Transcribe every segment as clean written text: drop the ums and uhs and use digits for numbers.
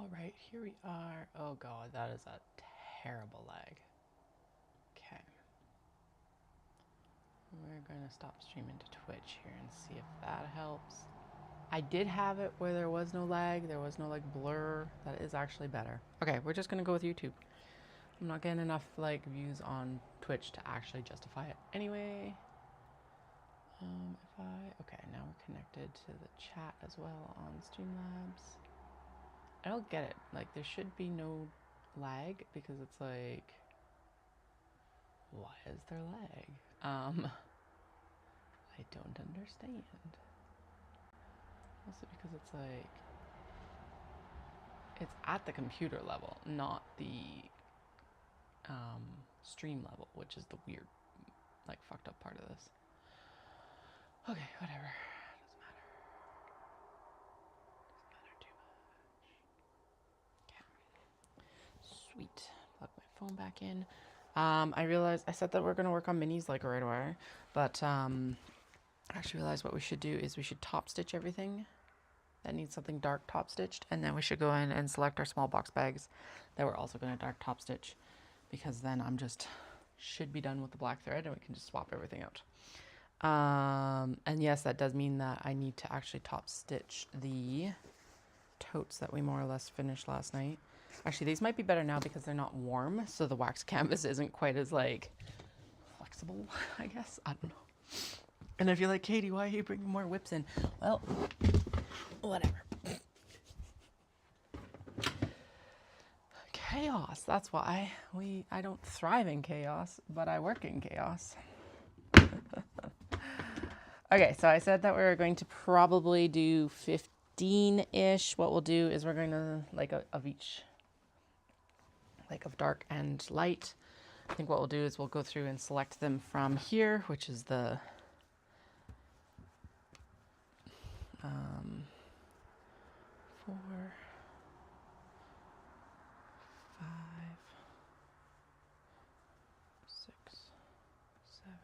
All right, here we are. Oh god, that is a terrible lag. Okay. We're going to stop streaming to Twitch here and see if that helps. I did have it where there was no lag, there was no like blur. That is actually better. Okay, we're just going to go with YouTube. I'm not getting enough like views on Twitch to actually justify it anyway. Okay, now we're connected to the chat as well on Streamlabs. I don't get it. Like, there should be no lag because it's like, why is there lag? I don't understand. Also because it's like, it's at the computer level, not the stream level, which is the weird, like, fucked up part of this. Okay, whatever. Doesn't matter. Doesn't matter too much. Okay. Sweet. Plug my phone back in. I realized I said that we're gonna work on minis like right away, but I actually realized what we should do is we should top stitch everything that needs something dark top stitched, and then we should go in and select our small box bags that we're also gonna dark top stitch, because then I'm just should be done with the black thread and we can just swap everything out. And yes, that does mean that I need to actually top stitch the totes that we more or less finished last night. Actually, these might be better now because they're not warm, so the wax canvas isn't quite as like flexible, I guess. I don't know. And if you're like, Katie, why are you bringing more whips in? Well, whatever. Chaos, that's why. I don't thrive in chaos, but I work in chaos. Okay, so I said that we were going to probably do 15-ish. What we'll do is we're going to, like, of each, like of dark and light. I think what we'll do is we'll go through and select them from here, which is the 4, 5, 6, 7,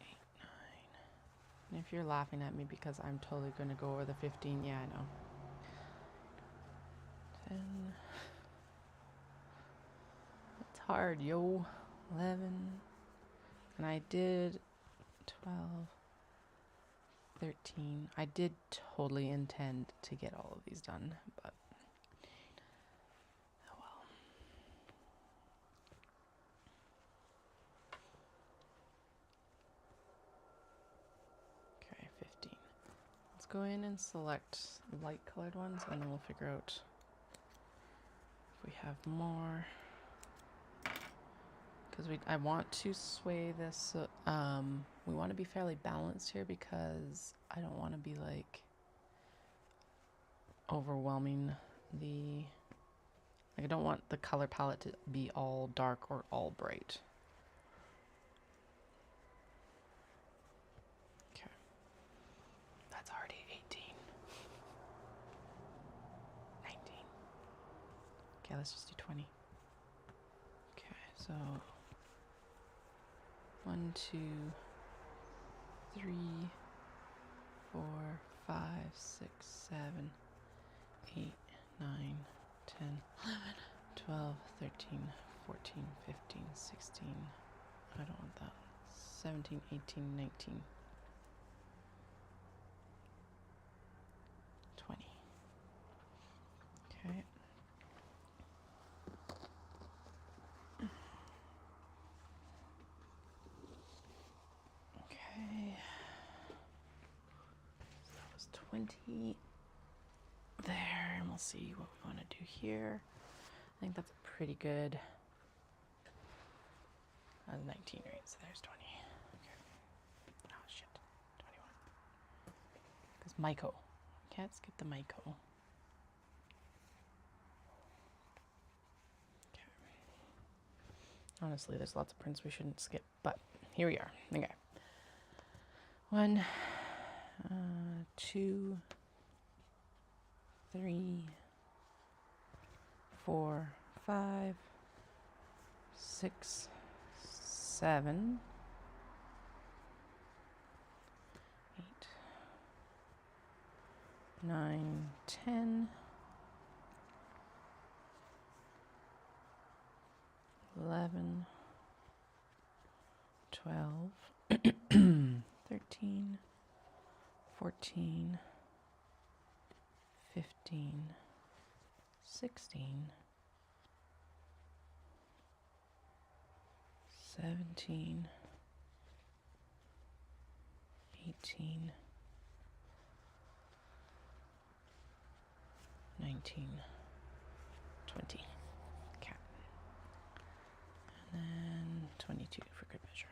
8, 9. And if you're laughing at me because I'm totally going to go over the 15, yeah, I know. 10. It's hard, yo. 11. And I did 12. 13. I did totally intend to get all of these done, but oh well. Okay, 15. Let's go in and select light colored ones, and then we'll figure out if we have more. Because I want to sway this. We want to be fairly balanced here because I don't want to be like overwhelming the. Like, I don't want the color palette to be all dark or all bright. Okay. That's already 18. 19. Okay, let's just do 20. Okay, so 1, 2, 3, 4, 5, 6, 7, 8, 9, 10, 11, 12, 13, 14, 15, 16. I don't want that. 17, 18, 19, 20. Okay. Okay. So that was 20 there, and we'll see what we want to do here. I think that's pretty good. 19, right? So there's 20. Okay. Oh shit. 21. Because Maiko. Can't skip the Maiko. Okay. Honestly, there's lots of prints we shouldn't skip, but here we are. Okay. 1, 2, 3, 4, 5, 6, 7, 8, 9, 10, 11, 12, 13, 14, 15, 16, 17, 18, 19, 20. Okay. And then 22 for good measure.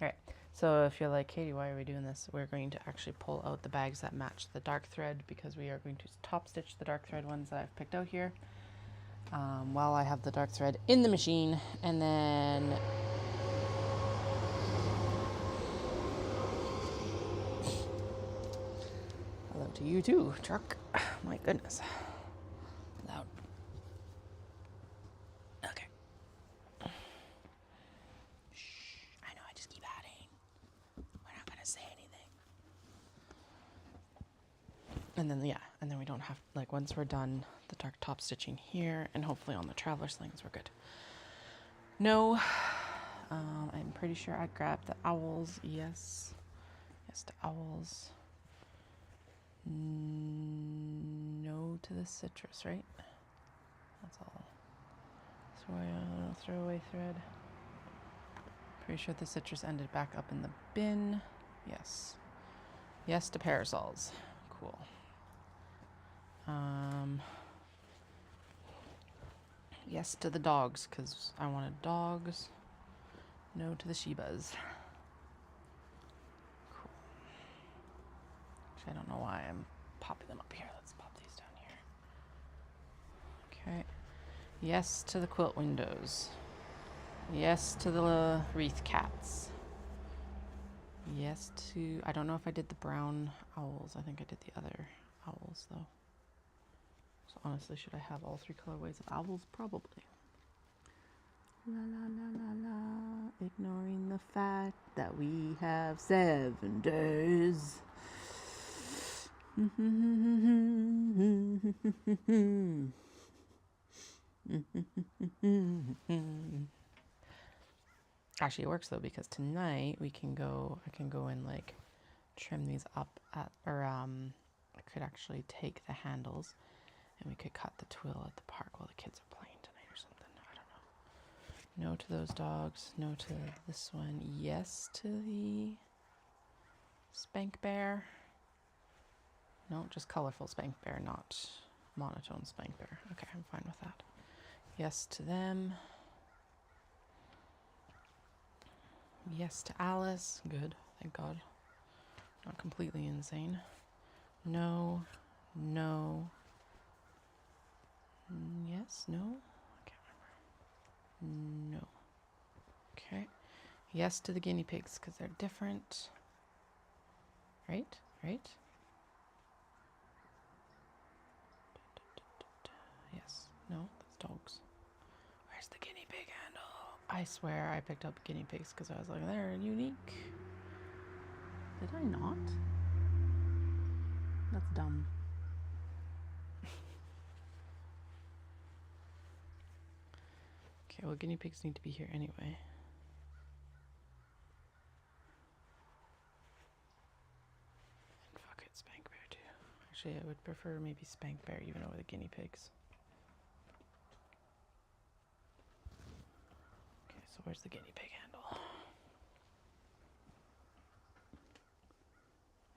All right. So if you're like, Katie, why are we doing this? We're going to actually pull out the bags that match the dark thread because we are going to top stitch the dark thread ones that I've picked out here while I have the dark thread in the machine. And then hello to you too, truck. My goodness. Loud. Okay. Shh. I know, I just keep adding. We're not going to say anything. And then, yeah, and then we don't have, like, once we're done the dark top stitching here, and hopefully on the traveler slings, we're good. No, I'm pretty sure I grabbed the owls. Yes. Yes to owls. No to the citrus, right? That's all. So throw away thread. Pretty sure the citrus ended back up in the bin. Yes. Yes to parasols. Cool. Yes to the dogs, because I wanted dogs. No to the Shibas. Cool. Actually, I don't know why I'm popping them up here. Let's pop these down here. Okay. Yes to the quilt windows. Yes to the wreath cats. Yes to... I don't know if I did the brown owls. I think I did the other owls, though. So honestly, should I have all 3 colorways of owls? Probably. La la la la la. Ignoring the fact that we have 7 days. Actually, it works though because tonight I can go and like trim these up at, or I could actually take the handles and we could cut the twill at the park while the kids are playing tonight or something. I don't know. No to those dogs. No to this one. Yes to the spank bear. No, just colorful spank bear, not monotone spank bear. Okay, I'm fine with that. Yes to them. Yes to Alice. Good, thank God. Not completely insane. No, no. Yes, no? I can't remember. No. Okay. Yes to the guinea pigs because they're different. Right? Right? Yes. No, that's dogs. Where's the guinea pig handle? I swear I picked up guinea pigs because I was like, they're unique. Did I not? That's dumb. Okay, well, guinea pigs need to be here anyway. And fuck it, spank bear too. Actually, I would prefer maybe spank bear even over the guinea pigs. Okay, so where's the guinea pig handle?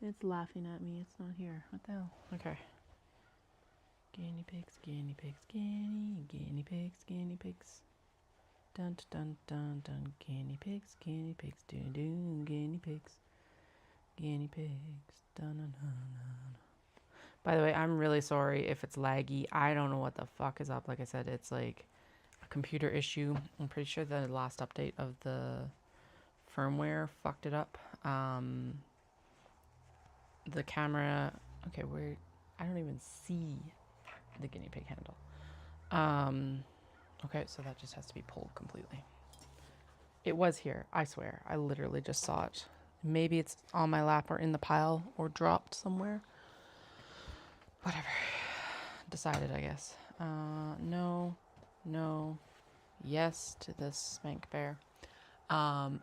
It's laughing at me. It's not here. What the hell? Okay. Guinea pigs, guinea pigs, guinea pigs, guinea pigs. Dun dun dun dun. Guinea pigs, dun dun. Guinea pigs, dun dun dun. By the way, I'm really sorry if it's laggy. I don't know what the fuck is up. Like I said, it's like a computer issue. I'm pretty sure the last update of the firmware fucked it up. The camera, okay, I don't even see the guinea pig handle. Okay, so that just has to be pulled completely. It was here, I swear. I literally just saw it Maybe it's on my lap or in the pile or dropped somewhere. Whatever. Decided, I guess. No, no, yes to this spank bear.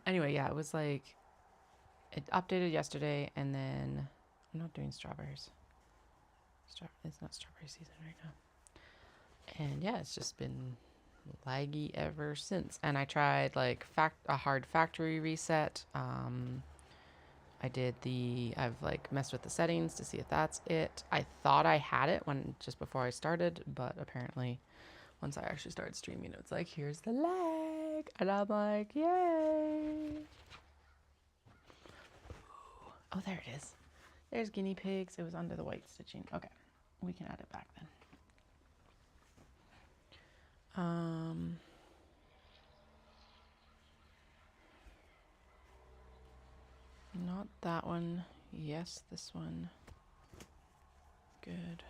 Anyway, yeah, it was like, it updated yesterday, and then I'm not doing strawberries. It's not strawberry season right now. And yeah, it's just been laggy ever since. And I tried like a hard factory reset. I've like messed with the settings to see if that's it. I thought I had it just before I started, but apparently once I actually started streaming, it's like, here's the lag. And I'm like, yay. Oh, there it is. There's guinea pigs. It was under the white stitching. Okay, we can add it back then. Not that one. Yes, this one. Good.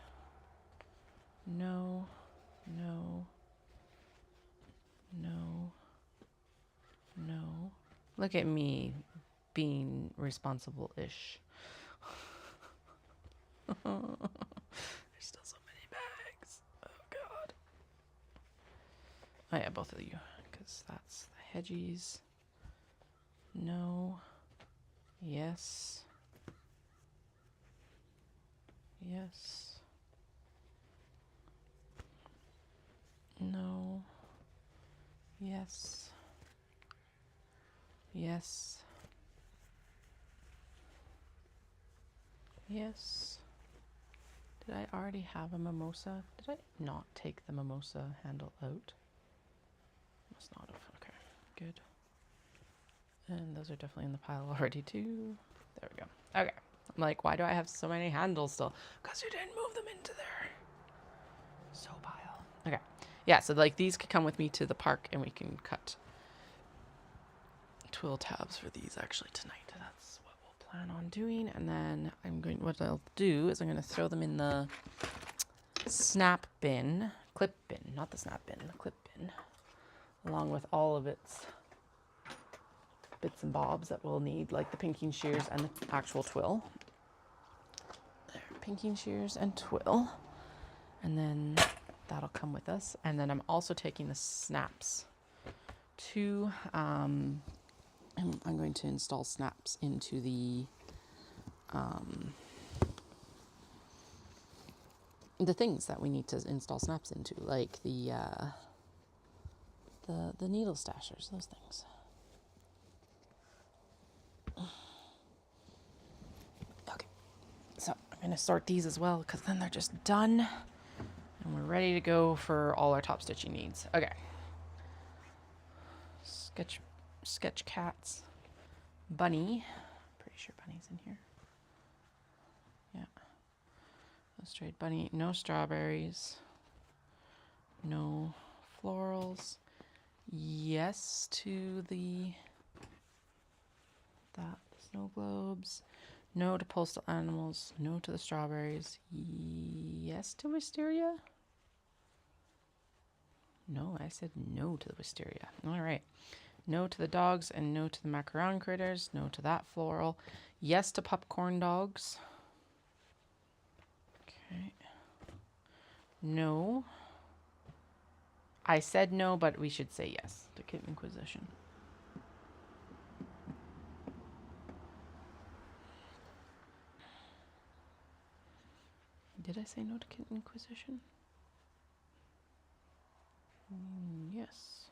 No, no, no, no. Look at me being responsible-ish. There's still so many bags. Oh, God. Oh, yeah, both of you, because that's the hedgies. No. Yes. Yes. No. Yes. Yes. Yes. Did I already have a mimosa? Did I not take the mimosa handle out? Must not have. Okay, good. And those are definitely in the pile already too. There we go. Okay. I'm like, why do I have so many handles still? Because you didn't move them into there. So pile. Okay. Yeah, so like these could come with me to the park and we can cut twill tabs for these actually tonight. That's what we'll plan on doing. And then what I'll do is I'm going to throw them in the clip bin, not the snap bin, the clip bin, along with all of its bits and bobs that we'll need, like the pinking shears and the actual twill. There, pinking shears and twill. And then that'll come with us. And then I'm also taking the snaps to, I'm going to install snaps into the things that we need to install snaps into, like the needle stashers, those things. Okay, so I'm going to sort these as well because then they're just done and we're ready to go for all our top stitching needs. Okay. Sketch cats. Bunny. Pretty sure Bunny's in here. Yeah. Illustrated bunny. No strawberries. No florals. Yes to that snow globes. No to postal animals. No to the strawberries. Yes to wisteria. No, I said no to the wisteria. All right. No to the dogs and no to the macaron critters. No to that floral. Yes to popcorn dogs. Okay. No. I said no, but we should say yes to Kit Inquisition. Did I say no to Kit Inquisition? Yes.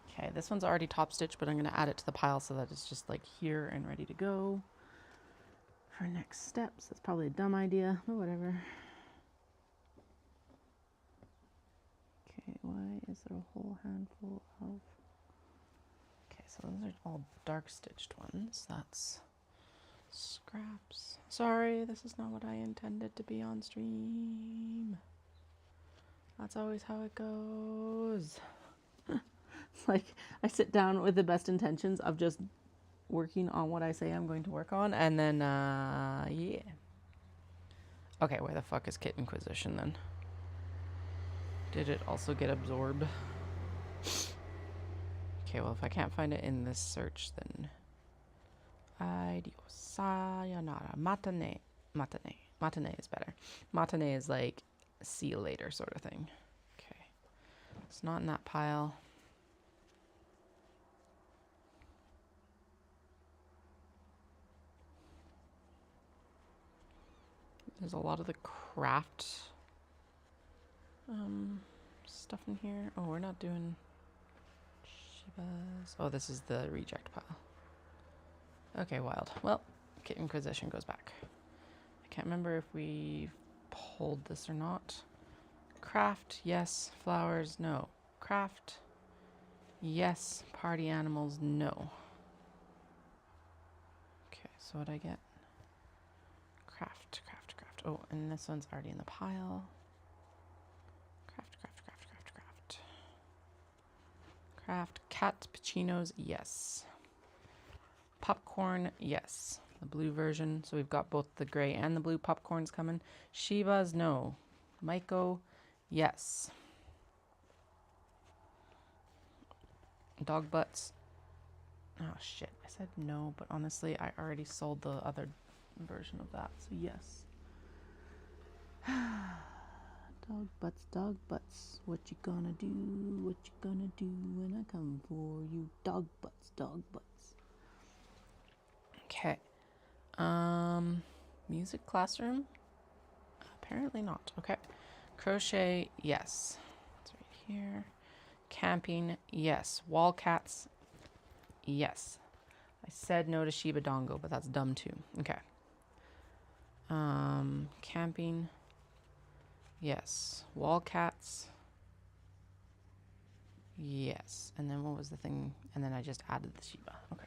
Okay, this one's already top stitched, but I'm going to add it to the pile so that it's just like here and ready to go for next steps. That's probably a dumb idea, but whatever. Okay, why is there a whole handful of... Okay, so those are all dark stitched ones. That's scraps. Sorry, this is not what I intended to be on stream. That's always how it goes. It's like I sit down with the best intentions of just working on what I say I'm going to work on, and then yeah. Okay, where the fuck is Kit Inquisition then? Did it also get absorbed? Okay, well, if I can't find it in this search, then adios, sayonara, matane. Matane is better. Matane is like see you later sort of thing. Okay, it's not in that pile. There's a lot of the craft stuff in here. Oh, we're not doing Shibas. Oh, this is the reject pile. Okay, wild. Well, Kit Inquisition goes back. I can't remember if we pulled this or not. Craft, yes. Flowers, no. Craft, yes. Party animals, no. Okay, so what I get? Craft. Oh, and this one's already in the pile. Craft. Cat Pacino's, yes. Popcorn, yes. The blue version. So we've got both the gray and the blue popcorns coming. Shibas, no. Maiko, yes. Dog butts. Oh shit. I said no, but honestly, I already sold the other version of that. So yes. Dog butts. What you gonna do? What you gonna do when I come for you? Dog butts. Okay. Music classroom? Apparently not. Okay. Crochet, yes. It's right here. Camping, yes. Wall cats, yes. I said no to Shiba Dongo, but that's dumb too. Okay. Camping, yes. Wall cats, yes. And then what was the thing? And then I just added the Shiba. Okay.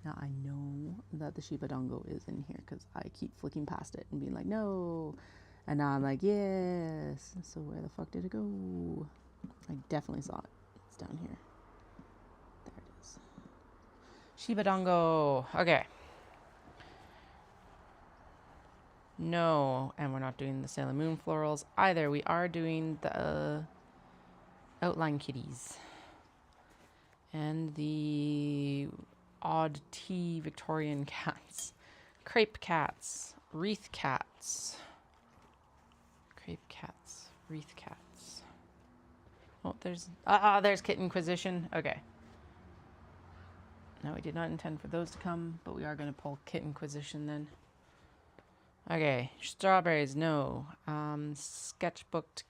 Now I know that the Shiba Dongo is in here because I keep flicking past it and being like, no. And now I'm like, yes. So where the fuck did it go? I definitely saw it. It's down here. There it is. Shiba Dongo. Okay. No. And we're not doing the Sailor Moon florals either. We are doing the outline kitties. And the odd tea Victorian cats. Crepe cats. Wreath cats. Crepe cats. Wreath cats. Oh, there's Kit Inquisition. Okay. No, we did not intend for those to come, but we are going to pull Kit Inquisition then. Okay. Strawberries, no. Sketchbook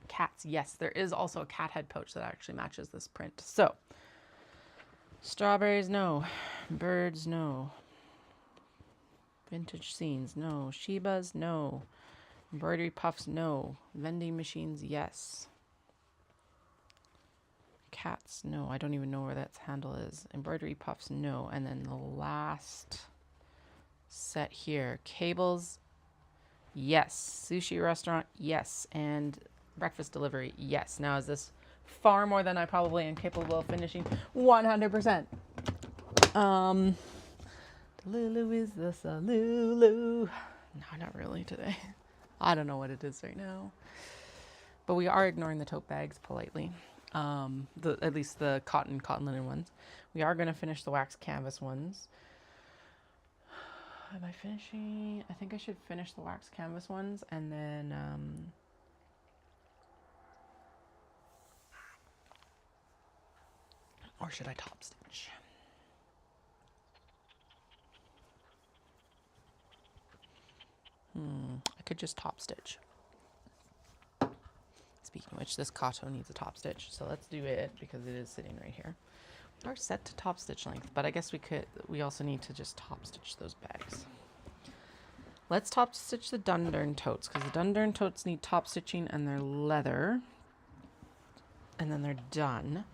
cats. Yes, there is also a cat head pouch that actually matches this print. So, strawberries, no. Birds, no. Vintage scenes, no. Shibas, no. Embroidery puffs, no. Vending machines, yes. Cats, no. I don't even know where that handle is. Embroidery puffs, no. And then the last set here. Cables, yes. Sushi restaurant, yes. And breakfast delivery, yes. Now, is this far more than I probably am capable of finishing? 100%. Lulu is the Salulu. No, not really today. I don't know what it is right now. But we are ignoring the tote bags politely. At least the cotton linen ones. We are going to finish the wax canvas ones. Am I finishing? I think I should finish the wax canvas ones and then or should I top stitch? I could just top stitch. Speaking of which, this Kato needs a top stitch, so let's do it because it is sitting right here. We are set to top stitch length, but I guess we also need to just top stitch those bags. Let's top stitch the Dundurn totes because the Dundurn totes need top stitching and they're leather. And then they're done.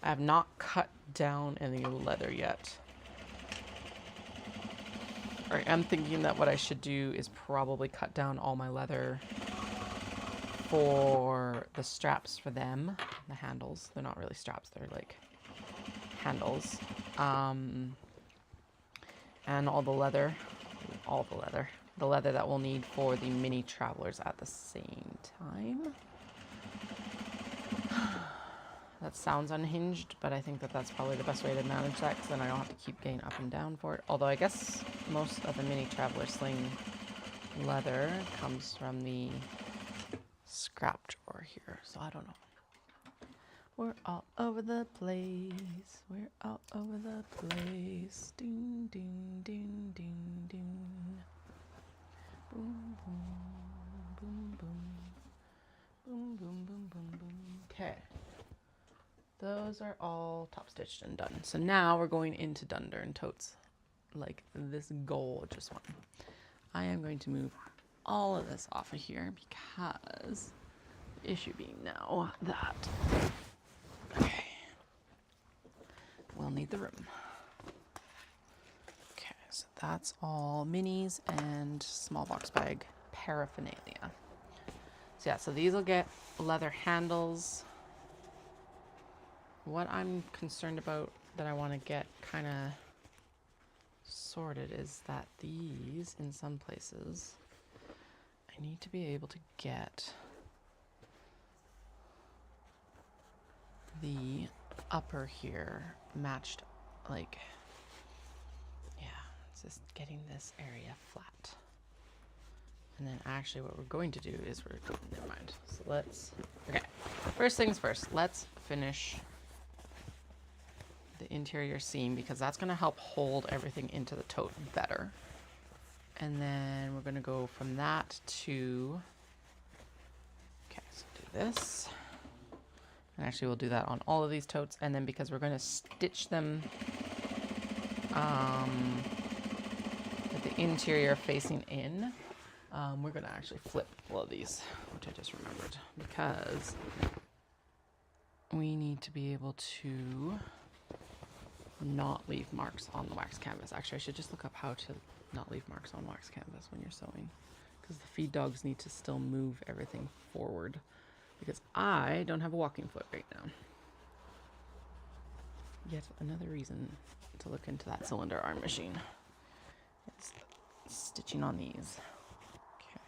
I have not cut down any leather yet. All right, I'm thinking that what I should do is probably cut down all my leather for the straps for them, the handles. They're not really straps, they're like handles. And all the leather that we'll need for the mini travelers at the same time. That sounds unhinged, but I think that that's probably the best way to manage that, because then I don't have to keep getting up and down for it. Although I guess most of the mini traveler sling leather comes from the scrap drawer here, so I don't know. We're all over the place. We're all over the place. Ding, ding, ding, ding, ding. Boom, boom, boom, boom. Boom, boom, boom, boom, boom. Okay. Those are all top stitched and done. So now we're going into dunder and totes, like this gorgeous one. I am going to move all of this off of here because the issue being now that, okay, we'll need the room. Okay, so that's all minis and small box bag paraphernalia. So yeah, so these will get leather handles. What I'm concerned about that I want to get kind of sorted is that these, in some places, I need to be able to get the upper here matched, like, yeah, it's just getting this area flat. And then actually what we're going to do is never mind. So let's, okay, first things first, let's finish the interior seam, because that's going to help hold everything into the tote better. And then we're going to go from that to, okay, so do this. And actually we'll do that on all of these totes. And then because we're going to stitch them with the interior facing in, we're going to actually flip all of these, which I just remembered, because we need to be able to not leave marks on the wax canvas. Actually, I should just look up how to not leave marks on wax canvas when you're sewing, because the feed dogs need to still move everything forward, because I don't have a walking foot right now. Yet another reason to look into that cylinder arm machine. It's stitching on these. Okay.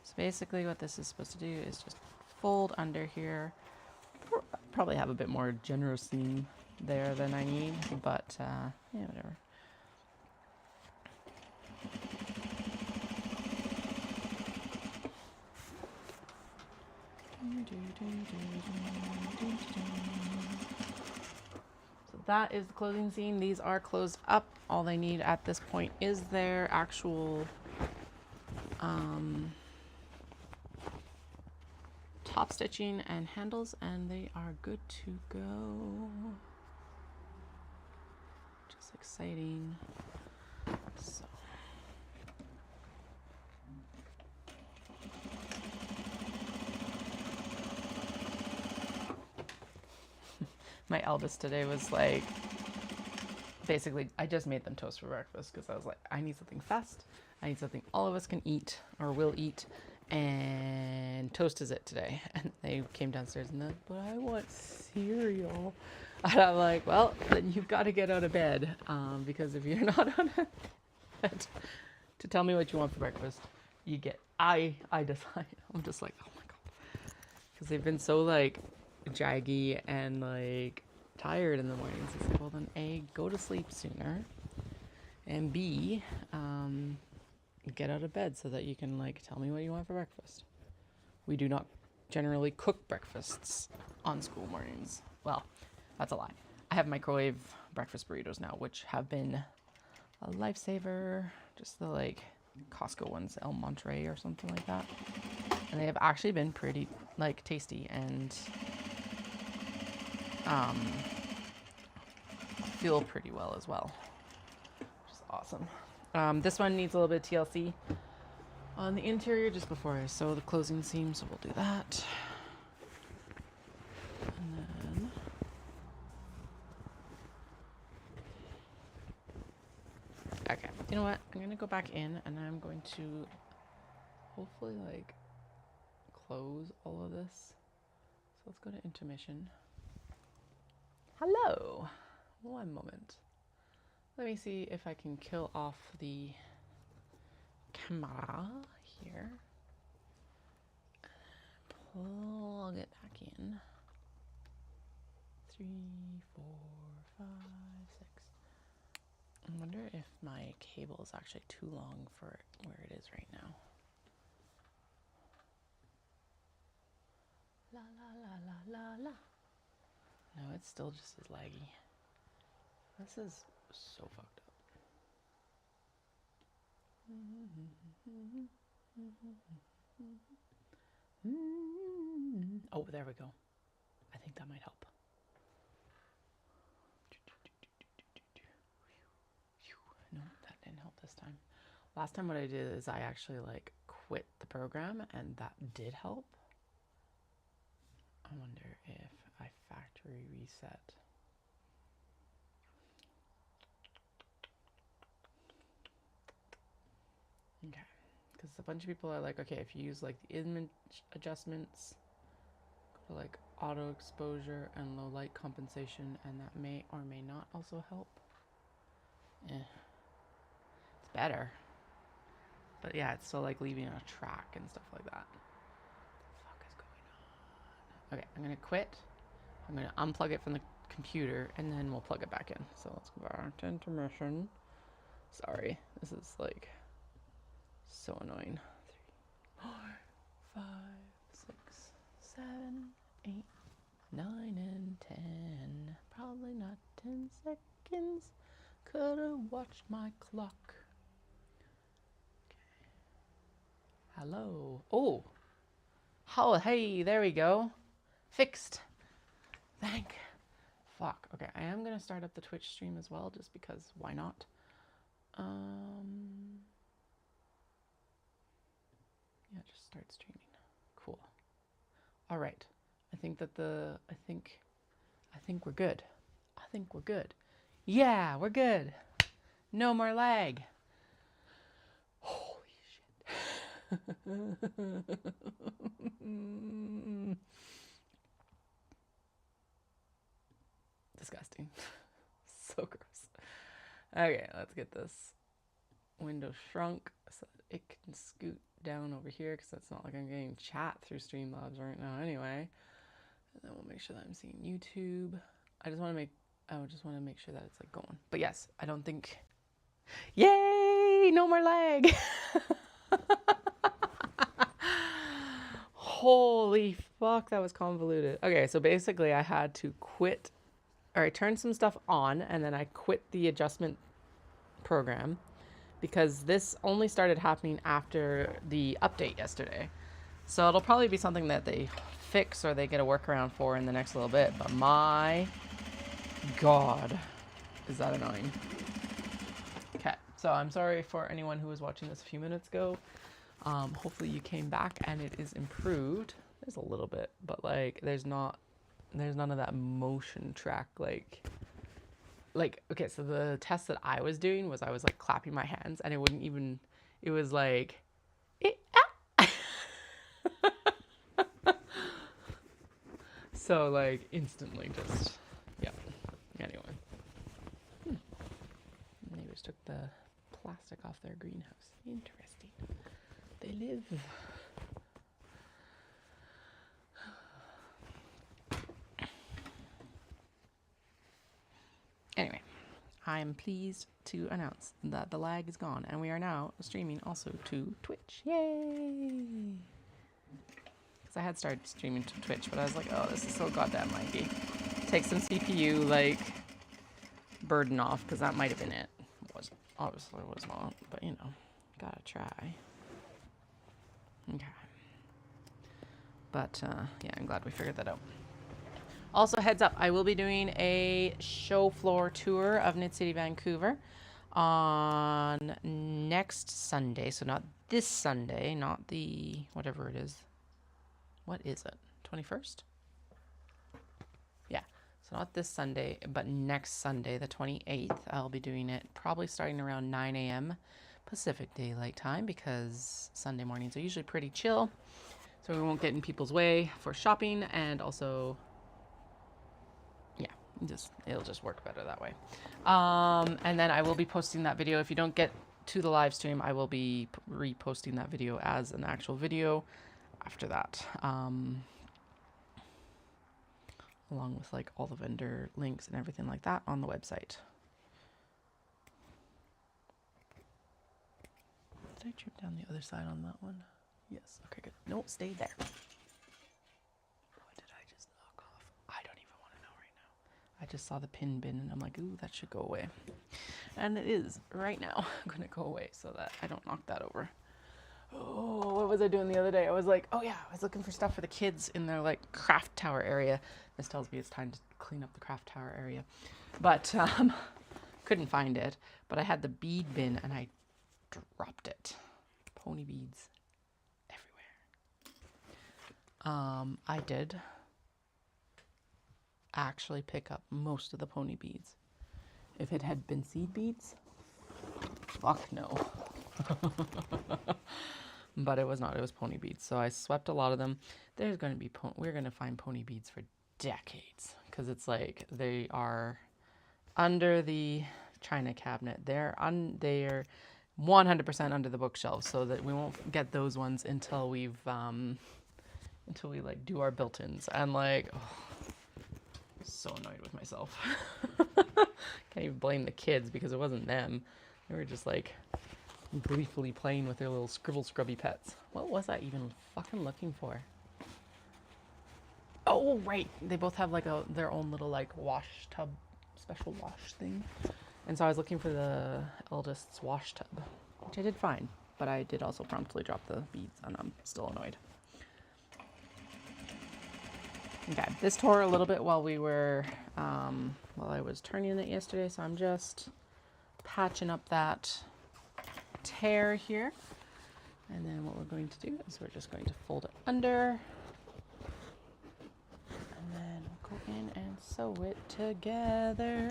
So basically what this is supposed to do is just fold under here. Probably have a bit more generous seam there than I need, but yeah, whatever. So that is the closing seam. These are closed up. All they need at this point is their actual top stitching and handles, and they are good to go. Just exciting. So my eldest today was like, basically, I just made them toast for breakfast because I was like, I need something fast. I need something all of us can eat or will eat, and toast is it today. And they came downstairs and they're like, but I want cereal. And I'm like, well, then you've got to get out of bed, because if you're not out of bed to tell me what you want for breakfast, you get, I decide. I'm just like, oh my God. Because they've been so like jaggy and like tired in the mornings. It's like, well then A, go to sleep sooner, and B, get out of bed so that you can like tell me what you want for breakfast. We do not generally cook breakfasts on school mornings. Well, that's a lie. I have microwave breakfast burritos now, which have been a lifesaver. Just the like Costco ones, El Monterey or something like that. And they have actually been pretty like tasty and feel pretty well as well, which is awesome. This one needs a little bit of TLC on the interior just before I sew the closing seam, so we'll do that. And then okay, you know what? I'm gonna go back in and I'm going to hopefully like close all of this. So let's go to intermission. Hello. One moment. Let me see if I can kill off the camera here. Plug it back in. 3, 4, 5, 6. I wonder if my cable is actually too long for where it is right now. La la la la la la. No, it's still just as laggy. This is so fucked up. Oh, there we go. I think that might help. No, that didn't help this time. Last time what I did is I actually like quit the program and that did help. I wonder if I factory reset. Okay, because a bunch of people are like, okay, if you use like the image adjustments, go to like auto exposure and low light compensation, and that may or may not also help. It's better, but yeah, it's still like leaving a track and stuff like that. What the fuck is going on? Okay, I'm gonna quit. I'm gonna unplug it from the computer and then we'll plug it back in. So let's go back to intermission. Sorry, this is like so annoying. 3, 4, 5, 6, 7, 8, 9, and 10. Probably not 10 seconds. Could have watched my clock. Okay. Hello. Oh. Hey, there we go. Fixed. Fuck. Okay, I am gonna start up the Twitch stream as well, just because why not? Yeah, just start streaming. Cool. All right. I think we're good. I think we're good. Yeah, we're good. No more lag. Holy shit. Disgusting. So gross. Okay, let's get this window shrunk so that it can scoot down over here, because it's not like I'm getting chat through Streamlabs right now anyway. And then we'll make sure that I'm seeing YouTube. I just want to make sure that it's like going. But yes, I don't think. Yay! No more lag. Holy fuck, that was convoluted. Okay, so basically I had to quit, or I turned some stuff on and then I quit the adjustment program because this only started happening after the update yesterday. So it'll probably be something that they fix or they get a workaround for in the next little bit. But my God, is that annoying. Okay, so I'm sorry for anyone who was watching this a few minutes ago. Hopefully you came back and it is improved. There's a little bit, but like there's none of that motion track like okay, so the test that I was doing was I was like clapping my hands and it wouldn't even, it was like so like instantly just, yeah. Anyway. Neighbors took the plastic off their greenhouse. Interesting. They live. Anyway, I am pleased to announce that the lag is gone and we are now streaming also to Twitch. Yay! Because I had started streaming to Twitch, but I was like, oh, this is so goddamn laggy. Take some CPU like burden off, because that might have been it. Obviously it was not, but you know, gotta try. Okay. But yeah, I'm glad we figured that out. Also, heads up, I will be doing a show floor tour of Knit City Vancouver on next Sunday. So not this Sunday, not the whatever it is. What is it? 21st? Yeah. So not this Sunday, but next Sunday, the 28th. I'll be doing it probably starting around 9 a.m. Pacific Daylight Time, because Sunday mornings are usually pretty chill. So we won't get in people's way for shopping, and also, yeah, it'll just work better that way. And then I will be posting that video. If you don't get to the live stream, I will be reposting that video as an actual video after that. along with like all the vendor links and everything like that on the website. Did I trim down the other side on that one? Yes. Okay, good. No, stay there. What did I just knock off? I don't even want to know right now. I just saw the pin bin and I'm like, ooh, that should go away. And it is right now going to go away so that I don't knock that over. Oh, what was I doing the other day? I was like, oh yeah, I was looking for stuff for the kids in their like craft tower area. This tells me it's time to clean up the craft tower area. But couldn't find it. But I had the bead bin and I dropped it. Pony beads everywhere. I did actually pick up most of the pony beads. If it had been seed beads, fuck no. But it was not. It was pony beads. So I swept a lot of them. There's going to be we're going to find pony beads for decades because it's like they are under the china cabinet. They're 100% under the bookshelves, so that we won't get those ones until we've until we like do our built-ins. And like, oh, so annoyed with myself. Can't even blame the kids because it wasn't them. They were just like gleefully playing with their little scribble scrubby pets. What was I even fucking looking for? Oh, right. They both have like their own little like wash tub, special wash thing. And so I was looking for the eldest's wash tub, which I did find, but I did also promptly drop the beads and I'm still annoyed. Okay, this tore a little bit while we were, while I was turning it yesterday, so I'm just patching up that tear here. And then what we're going to do is we're just going to fold it under. And then we'll go in and sew it together.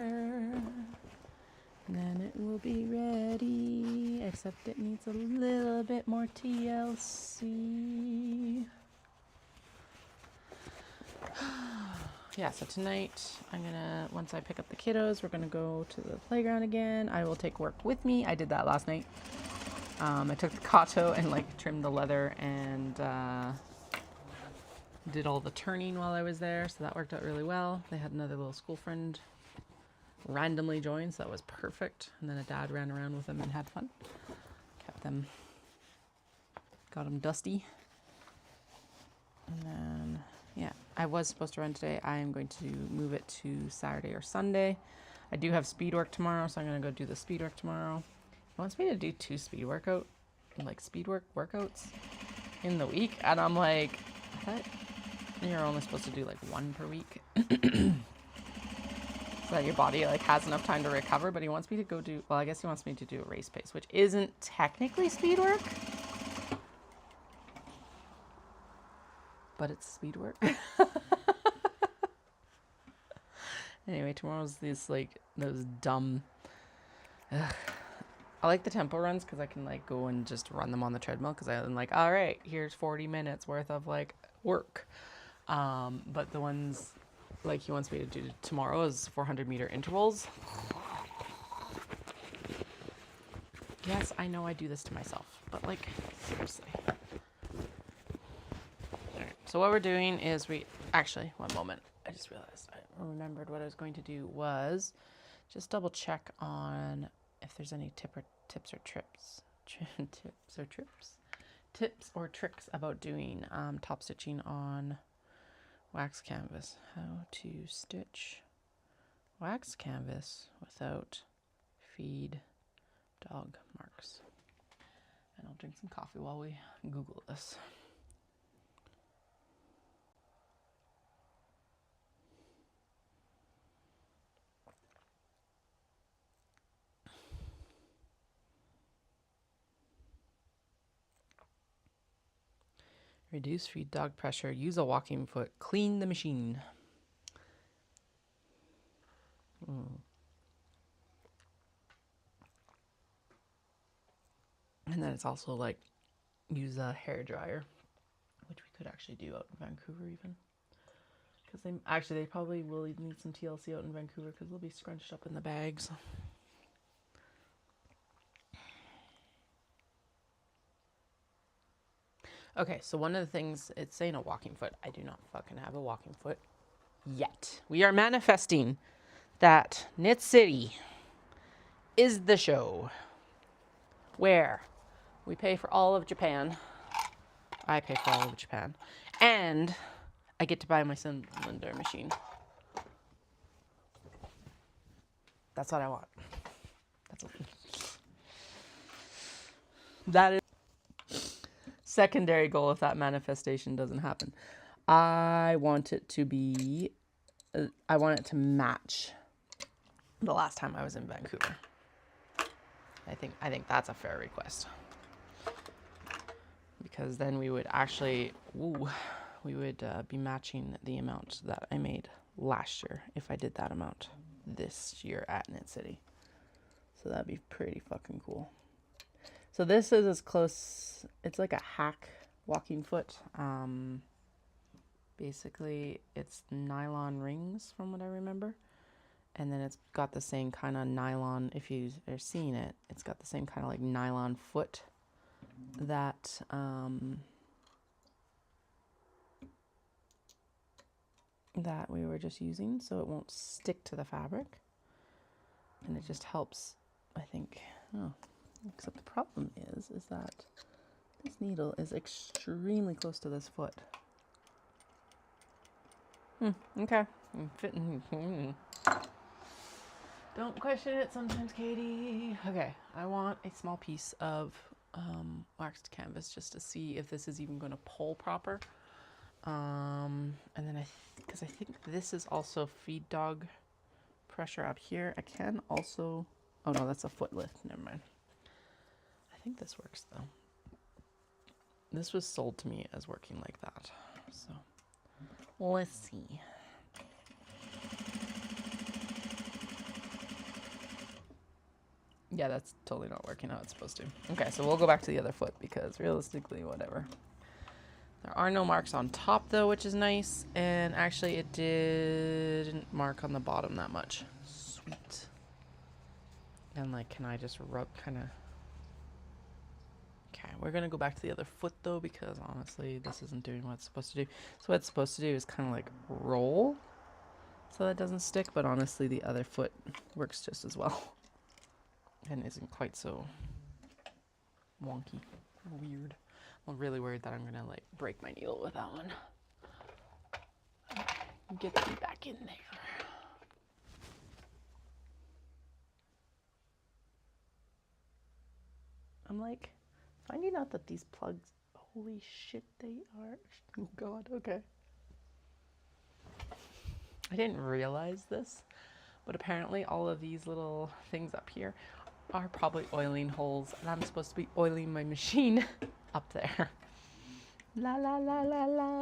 And then it will be ready, except it needs a little bit more TLC. Yeah, so tonight I'm gonna, once I pick up the kiddos, we're gonna go to the playground again. I will take work with me. I did that last night. I took the Kato and like trimmed the leather and did all the turning while I was there, so that worked out really well. They had another little school friend randomly join, so that was perfect. And then a dad ran around with them and had fun. Kept them, got them dusty. And then, yeah, I was supposed to run today. I am going to move it to Saturday or Sunday. I do have speed work tomorrow, so I'm going to go do the speed work tomorrow. He wants me to do 2 speed workouts in the week. And I'm like, I thought you're only supposed to do like 1 per week. So that your body like has enough time to recover. But he wants me to go do, well, I guess he wants me to do a race pace, which isn't technically speed work, but it's speed work. Anyway, tomorrow's these like those dumb, I like the tempo runs because I can like go and just run them on the treadmill because I'm like, all right, here's 40 minutes worth of like work. But the ones like he wants me to do tomorrow is 400-meter intervals. Yes, I know I do this to myself, but like seriously. Alright, so what we're doing is actually, one moment. I just realized I remembered what I was going to do was just double check on if there's any tips or tricks about doing top stitching on wax canvas. How to stitch wax canvas without feed dog marks. And I'll drink some coffee while we Google this. Reduce feed dog pressure. Use a walking foot. Clean the machine. And then it's also like use a hair dryer, which we could actually do out in Vancouver even. Because they probably will need some TLC out in Vancouver because they'll be scrunched up in the bags. Okay, so one of the things, it's saying a walking foot. I do not fucking have a walking foot. yet. We are manifesting that Knit City is the show where we pay for all of Japan. I pay for all of Japan. And I get to buy my cylinder machine. That's what I want. That is secondary goal if that manifestation doesn't happen. I want it to be, I want it to match the last time I was in Vancouver. I think that's a fair request. Because then we would actually, we would be matching the amount that I made last year if I did that amount this year at Knit City. So that'd be pretty fucking cool. So this is as close, it's like a hack walking foot. Basically it's nylon rings from what I remember. And then it's got the same kind of nylon, if you are seeing it, it's got the same kind of like nylon foot that that we were just using, so it won't stick to the fabric. And it just helps, I think. Oh, except the problem is that this needle is extremely close to this foot. Okay. Don't question it sometimes, Katie. Okay, I want a small piece of waxed canvas just to see if this is even going to pull proper. And then because I think this is also feed dog pressure up here. I can also, oh no, that's a foot lift. Never mind. I think this works though. This was sold to me as working like that. So let's see. Yeah, that's totally not working how it's supposed to. Okay, so we'll go back to the other foot because realistically, whatever. There are no marks on top though, which is nice. And actually it didn't mark on the bottom that much. Sweet. And like, can I just rub kind of... Okay, we're gonna go back to the other foot though, because honestly, this isn't doing what it's supposed to do. So what it's supposed to do is kind of like roll so that it doesn't stick, but honestly the other foot works just as well. And isn't quite so wonky, weird. I'm really worried that I'm gonna like break my needle with that one. Get me back in there. I'm like finding out that these plugs, holy shit, they are. Oh God, okay. I didn't realize this, but apparently all of these little things up here are probably oiling holes, and I'm supposed to be oiling my machine up there. La la la la la.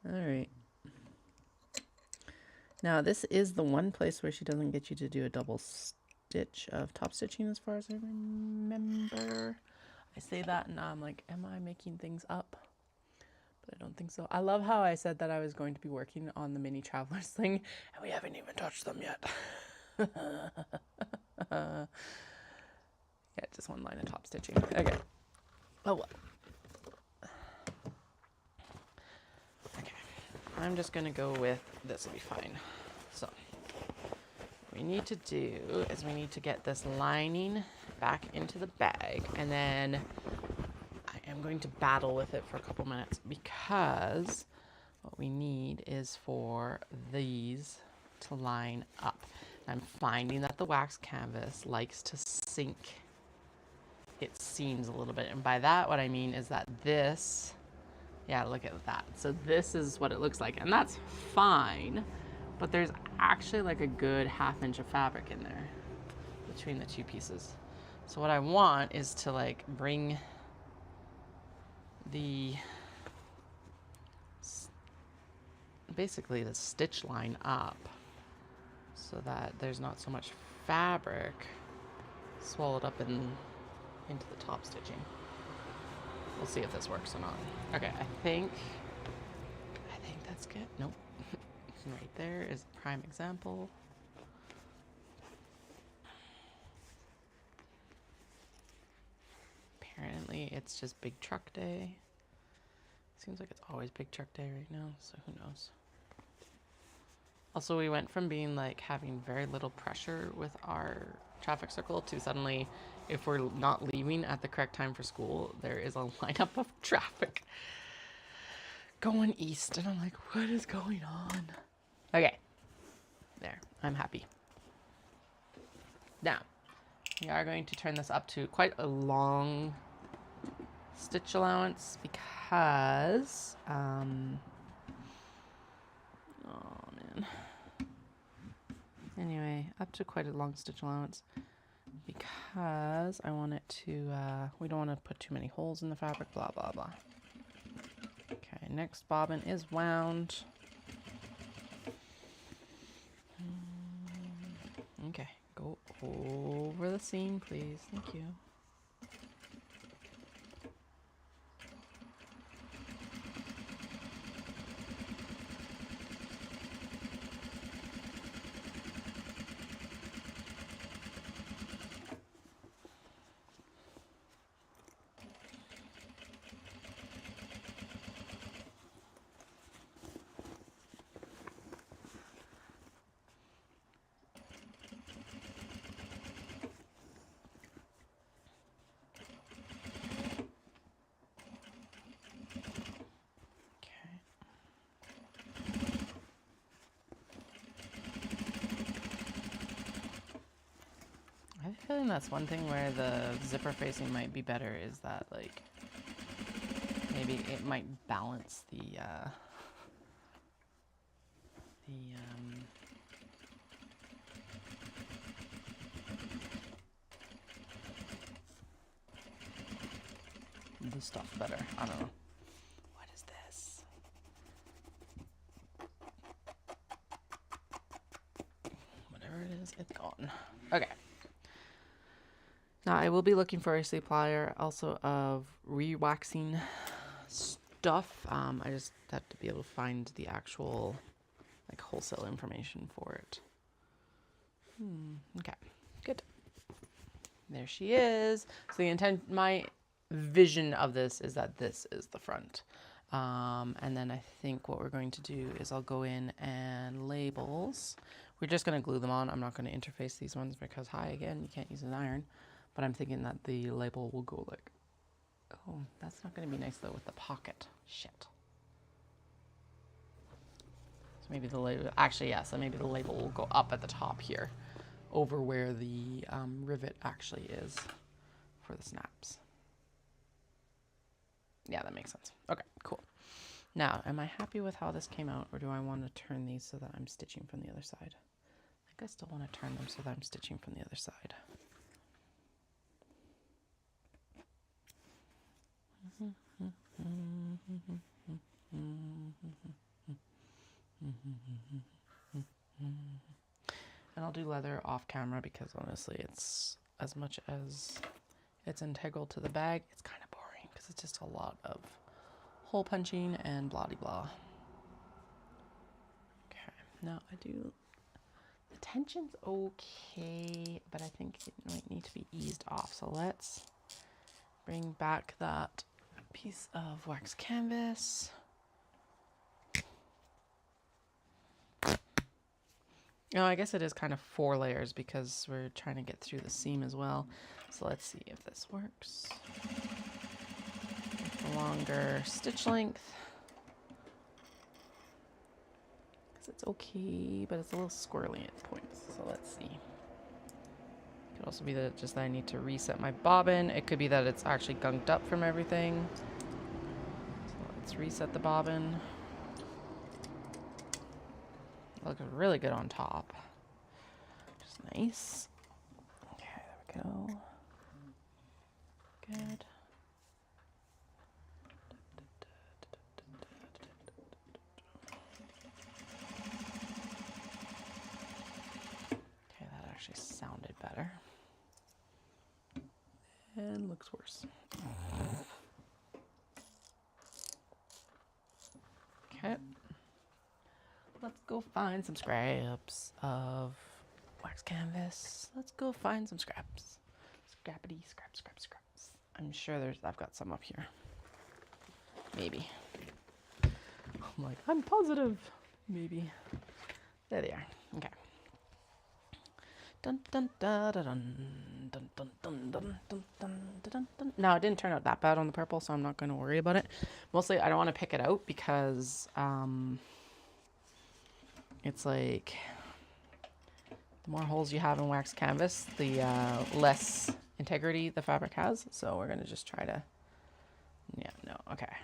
All right. Now this is the one place where she doesn't get you to do a double stitch of top stitching as far as I remember. I say that and now I'm like, am I making things up? But I don't think so. I love how I said that I was going to be working on the mini traveler sling and we haven't even touched them yet. Yeah, just one line of top stitching. Okay. Oh well. Okay. I'm just gonna go with this will be fine. So what we need to do is we need to get this lining back into the bag, and then I am going to battle with it for a couple minutes because what we need is for these to line up. I'm finding that the wax canvas likes to sink its seams a little bit, and by that what I mean is that this, yeah, look at that. So this is what it looks like, and that's fine, but there's actually like a good ½ inch of fabric in there between the two pieces. So what I want is to like bring the basically the stitch line up so that there's not so much fabric swallowed up into the top stitching. We'll see if this works or not. Okay, I think that's good. Nope. Right there is a prime example. Apparently it's just big truck day. Seems like it's always big truck day right now, so who knows. Also, we went from being like having very little pressure with our traffic circle to suddenly, if we're not leaving at the correct time for school, there is a lineup of traffic going east. And I'm like, what is going on? Okay. There. I'm happy. Now, we are going to turn this up to quite a long stitch allowance because, oh man. Anyway, up to quite a long stitch allowance because I want it to, we don't want to put too many holes in the fabric, blah, blah, blah. Okay, next bobbin is wound. Okay, go over the seam, please. Thank you. I have a feeling that's one thing where the zipper facing might be better is that, like, maybe it might balance the stuff better. I don't know. What is this? Whatever it is, it's gone. Okay. Now I will be looking for a supplier also of re-waxing stuff. I just have to be able to find the actual like wholesale information for it. Okay, good. There she is. So my vision of this is that this is the front. And then I think what we're going to do is I'll go in and labels. We're just going to glue them on. I'm not going to interface these ones because, hi, again, you can't use an iron. But I'm thinking that the label will go like, oh, that's not going to be nice though with the pocket. Shit. So maybe the label, actually, yeah, so maybe the label will go up at the top here over where the rivet actually is for the snaps. Yeah, that makes sense. Okay, cool. Now, am I happy with how this came out, or do I want to turn these so that I'm stitching from the other side? I think I still want to turn them so that I'm stitching from the other side. And I'll do leather off camera because honestly it's, as much as it's integral to the bag, it's kind of boring because it's just a lot of hole punching and blah de blah. Okay, now I do, the tension's okay, but I think it might need to be eased off. So let's bring back that piece of wax canvas. Oh, I guess it is kind of 4 layers because we're trying to get through the seam as well. So let's see if this works. With the longer stitch length. Because it's okay, but it's a little squirrely at points. So let's see. It could also be that just that I need to reset my bobbin. It could be that it's actually gunked up from everything. So let's reset the bobbin. It looks really good on top. Just nice. Okay, there we go. Good. Okay, that actually sounded better. And looks worse. Okay. Let's go find some scraps of wax canvas. Let's go find some scraps. Scrappity, scraps. I'm sure I've got some up here. Maybe. I'm like, I'm positive. Maybe. There they are. Okay. Dun dun da da dun dun dun dun dun dun dun dun dun. No, it didn't turn out that bad on the purple, so I'm not going to worry about it. Mostly, I don't want to pick it out because it's like the more holes you have in wax canvas, the less integrity the fabric has. So we're going to just try to, yeah, no, okay.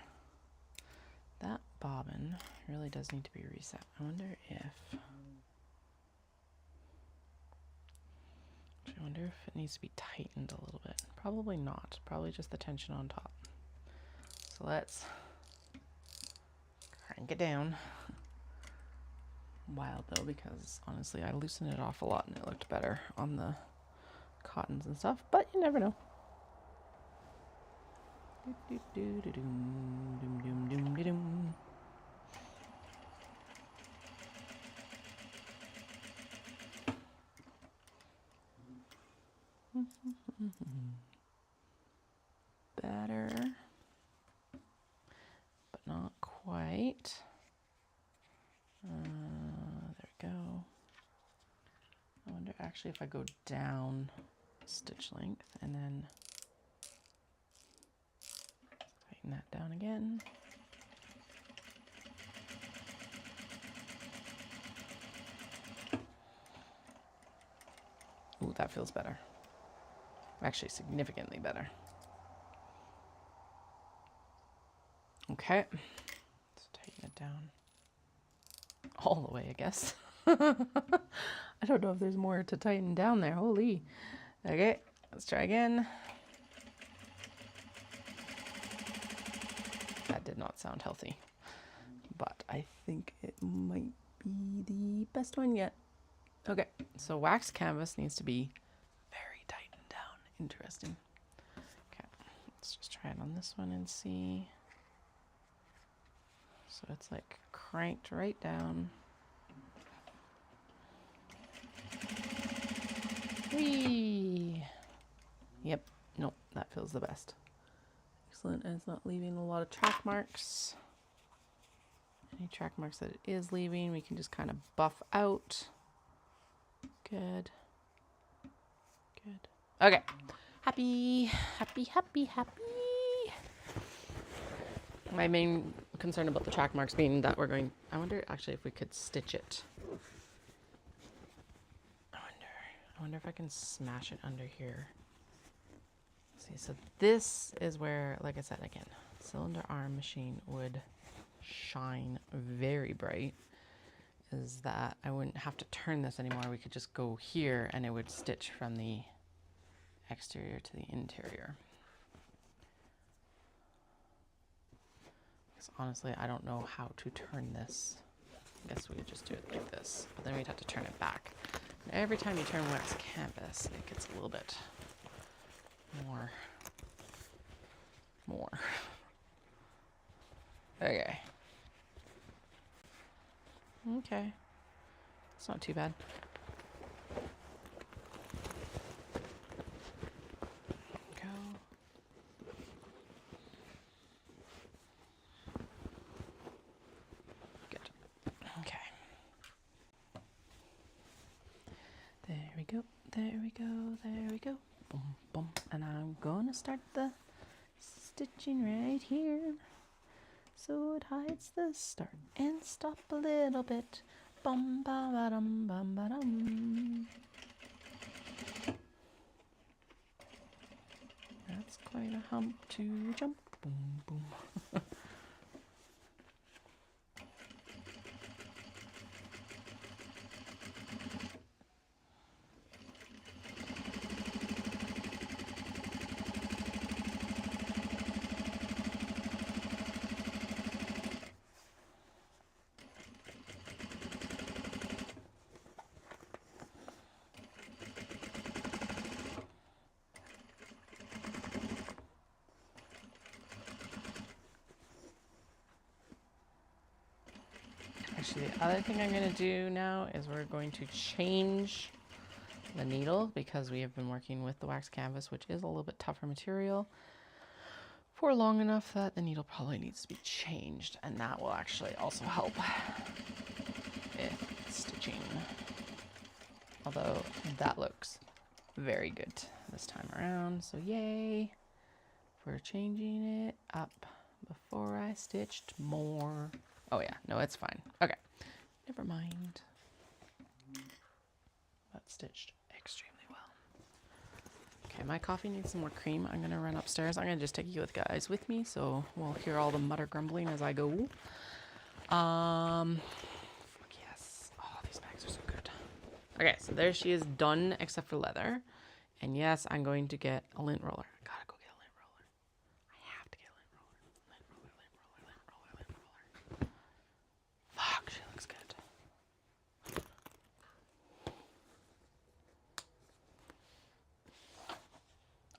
That bobbin really does need to be reset. I wonder if it needs to be tightened a little bit. Probably not. Probably just the tension on top. So let's crank it down. Wild though, because honestly I loosened it off a lot and it looked better on the cottons and stuff, but you never know. Better, but not quite. There we go. I wonder actually if I go down stitch length and then tighten that down again. Ooh, that feels better. Actually, significantly better. Okay, let's tighten it down all the way, I guess. I don't know if there's more to tighten down there. Holy. Okay, let's try again. That did not sound healthy, but I think it might be the best one yet. Okay, so wax canvas needs to be very tightened down. Interesting. Okay, let's just try it on this one and see. So it's like cranked right down. Whee! Yep, nope, that feels the best. Excellent, and it's not leaving a lot of track marks. Any track marks that it is leaving, we can just kind of buff out. Good. Good. Okay. Happy, happy, happy, happy. My main concern about the track marks being that we're going, I wonder actually if we could stitch it. I wonder if I can smash it under here. Let's see, so this is where, like I said, again, cylinder arm machine would shine very bright, is that I wouldn't have to turn this anymore. We could just go here and it would stitch from the exterior to the interior. Because honestly, I don't know how to turn this. I guess we would just do it like this, but then we'd have to turn it back. And every time you turn wax canvas, it gets a little bit more. Okay. Okay. It's not too bad. Go. Good. Okay. There we go. There we go. There we go. Boom, boom. And I'm gonna start the stitching right here, so it hides the start and stop a little bit. Bum ba ba dum bum ba dum. That's quite a hump to jump. Boom boom. Actually, the other thing I'm going to do now is we're going to change the needle, because we have been working with the wax canvas, which is a little bit tougher material, for long enough that the needle probably needs to be changed, and that will actually also help with stitching. Although that looks very good this time around, so yay for changing it up before I stitched more. Oh yeah, no, it's fine. Okay, never mind. That's stitched extremely well. Okay, my coffee needs some more cream. I'm gonna run upstairs. I'm gonna just take you guys with me, so we'll hear all the mutter grumbling as I go. Yes. Oh, these bags are so good. Okay, so there she is, done except for leather. And yes, I'm going to get a lint roller. I gotta go get a lint roller. I have to get a lint roller. Lint roller, lint roller, lint roller, lint roller. Fuck, she looks good.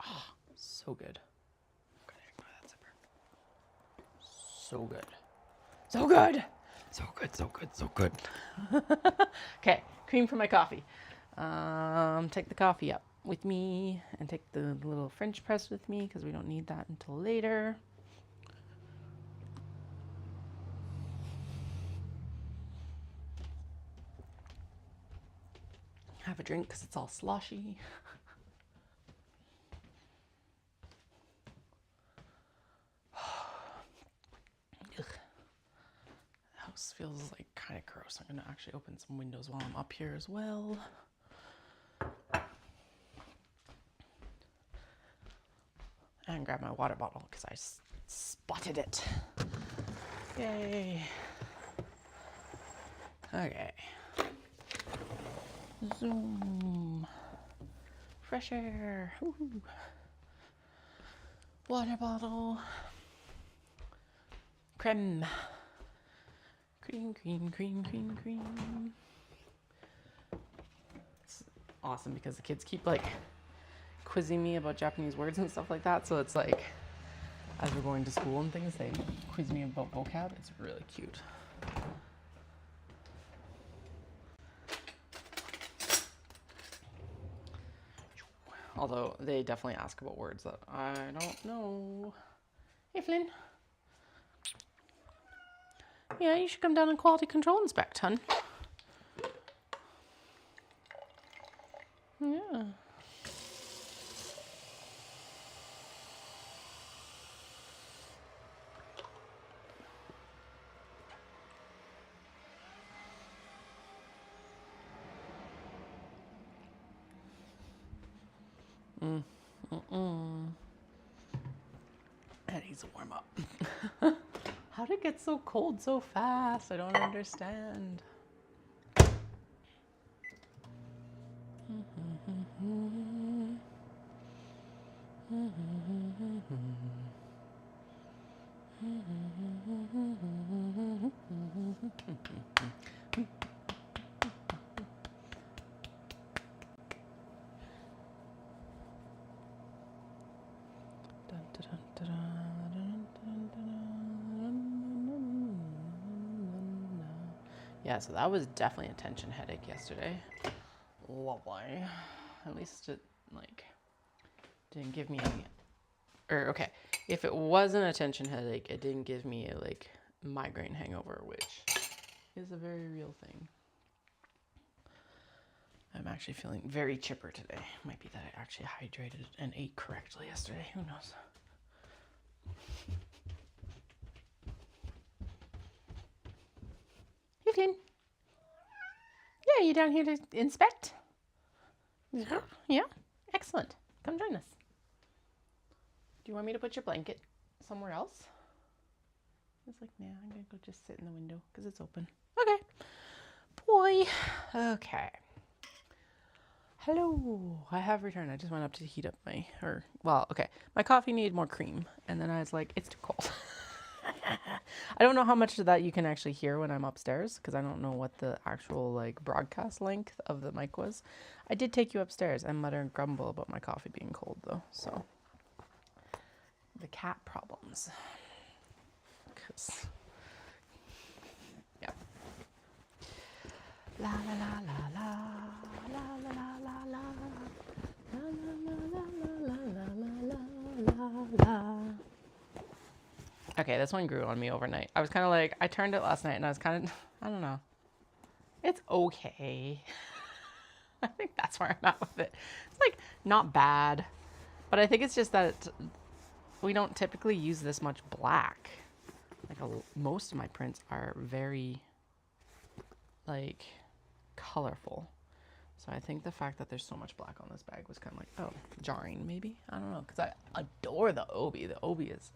Oh, so good. I'm gonna ignore that zipper. So good. So good. So good, so good, so good. Okay, cream for my coffee. Take the coffee up with me and take the little French press with me because we don't need that until later. Have a drink because it's all sloshy. Ugh. The house feels like kind of gross. I'm gonna actually open some windows while I'm up here as well. And grab my water bottle because I spotted it. Yay. Okay. Zoom. Fresh air. Woo-hoo. Water bottle. Creme. Cream, cream, cream, cream, cream. It's awesome because the kids keep like quizzing me about Japanese words and stuff like that. So it's like, as we're going to school and things, they quiz me about vocab. It's really cute. Although they definitely ask about words that I don't know. Hey, Flynn. Yeah, you should come down and quality control inspect, hun. Yeah. That needs to warm up. How did it get so cold so fast? I don't understand. Yeah, so that was definitely a tension headache yesterday. Lovely. At least it like didn't give me any, or okay, if it wasn't a tension headache, it didn't give me a like migraine hangover, which is a very real thing. I'm actually feeling very chipper today. Might be that I actually hydrated and ate correctly yesterday. Who knows? Hey, Flynn. Yeah, you down here to inspect? Yeah? Excellent. Come join us. Do you want me to put your blanket somewhere else? It's like, nah, I'm going to go just sit in the window because it's open. Okay. Boy. Okay. Hello. I have returned. I just went up to heat up my, my coffee needed more cream. And then I was like, it's too cold. I don't know how much of that you can actually hear when I'm upstairs because I don't know what the actual like broadcast length of the mic was. I did take you upstairs and mutter and grumble about my coffee being cold though. So the cat problems. Cause yeah. La la la la la la la la la la la la la la la la la la la. Okay, this one grew on me overnight. I was kind of like, I turned it last night and I was kind of, I don't know. It's okay. I think that's where I'm at with it. It's like not bad, but I think it's just that we don't typically use this much black. Like most of my prints are very like colorful. So I think the fact that there's so much black on this bag was kind of like, oh, jarring maybe. I don't know, because I adore the obi. The obi is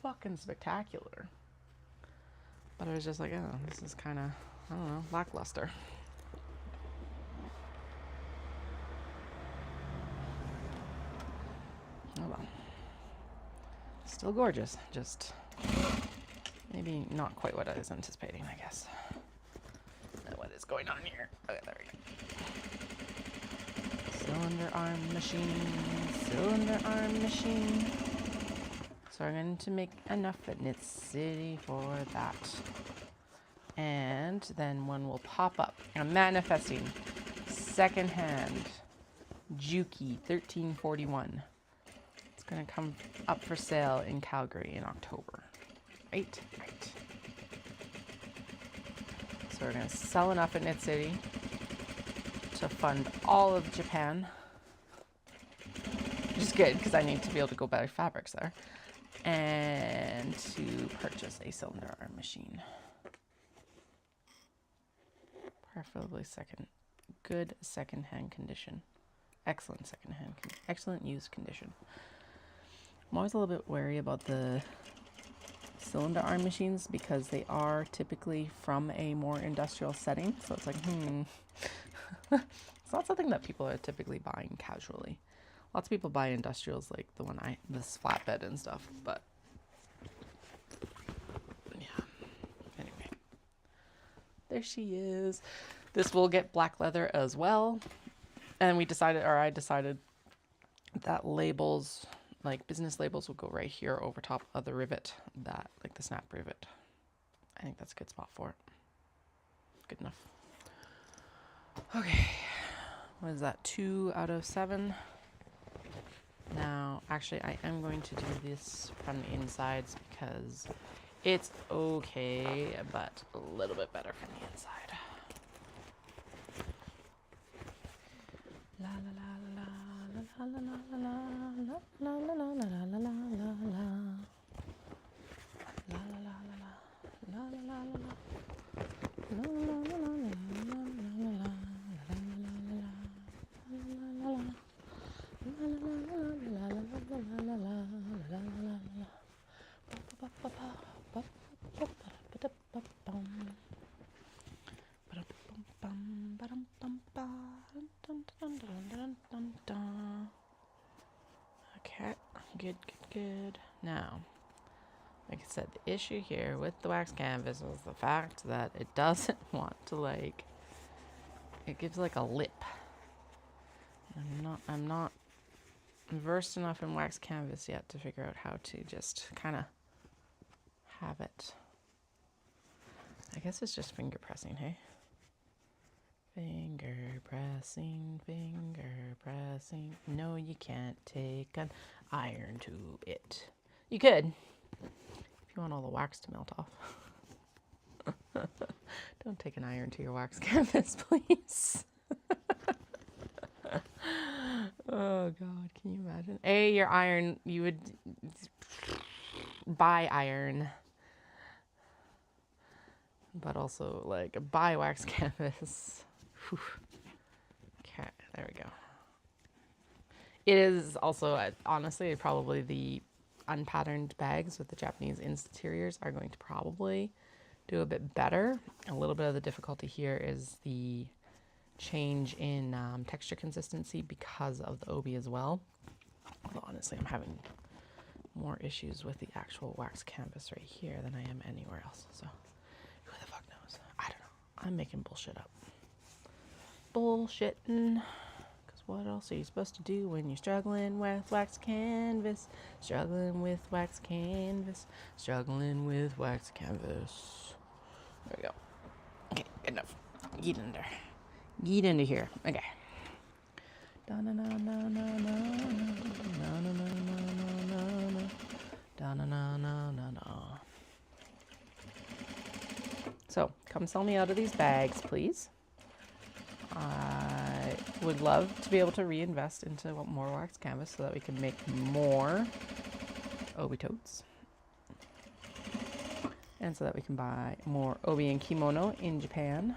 fucking spectacular. But I was just like, oh, this is kind of, I don't know, lackluster. Oh well. Still gorgeous, just maybe not quite what I was anticipating, I guess. What is going on here? Okay, there we go. Cylinder arm machine, cylinder arm machine. So I'm going to make enough at Knit City for that. And then one will pop up. I'm manifesting secondhand Juki 1341. It's going to come up for sale in Calgary in October. Right. So we're going to sell enough at Knit City to fund all of Japan. Which is good because I need to be able to go buy fabrics there. And to purchase a cylinder arm machine. Preferably good second-hand condition. Excellent second-hand, excellent used condition. I'm always a little bit wary about the cylinder arm machines because they are typically from a more industrial setting. So it's like, it's not something that people are typically buying casually. Lots of people buy industrials like the one this flatbed and stuff, but yeah. Anyway, there she is. This will get black leather as well. And I decided that labels, like business labels, will go right here over top of the rivet, like the snap rivet. I think that's a good spot for it. Good enough. Okay, what is that? 2 out of 7. Now, actually, I am going to do this from the insides because it's okay, but a little bit better from the inside. La la la la la la la la la la la la la la la la la la Okay, good. Now, like I said, the issue here with the wax canvas is the fact that it doesn't want to it gives like a lip. I'm not versed enough in wax canvas yet to figure out how to just kind of have it. I guess it's just finger pressing, hey? Finger pressing. No, you can't take an iron to it. You could, if you want all the wax to melt off. Don't take an iron to your wax canvas, please. Oh God, can you imagine? Your iron, you would buy iron, but also like buy wax canvas. Whew. Okay, there we go. It is also, honestly, probably the unpatterned bags with the Japanese interiors are going to probably do a bit better. A little bit of the difficulty here is the change in texture consistency because of the obi as well. Although honestly, I'm having more issues with the actual wax canvas right here than I am anywhere else. So who the fuck knows? I don't know. I'm making bullshit up. Bullshitting. Because what else are you supposed to do when you're struggling with wax canvas? Struggling with wax canvas. Struggling with wax canvas. There we go. Okay, good enough. Get in there. Get into here. Okay. come sell me out of these bags, please. I would love to be able to reinvest into more wax canvas so that we can make more obi totes. And so that we can buy more obi and kimono in Japan.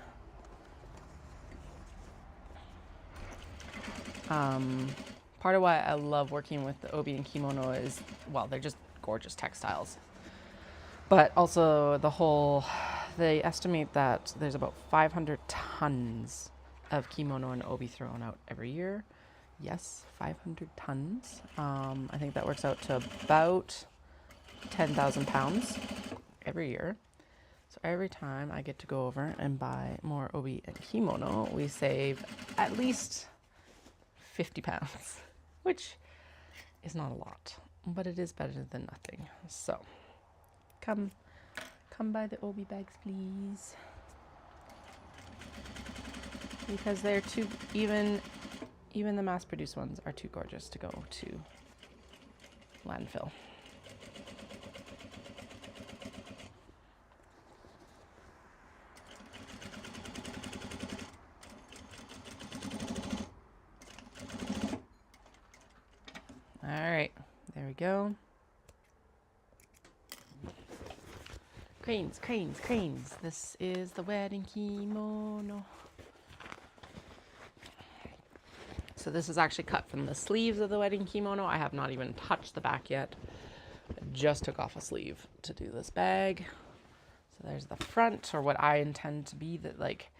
Part of why I love working with the obi and kimono is, well, they're just gorgeous textiles. But also they estimate that there's about 500 tons of kimono and obi thrown out every year. Yes, 500 tons. I think that works out to about 10,000 pounds every year. So every time I get to go over and buy more obi and kimono, we save at least 50 pounds, which is not a lot, but it is better than nothing. So come buy the obi bags, please, because they're too, even the mass-produced ones are too gorgeous to go to landfill. All right, there we go. Cranes, cranes, cranes. This is the wedding kimono. So this is actually cut from the sleeves of the wedding kimono. I have not even touched the back yet. I just took off a sleeve to do this bag. So there's the front, or what I intend to be, that like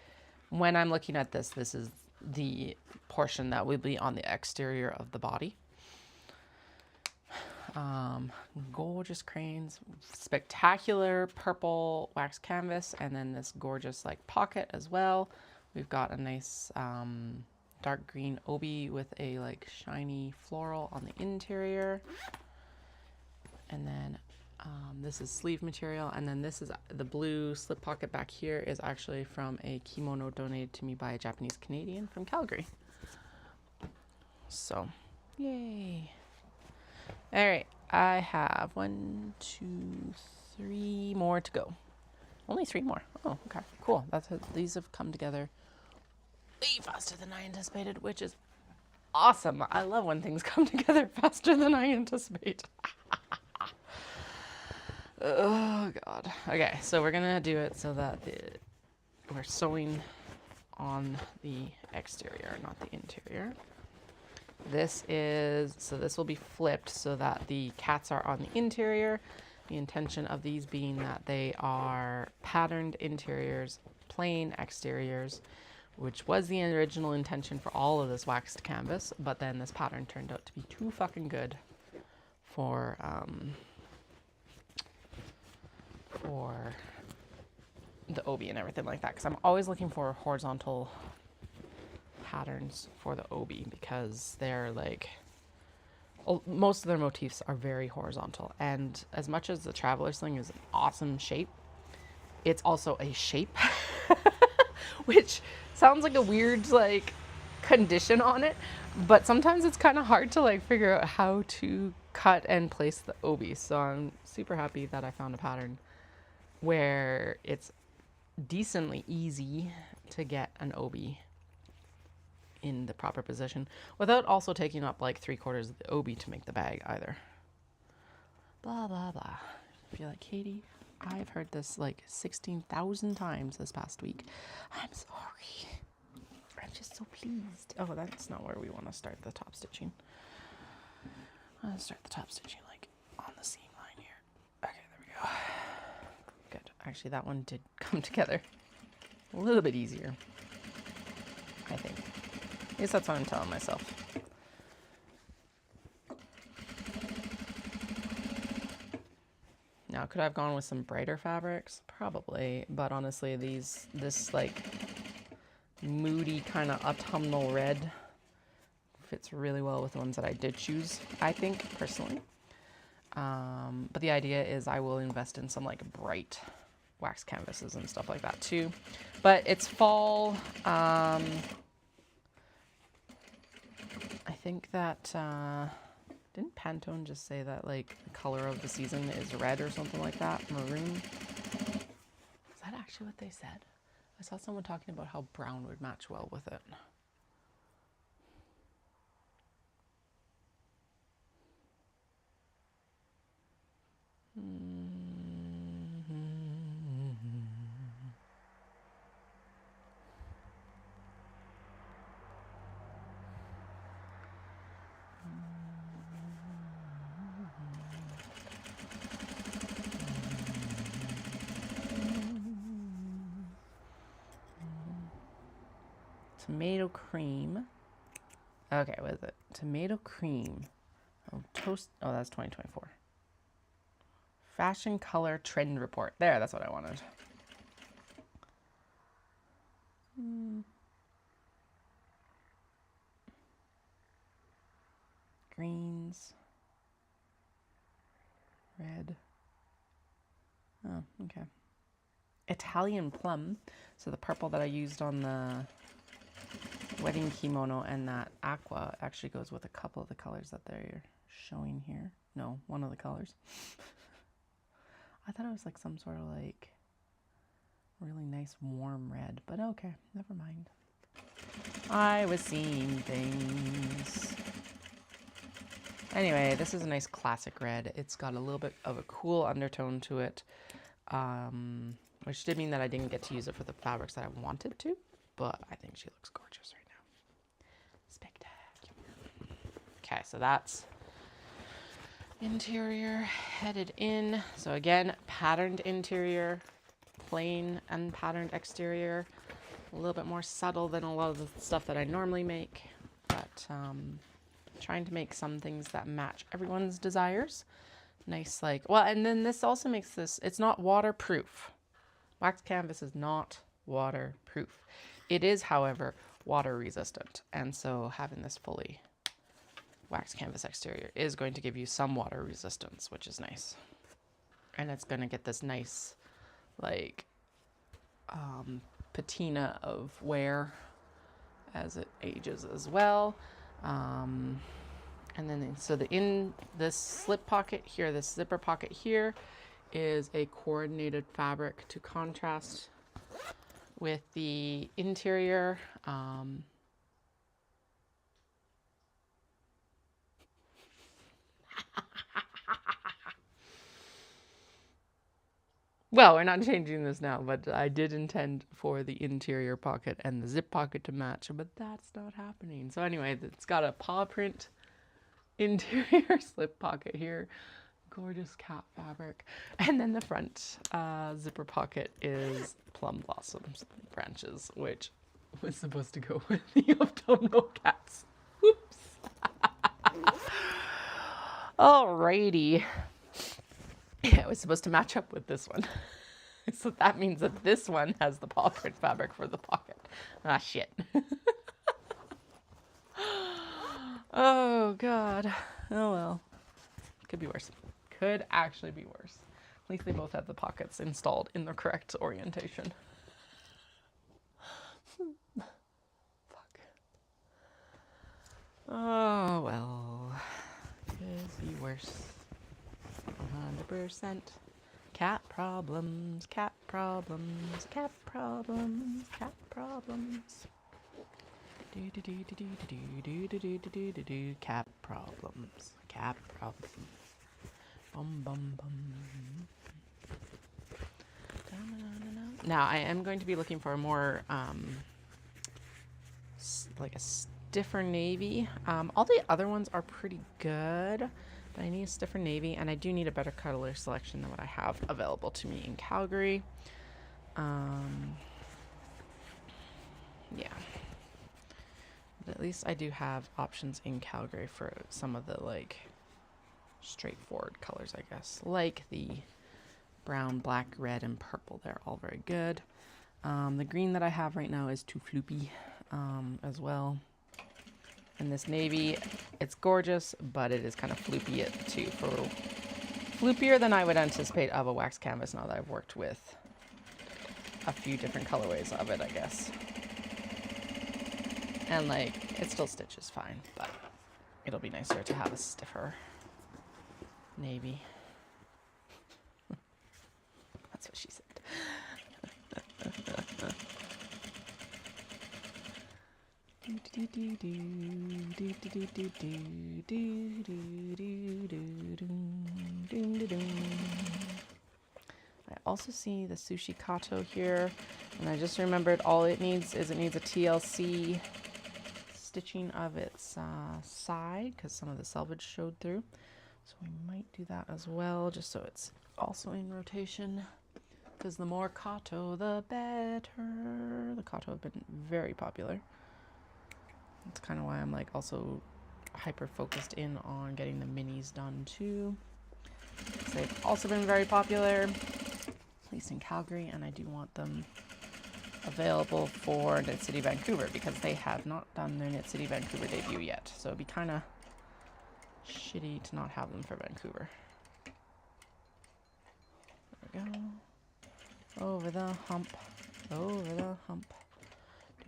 when I'm looking at this, this is the portion that will be on the exterior of the body. Gorgeous cranes, spectacular purple wax canvas, and then this gorgeous like pocket as well. We've got a nice dark green obi with a like shiny floral on the interior, and then this is sleeve material, and then this is the blue slip pocket back here is actually from a kimono donated to me by a Japanese Canadian from Calgary. So yay. All right, I have 1, 2, 3 more to go. Only 3 more. Oh, okay, cool. These have come together way faster than I anticipated, which is awesome. I love when things come together faster than I anticipate. Oh God. Okay, so we're gonna do it so that we're sewing on the exterior, not the interior. This will be flipped so that the cats are on the interior. The intention of these being that they are patterned interiors, plain exteriors, which was the original intention for all of this waxed canvas, but then this pattern turned out to be too fucking good for the obi and everything like that, because I'm always looking for horizontal patterns for the obi, because they're like, most of their motifs are very horizontal, and as much as the traveler sling is an awesome shape, it's also a shape which sounds like a weird like condition on it, but sometimes it's kind of hard to like figure out how to cut and place the obi. So I'm super happy that I found a pattern where it's decently easy to get an obi in the proper position without also taking up like 3/4 of the obi to make the bag either. Blah blah blah. If you're like, Katie, I've heard this like 16,000 times this past week. I'm sorry. I'm just so pleased. Oh, that's not where we want to start the top stitching. I want to start the top stitching like on the seam line here. Okay, there we go. Good. Actually, that one did come together a little bit easier, I think. At least that's what I'm telling myself. Now, could I have gone with some brighter fabrics? Probably, but honestly, this like moody kind of autumnal red fits really well with the ones that I did choose, I think, personally. But the idea is I will invest in some like bright wax canvases and stuff like that too. But it's fall. I think that, didn't Pantone just say that like the color of the season is red or something like that? Maroon? Is that actually what they said? I saw someone talking about how brown would match well with it. Tomato cream. Okay, what is it? Tomato cream. Oh, toast. Oh, that's 2024. Fashion color trend report. There, that's what I wanted. Greens. Red. Oh, okay. Italian plum. So the purple that I used on the wedding kimono and that aqua actually goes with a couple of the colors that they're showing here. No, one of the colors. I thought it was like some sort of like really nice warm red, but okay, never mind. I was seeing things. Anyway, this is a nice classic red. It's got a little bit of a cool undertone to it, which did mean that I didn't get to use it for the fabrics that I wanted to, but I think she looks gorgeous right now. Spectacular. Okay, so that's interior headed in. So again, patterned interior, plain and patterned exterior. A little bit more subtle than a lot of the stuff that I normally make, but trying to make some things that match everyone's desires. Nice, like, well, and then this also makes this, it's not waterproof. Wax canvas is not waterproof. It is, however, water resistant. And so having this fully wax canvas exterior is going to give you some water resistance, which is nice. And it's going to get this nice, like, patina of wear as it ages as well. And then, so in this slip pocket here, this zipper pocket here is a coordinated fabric to contrast with the interior. Well, we're not changing this now, but I did intend for the interior pocket and the zip pocket to match, but that's not happening. So anyway, it's got a paw print interior slip pocket here. Gorgeous cat fabric. And then the front zipper pocket is plum blossoms branches, which was supposed to go with the autumnal cats. Whoops. Alrighty. Yeah, it was supposed to match up with this one. So that means that this one has the paw print fabric for the pocket. Ah, shit. Oh, God. Oh, well. Could be worse. Could actually be worse. At least they both have the pockets installed in the correct orientation. Fuck. Oh, well. Could be worse. 100%. Cat problems, cat problems, cat problems, cat problems. Cat problems, cat problems. Bum bum bum. Now I am going to be looking for a more like a stiffer navy. All the other ones are pretty good, but I need a stiffer navy, and I do need a better color selection than what I have available to me in Calgary. Yeah. But at least I do have options in Calgary for some of the, like, straightforward colors, I guess. Like the brown, black, red, and purple. They're all very good. The green that I have right now is too floopy as well. And this navy, it's gorgeous, but it is kind of floopy too. For floopier than I would anticipate of a wax canvas now that I've worked with a few different colorways of it, I guess. And like, it still stitches fine, but it'll be nicer to have a stiffer navy. That's what she said. I also see the sushi kato here, and I just remembered all it needs is a TLC stitching of its side, because some of the selvage showed through. So we might do that as well, just so it's also in rotation, because the more kato, the better. The kato have been very popular. That's kind of why I'm like also hyper focused in on getting the minis done too. They've also been very popular, at least in Calgary, and I do want them available for Knit City Vancouver because they have not done their Knit City Vancouver debut yet. So it'd be kind of shitty to not have them for Vancouver. There we go. Over the hump. Over the hump.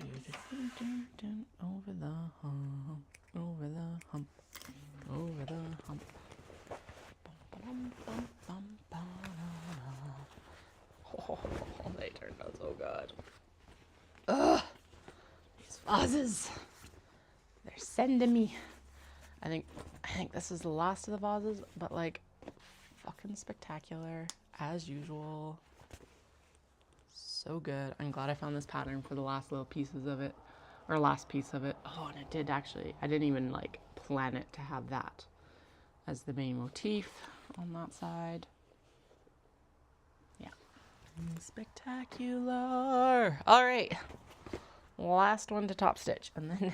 Over the hump. Over the hump. Over the hump. Oh, they turned out so good. Ugh, these vases. They're sending me. I think this is the last of the vases, but like fucking spectacular as usual. So good. I'm glad I found this pattern for the last little pieces of it, or last piece of it. Oh, and it did actually. I didn't even like plan it to have that as the main motif on that side. Yeah. Spectacular. All right. Last one to top stitch, and then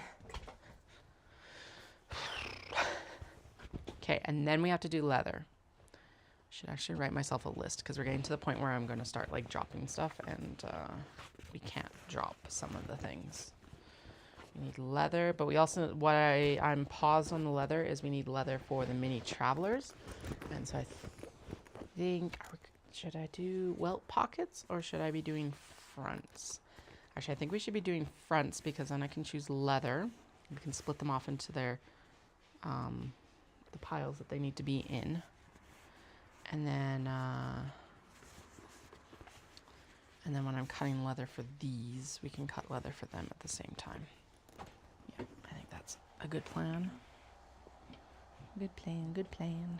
okay, and then we have to do leather. Should actually write myself a list because we're getting to the point where I'm going to start like dropping stuff, and we can't drop some of the things. We need leather, but we also, what I'm paused on the leather is we need leather for the mini travelers. And so I think, should I do welt pockets or should I be doing fronts? Actually, I think we should be doing fronts because then I can choose leather. We can split them off into their, the piles that they need to be in. And then when I'm cutting leather for these, we can cut leather for them at the same time. Yeah, I think that's a good plan. Good plan, good plan.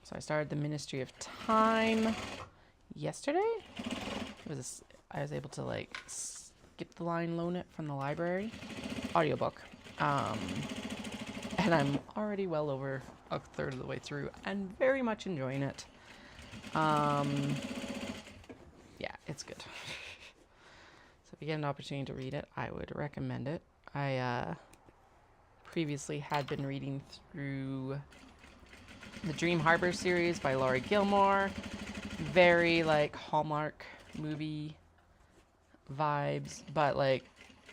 So I started the Ministry of Time yesterday. I was able to like skip the line, loan it from the library, audiobook, and I'm already well over a third of the way through and very much enjoying it. Yeah, it's good. So if you get an opportunity to read it, I would recommend it. I previously had been reading through the Dream Harbor series by Laurie Gilmore. Very like Hallmark movie vibes, but like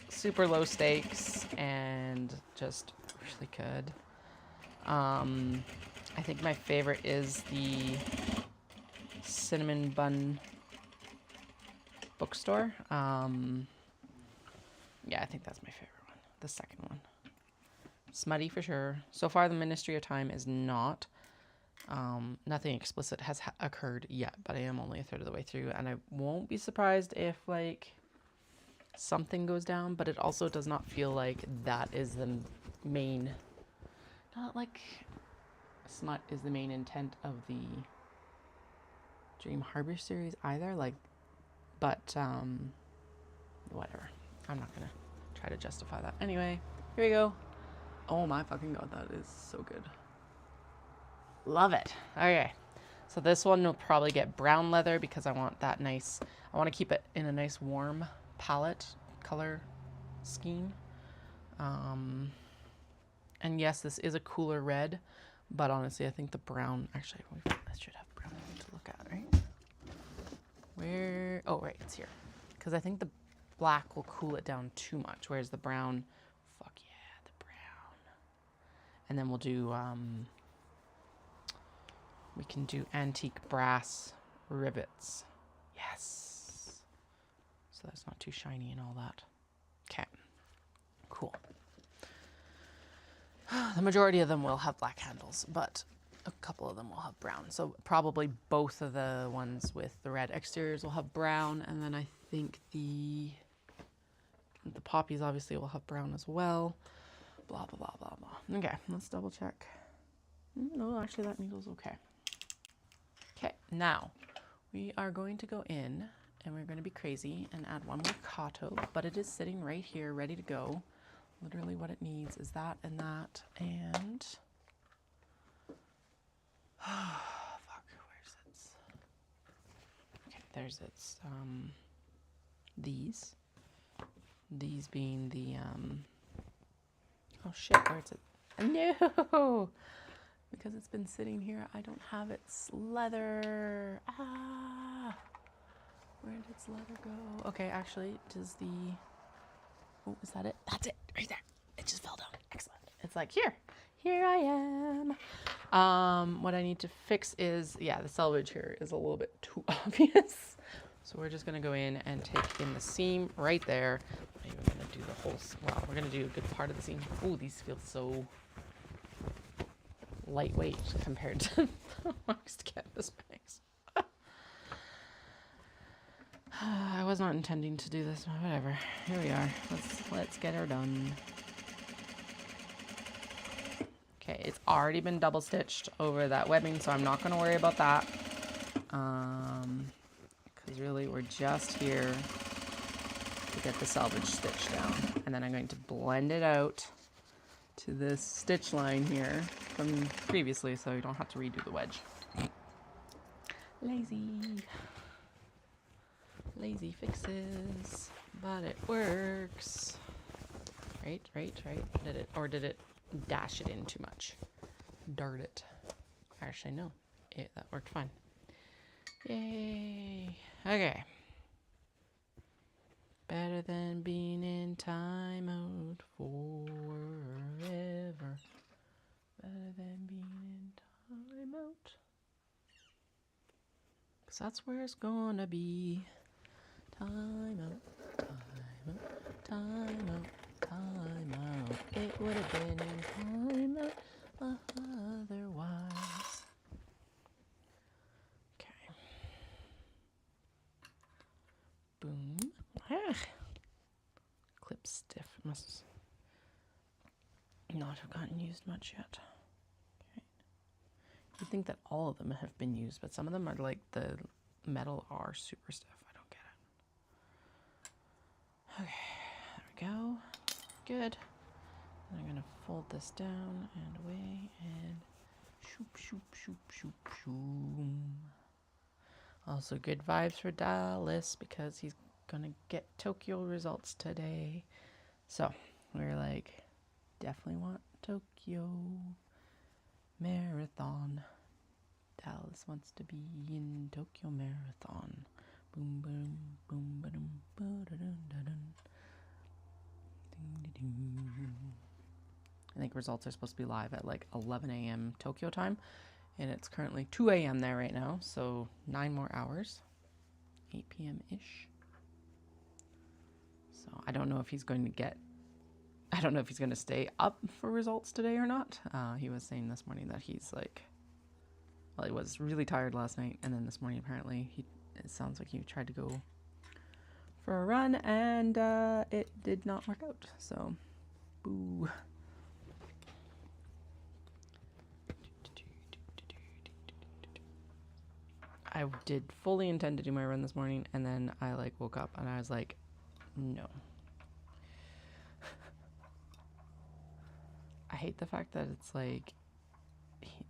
super low stakes and just really good. I think my favorite is the Cinnamon Bun bookstore. Yeah, I think that's my favorite one. The second one. Smutty for sure. So far the Ministry of Time is not. Nothing explicit has occurred yet, but I am only a third of the way through, and I won't be surprised if like something goes down, but it also does not feel like that is the main, not like smut is the main intent of the Dream Harbor series either, like, but whatever. I'm not gonna try to justify that. Anyway, here we go. Oh my fucking god, that is so good. Love it. Okay, so this one will probably get brown leather because I want that nice, I want to keep it in a nice warm palette color scheme. And yes, this is a cooler red, but honestly I think the brown, actually I should have brown to look at, right? Where, oh right, it's here. Because I think the black will cool it down too much, whereas the brown, fuck yeah, the brown. And then we'll do we can do antique brass rivets. Yes. So that's not too shiny and all that. Okay. Cool. The majority of them will have black handles, but a couple of them will have brown. So probably both of the ones with the red exteriors will have brown, and then I think the poppies obviously will have brown as well. Blah, blah, blah, blah, blah. Okay, let's double check. No, actually that needle's okay. Okay, now we are going to go in and we're going to be crazy and add one more cotto, but it is sitting right here ready to go. Literally what it needs is that and that, and fuck, where's its? Okay, there's its these being the oh shit, where's it? No, because it's been sitting here, I don't have its leather. Where did its leather go? Okay, actually, does the, oh, is that it? That's it, right there. It just fell down. Excellent. It's like, here I am. What I need to fix is, yeah, the selvage here is a little bit too obvious. So we're just gonna go in and take in the seam right there. Maybe we're gonna do the whole, well, we're gonna do a good part of the seam. Ooh, these feel so lightweight compared to the most canvas bags. I was not intending to do this, but whatever. Here we are. Let's get her done. Okay, it's already been double stitched over that webbing, so I'm not going to worry about that. Because really we're just here to get the selvage stitch down. And then I'm going to blend it out to this stitch line here from previously, so you don't have to redo the wedge. Lazy fixes, but it works. Right. Did it dash it in too much? Dart it. Actually, no. That worked fine. Yay. Okay. Better than being in timeout forever. Better than being in timeout. 'Cause that's where it's gonna be. Timeout, timeout, timeout. It would have been in timeout otherwise. Okay. Boom. Clip stiff. Must not have gotten used much yet. Okay. You'd think that all of them have been used, but some of them are like the metal are super stiff. Okay, there we go. Good. And I'm gonna fold this down and away and shoop, shoop, shoop, shoop, shoop. Also good vibes for Dallas because he's gonna get Tokyo results today. So we're like, definitely want Tokyo Marathon. Dallas wants to be in Tokyo Marathon. Boom, boom, boom, ba-dum, ba-da-dum, da-dum. Ding-de-ding. I think results are supposed to be live at like 11 a.m. Tokyo time, and it's currently 2 a.m. there right now, so 9 more hours, 8 p.m.-ish. So I don't know if he's going to stay up for results today or not. He was saying this morning that he's like, well, he was really tired last night, and then this morning apparently it sounds like he tried to go for a run and it did not work out. So, boo. I did fully intend to do my run this morning, and then I like woke up and I was like, no. I hate the fact that it's like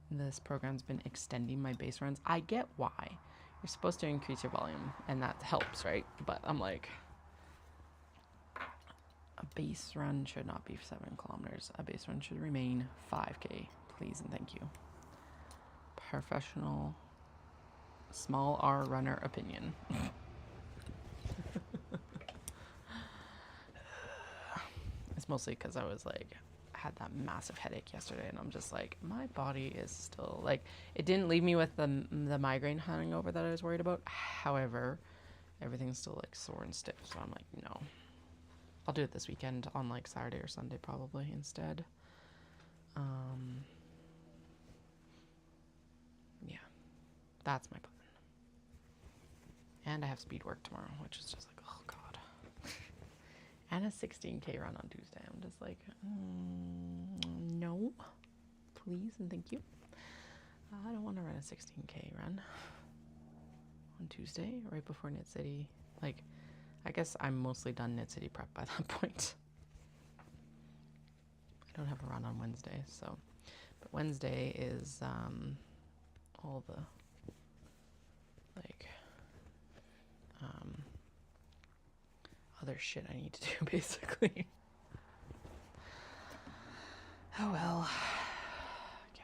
this program's been extending my base runs. I get why. You're supposed to increase your volume, and that helps, right? But I'm like, a base run should not be 7 kilometers. A base run should remain 5K, please and thank you. Professional, small R runner opinion. It's mostly because I was like, had that massive headache yesterday, and I'm just like, my body is still like, it didn't leave me with the migraine hangover that I was worried about. However, everything's still like sore and stiff, so I'm like, no, I'll do it this weekend on like Saturday or Sunday probably instead. Yeah, that's my plan. And I have speed work tomorrow, which is just like, oh God. And a 16K run on Tuesday. I'm just like, no, please and thank you. I don't want to run a 16K run on Tuesday, right before Knit City. Like, I guess I'm mostly done Knit City prep by that point. I don't have a run on Wednesday, so. But Wednesday is all the, like, other shit I need to do, basically. Oh well. Okay.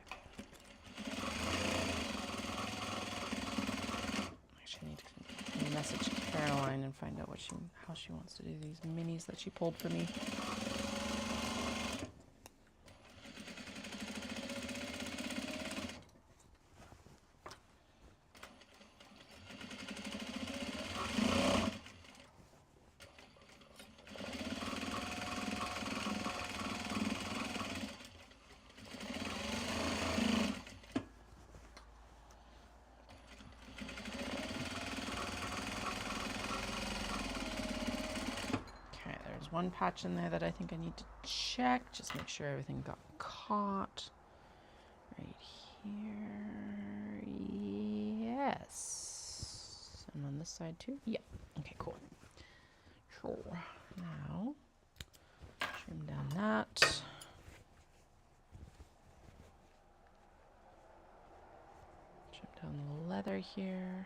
Actually, I need to message Caroline and find out how she wants to do these minis that she pulled for me. One patch in there that I think I need to check. Just make sure everything got caught. Right here. Yes. And on this side too? Yeah. Okay, cool. Sure. Now, trim down that. Trim down the leather here.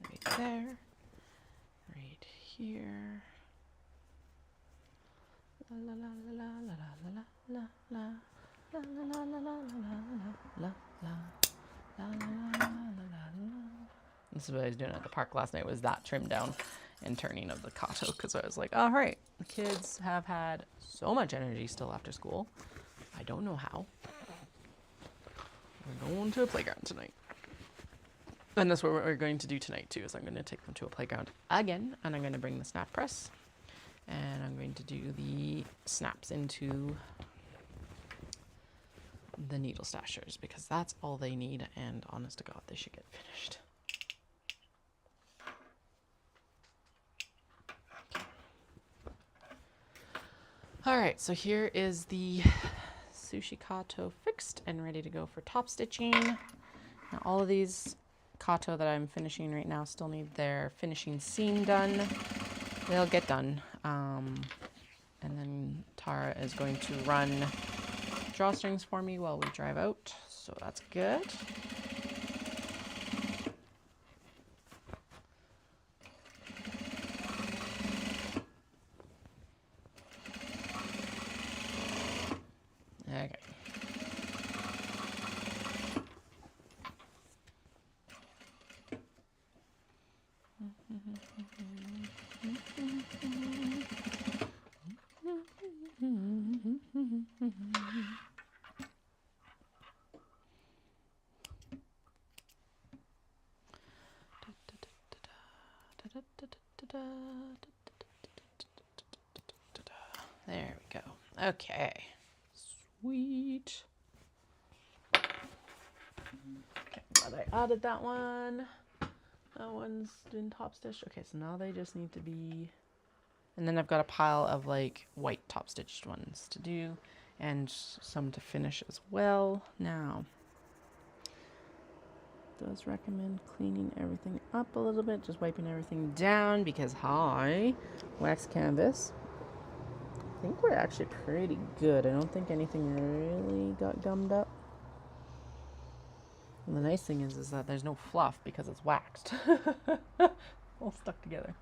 Right there. Right here. La la la la la la la la la la la la la la la la. This is what I was doing at the park last night, was that trim down and turning of the kato, because I was like, all right, the kids have had so much energy still after school. I don't know how. We're going to a playground tonight. And that's what we're going to do tonight too, is I'm going to take them to a playground again, and I'm going to bring the snap press, and I'm going to do the snaps into the needle stashers, because that's all they need, and honest to God, they should get finished. All right, so here is the sushi kato fixed and ready to go for top stitching. Now all of these kato that I'm finishing right now still need their finishing seam done. They'll get done. And then Tara is going to run drawstrings for me while we drive out, so that's good. Okay. There we go. Okay. Sweet. Okay, glad I added that one. That one's in top stitch. Okay, so now they just need to be... And then I've got a pile of like white top stitched ones to do, and some to finish as well. Now, does recommend cleaning everything up a little bit, just wiping everything down, because hi, wax canvas. I think we're actually pretty good. I don't think anything really got gummed up. And the nice thing is that there's no fluff because it's waxed. All stuck together.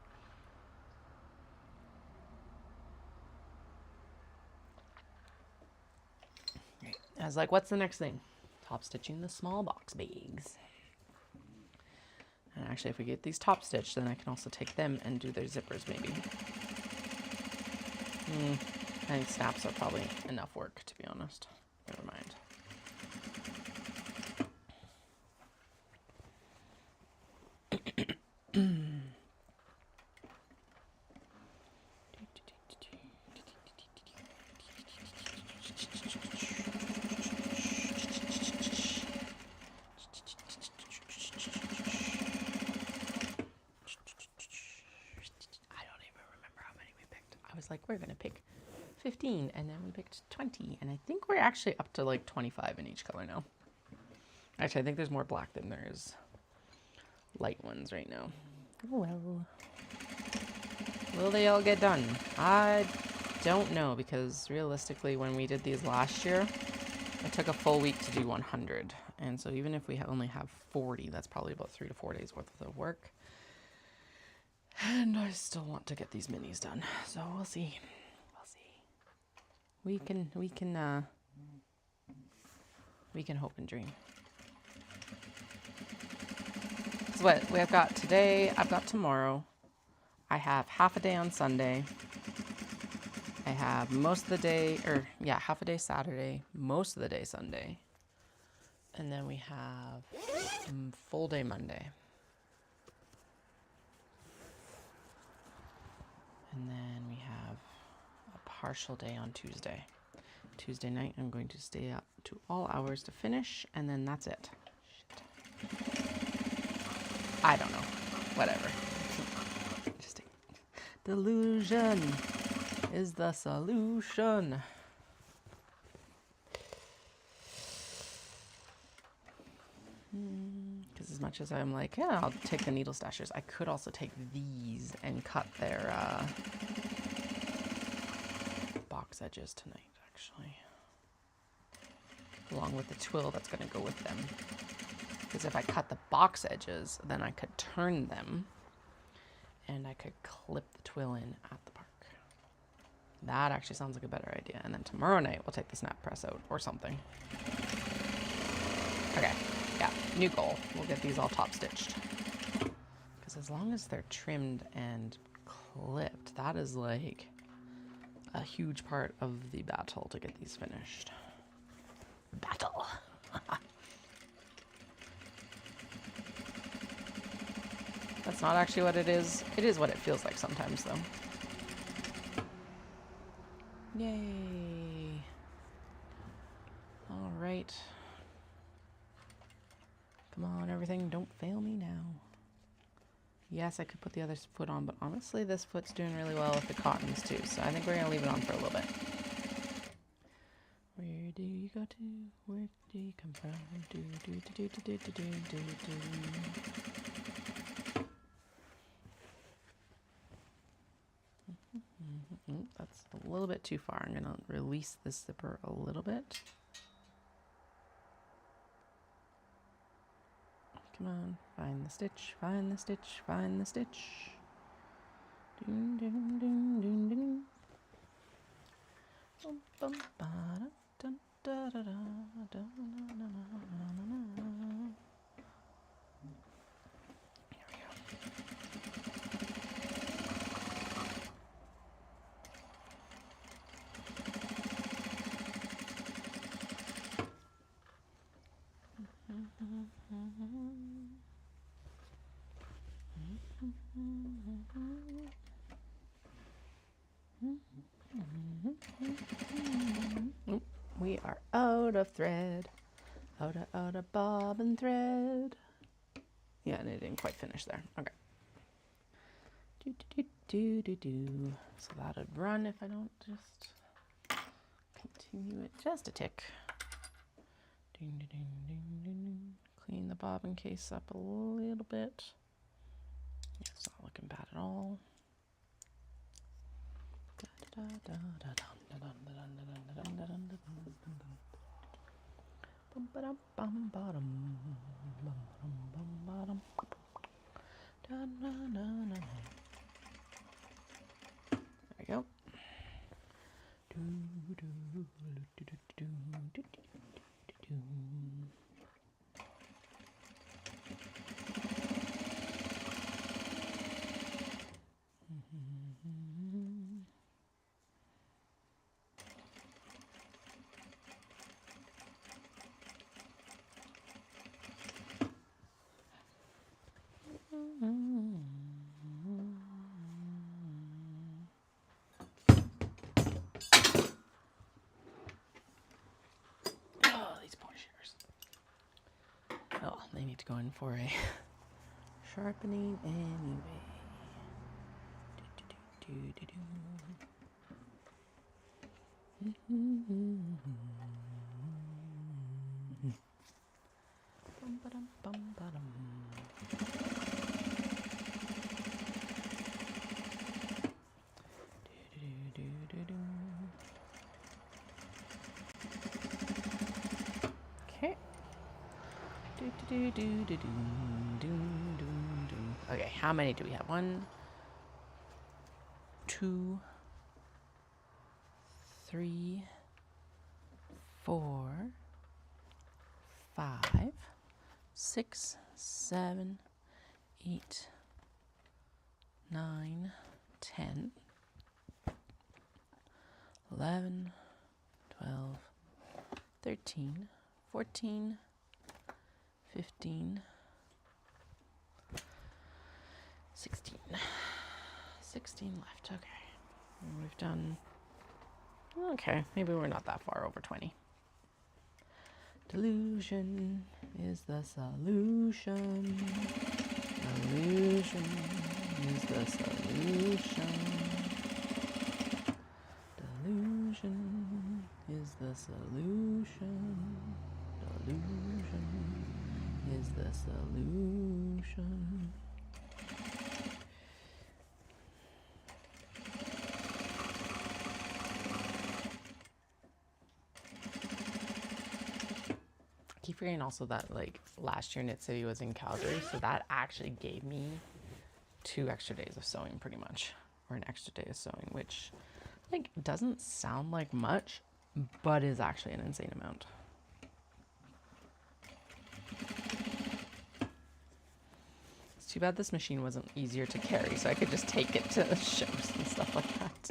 Right. I was like, what's the next thing? Top stitching the small box bags. And actually, if we get these top stitched, then I can also take them and do their zippers maybe. I think snaps are probably enough work, to be honest. Never mind. like, we're going to pick 15, and then we picked 20, and I think we're actually up to like 25 in each color now. Actually, I think there's more black than there is light ones right now. Oh well. Will they all get done? I don't know, because realistically when we did these last year, it took a full week to do 100. And so even if we only have 40, that's probably about 3 to 4 days worth of work. And I still want to get these minis done. So we'll see. We'll see. We can hope and dream. So what we have got today, I've got tomorrow. I have half a day on Sunday. I have most of the day, half a day Saturday, most of the day Sunday. And then we have full day Monday. And then we have a partial day on Tuesday. Tuesday night, I'm going to stay up to all hours to finish, and then that's it. Shit. I don't know. Whatever. Just delusion is the solution. Because as much as I'm like, yeah, I'll take the needle stashers, I could also take these and cut their box edges tonight, actually. Along with the twill that's going to go with them. Because if I cut the box edges, then I could turn them and I could clip the twill in at the park. That actually sounds like a better idea. And then tomorrow night, we'll take the snap press out or something. Okay. Yeah, new goal. We'll get these all top stitched. Because as long as they're trimmed and clipped, that is like a huge part of the battle to get these finished. Battle. That's not actually what it is. It is what it feels like sometimes, though. Yay. All right. Come on, everything, don't fail me now. Yes, I could put the other foot on, but honestly, this foot's doing really well with the cottons too, so I think we're gonna leave it on for a little bit. Where do you go to? Where do you come from? That's a little bit too far. I'm gonna release this zipper a little bit. Come on, find the stitch, find the stitch, find the stitch. Doom, doom, doom, doom, doom. Bum, bum, ba, da, da, da, da, da, da, da, da, da. Here we go. We are out of thread, out of bobbin thread. Yeah, and it didn't quite finish there. Okay. So that'd run if I don't just continue it just a tick. Clean the bobbin case up a little bit. Yeah, it's not looking bad at all. There we go. Oh, these poor shears. Oh, they need to go in for a sharpening anyway. Okay. Okay, how many do we have? 1, 2, 3, 4, 5, 6, 7, 8, 9, 10, 11, 12, 13, 14, 15, 16. 16 left. Okay. And we've done... Okay, maybe we're not that far over 20. Delusion is the solution. Delusion is the solution. Delusion is the solution. Delusion is the solution. I keep forgetting also that like last year Knit City was in Calgary, so that actually gave me 2 extra days of sewing pretty much, or an extra day of sewing, which like doesn't sound like much, but is actually an insane amount. It's too bad this machine wasn't easier to carry, so I could just take it to shows and stuff like that.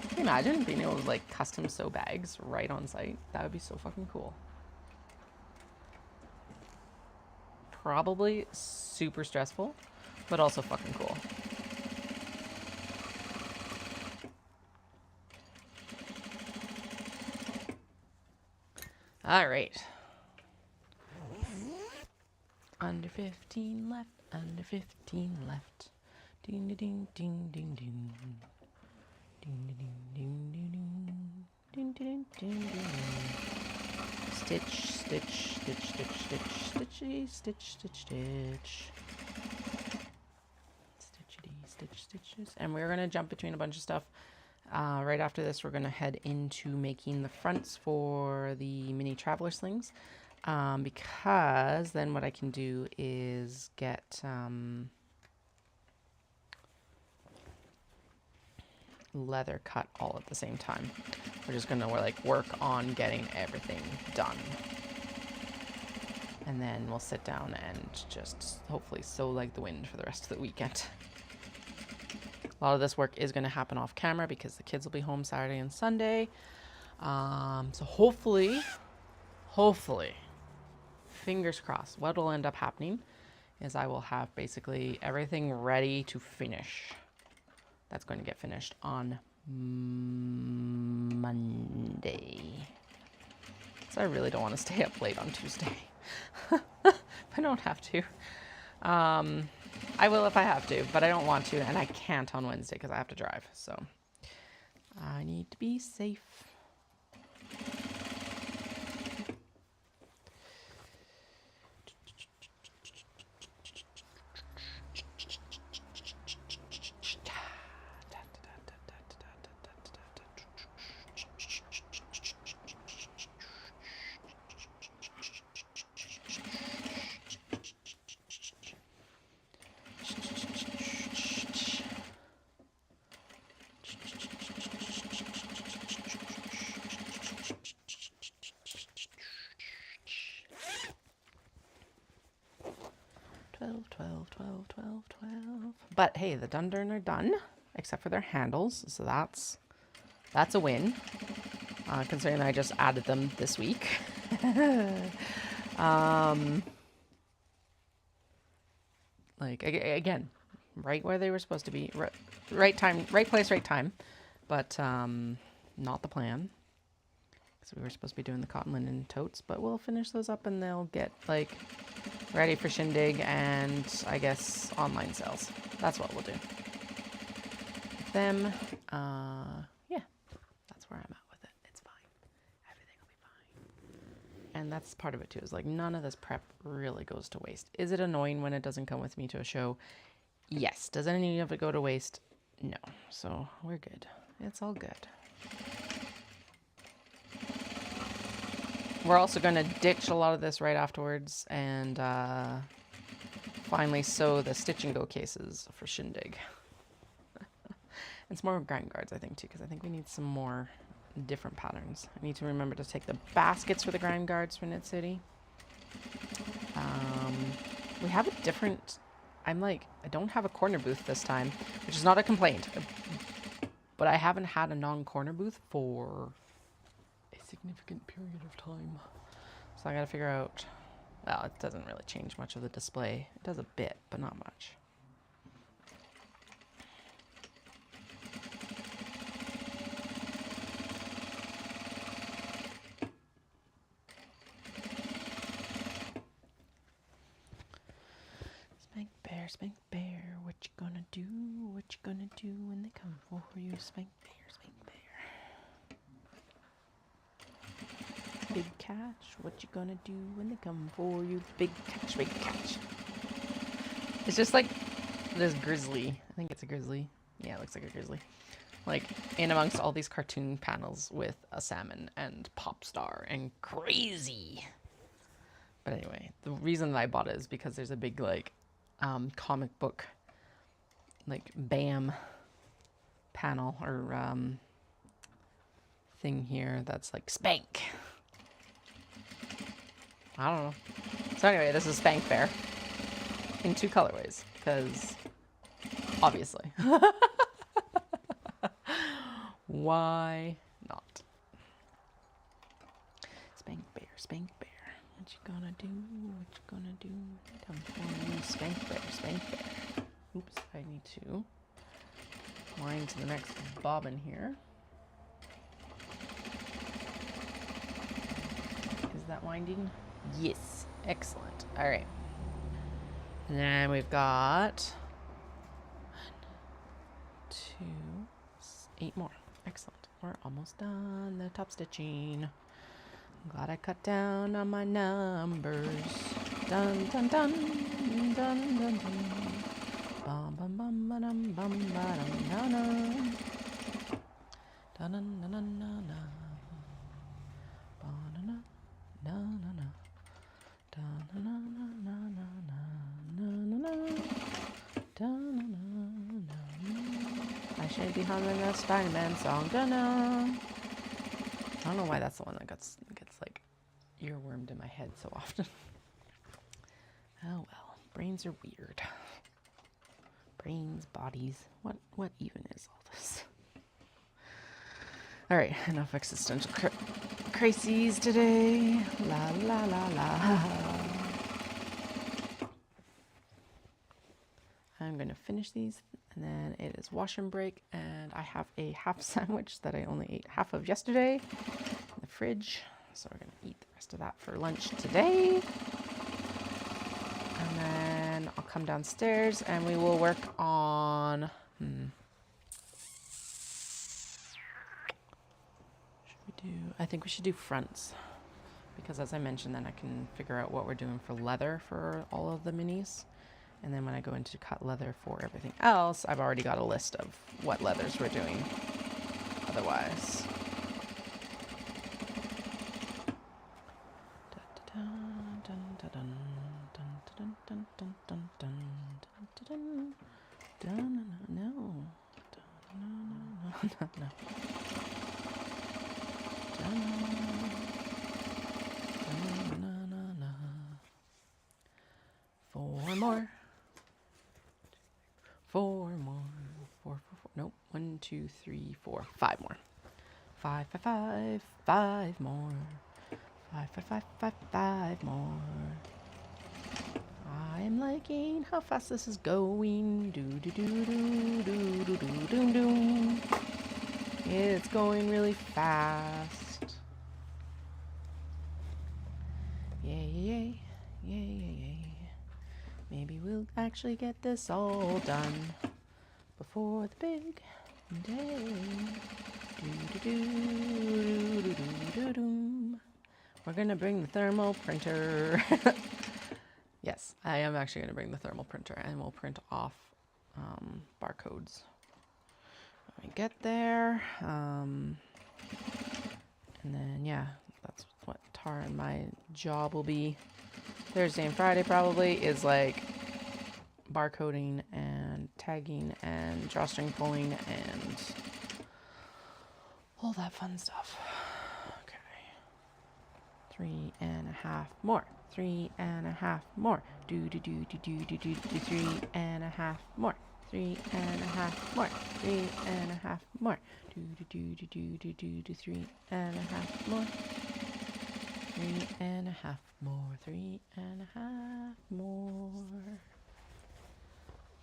Can you imagine being able to like custom sew bags right on site? That would be so fucking cool. Probably super stressful, but also fucking cool. All right. Under 15 left, under 15 left. Ding, ding, ding, ding, ding. Ding, ding, ding, ding, ding. Ding, ding, ding, ding, ding. Stitch, stitch, stitch, stitch, stitch, stitchy, stitch, stitch, stitch. Stitchity, stitch, stitches. And we're going to jump between a bunch of stuff. Right after this, we're going to head into making the fronts for the mini traveler slings. Because then what I can do is get leather cut all at the same time. We're just going to like work on getting everything done. And then we'll sit down and just hopefully sew like the wind for the rest of the weekend. A lot of this work is going to happen off camera because the kids will be home Saturday and Sunday. So hopefully, fingers crossed, what will end up happening is I will have basically everything ready to finish. That's going to get finished on Monday. So I really don't want to stay up late on Tuesday. I don't have to. I will if I have to, but I don't want to, and I can't on Wednesday because I have to drive. So I need to be safe. But hey, the Dundurn are done, except for their handles, so that's a win, considering I just added them this week. Like, again, right where they were supposed to be, right time, right place, right time, but not the plan. So we were supposed to be doing the cotton linen totes, but we'll finish those up and they'll get like ready for Shindig and I guess online sales. That's what we'll do. them. Yeah, that's where I'm at with it. It's fine. Everything will be fine. And that's part of it too, is like none of this prep really goes to waste. Is it annoying when it doesn't come with me to a show? Yes. Does any of it go to waste? No. So we're good. It's all good. We're also going to ditch a lot of this right afterwards and finally sew the stitch and go cases for Shindig. And some more grind guards, I think, too, because I think we need some more different patterns. I need to remember to take the baskets for the grind guards for Knit City. We have a different... I don't have a corner booth this time, which is not a complaint. But I haven't had a non-corner booth for a significant period of time. So I gotta figure out... Well, it doesn't really change much of the display. It does a bit, but not much. Spank bear, what you gonna do? What you gonna do when they come for you? Spank bear, spank bear. Big catch, what you gonna do when they come for you? Big catch, big catch. It's just like this grizzly. I think it's a grizzly. Yeah, it looks like a grizzly. Like in amongst all these cartoon panels with a salmon and pop star and crazy. But anyway, the reason that I bought it is because there's a big like comic book like BAM panel or thing here that's like spank. I don't know. So anyway, this is Spank Bear in 2 colorways because obviously. Why not? Spank Bear, Spank Bear. What you gonna do? What you gonna do? Come for me, Spank Bear, Spank Bear. Oops, I need to wind to the next bobbin here. Is that winding? Yes, excellent. All right. And then we've got 1, 2, 8 more. Excellent. We're almost done the top stitching. I'm glad I cut down on my numbers. Dun dun dun dun dun dun. Bum bum bum ba dum bum ba dum na na. Dun dun dun dun na na. Ba na na na na na. Dun na na na na na na na na. Dun na na na na. I should be humming a Spider-Man song. Dun na. I don't know why that's the one that gets like earwormed in my head so often. Oh well, brains are weird. Brains, bodies, what even is all this? All right, enough existential crises today. La la la la. I'm gonna finish these, and then it is wash and break, and I have a half sandwich that I only ate half of yesterday in the fridge, so we're gonna eat the rest of that for lunch today. And then I'll come downstairs and we will work on I think we should do fronts, because as I mentioned, then I can figure out what we're doing for leather for all of the minis. And then when I go into cut leather for everything else, I've already got a list of what leathers we're doing otherwise. Four more. Four. Nope. 1, 2, 3, 4. 5 more. 5 more. 5 more. I'm liking how fast this is going. Do do do do do do do do do. It's going really fast. Yay. Maybe we'll actually get this all done before the big day. Do-do-do-do-do-do-do-do. We're gonna bring the thermal printer. Yes, I am actually gonna bring the thermal printer, and we'll print off barcodes when we get there. And then yeah, that's what Tara and my job will be Thursday and Friday probably, is like barcoding and tagging and drawstring pulling and all that fun stuff. Okay. 3.5 more. 3.5 more. Do 3.5 more. 3.5 more. 3.5 more. Do 3.5 more. 3.5 more. 3.5 more.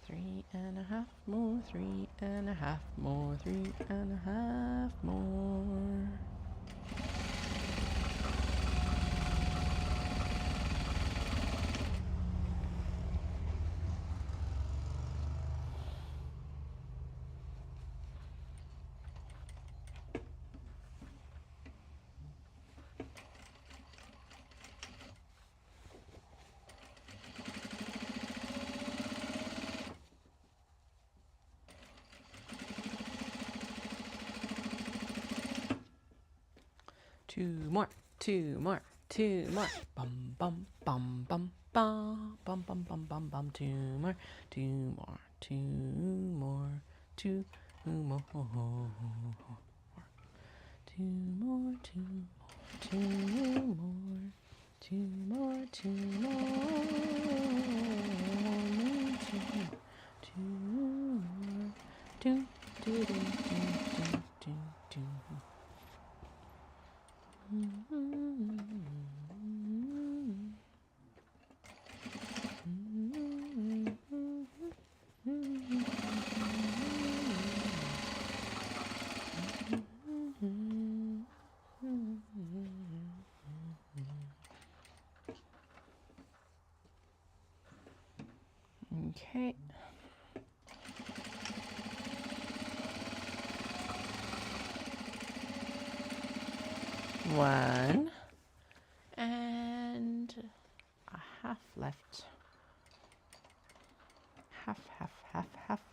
3.5 more. 3.5 more. 3.5 more. Two more, two more, two more. Bum bum bum bum bum bum bum bum bum bum. Two more, two more, two more, two more. Two more, two more, two more, two more, two more, two more, two, do, do, do, do, do, do. Okay. One and a half left. Half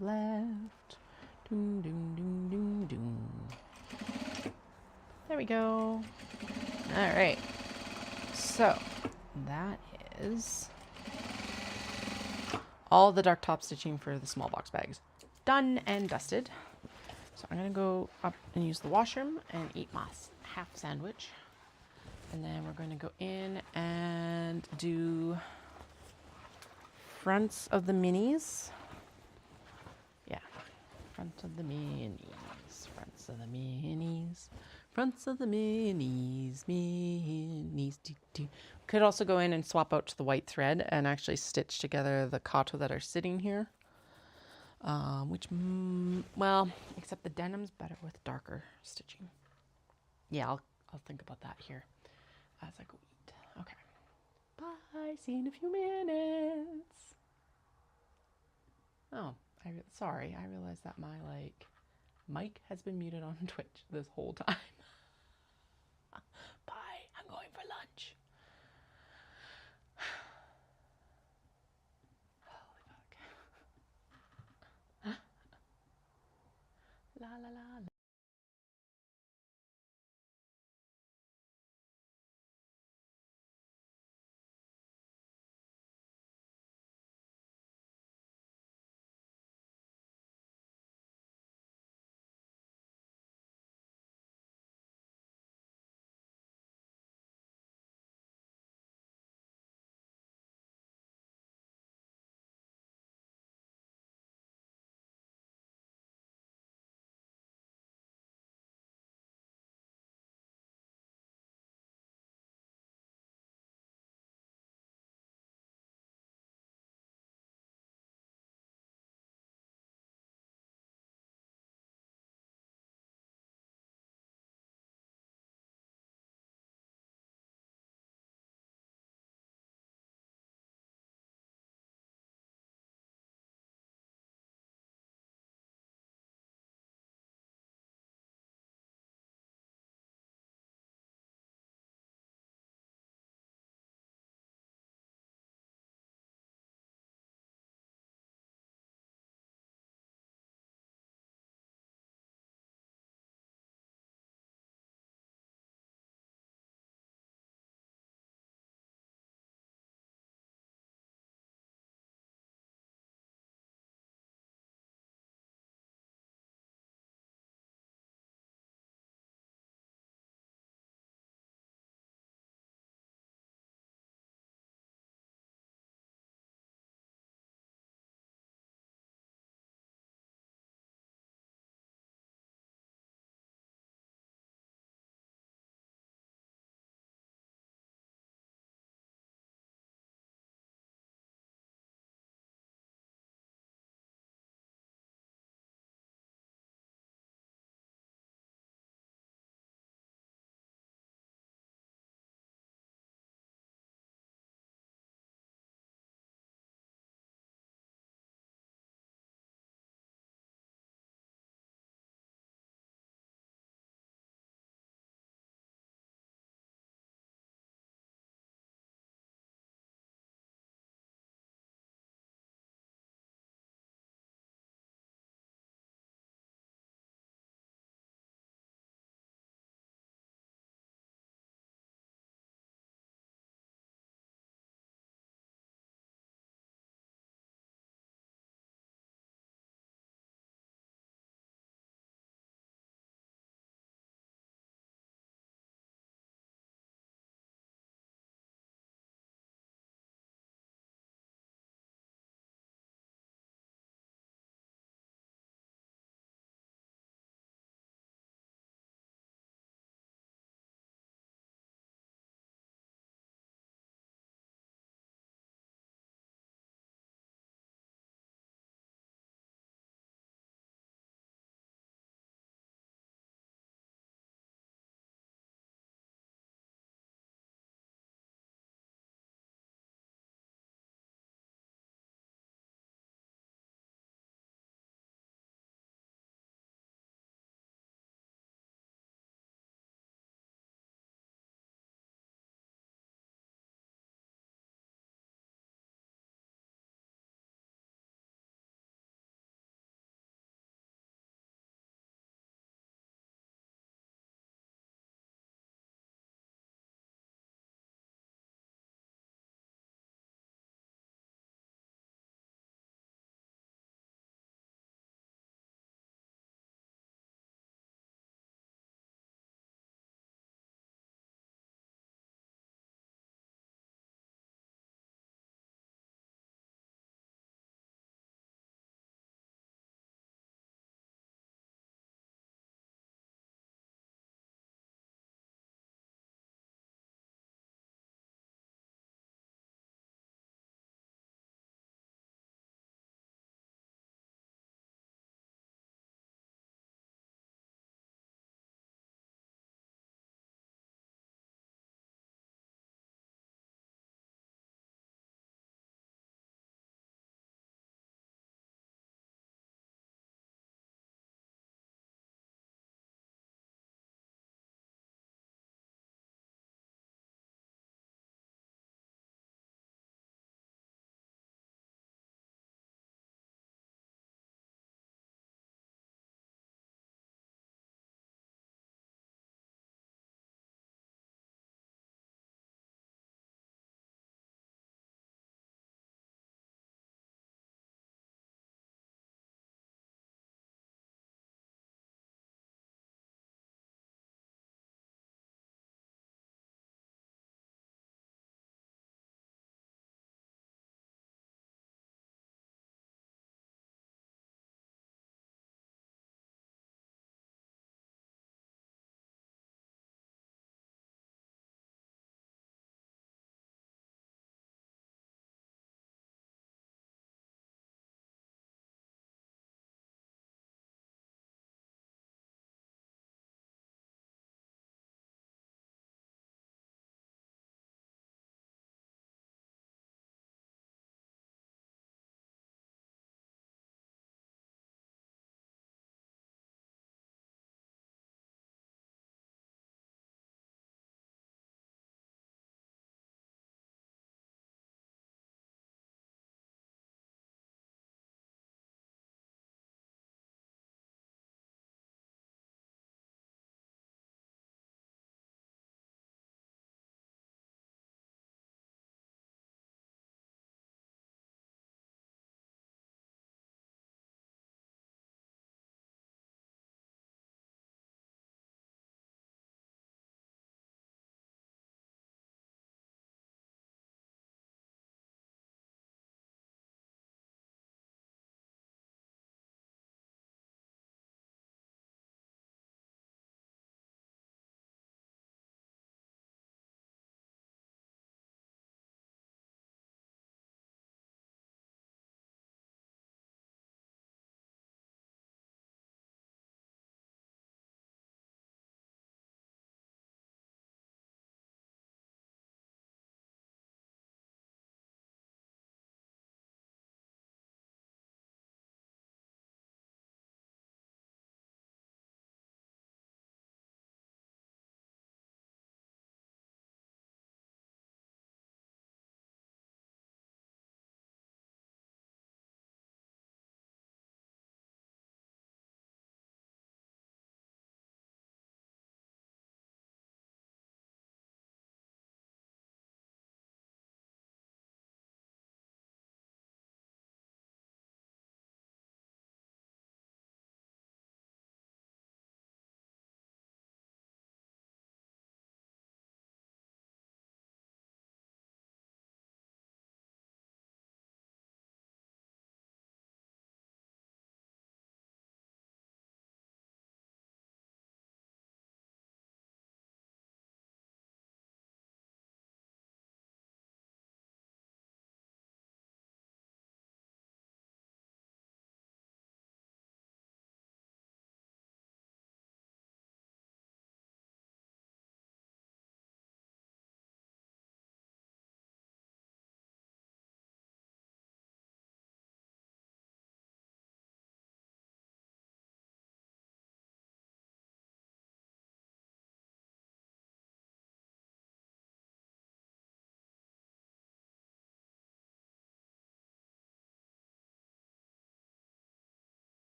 left. Doom, doom, doom, doom, doom. There we go. All right. So that is all the dark top stitching for the small box bags done and dusted. So I'm gonna go up and use the washroom and eat my half sandwich. And then we're going to go in and do fronts of the minis. Yeah, front of the minis, fronts of the minis, fronts of the minis, minis. Could also go in and swap out to the white thread and actually stitch together the kato that are sitting here. Well, except the denim's better with darker stitching. Yeah, I'll think about that here as I go eat. Okay. Bye. See you in a few minutes. Oh, sorry. I realized that my mic has been muted on Twitch this whole time. Bye. I'm going for lunch. Holy fuck. La la la.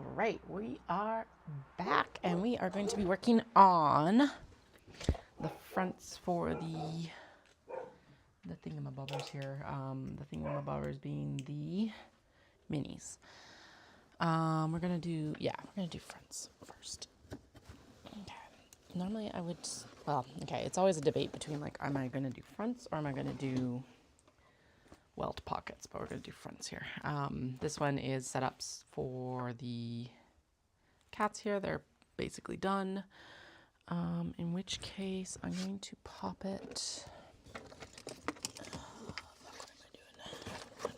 All right, we are back and we are going to be working on the fronts for the thingamabobbers here. The thingamabobbers being the minis. We're gonna do fronts first. Okay. Normally I would, well, okay, it's always a debate between like, am I gonna do fronts or am I gonna do welt pockets? But we're gonna do fronts here. This one is setups for the cats here. They're basically done. In which case I'm going to pop it. What am I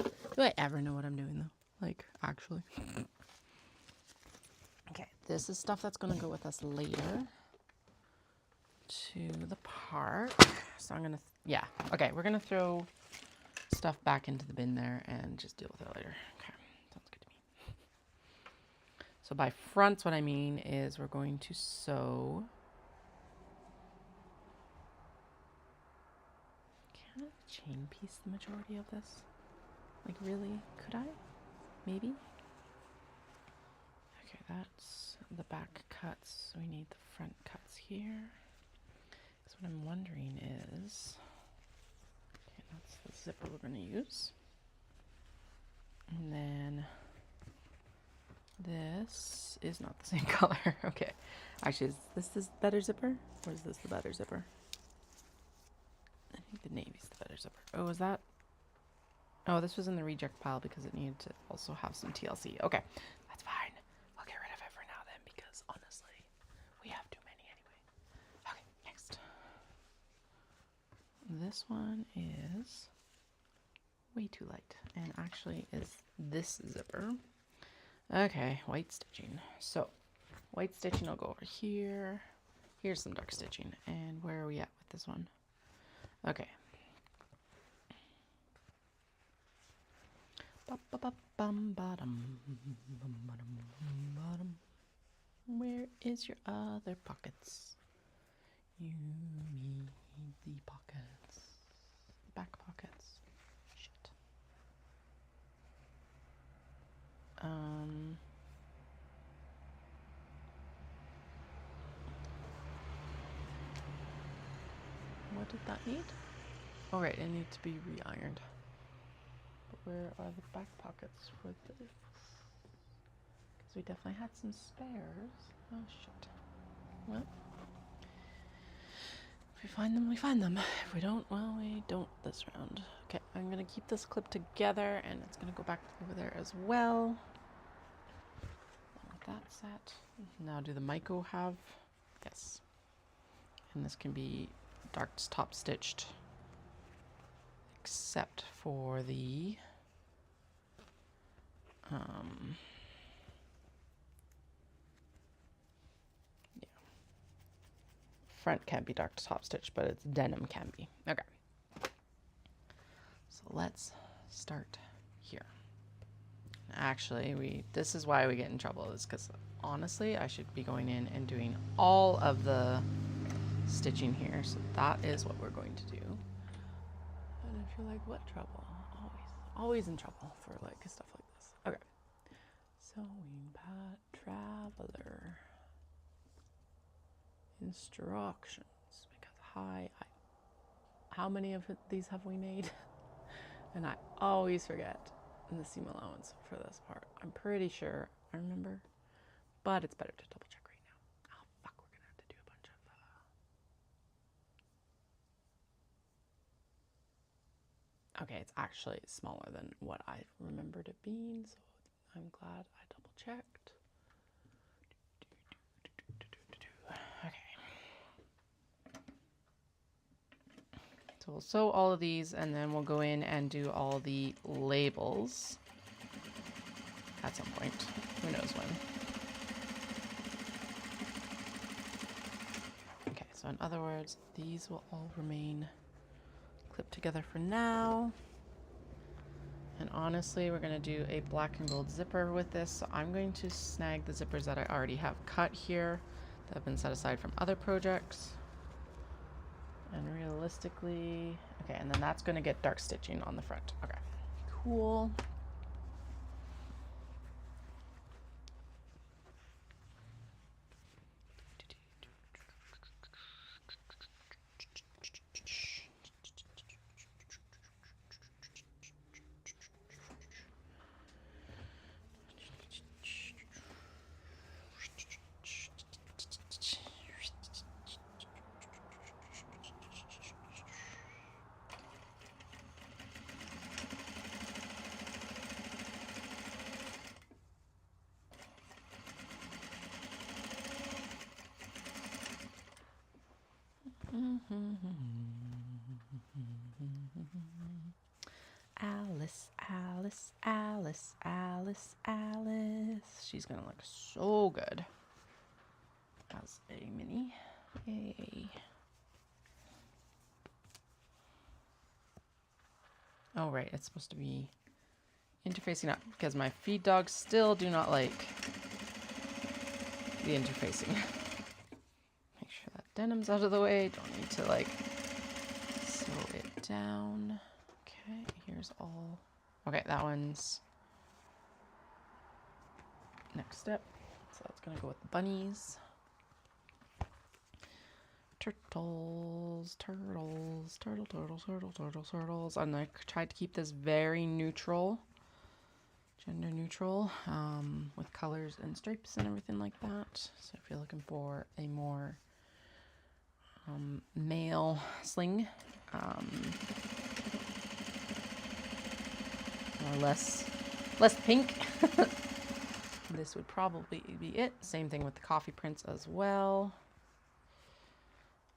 doing? Do I ever know what I'm doing though? Like, actually. Okay, this is stuff that's going to go with us later to the park. So I'm going to, yeah. Okay, we're going to throw stuff back into the bin there and just deal with it later. Okay, sounds good to me. So by fronts, what I mean is we're going to sew. Can I chain piece the majority of this? Like, really? Could I? Maybe? Okay, that's the back cuts. So we need the front cuts here. So what I'm wondering is, okay, that's the zipper we're going to use. And then this is not the same color. Okay. Actually, is this the better zipper? Or is this the better zipper? I think the navy's the better zipper. Oh, is that? Oh, this was in the reject pile because it needed to also have some TLC. Okay, that's fine. I'll get rid of it for now then because honestly, we have too many anyway. Okay, next. This one is way too light and actually is this zipper. Okay, white stitching. So, white stitching will go over here. Here's some dark stitching. And where are we at with this one? Okay. Where is your other pockets? You need the pockets. Back pockets. Shit. What did that need? Oh, right, it needs to be re-ironed. But where are the back pockets for this? Because we definitely had some spares. Oh, shit. Well, if we find them, we find them. If we don't, well, we don't this round. Okay, I'm going to keep this clip together, and it's going to go back over there as well. With that set. Now, do the Maiko have? Yes. And this can be dark top stitched, except for the yeah. Front can't be dark top stitch, but its denim can be. Okay. So let's start here. Actually, this is why we get in trouble, is because honestly, I should be going in and doing all of the stitching here. So that is what we're going to do. And if you're like, what trouble? Always in trouble for like stuff like this. Okay. Sewing pad traveler instructions, because how many of these have we made? And I always forget the seam allowance for this part. I'm pretty sure I remember, but it's better to double check right now. Oh fuck, we're gonna have to do a bunch of okay, it's actually smaller than what I remembered it being, so I'm glad I double checked. So we'll sew all of these and then we'll go in and do all the labels at some point. Who knows when. Okay, so in other words, these will all remain clipped together for now. And honestly, we're going to do a black and gold zipper with this. So I'm going to snag the zippers that I already have cut here that have been set aside from other projects. And realistically, okay, and then that's going to get dark stitching on the front. Okay, cool. Alice, Alice, Alice, Alice, Alice. She's gonna look so good as a mini. Yay. Oh, right, it's supposed to be interfacing up because my feed dogs still do not like the interfacing. Make sure that denim's out of the way. Don't need to like sew it down. Okay, here's all. Okay, that one's next step. So that's gonna go with the bunnies. Turtles, turtles, turtles. And I tried to keep this very neutral, gender neutral, with colors and stripes and everything like that. So if you're looking for a more male sling, or less pink, this would probably be it. Same thing with the coffee prints as well.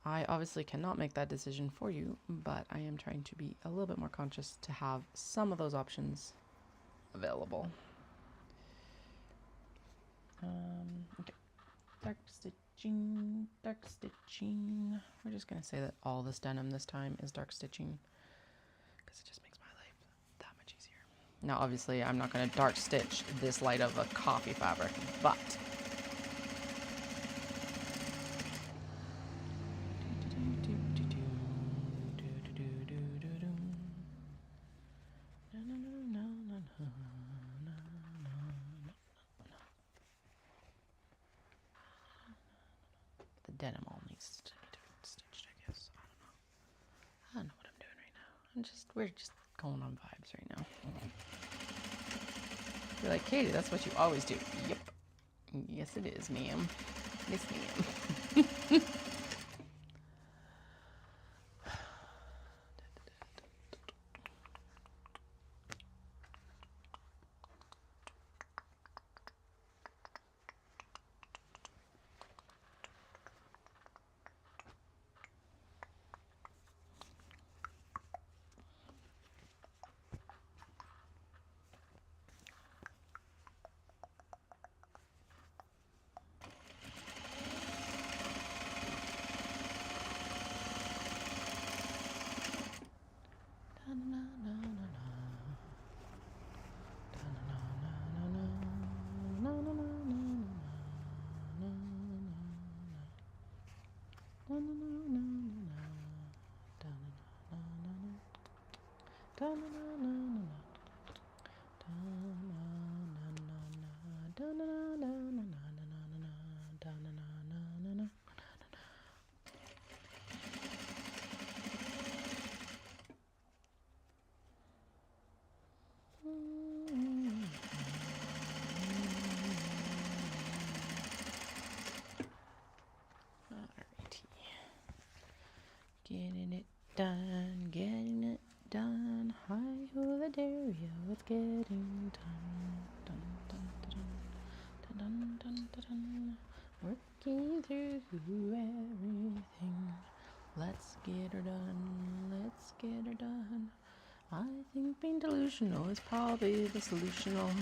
I obviously cannot make that decision for you, but I am trying to be a little bit more conscious to have some of those options available. Okay, dark stitching, dark stitching. We're just gonna say that all this denim this time is dark stitching because it just makes my life that much easier. Now, obviously, I'm not gonna dark stitch this light of a coffee fabric, but the denim all needs to be stitched, I guess. I don't know what I'm doing right now. We're just going on vibes right now. You're like, Katie, that's what you always do. Yep. Yes, it is, ma'am. Yes, ma'am. Getting it done. Hi ho the dairy, it's getting done. Dun, dun, dun, dun, dun, dun, dun, dun. Working through everything. Let's get her done. Let's get her done. I think being delusional is probably the solutional.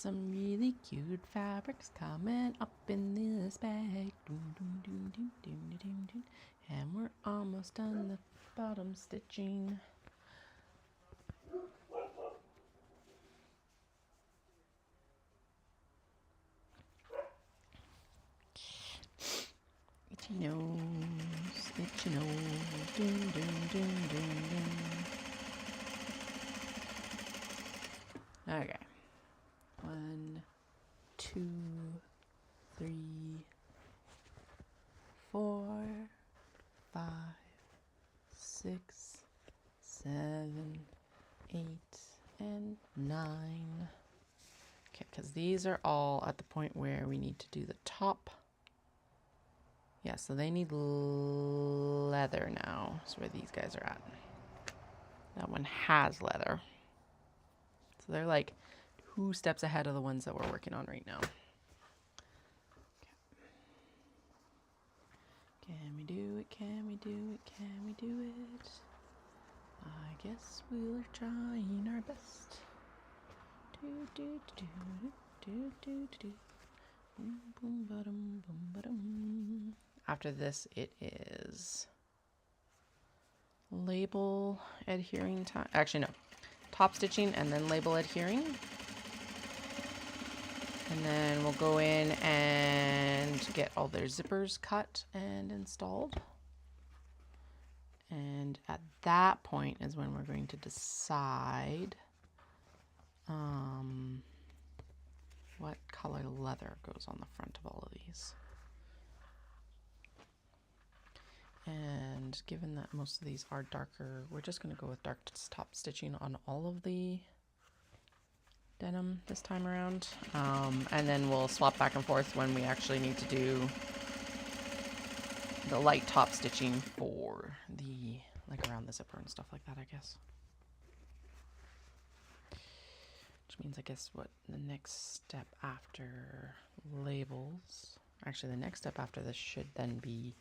some really cute fabrics coming up in this bag. Doom, doom, doom, doom, doom, doom, doom. And we're almost done the bottom stitching. Itchy nose, itchy nose, doom, doom, doom, doom, doom. Okay. 1, 2, 3, 4, 5, 6, 7, 8, and 9. Okay, because these are all at the point where we need to do the top. Yeah, so they need leather now. That's where these guys are at. That one has leather. So they're like 2 steps ahead of the ones that we're working on right now. Okay. Can we do it? Can we do it? Can we do it? I guess we're trying our best. Do do do do do do. Boom boom ba-dum boom ba-dum. After this, it is label adhering time. Actually, no. Top stitching and then label adhering. And then we'll go in and get all their zippers cut and installed. And at that point is when we're going to decide what color leather goes on the front of all of these. And given that most of these are darker, we're just going to go with dark top stitching on all of the denim this time around. And then we'll swap back and forth when we actually need to do the light top stitching for the, like around the zipper and stuff like that, I guess. Which means, I guess, what the next step after labels, actually the next step after this should then be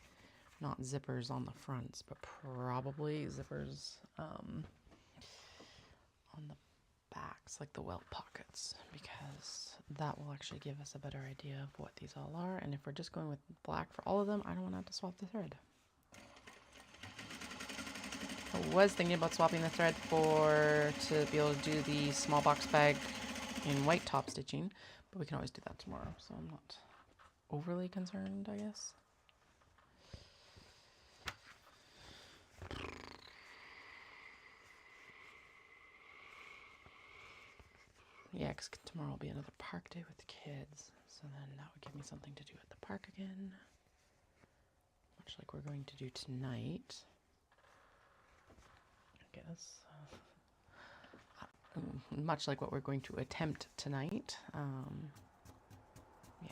not zippers on the fronts, but probably zippers on the backs, like the welt pockets, because that will actually give us a better idea of what these all are. And if we're just going with black for all of them, I don't want to have to swap the thread. I was thinking about swapping the thread to be able to do the small box bag in white top stitching, but we can always do that tomorrow, so I'm not overly concerned, I guess. Yeah, because tomorrow will be another park day with the kids, so then that would give me something to do at the park again, much like we're going to do tonight, I guess. Much like what we're going to attempt tonight. Yeah.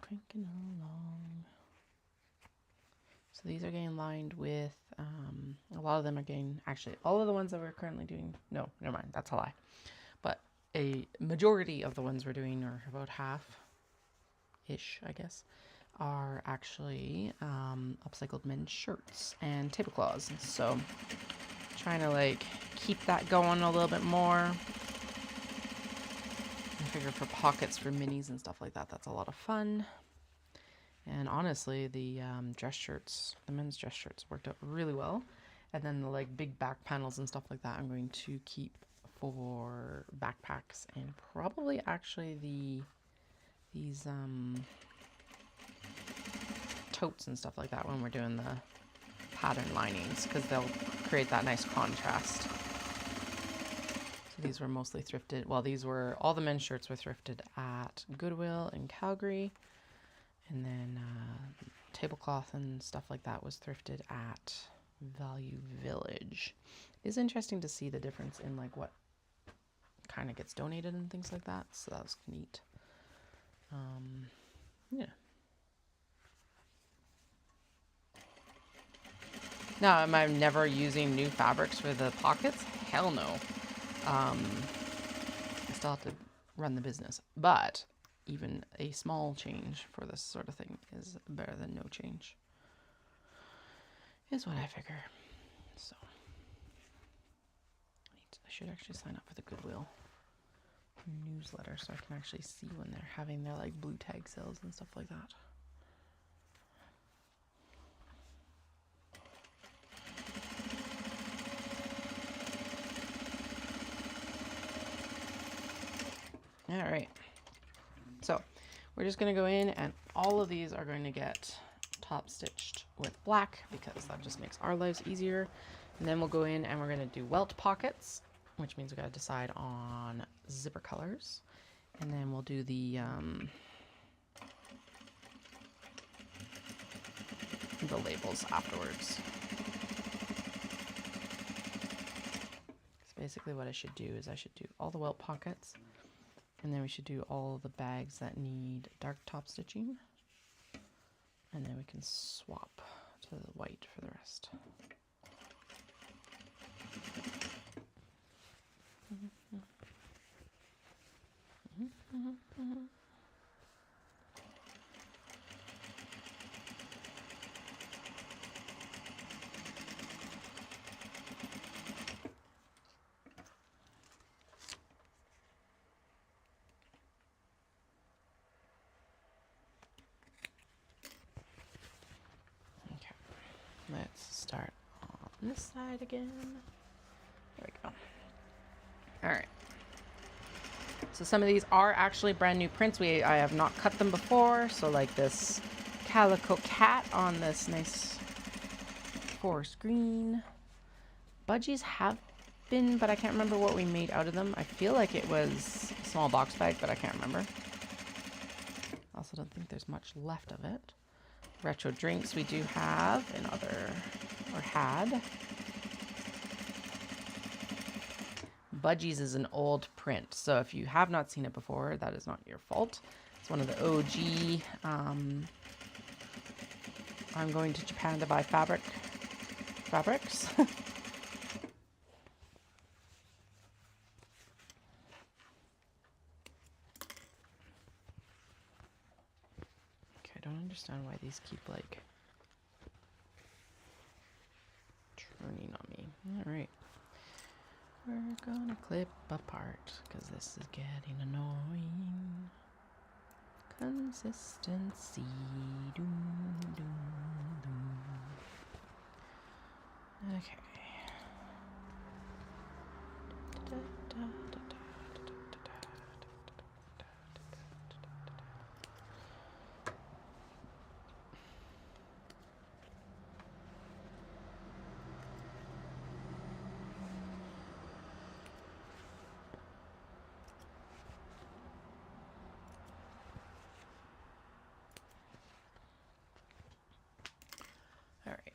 Cranking along. So these are getting lined with, a lot of them are getting, actually all of the ones that we're currently doing, no, never mind, that's a lie. But a majority of the ones we're doing, or about half-ish, I guess, are actually upcycled men's shirts and tablecloths. So trying to like keep that going a little bit more. I figure for pockets for minis and stuff like that, that's a lot of fun. And honestly, the dress shirts, the men's dress shirts worked out really well. And then the like big back panels and stuff like that, I'm going to keep for backpacks and probably actually these totes and stuff like that when we're doing the pattern linings, because they'll create that nice contrast. So these were mostly thrifted. Well, these were, all the men's shirts were thrifted at Goodwill in Calgary. And then tablecloth and stuff like that was thrifted at Value Village. It's interesting to see the difference in like what kind of gets donated and things like that. So that was neat. Yeah. Now, am I never using new fabrics for the pockets? Hell no. I still have to run the business, but even a small change for this sort of thing is better than no change, is what I figure. So I should actually sign up for the Goodwill newsletter so I can actually see when they're having their like blue tag sales and stuff like that. All right, so we're just going to go in, and all of these are going to get top stitched with black because that just makes our lives easier. And then we'll go in and we're going to do welt pockets, which means we got to decide on zipper colors. And then we'll do the labels afterwards. So basically what I should do is I should do all the welt pockets, and then we should do all the bags that need dark top stitching. And then we can swap to the white for the rest. Let's start on this side again. There we go. All right. So some of these are actually brand new prints. I have not cut them before. So like this calico cat on this nice forest green. Budgies have been, but I can't remember what we made out of them. I feel like it was a small box bag, but I can't remember. Also don't think there's much left of it. Retro drinks we do have in other, or had. Budgies is an old print, so if you have not seen it before, that is not your fault. It's one of the OG. I'm going to Japan to buy fabrics. Okay, I don't understand why these keep like turning on me. All right. We're gonna clip apart because this is getting annoying. Consistency. Doom, doom, doom. Okay. All right.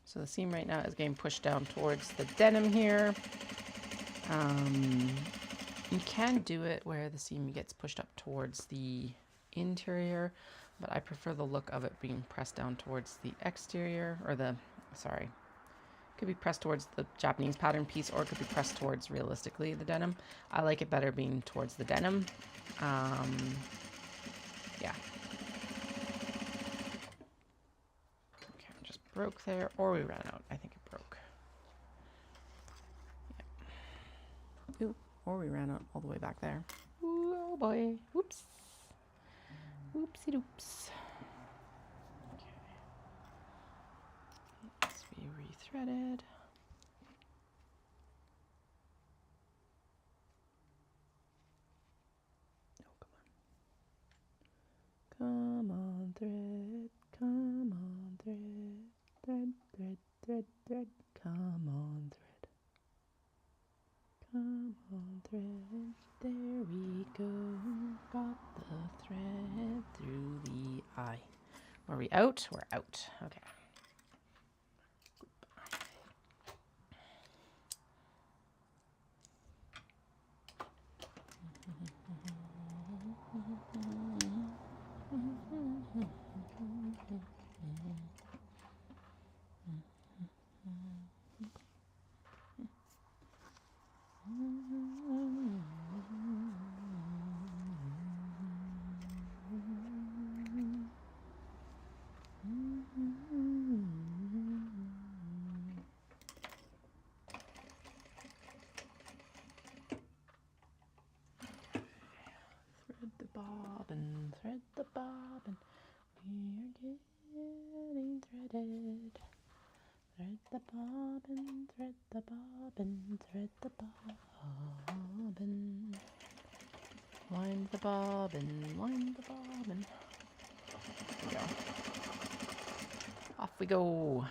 So the seam right now is getting pushed down towards the denim here. You can do it where the seam gets pushed up towards the interior, but I prefer the look of it being pressed down towards the exterior, or the, sorry, it could be pressed towards the Japanese pattern piece, or it could be pressed towards realistically the denim. I like it better being towards the denim. Yeah. Okay, just broke there, or we ran out. I think it broke. or we ran out all the way back there. Ooh, oh boy. Whoops. Whoopsie doops. Okay. Let's be rethreaded. Come on, thread, come on, thread, thread, thread, thread, thread, come on, thread. Come on, thread, there we go, got the thread through the eye. Are we out? We're out, okay. Thread the bobbin, we're getting threaded. Thread the bobbin, thread the bobbin, thread the bobbin. Wind the bobbin, wind the bobbin. There we go. Off we go.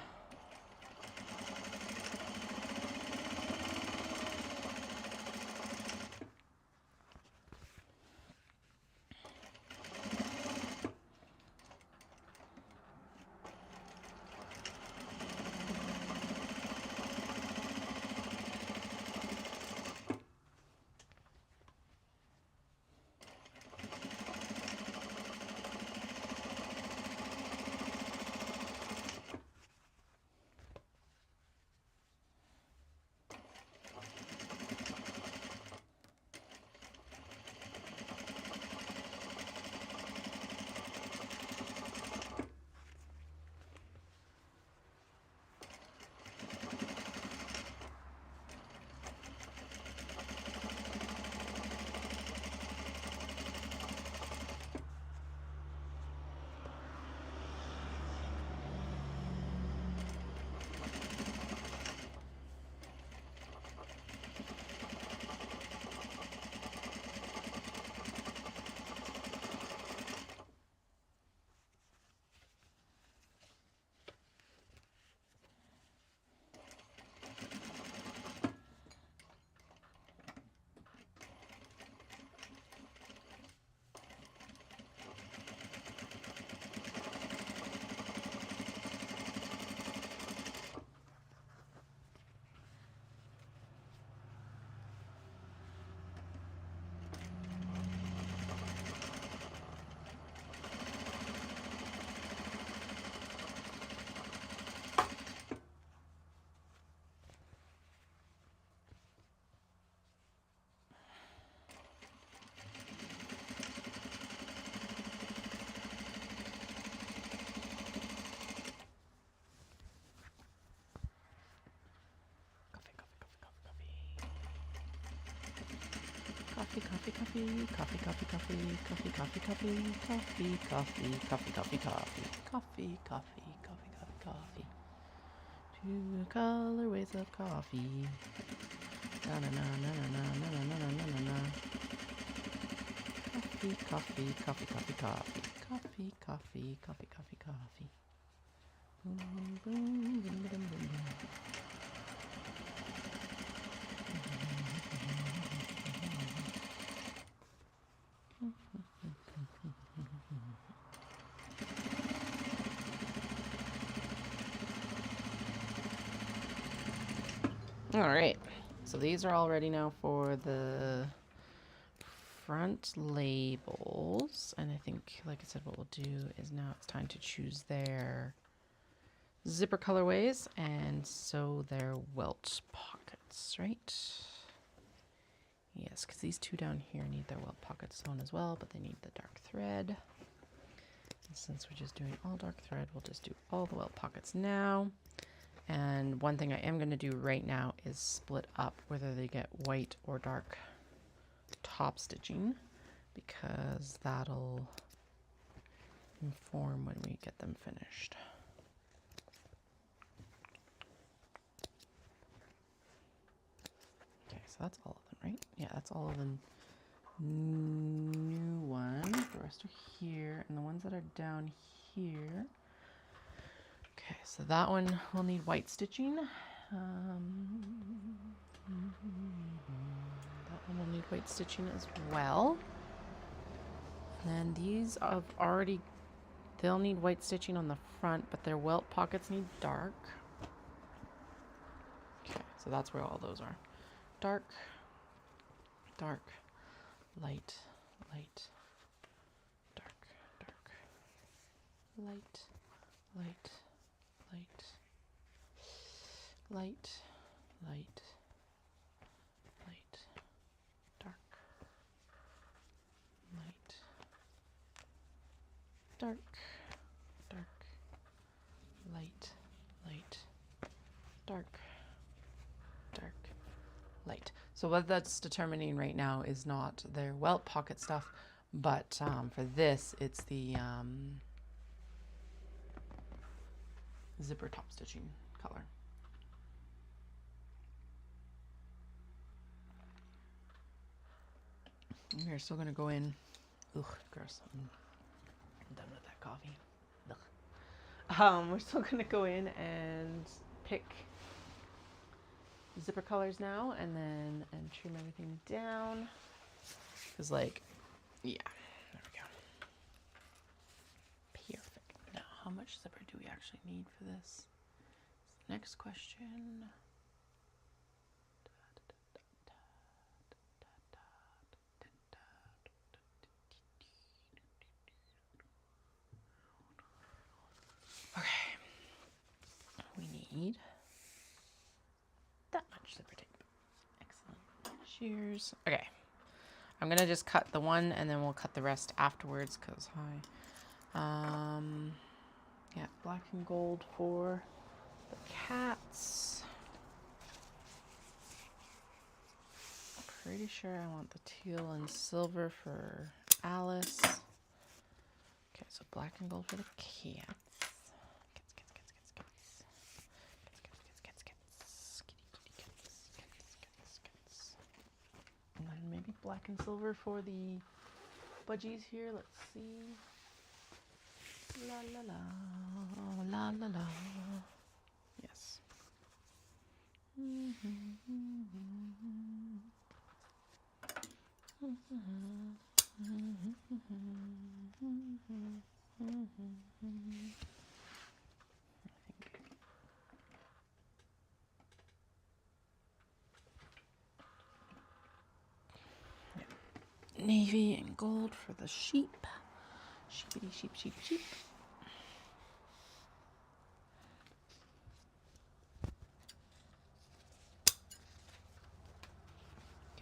Coffee, coffee, coffee, coffee, coffee, coffee, coffee, coffee, coffee, coffee, coffee, coffee, coffee, coffee, coffee, coffee, coffee, coffee, coffee. Two colorways of coffee. Na na na na na na na na na na na. Coffee, coffee, coffee, coffee, coffee, coffee, coffee, coffee, coffee, coffee. Boom, boom, boom, boom, boom, boom. All right, so these are all ready now for the front labels, and I think, like I said, what we'll do is now it's time to choose their zipper colorways and sew their welt pockets, right? Yes, because these two down here need their welt pockets sewn as well, but they need the dark thread. And since we're just doing all dark thread, we'll just do all the welt pockets now. And one thing I am going to do right now is split up whether they get white or dark top stitching because that'll inform when we get them finished. Okay, so that's all of them, right? Yeah, that's all of the new ones. The rest are here, and the ones that are down here. Okay, so that one will need white stitching. That one will need white stitching as well. And then these have already, they'll need white stitching on the front, but their welt pockets need dark. Okay, so that's where all those are. Dark, dark, light, light, dark, dark, light, light, light, light, light, light, dark, light, dark, dark, light, light, dark, dark, light. So what that's determining right now is not their welt pocket stuff, but for this, it's the zipper top stitching color. We're still gonna go in. Ugh, gross. I'm done with that coffee. Ugh. We're still gonna go in and pick zipper colors now, and then trim everything down. Cause like, yeah, there we go. Perfect. Now, how much zipper do we actually need for this? Next question. Need that much zipper tape. Excellent. Shears. Okay. I'm gonna just cut the one and then we'll cut the rest afterwards because yeah, black and gold for the cats. Pretty sure I want the teal and silver for Alice. Okay, so black and gold for the cats. And then maybe black and silver for the budgies here. Let's see. La la la, la la la. Yes. Navy and gold for the sheep. Sheepity sheep, sheep, sheep.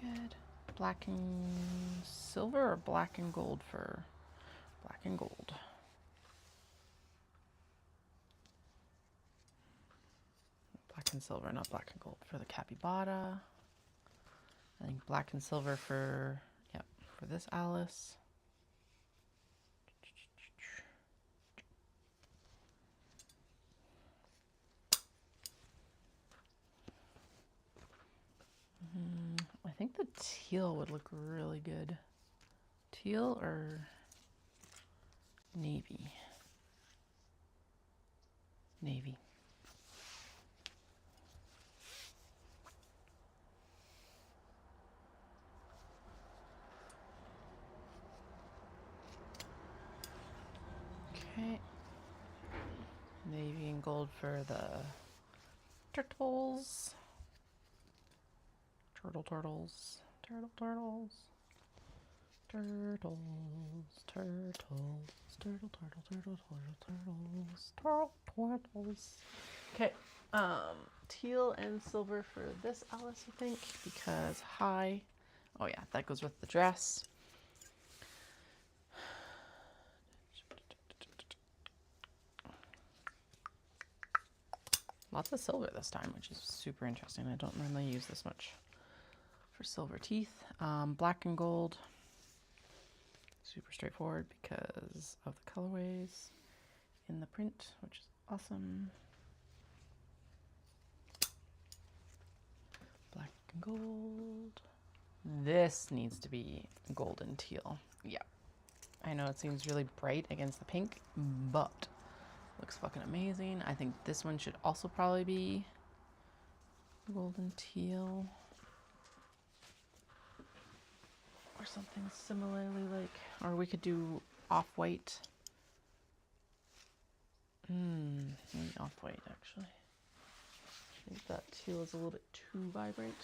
Good. Black and silver or black and gold for black and gold? Black and silver, not black and gold for the capybara. I think black and silver for, yep, for this Alice. I think the teal would look really good. Teal or navy? Navy. Okay. Navy and gold for the turtles. Turtles. Turtle, turtles. Turtles, turtles. Okay, teal and silver for this Alice, I think, because high. Oh yeah, that goes with the dress. Lots of silver this time, which is super interesting. I don't normally use this much for for silver teeth. Black and gold. Super straightforward because of the colorways in the print, which is awesome. Black and gold. This needs to be golden teal. Yeah. I know it seems really bright against the pink, but looks fucking amazing. I think this one should also probably be golden teal. Or something similarly like, or we could do off-white. Maybe off-white actually. I think that teal is a little bit too vibrant.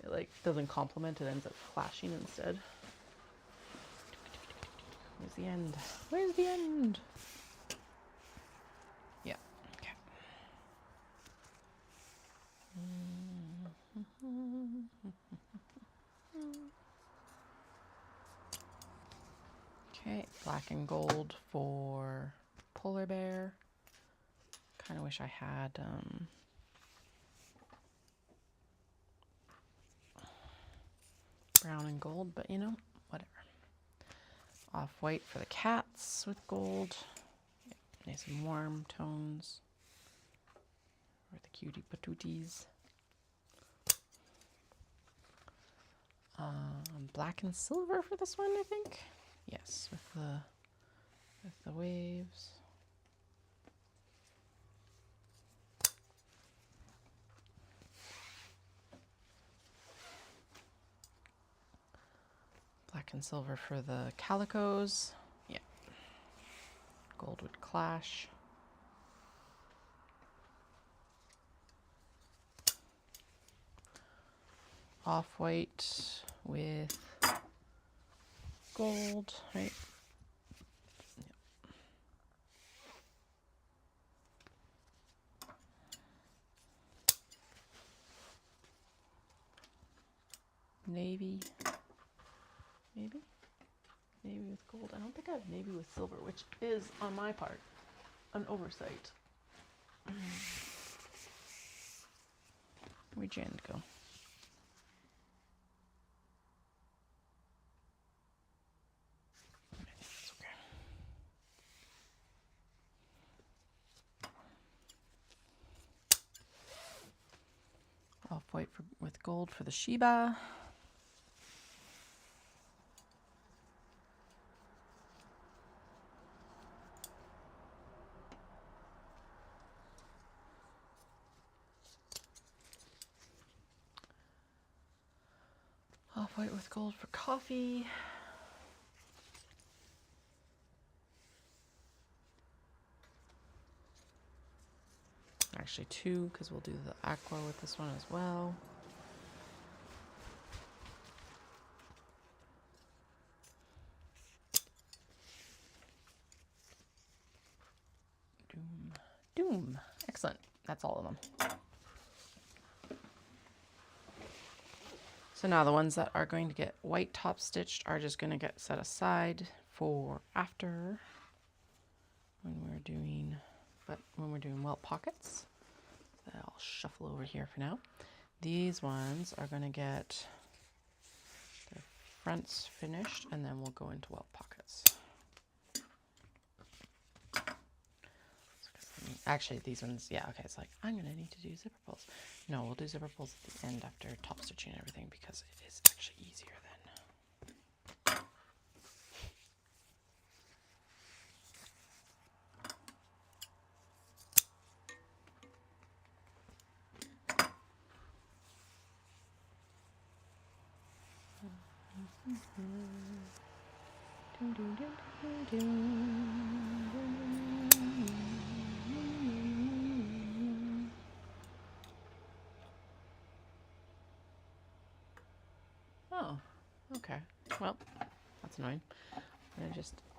It like doesn't complement, it ends up clashing instead. Where's the end? Where's the end? Yeah, okay. Okay, black and gold for polar bear. Kind of wish I had brown and gold, but you know, whatever. Off-white for the cats with gold. Yep, nice and warm tones for the cutie patooties. Black and silver for this one, I think. Yes, with the waves. Black and silver for the calicos. Yeah. Gold would clash. Off-white with gold, right? Yep. Navy. Maybe? Navy with gold. I don't think I have navy with silver, which is, on my part, an oversight. Where'd your end go? I think that's okay. Off-white with gold for the Sheba. Off-white with gold for coffee. Actually two, because we'll do the aqua with this one as well. Doom. Doom. Excellent. That's all of them. So now the ones that are going to get white top stitched are just going to get set aside for after when we're doing welt pockets. So I'll shuffle over here for now. These ones are going to get their fronts finished and then we'll go into welt pockets. Actually, these ones, yeah, okay, it's like, I'm going to need to do zipper pulls. No, we'll do zipper pulls at the end after top stitching and everything because it is actually easier then. Oh, okay. Well, that's annoying.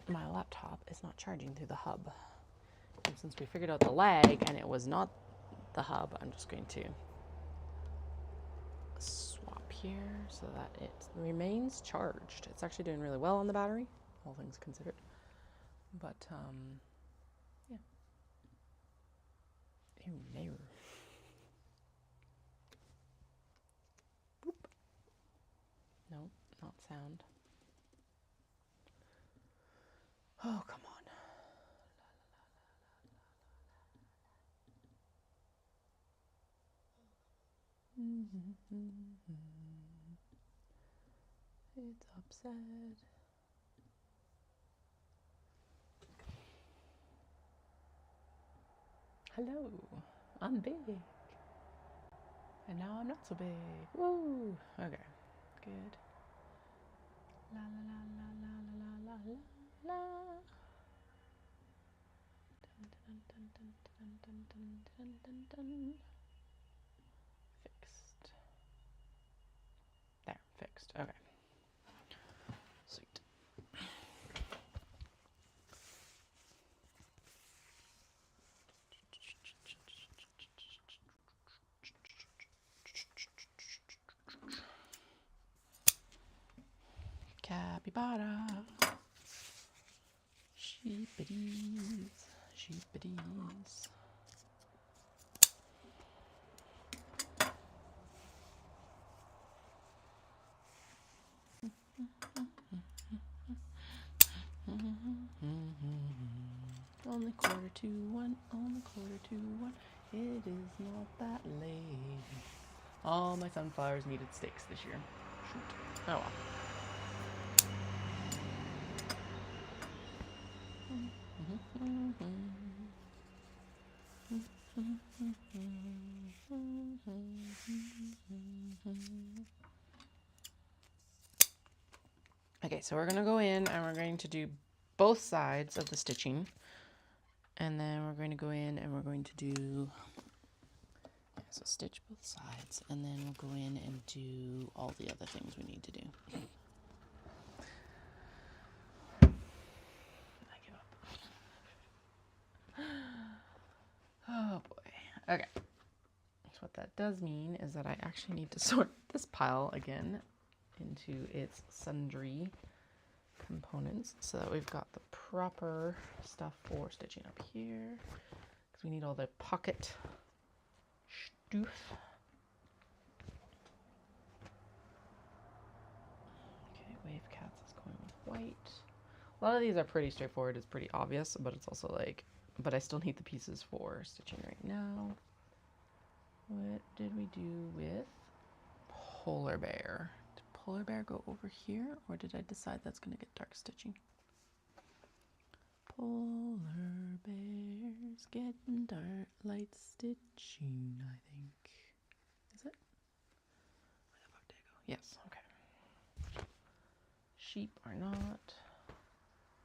My laptop is not charging through the hub. And since we figured out the lag and it was not the hub, I'm just going to swap here so that it remains charged. It's actually doing really well on the battery, all things considered. But, yeah. Ew, no. Boop. sound. Oh, come on. It's upset. Hello, I'm big. And now I'm not so big. Woo! Okay, good. La la la la la la la la la. Dun, dun, dun, dun, dun, dun, dun, dun, dun, dun. Fixed. There, fixed. Okay. Sweet. Capybara. Sheepities. Sheepities. Only 1:45, only 1:45. It is not that late. All my sunflowers needed stakes this year. Shoot. Oh well. Okay, so we're gonna go in and we're going to do both sides of the stitching, and then we're going to go in and we're going to do, so stitch both sides, and then we'll go in and do all the other things we need to do. I give up. Oh boy. Okay. So what that does mean is that I actually need to sort this pile again into its sundry components so that we've got the proper stuff for stitching up here, because we need all the pocket stuff. Okay, wave cats is going with white. A lot of these are pretty straightforward. It's pretty obvious, but it's also like, but I still need the pieces for stitching right now. What did we do with polar bear? Did polar bear go over here, or did I decide that's going to get dark stitching? Polar bears getting dark light stitching, I think. Is it? Where the fuck did I go? Yes, okay. Sheep are not.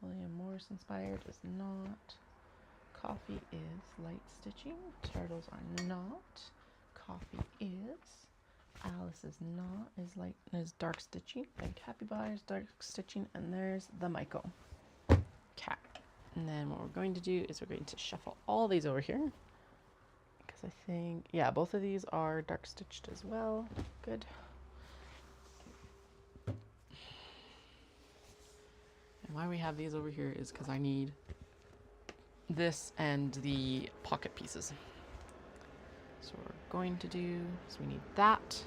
William Morris inspired is not. Coffee is light stitching. Turtles are not. Coffee is. Alice is not. Is dark stitching. And Capybara is dark stitching. And there's the Michael cat. And then what we're going to do is we're going to shuffle all these over here, because I think, yeah, both of these are dark stitched as well. Good. And why we have these over here is because I need this and the pocket pieces. So what we're going to do is we need that,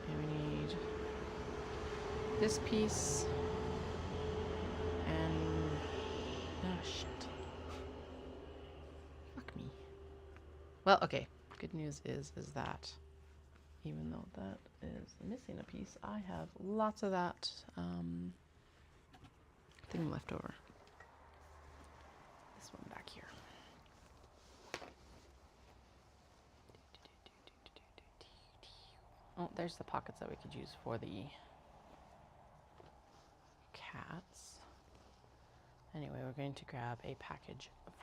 and we need this piece, and oh shit, fuck me. Well, okay, good news is that even though that is missing a piece, I have lots of that thing left over. This one back here. Oh, there's the pockets that we could use for the cats. Anyway, we're going to grab a package of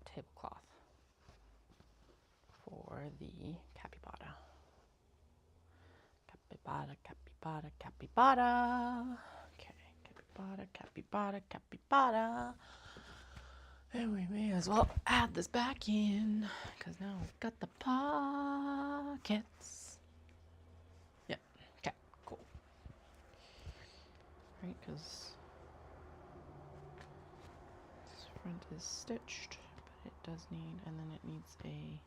tablecloth for the capybara. Capybara, capybara, capybara. Okay, capybara, capybara, capybara. And we may as well add this back in, because now we've got the pockets. Yeah, okay, cool. Right, because this front is stitched, but it does need, and then it needs a,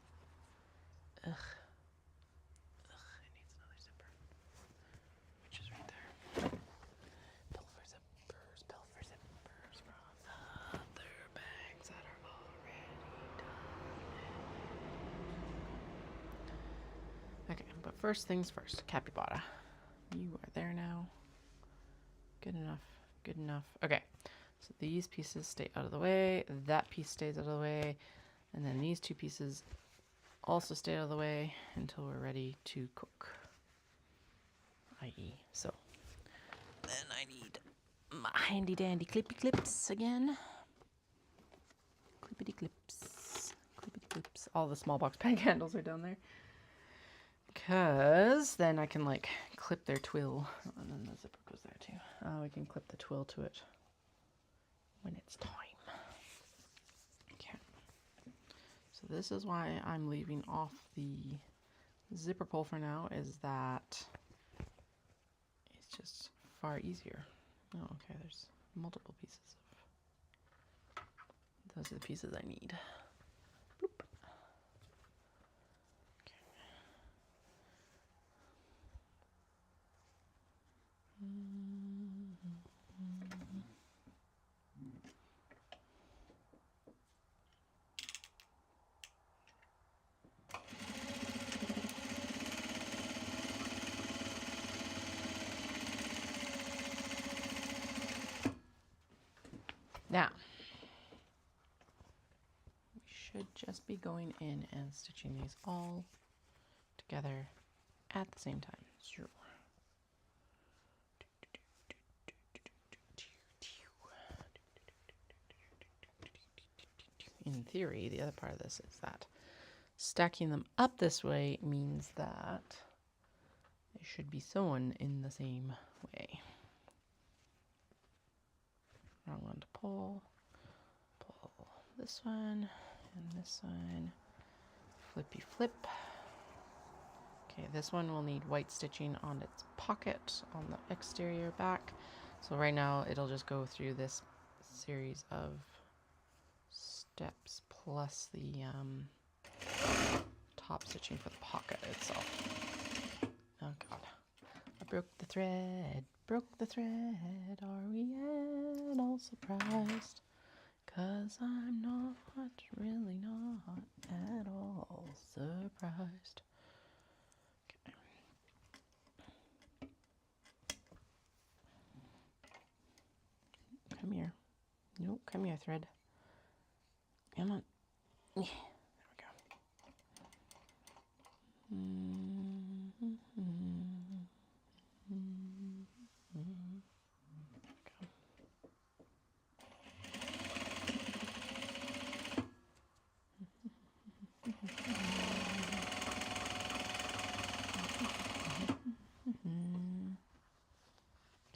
first things first, capybara. You are there now. Good enough. Good enough. Okay. So these pieces stay out of the way. That piece stays out of the way. And then these two pieces also stay out of the way until we're ready to cook. I.e. So then I need my handy dandy clippy clips again. Clippity clips. Clippity clips. All the small box bag handles are down there. Because then I can like clip their twill. Oh, and then the zipper goes there too. We can clip the twill to it when it's time. Okay. So this is why I'm leaving off the zipper pull for now, is that it's just far easier. Oh, okay, there's multiple pieces of, those are the pieces I need. Bloop. Now, we should just be going in and stitching these all together at the same time. Sure. In theory, the other part of this is that stacking them up this way means that they should be sewn in the same way. Wrong one to pull. Pull this one and this one. Flippy flip. Okay, this one will need white stitching on its pocket on the exterior back. So right now it'll just go through this series of steps plus the top stitching for the pocket itself. Oh god. I broke the thread. Broke the thread. Are we at all surprised? 'Cause I'm not, really not at all surprised. Okay. Come here. Nope, come here, thread. Come on. Yeah, there we go.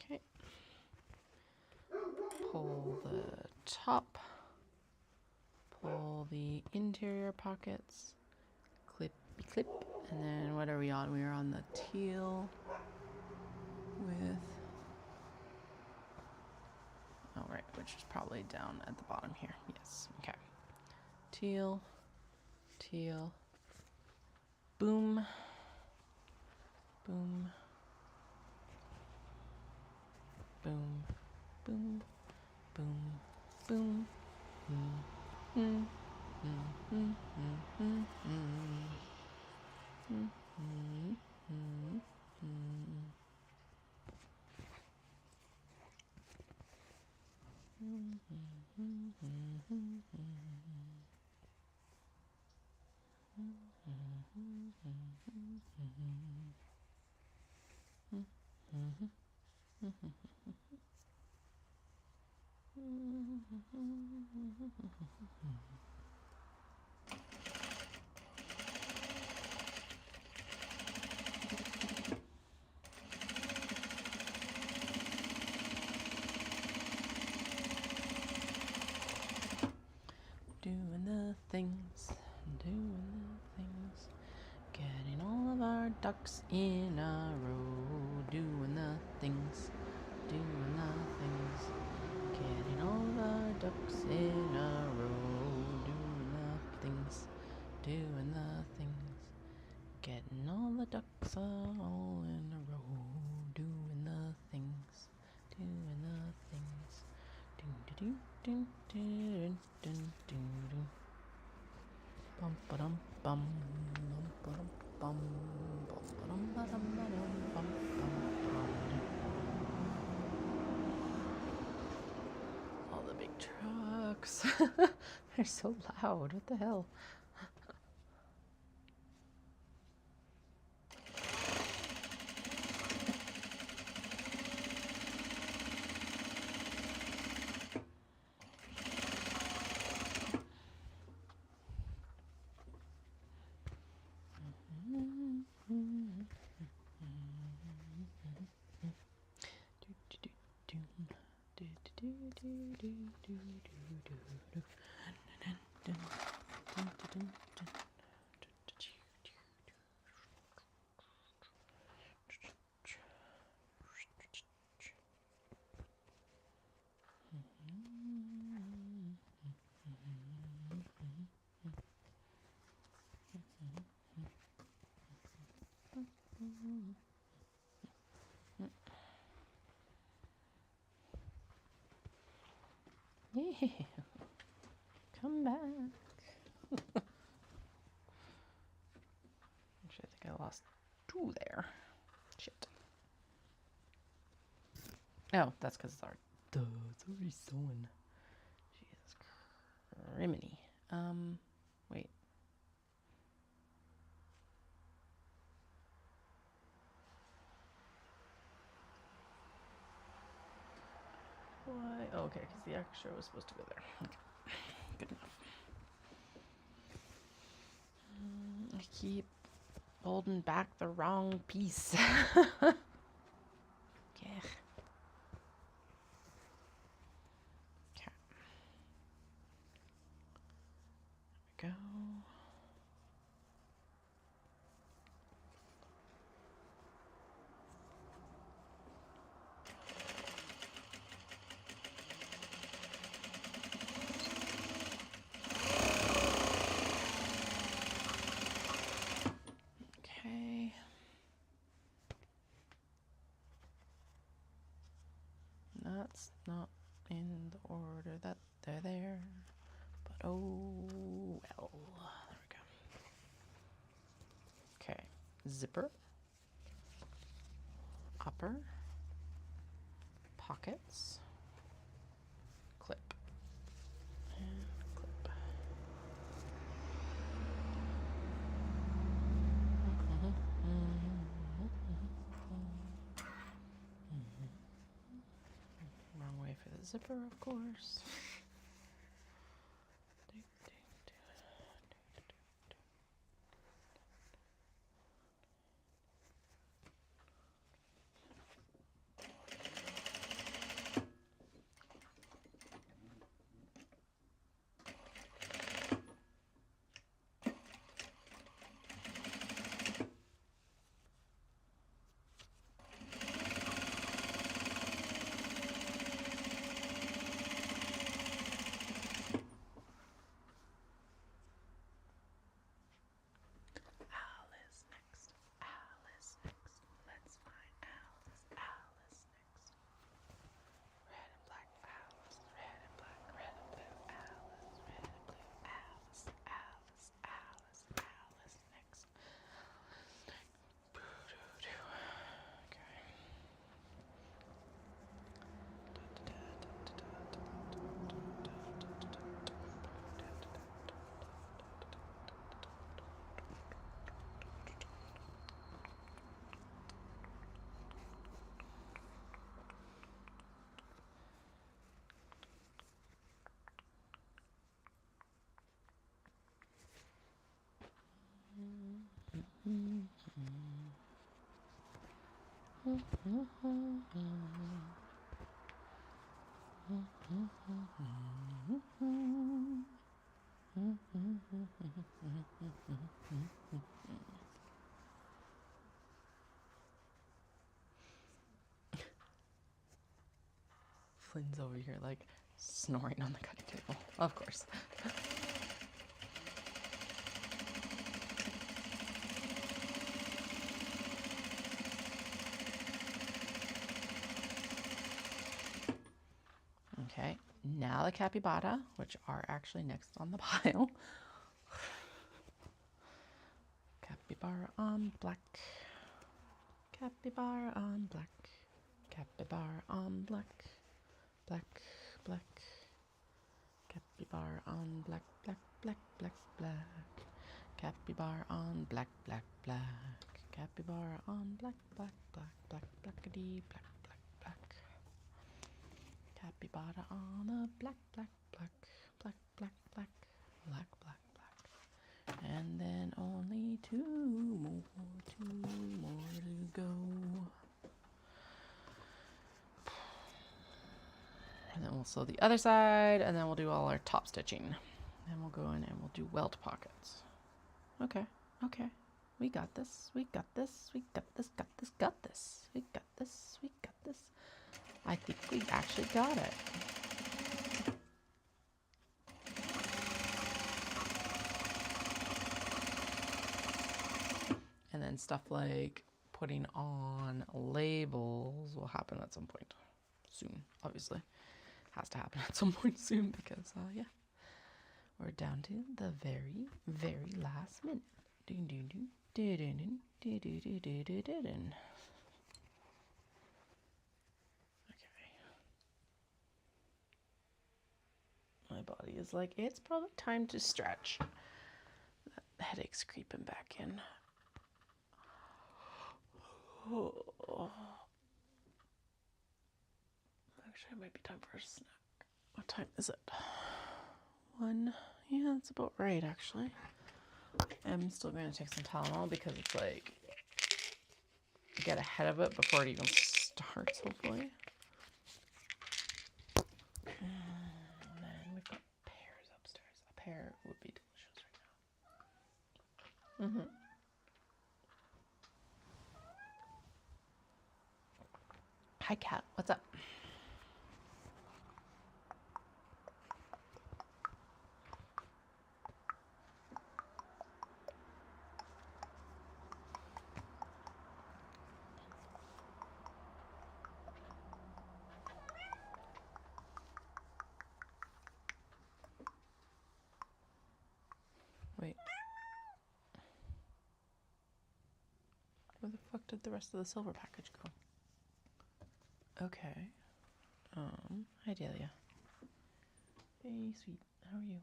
Okay. Pull the top. Pull the interior pockets. Clippy clip. And then what are we on? We are on the teal with, oh right, which is probably down at the bottom here. Yes, okay. Teal, teal, boom, boom, boom, boom, boom, boom, mm, mm, mm, mm, mm, mm, mm, mm, mm, mm. Doing the things, getting all of our ducks in a row. Doing the things, getting all of our ducks in a row. Doing the things, getting all the ducks all in a row. Doing the things, do do do do do do do. Bum ba dum bum bum ba dum bum bum ba dum forks. They're so loud. What the hell? Yeah, come back. Actually, I think I lost 2 there. Shit. Oh, that's because it's already. Duh, it's already sewn. Jesus criminy. Wait. Why? Oh, okay, because the extra was supposed to go there. Okay. Good enough. I keep holding back the wrong piece. Okay. Okay. There we go. Okay. That's not in the order that they're there. But oh well. There we go. Okay. Zipper. Upper. Pockets. Clip. And clip. Wrong way for the zipper, of course. Alice next. Alice next. Let's find Alice. Alice next. Red and black Alice. Red and black. Red and blue Alice. Red and blue Alice. Alice. Alice. Alice next. Boo-doo-doo. Okay. Flynn's over here like snoring on the cutting table. Of course. Okay, now the capybara, which are actually next on the pile. Capybara on black. Capybara on black. Capybara on black. Black, black. Capybara on black, black, black, black, black. Capybara on black, black, black. Capybara on black, black, black, black, blackity, black, black, black. Capybara on a black, black, black, black, black, black, black, black, black. And then only two more to go. And then we'll sew the other side, and then we'll do all our top stitching. Then we'll go in and we'll do welt pockets. Okay, okay. We got this, we got this, we got this, got this, got this. We got this, we got this. I think we actually got it. And then stuff like putting on labels will happen at some point soon, obviously. Has to happen at some point soon because, yeah, we're down to the very, very last minute. Okay. My body is like, it's probably time to stretch. That headache's creeping back in. Oh. Actually, it might be time for a snack. What time is it? 1. Yeah, that's about right, actually. I'm still going to take some Tylenol because it's like, get ahead of it before it even starts, hopefully. And then we've got pears upstairs. A pear would be delicious right now. Hi, cat. What's up? Wait. Where the fuck did the rest of the silver package go? Okay. Hi, Delia. Hey, sweet. How are you?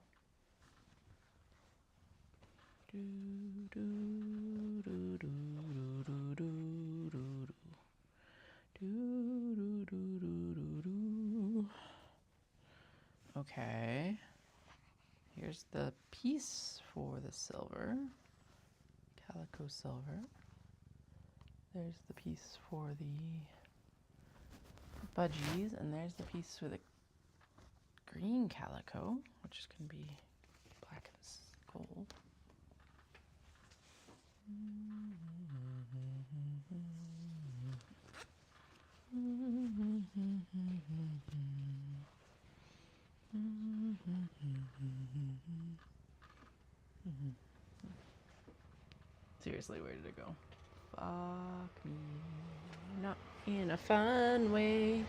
Okay. Here's the piece for the silver. Calico silver. There's the piece for the budgies, and there's the piece for the green calico, which is going to be black and gold. Seriously, where did it go? Fuck me. Not in a fun way.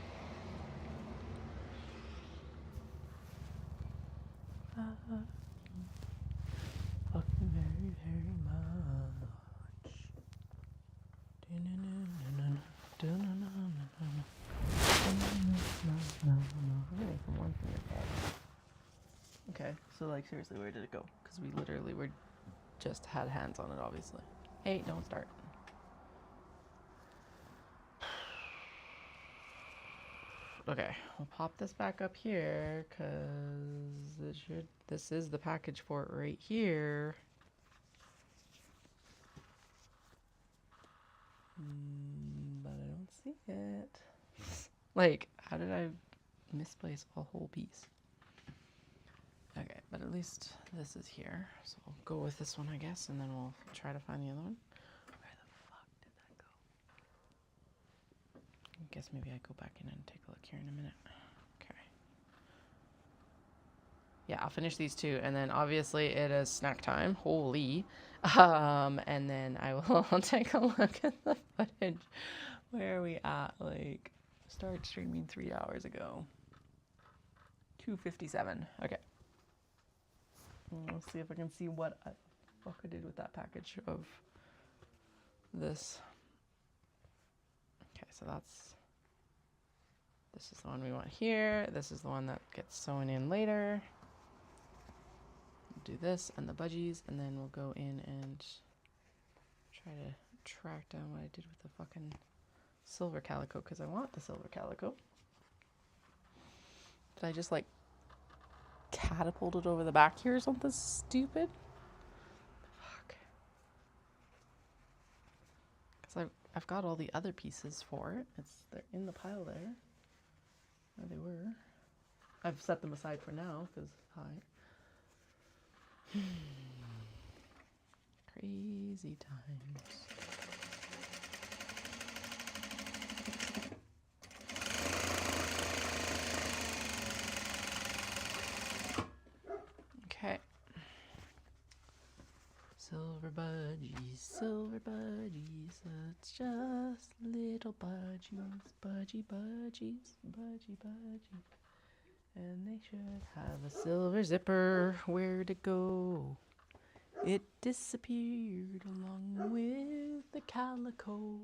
Fuck me very, very much. Okay, so like seriously, where did it go? Because we literally were just had hands on it, obviously. Hey, don't start. Okay, we'll pop this back up here because this is the package for it right here. But I don't see it. Like, how did I misplace a whole piece? Okay, but at least this is here. So we'll go with this one, I guess, and then we'll try to find the other one. Where the fuck did that go? I guess maybe I go back in and take a look here in a minute. Okay. Yeah, I'll finish these two, and then obviously it is snack time. Holy. And then I will take a look at the footage. Where are we at? Like, started streaming 3 hours ago. 2:57. Okay. Let's see if I can see what I did with that package of this. Okay, so this is the one we want here. This is the one that gets sewn in later. do this and the budgies, and then we'll go in and try to track down what I did with the fucking silver calico, because I want the silver calico. Did I just like catapult it over the back here or something stupid? Fuck. Because I've got all the other pieces for it. They're in the pile there. There they were. I've set them aside for now because hi. Crazy times. Okay. Silver budgies, it's just little budgies, budgies. And they should have a silver zipper. Where'd it go? It disappeared along with the calico.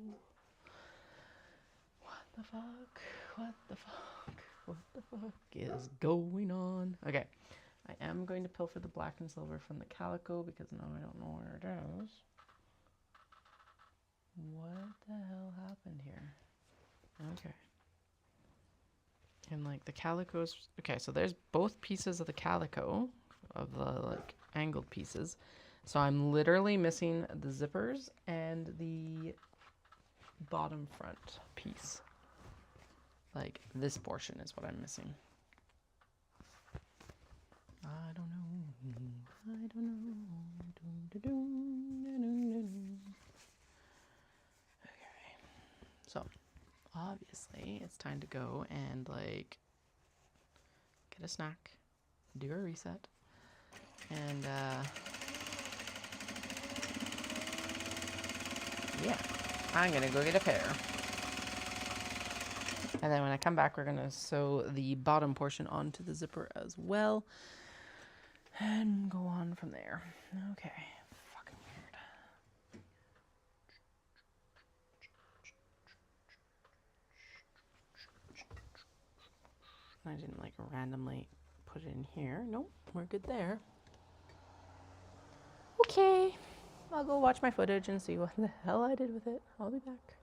What the fuck? What the fuck? What the fuck is going on? Okay. I am going to pilfer the black and silver from the calico because now I don't know where it is. What the hell happened here? Okay. And like the calico's, okay, so there's both pieces of the calico, of the like angled pieces. So I'm literally missing the zippers and the bottom front piece. Like this portion is what I'm missing. I don't know. Okay. So, obviously, it's time to go and, like, get a snack, do a reset, and, yeah, I'm gonna go get a pair. And then when I come back, we're gonna sew the bottom portion onto the zipper as well. And go on from there. Okay. Fucking weird. I didn't like randomly put it in here. Nope, we're good there. Okay. I'll go watch my footage and see what the hell I did with it. I'll be back.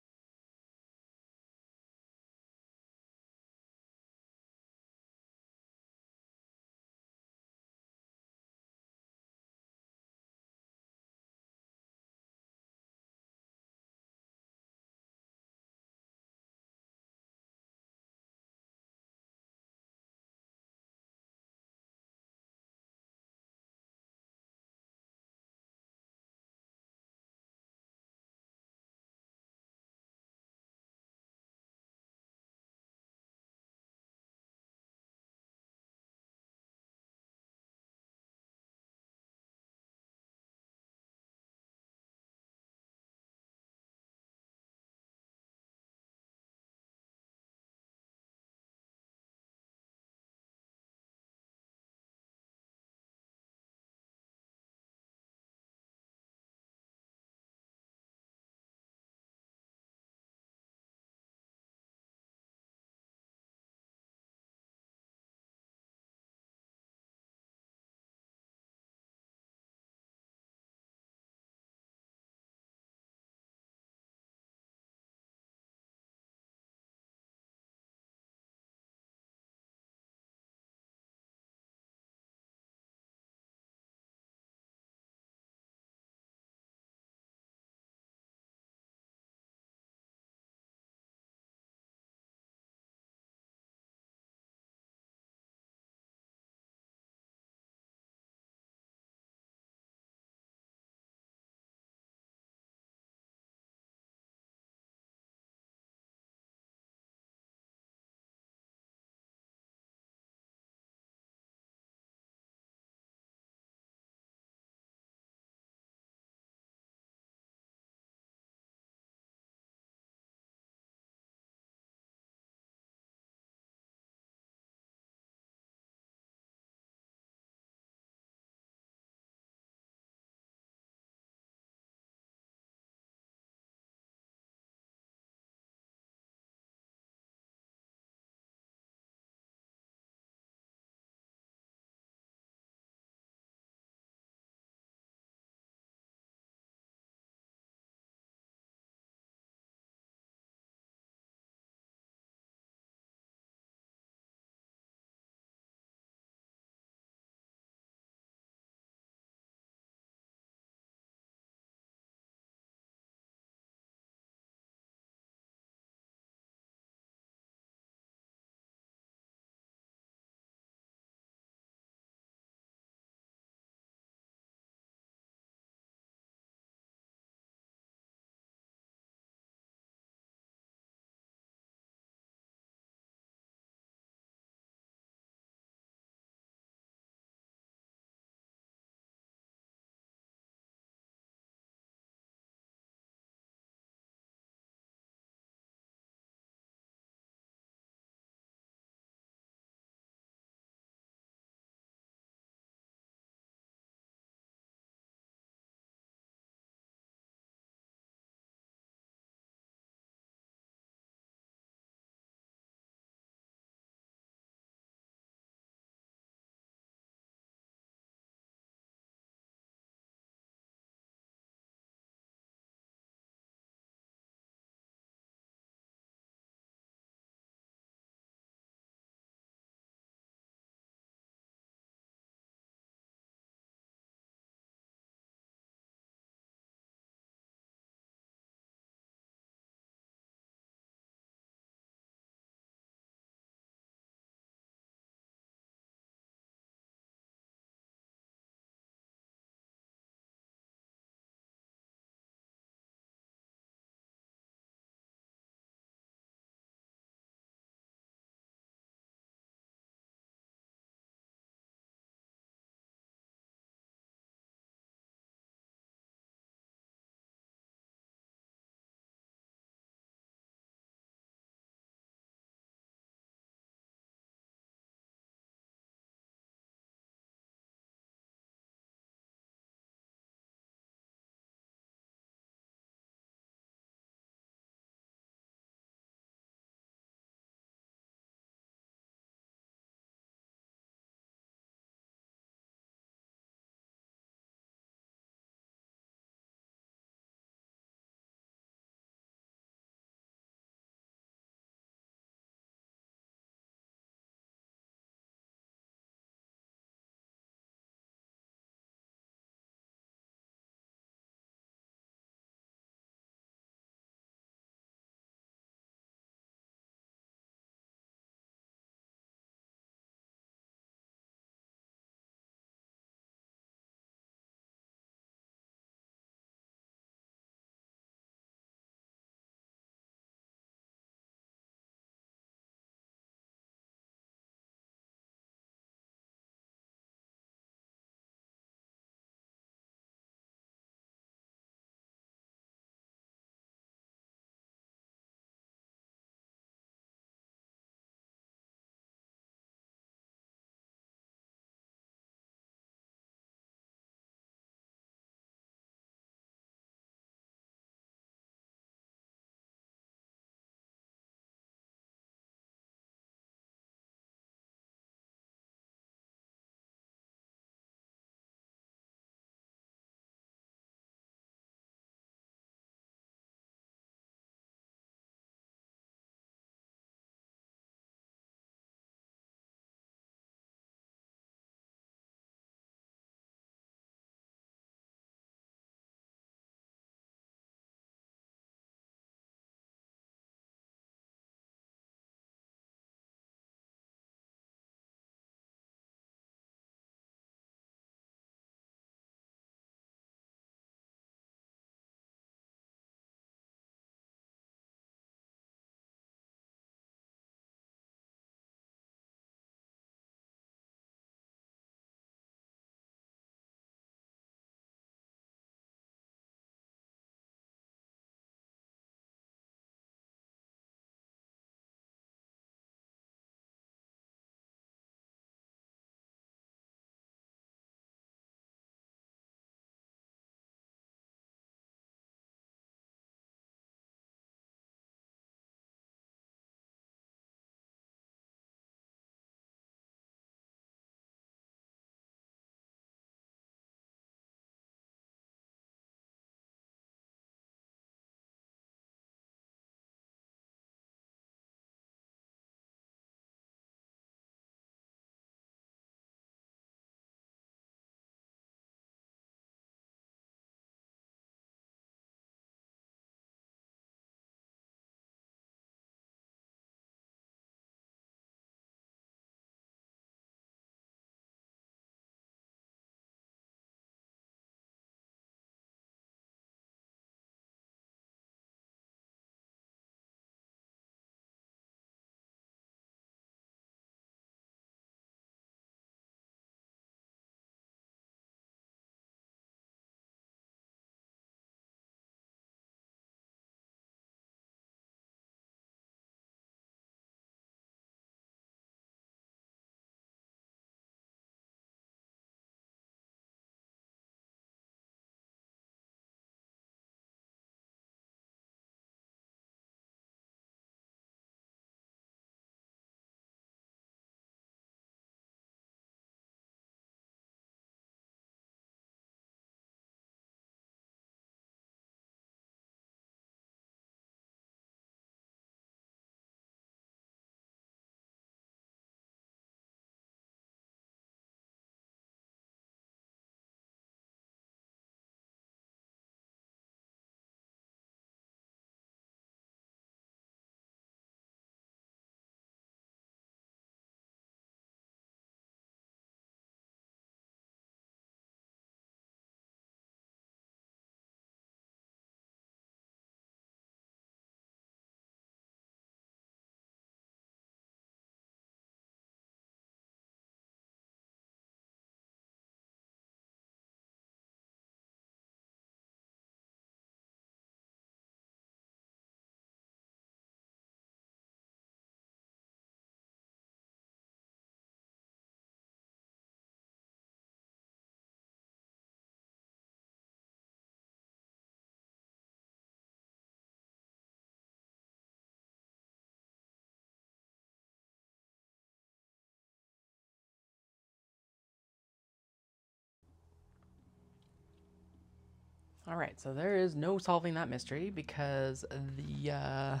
All right, so there is no solving that mystery because the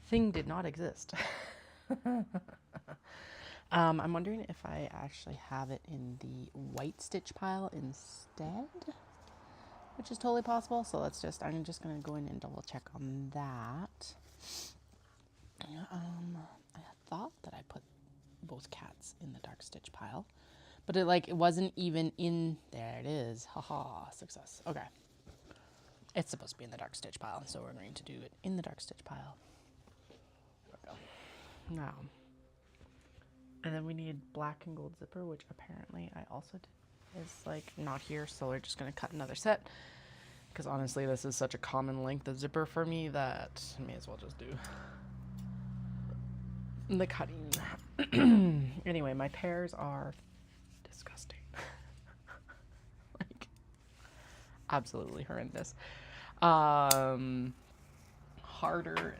thing did not exist. I'm wondering if I actually have it in the white stitch pile instead, which is totally possible. So I'm just gonna go in and double check on that. I thought that I put both cats in the dark stitch pile, but it wasn't even in there. It is, haha, success. Okay, it's supposed to be in the dark stitch pile, so we're going to do it in the dark stitch pile. There we go. Now, and then we need black and gold zipper, which apparently I also did. Is like not here, so we're just gonna cut another set, because honestly this is such a common length of zipper for me that I may as well just do the cutting. Anyway, my pears are disgusting. Like absolutely horrendous. Harder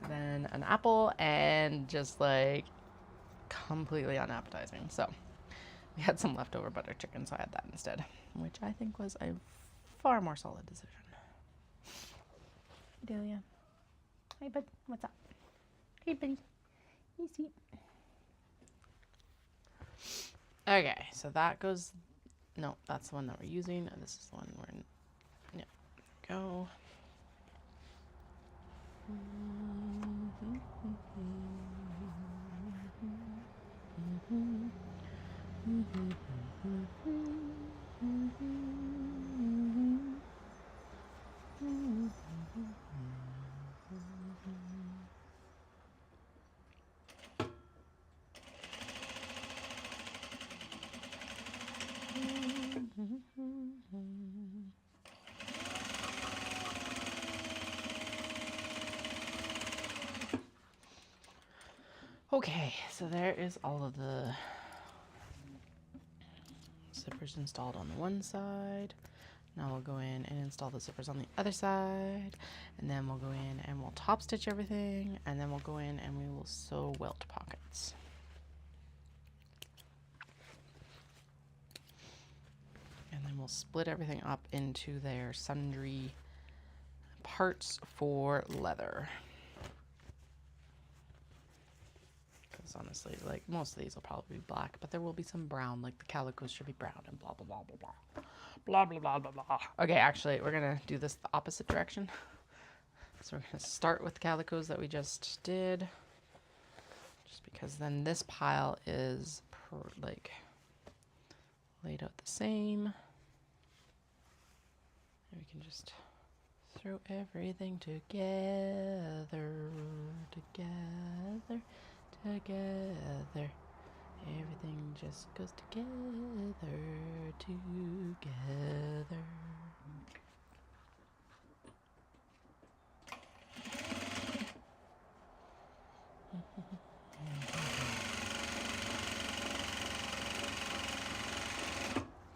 than an apple and just like completely unappetizing. So we had some leftover butter chicken, so I had that instead, which I think was a far more solid decision. Delia. Hey, bud. What's up? Hey, buddy. Hey, sweet. Okay, so that goes... No, that's the one that we're using. This is the one we're in... Yeah, there we go. Okay, so there is all of the zippers installed on the one side. Now we'll go in and install the zippers on the other side, and then we'll go in and we'll top stitch everything, and then we'll go in and we will sew welt pockets. And then we'll split everything up into their sundry parts for leather. Because honestly, like most of these will probably be black, but there will be some brown, like the calicos should be brown and blah, blah, blah, blah, blah. Blah, blah, blah, blah, blah. Okay, actually, we're going to do this the opposite direction. So we're going to start with the calicos that we just did. Just because then this pile is like laid out the same. And we can just throw everything together, together, together. Everything just goes together, together.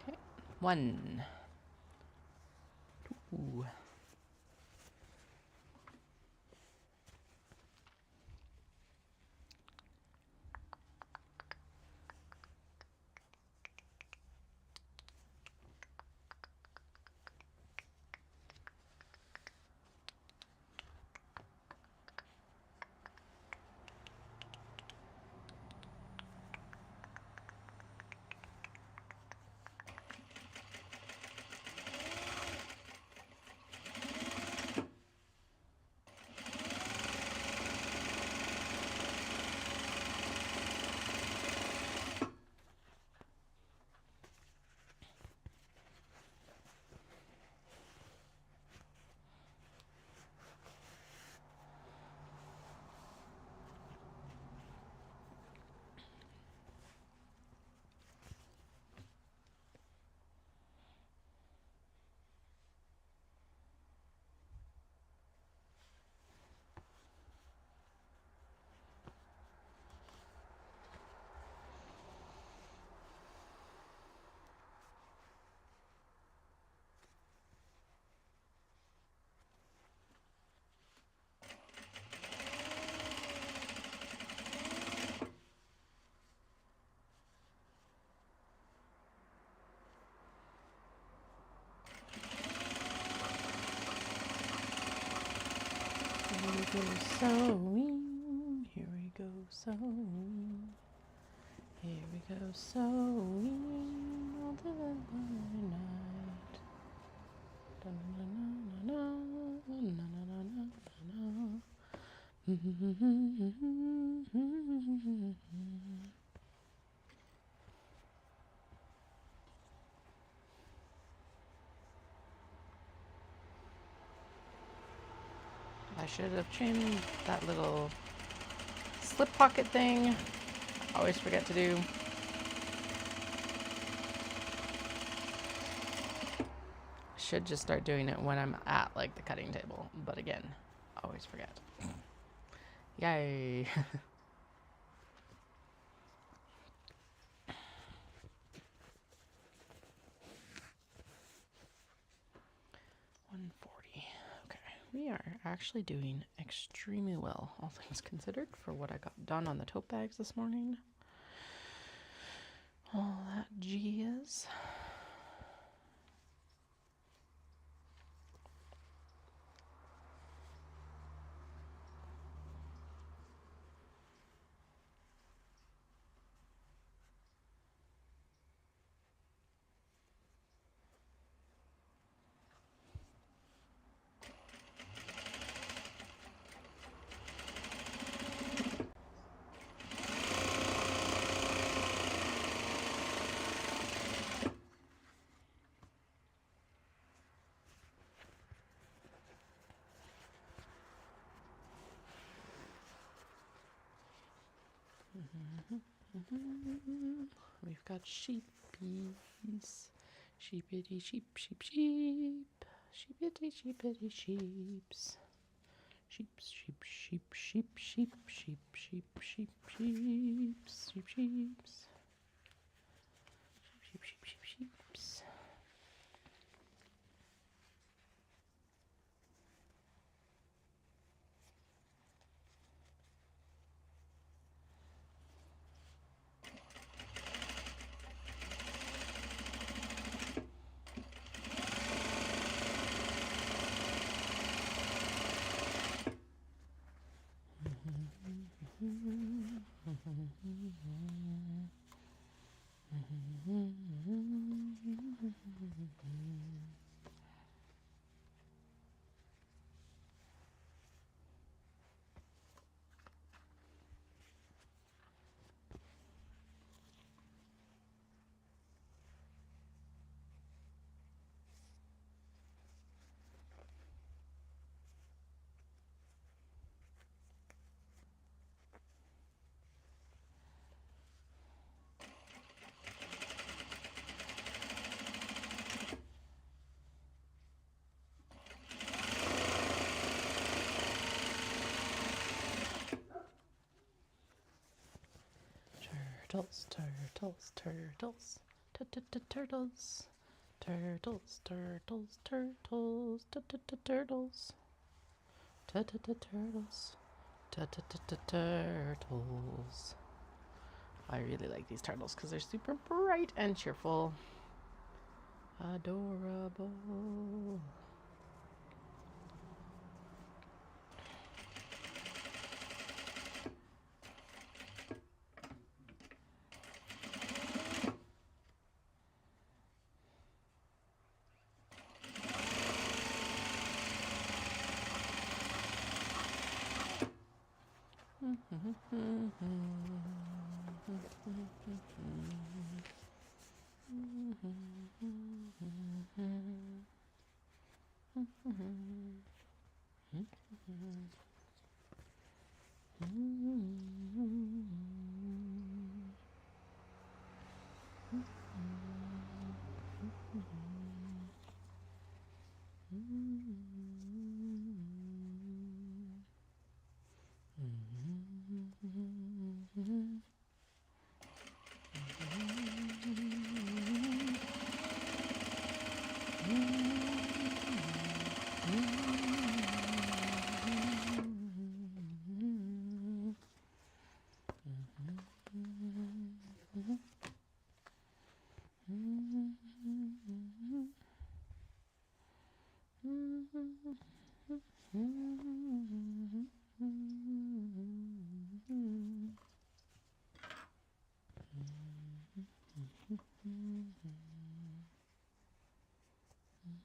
Okay, 1, 2. go sewing. Here we go sewing. Here we go sewing all the night. I should have trimmed that little slip pocket thing. I always forget to do. Should just start doing it when I'm at like the cutting table, but again, always forget. Yay. 140. Okay, we are actually doing extremely well, all things considered, for what I got done on the tote bags this morning. All that jizz. We've got sheepies. Sheepity sheep, sheep, sheep. Sheepity sheepity sheeps. Sheeps, sheep, sheep, sheep, sheep, sheep, sheep, sheep, sheeps, sheep, sheeps. Sheep, sheep, sheep, sheeps. Turtles, turtles, turtles, turtles, turtles, turtles, turtles, turtles, turtles, turtles. I really like these turtles because they're super bright and cheerful. Adorable.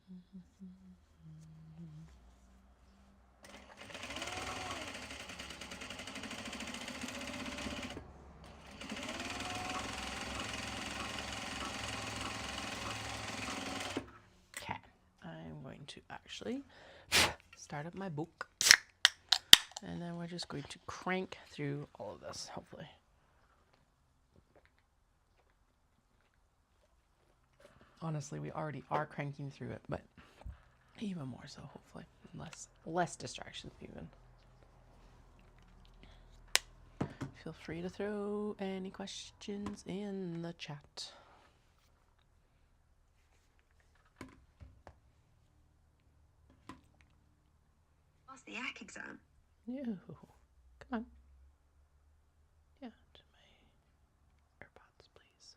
Okay, I'm going to actually start up my book, and then we're just going to crank through all of this, hopefully. Honestly, we already are cranking through it, but even more so, hopefully. Less distractions even. Feel free to throw any questions in the chat. Pass the ACC exam. No. Come on. Yeah, to my AirPods, please.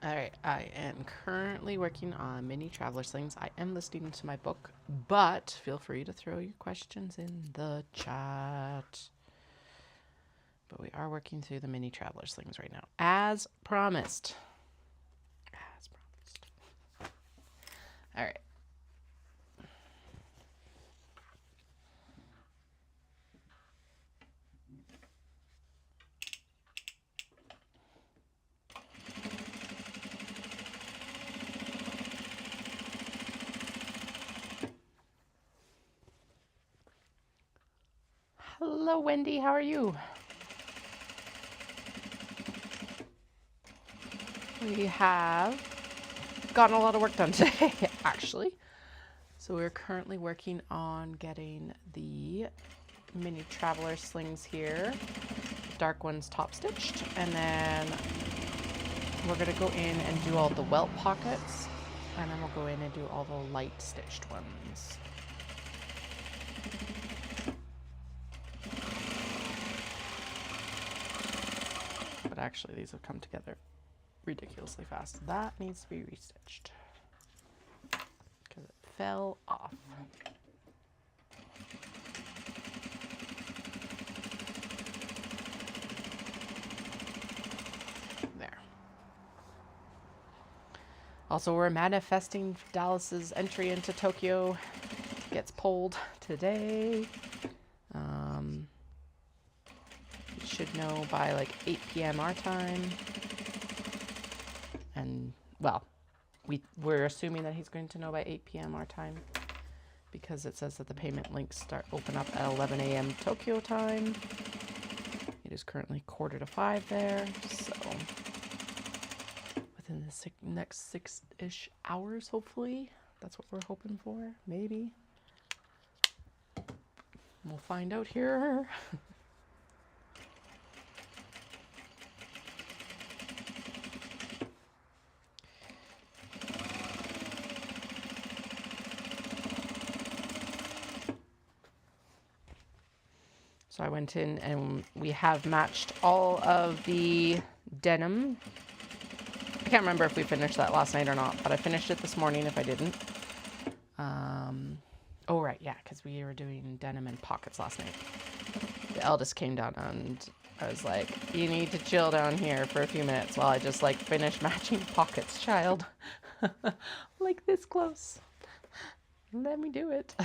All right, I am currently working on mini traveler slings. I am listening to my book, but feel free to throw your questions in the chat. But we are working through the mini traveler slings right now, as promised. As promised. All right. Hello, Wendy. How are you? We have gotten a lot of work done today, actually. So we're currently working on getting the mini traveler slings here, dark ones top stitched, and then we're going to go in and do all the welt pockets, and then we'll go in and do all the light stitched ones. But actually these have come together ridiculously fast. That needs to be restitched because it fell off. There. Also, we're manifesting Dallas's entry into Tokyo. Gets polled today. You should know by like 8 p.m. our time. And, well, we're assuming that he's going to know by 8 p.m. our time because it says that the payment links open up at 11 a.m. Tokyo time. It is currently 4:45 there, so within the next 6-ish hours, hopefully. That's what we're hoping for, maybe. We'll find out here. So I went in and we have matched all of the denim. I can't remember if we finished that last night or not, but I finished it this morning if I didn't. Oh, right, yeah, because we were doing denim and pockets last night. The eldest came down and I was like, you need to chill down here for a few minutes while I just like finish matching pockets, child. Like this close. Let me do it.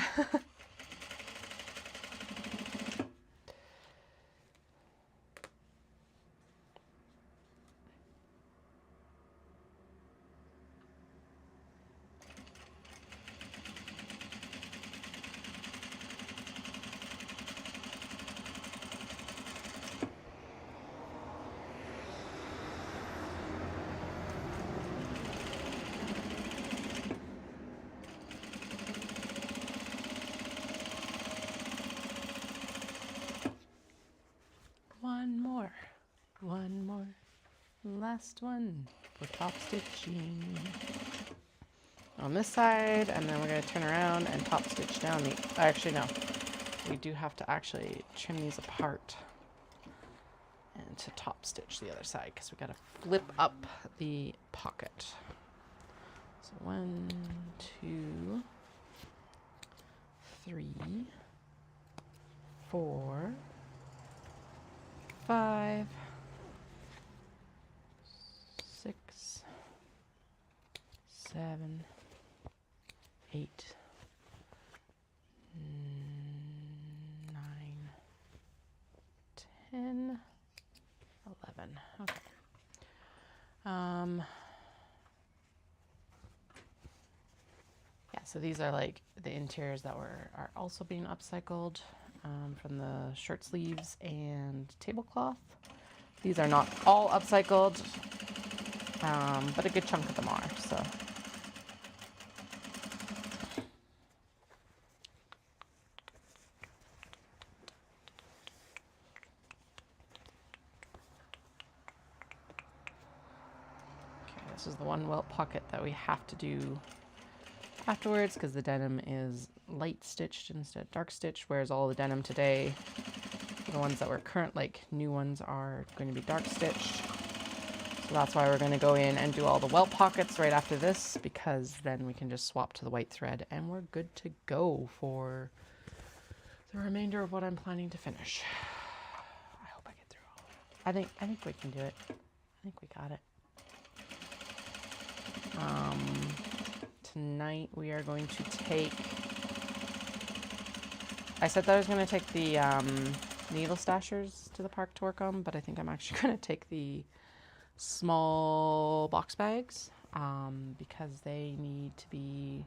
last one for top stitching on this side, and then we're going to turn around and top stitch down the, actually no, we do have to actually trim these apart and to top stitch the other side because we got to flip up the pocket. So 1, 2, 3, 4, 5, 6, 7, 8, 9, 10, 11. Okay. Yeah, so these are like the interiors that are also being upcycled from the shirt sleeves and tablecloth. These are not all upcycled, but a good chunk of them are, so. This is the one welt pocket that we have to do afterwards because the denim is light stitched instead of dark stitched, whereas all the denim today, the ones that were current, like new ones, are going to be dark stitched. So that's why we're going to go in and do all the welt pockets right after this, because then we can just swap to the white thread and we're good to go for the remainder of what I'm planning to finish. I hope I get through all of it. I think we can do it. I think we got it. Tonight we are going to take, I said that I was going to take the needle stashers to the park to work on, but I think I'm actually going to take the small box bags because they need to be,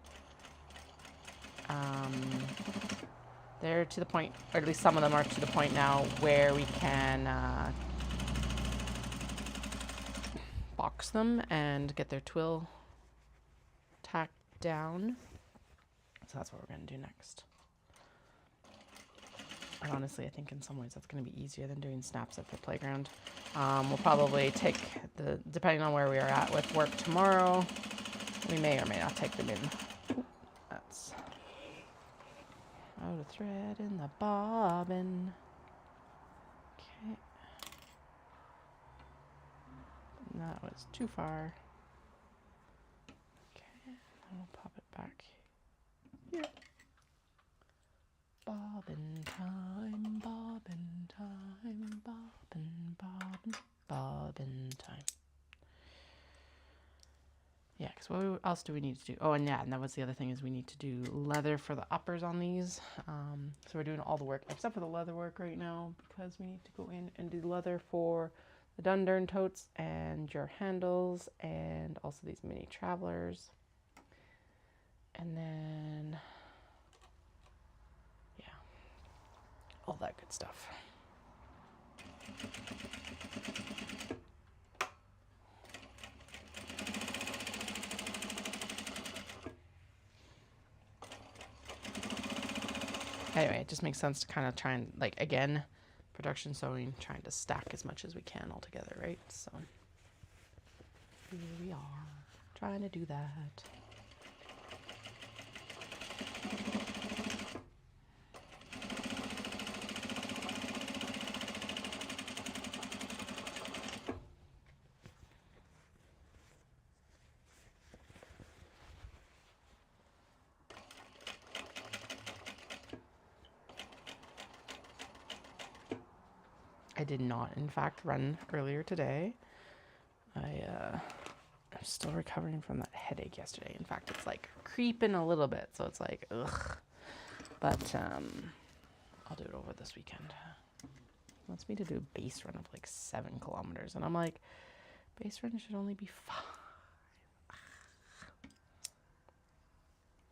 they're to the point, or at least some of them are to the point now where we can box them and get their twill tacked down. So that's what we're going to do next. And honestly, I think in some ways that's going to be easier than doing snaps at the playground. We'll probably take the, depending on where we are at with work tomorrow, we may or may not take them in. Ooh, that's out of thread in the bobbin. Okay. That was too far. I'll pop it back here. Bobbin time, bobbin time, bobbin, bobbin, bobbin time. Yeah, because what else do we need to do? Oh, and yeah, and that was the other thing, is we need to do leather for the uppers on these. So we're doing all the work except for the leather work right now, because we need to go in and do leather for the Dundurn totes and your handles, and also these mini travelers. And then, yeah, all that good stuff. Anyway, it just makes sense to kind of try and, like, again, production sewing, trying to stack as much as we can all together, right? So here we are, trying to do that. I did not, in fact, run earlier today. I'm still recovering from that headache yesterday. In fact, it's like creeping a little bit, so it's like, ugh. But I'll do it over this weekend. He wants me to do a base run of like 7 kilometers, and I'm like, base run should only be 5.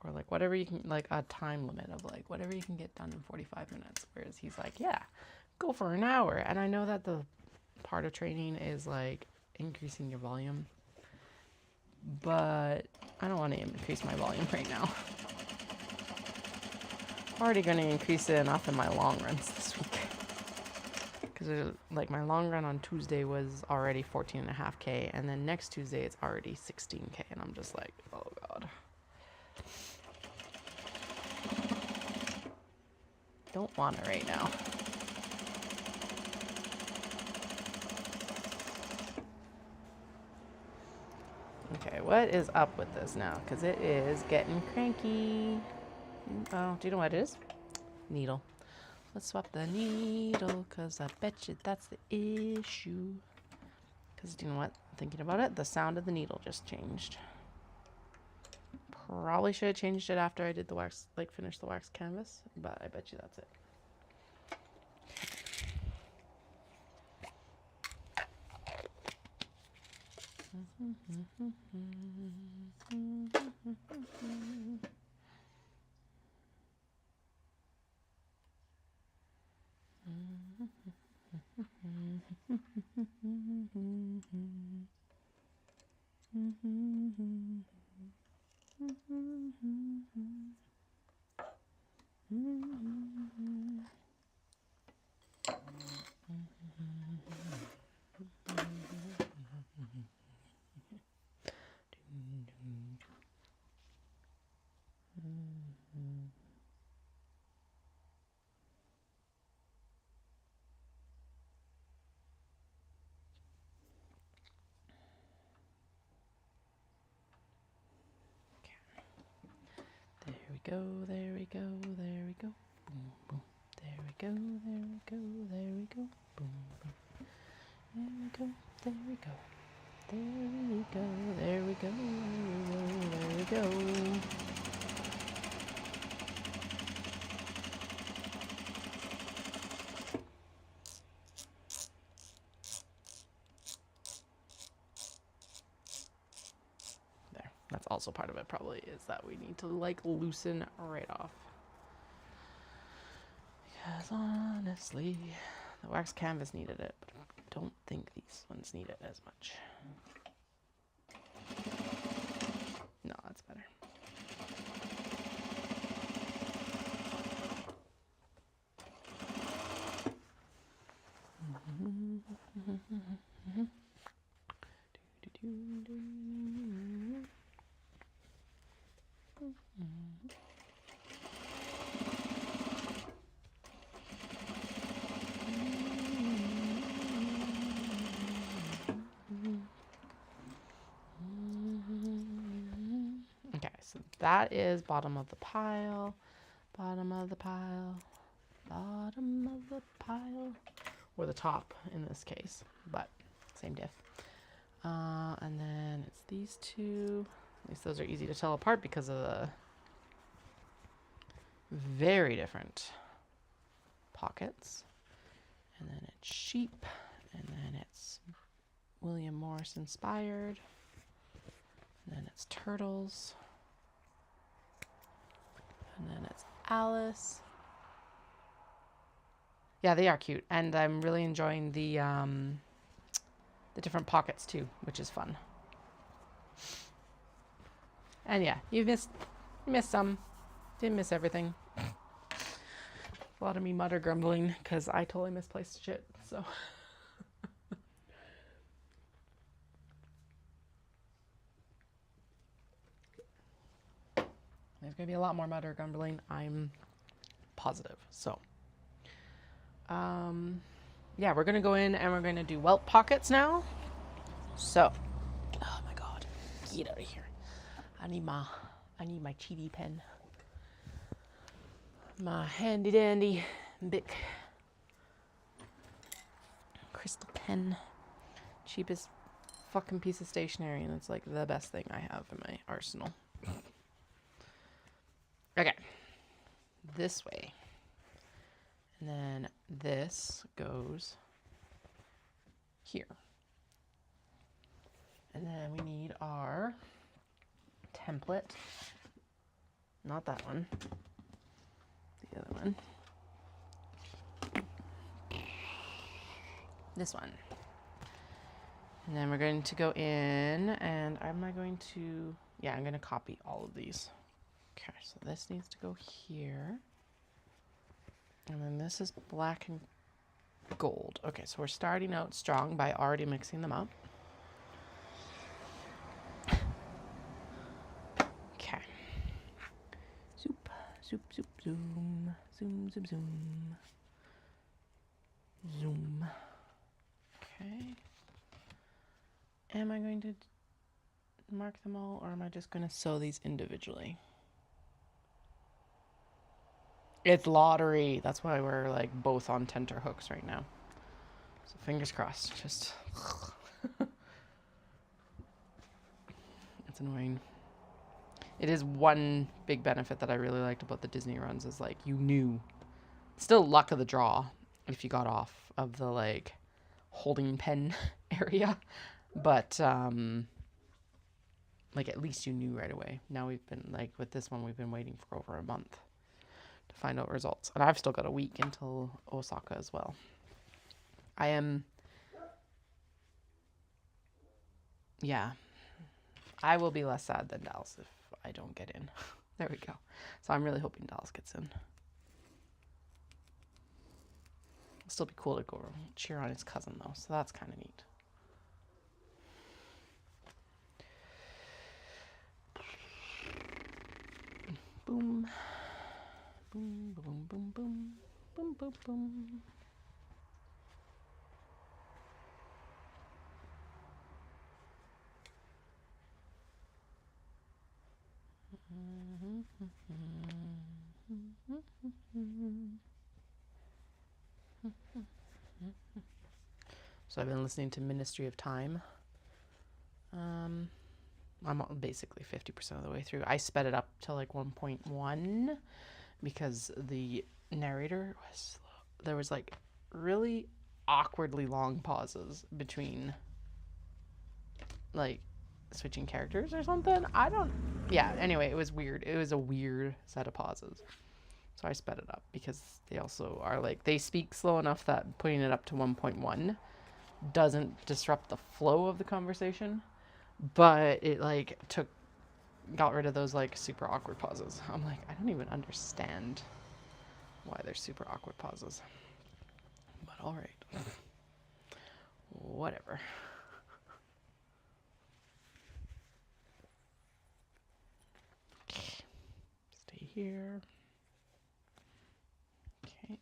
Or like whatever you can, like a time limit of like whatever you can get done in 45 minutes. Whereas he's like, yeah, go for an hour. And I know that the part of training is like increasing your volume, but I don't want to increase my volume right now. I'm already going to increase it enough in my long runs this week, because Because like my long run on Tuesday was already 14.5K, and then next Tuesday it's already 16K, and I'm just like, oh god. Don't want it right now. Okay, what is up with this now? Because it is getting cranky. Oh, do you know what it is? Needle. Let's swap the needle, because I bet you that's the issue. Because do you know what? Thinking about it, the sound of the needle just changed. Probably should have changed it after I did the wax, like finished the wax canvas, but I bet you that's it. There we go, there we go, boom, boom. There we go, there we go, there we go, boom, boom. There we go, there we go, there we go, there we go, there we go. There, that's also part of it probably, is that we need to like loosen right off. Because honestly, the wax canvas needed it, but I don't think these ones need it as much. No, that's better. Okay, so that is bottom of the pile, bottom of the pile, bottom of the pile, or the top in this case, but same diff. And then it's these two. At least those are easy to tell apart because of the very different pockets. And then it's sheep, and then it's William Morris inspired, and then it's turtles, and then it's Alice. Yeah, they are cute, and I'm really enjoying the different pockets too, which is fun. And yeah, you missed some, didn't miss everything. A lot of me mutter grumbling because I totally misplaced shit. So there's gonna be a lot more mutter grumbling, I'm positive. So yeah, we're gonna go in and we're gonna do welt pockets now. So, oh my god, get out of here. I need my cheaty pen. My handy dandy Bic crystal pen. Cheapest fucking piece of stationery, and it's like the best thing I have in my arsenal. Okay. This way. And then this goes here. And then we need our template. Not that one. The other one. This one. And then we're going to go in, and I'm going to copy all of these. Okay, so this needs to go here. And then this is black and gold. Okay, so we're starting out strong by already mixing them up. Okay. Zoop, zoop, zoop, zoom. Zoom, zoom, zoom. Zoom. Okay. Am I going to mark them all, or am I just going to sew these individually? It's lottery. That's why we're like both on tenter hooks right now. So fingers crossed. Just it's annoying. It is one big benefit that I really liked about the Disney runs is like you knew. Still luck of the draw if you got off of the like holding pen area, but like at least you knew right away. Now we've been like with this one we've been waiting for over a month to find out results, and I've still got a week until Osaka as well. I will be less sad than Dallas if I don't get in. There we go. So I'm really hoping Dallas gets in. It'll still be cool to go cheer on his cousin though, so that's kind of neat. Boom. Boom, boom, boom, boom. Boom, boom, boom. So I've been listening to Ministry of Time. I'm basically 50% of the way through. I sped it up to like 1.1 because the narrator was slow. There was like really awkwardly long pauses between like switching characters or something. Anyway, it was weird. It was a weird set of pauses. So I sped it up because they also are like, they speak slow enough that putting it up to 1.1 doesn't disrupt the flow of the conversation, but it like got rid of those like super awkward pauses. I'm like, I don't even understand why there's super awkward pauses. But all right. Whatever. Stay here. Okay.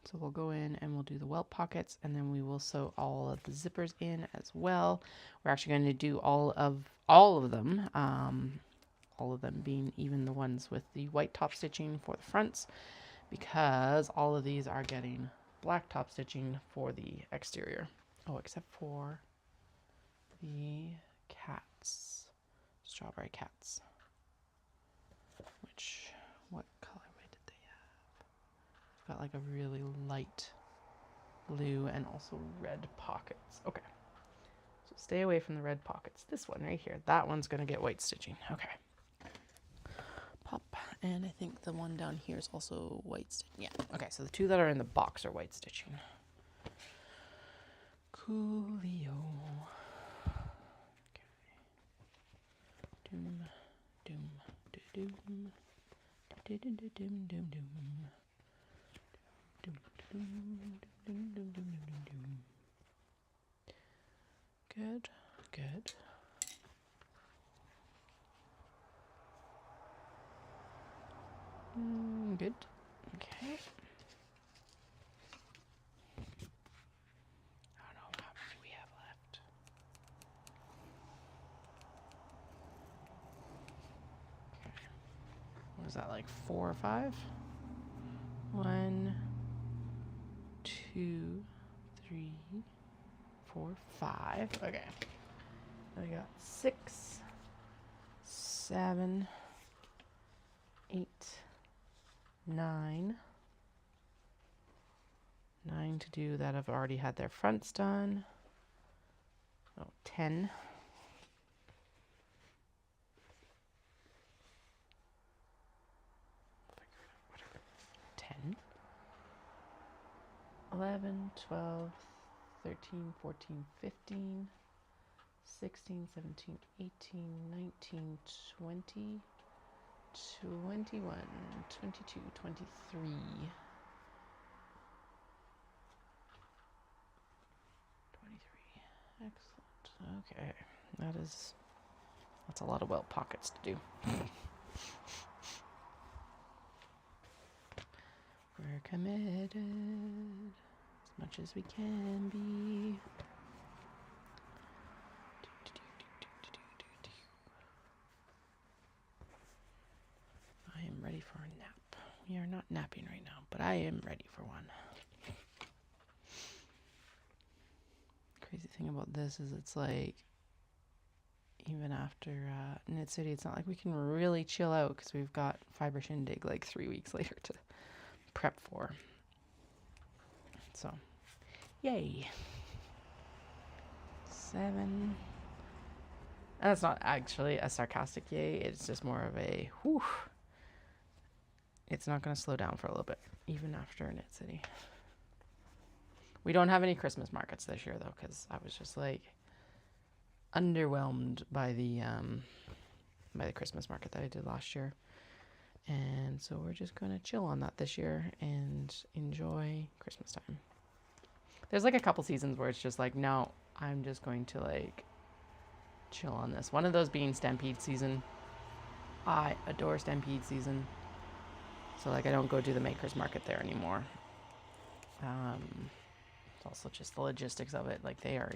So we'll go in and we'll do the welt pockets, and then we will sew all of the zippers in as well. We're actually going to do all of them. All of them being even the ones with the white top stitching for the fronts, because all of these are getting black top stitching for the exterior. Oh, except for the cats, strawberry cats. What colorway did they have? Got like a really light blue and also red pockets. Okay. So stay away from the red pockets. This one right here, that one's going to get white stitching. Okay. Pop. And I think the one down here is also white stitching. Yeah. Okay, so the two that are in the box are white stitching. Coolio. Okay. Doom, doom, doom, doom, doom, doom, doom, doom, doom, doom, doom, doom, doom, doom. Good, good. Good. Okay. I don't know how many we have left. Okay. What is that, like 4 or 5? 1, 2, 3, 4, 5. Okay. We got 6, 7, 8, 9. 9 to do that have already had their fronts done. Oh, 10. 10. 11, 12, 13, 14, 15, 16, 17, 18, 19, 20, 21, 22, 23. Okay, that's a lot of welt pockets to do. We're committed as much as we can be. I am ready for a nap. We are not napping right now, but I am ready for one. Crazy thing about this is it's like, even after Knit City, it's not like we can really chill out because we've got Fibre Shindig like 3 weeks later to prep for. So, yay. 7. And that's not actually a sarcastic yay, it's just more of a whew. It's not going to slow down for a little bit, even after Knit City. We don't have any Christmas markets this year, though, because I was just, like, underwhelmed by the Christmas market that I did last year. And so we're just going to chill on that this year and enjoy Christmas time. There's, like, a couple seasons where it's just like, no, I'm just going to, like, chill on this. One of those being Stampede season. I adore Stampede season. So, like, I don't go do the Maker's Market there anymore. It's also just the logistics of it. Like, they are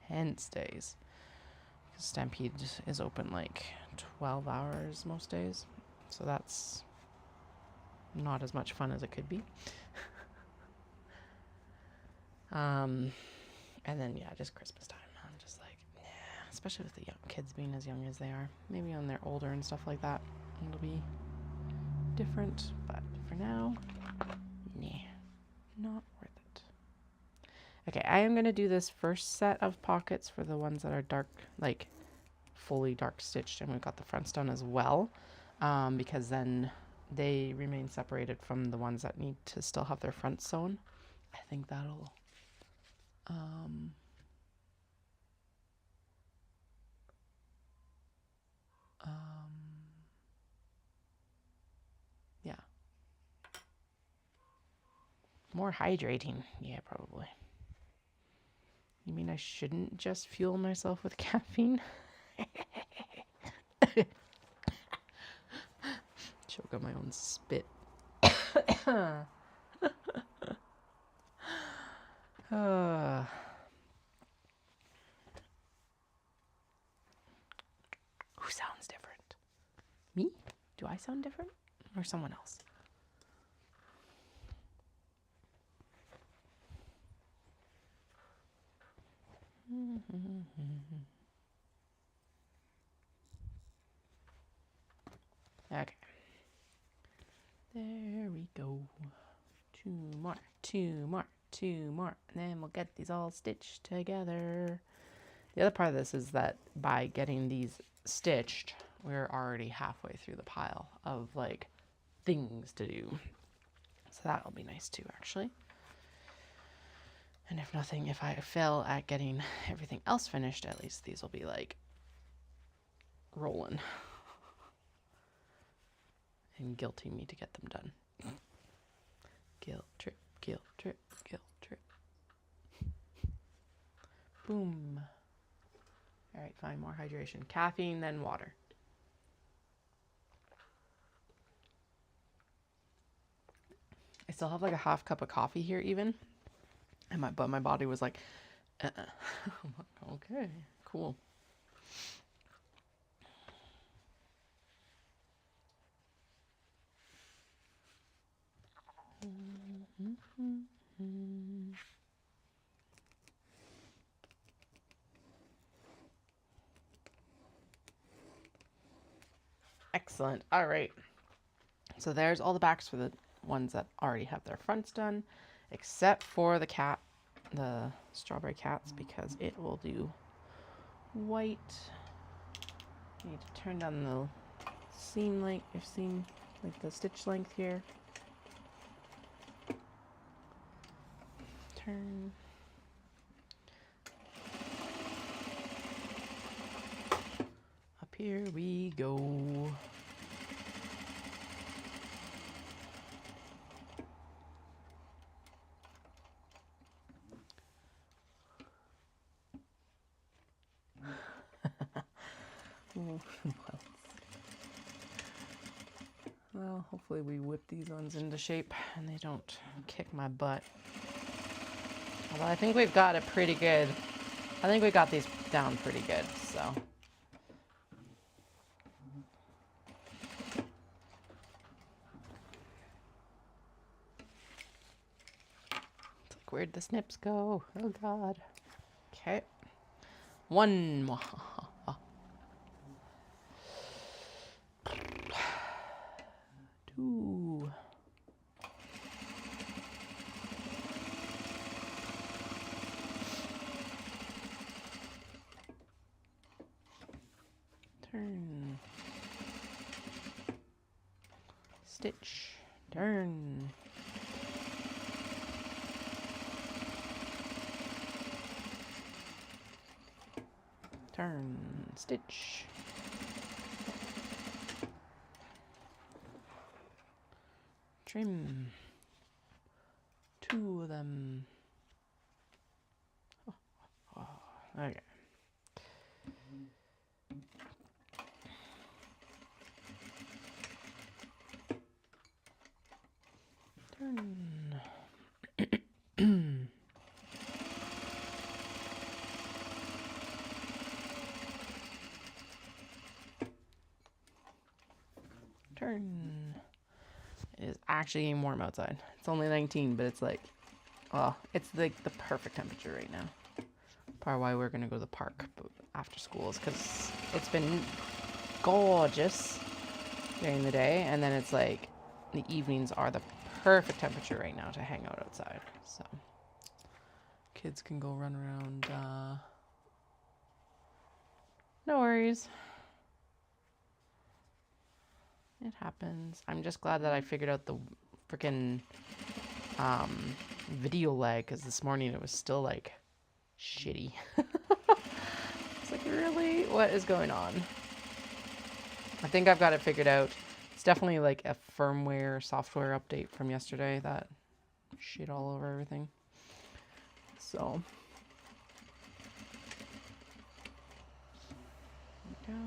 intense days. Because Stampede is open, like, 12 hours most days. So that's not as much fun as it could be. And then, yeah, just Christmas time. I'm just like, yeah, especially with the young kids being as young as they are. Maybe when they're older and stuff like that, it'll be different, but for now, nah, not worth it. Okay, I am going to do this first set of pockets for the ones that are dark, like fully dark stitched, and we've got the fronts done as well, because then they remain separated from the ones that need to still have their fronts sewn. I think that'll yeah. More hydrating. Yeah, probably. You mean I shouldn't just fuel myself with caffeine? Choke on my own spit. Who sounds different? Me? Do I sound different? Or someone else? Okay. There we go. 2 more, 2 more, 2 more. And then we'll get these all stitched together. The other part of this is that by getting these stitched, we're already halfway through the pile of like things to do. So that'll be nice too, actually. And if nothing, if I fail at getting everything else finished, at least these will be like rolling. And guilting me to get them done. Guilt trip, guilt trip, guilt trip. Boom. All right, fine, more hydration. Caffeine, then water. I still have like a half cup of coffee here even. But my body was like, okay, cool. Excellent. All right. So there's all the backs for the ones that already have their fronts done, except for the cat, the strawberry cats, because it will do white. You need to turn down the seam length, like the stitch length here. Turn. Up here we go. Cool. Well, hopefully we whip these ones into shape and they don't kick my butt. Although I think we've got it pretty good. I think we got these down pretty good, so. It's like, where'd the snips go? Oh, God. Okay. One more. Two. Turn. Stitch. Turn. Turn. Stitch. Trim. Two of them. Okay. Turn. Turn. It is actually getting warm outside. It's only 19, but it's like, oh, it's like the perfect temperature right now. Probably why we're gonna go to the park after school is because it's been gorgeous during the day, and then it's like the evenings are the perfect temperature right now to hang out outside. So kids can go run around. No worries. It happens. I'm just glad that I figured out the freaking video lag, because this morning it was still like shitty. It's like, really? What is going on? I think I've got it figured out. It's definitely like a firmware software update from yesterday that shit all over everything. So there we go.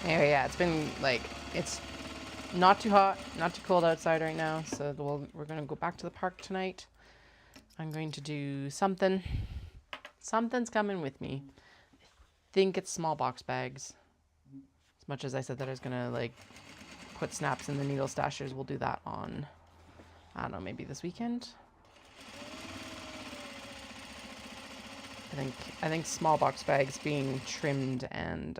Anyway, yeah, it's been like, it's not too hot, not too cold outside right now, so we're going to go back to the park tonight. I'm going to do something. Something's coming with me. I think it's small box bags. As much as I said that I was going to like put snaps in the needle stashers, we'll do that on, I don't know, maybe this weekend. I think small box bags being trimmed and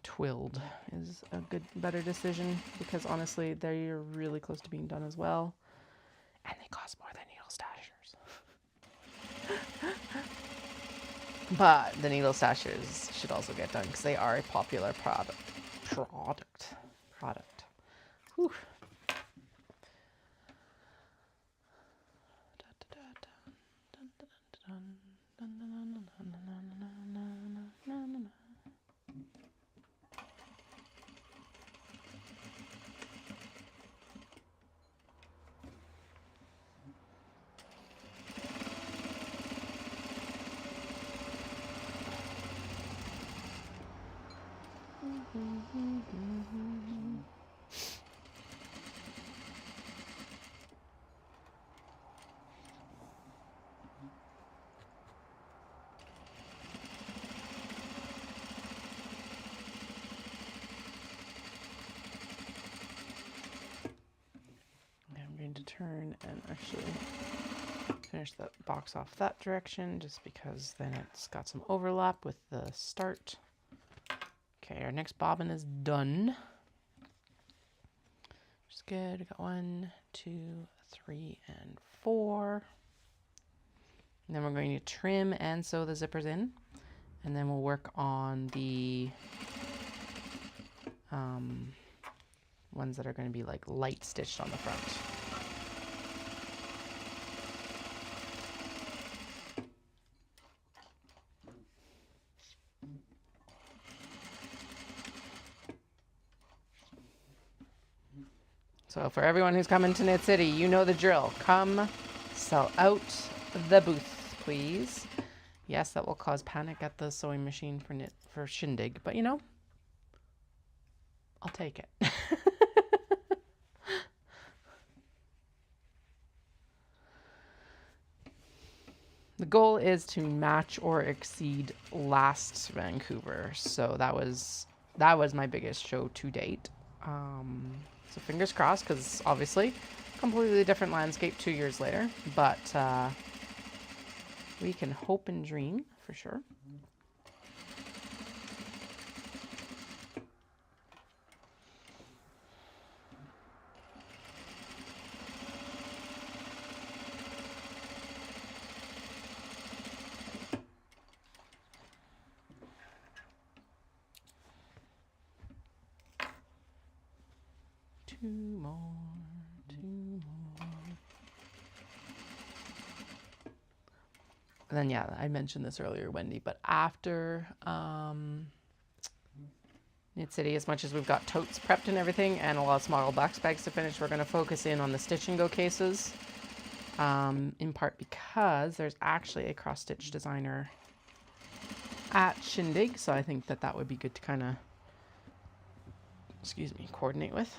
twilled is a better decision, because honestly they're really close to being done as well, and they cost more than needle stashers. But the needle stashers should also get done because they are a popular product. Whew. I'm going to turn and actually finish that box off that direction, just because then it's got some overlap with the start. Okay, our next bobbin is done. Which is good. We got 1, 2, 3, and 4. And then we're going to trim and sew the zippers in. And then we'll work on the ones that are going to be like light stitched on the front. So for everyone who's coming to Knit City, you know the drill. Come sell out the booth, please. Yes, that will cause panic at the sewing machine for Shindig, but you know, I'll take it. The goal is to match or exceed last Vancouver, so that was my biggest show to date. So fingers crossed, because obviously completely different landscape 2 years later, but we can hope and dream for sure. Two more. And then, yeah, I mentioned this earlier, Wendy, but after Knit City, as much as we've got totes prepped and everything and a lot of small box bags to finish, we're going to focus in on the stitch and go cases, in part because there's actually a cross-stitch designer at Shindig, so I think that would be good to kind of, coordinate with.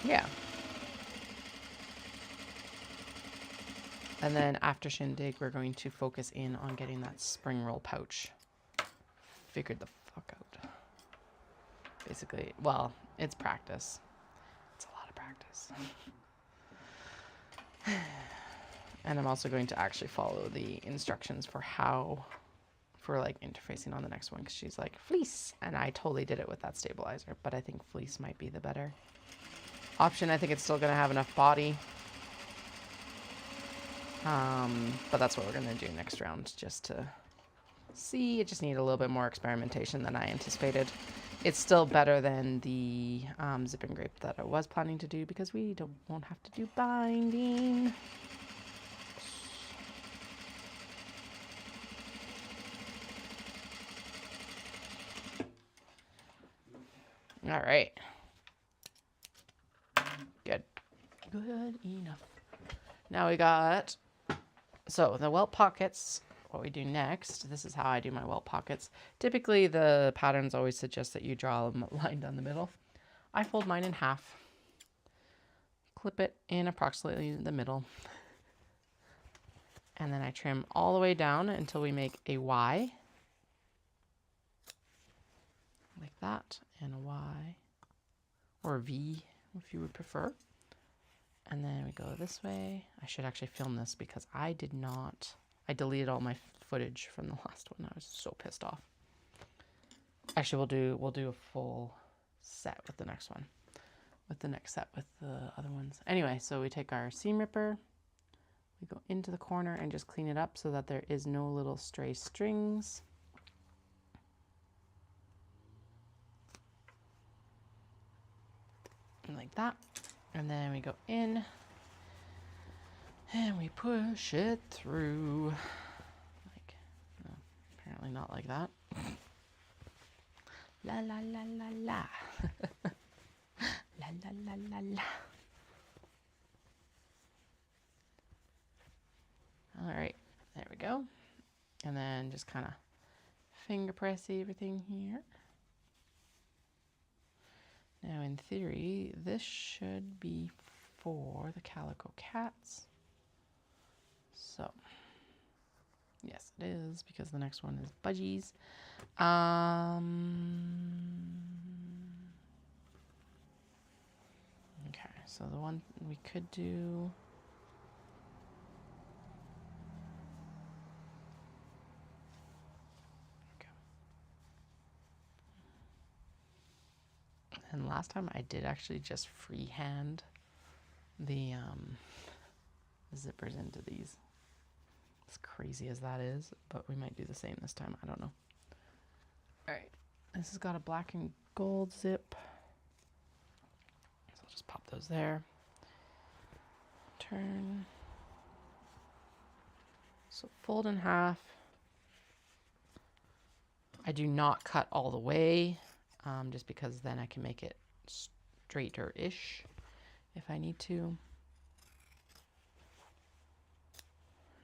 Yeah. And then after Shindig, we're going to focus in on getting that spring roll pouch figured the fuck out. Basically, well, it's practice. It's a lot of practice. And I'm also going to actually follow the instructions for like interfacing on the next one, because she's like, fleece. And I totally did it with that stabilizer, but I think fleece might be the better option. I think it's still going to have enough body. But that's what we're going to do next round, just to see. It just needed a little bit more experimentation than I anticipated. It's still better than the zip and grape that I was planning to do, because we won't have to do binding. All right. Good. Good enough. Now we got, so the welt pockets, what we do next, this is how I do my welt pockets. Typically the patterns always suggest that you draw a line down the middle. I fold mine in half, clip it in approximately the middle, and then I trim all the way down until we make a Y, like that, and a Y, or a V if you would prefer. And then we go this way. I should actually film this because I deleted all my footage from the last one. I was so pissed off. Actually, we'll do a full set with the next one, with the next set with the other ones. Anyway, so we take our seam ripper, we go into the corner and just clean it up so that there is no little stray strings. And like that. And then we go in and we push it through. Like, no, apparently not like that. La la la la la. La la la la la. All right, there we go. And then just kind of finger press everything here. Now, in theory, this should be for the calico cats. So, yes, it is, because the next one is budgies. Okay, so the one we could do. And last time I did actually just freehand the zippers into these. As crazy as that is, but we might do the same this time. I don't know. All right, this has got a black and gold zip. So I'll just pop those there. Turn. So fold in half. I do not cut all the way. Just because then I can make it straighter-ish if I need to.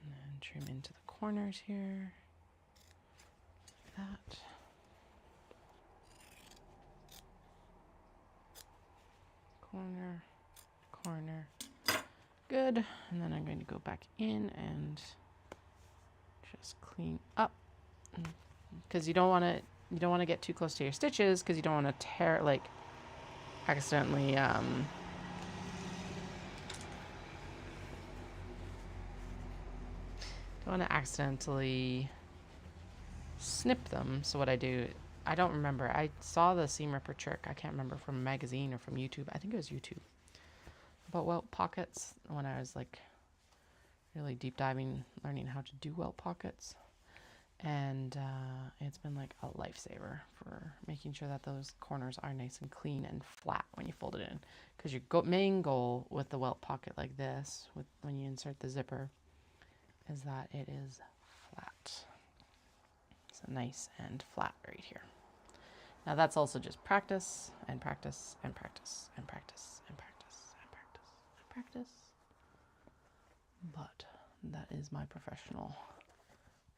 And trim into the corners here. Like that. Corner, corner. Good. And then I'm going to go back in and just clean up, because you don't want to get too close to your stitches, because you don't want to tear, like, accidentally don't want to accidentally snip them. So what I do, I don't remember, I saw the seam ripper trick, I can't remember, from a magazine or from YouTube. I think it was YouTube, about welt pockets, when I was like really deep diving, learning how to do welt pockets. And it's been like a lifesaver for making sure that those corners are nice and clean and flat when you fold it in. Because your main goal with the welt pocket like this, when you insert the zipper, is that it is flat. So nice and flat right here. Now that's also just practice and practice and practice and practice and practice and practice and practice. But that is my professional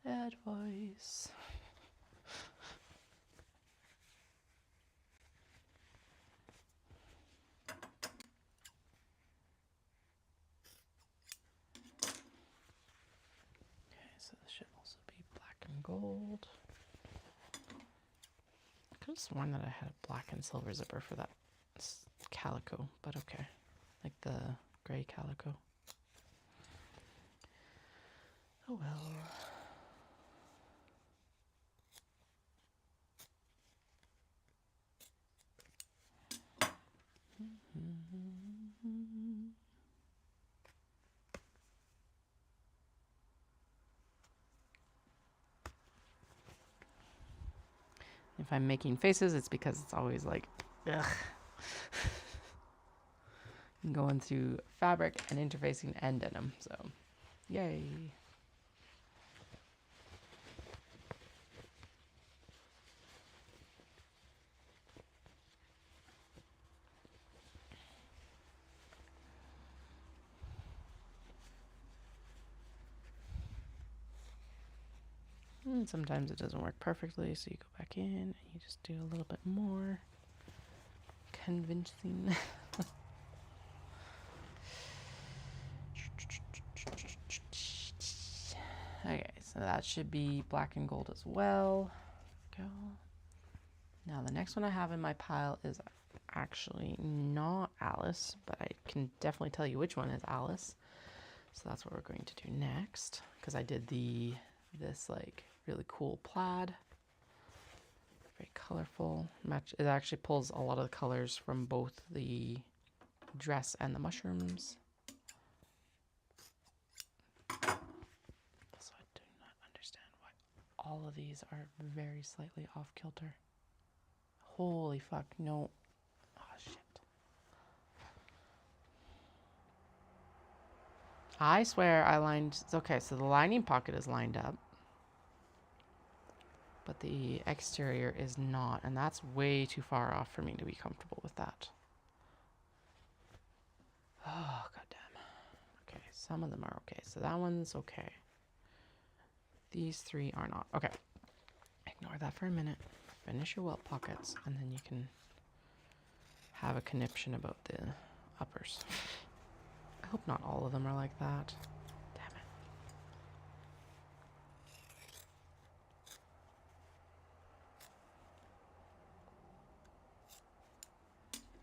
advice. Okay, so this should also be black and gold. I could have sworn that I had a black and silver zipper for that calico, but okay. Like the gray calico. Oh well. If I'm making faces, it's because it's always like, ugh. Going through fabric and interfacing and denim, so yay. And sometimes it doesn't work perfectly, so you go back in and you just do a little bit more convincing. Okay, so that should be black and gold as well. Go. Now the next one I have in my pile is actually not Alice, but I can definitely tell you which one is Alice. So that's what we're going to do next, because I did this like really cool plaid, very colorful. It actually pulls a lot of the colors from both the dress and the mushrooms. So I do not understand why all of these are very slightly off kilter. Holy fuck, no. Oh shit. I swear I lined, okay, so the lining pocket is lined up, but the exterior is not, and that's way too far off for me to be comfortable with that. Oh, goddamn. Okay, some of them are okay, so that one's okay. These three are not. Okay, ignore that for a minute. Finish your welt pockets, and then you can have a conniption about the uppers. I hope not all of them are like that. Damn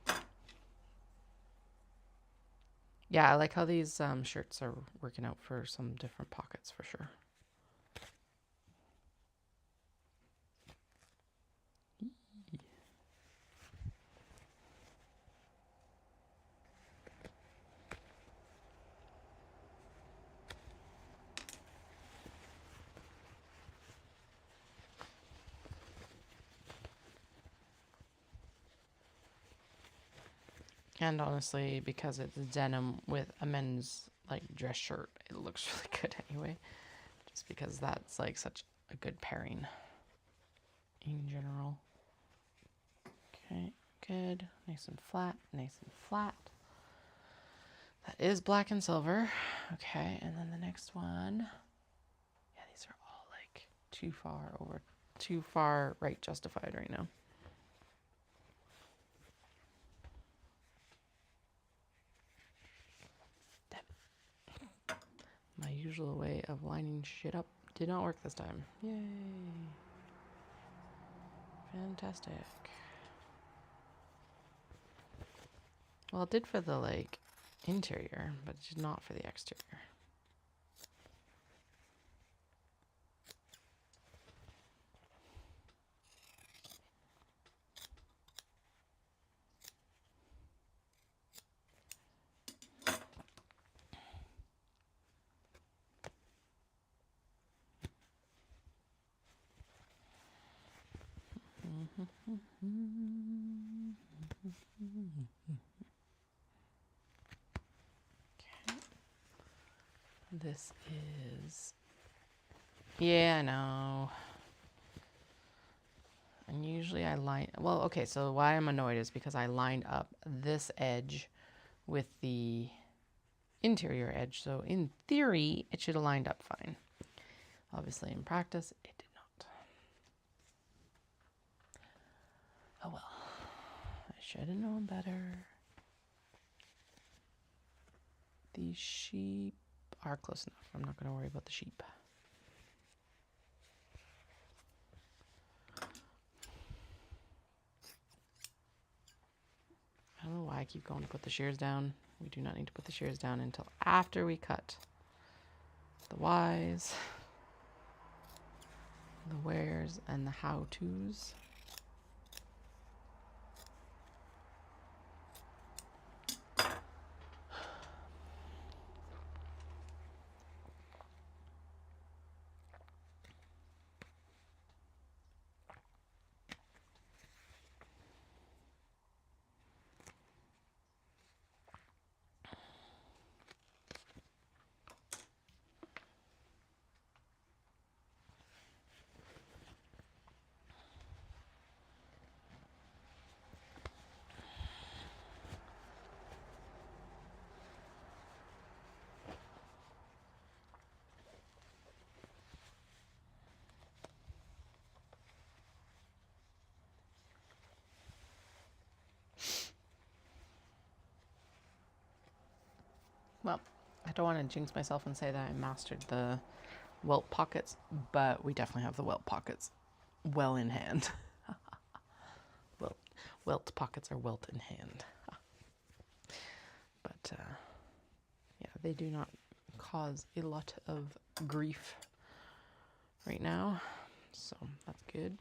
it. Yeah, I like how these shirts are working out for some different pockets for sure. And honestly, because it's denim with a men's like dress shirt, it looks really good anyway. Just because that's like such a good pairing in general. Okay, good. Nice and flat, nice and flat. That is black and silver. Okay, and then the next one too far right justified right now. Damn it. My usual way of lining shit up did not work this time. Yay. Fantastic. Well, it did for the, like, interior, but it did not for the exterior. Okay. This is... Yeah, I know. And usually I line... Well, okay, so why I'm annoyed is because I lined up this edge with the interior edge. So in theory, it should have lined up fine. Obviously, in practice, it did not. Oh well. I should have known better. These sheep are close enough. I'm not going to worry about the sheep. I don't know why I keep going to put the shears down. We do not need to put the shears down until after we cut the whys, the wheres, and the how-tos. Well, I don't want to jinx myself and say that I mastered the welt pockets, but we definitely have the welt pockets well in hand. Welt pockets are welt in hand. But yeah, they do not cause a lot of grief right now, so that's good.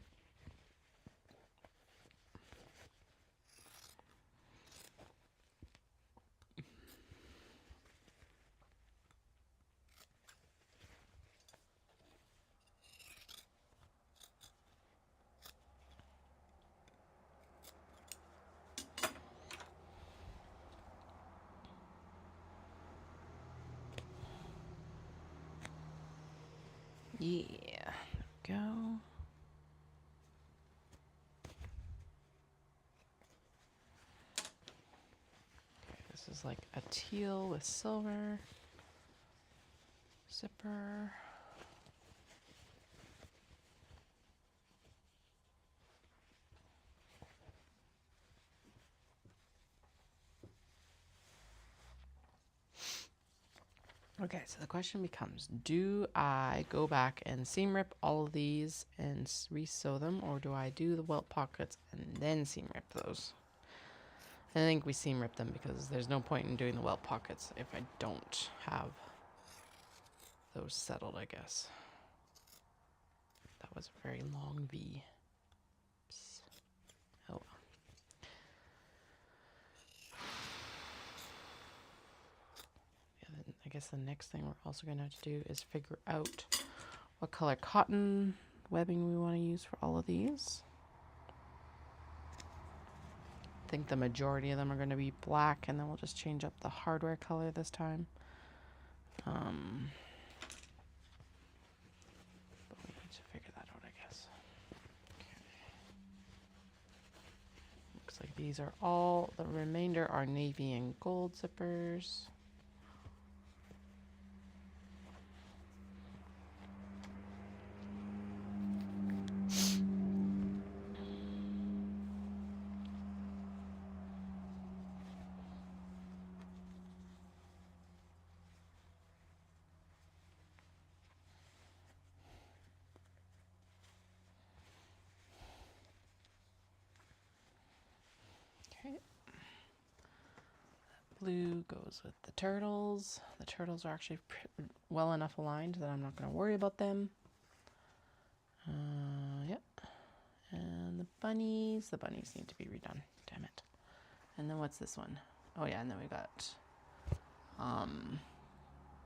Yeah, there we go. Okay, this is like a teal with silver. Zipper. Okay, so the question becomes, do I go back and seam rip all of these and re-sew them, or do I do the welt pockets and then seam rip those? I think we seam rip them because there's no point in doing the welt pockets if I don't have those settled, I guess. That was a very long V. Oops. Oh well. Yeah, then I guess the next thing we're also going to have to do is figure out what color cotton webbing we want to use for all of these. I think the majority of them are going to be black, and then we'll just change up the hardware color this time. But we need to figure that out, I guess. Okay. Looks like these are all, the remainder are navy and gold zippers. blue goes with the turtles. The turtles are actually well enough aligned that I'm not going to worry about them. Yep. And the bunnies need to be redone. Damn it. And then what's this one? Oh yeah, and then we got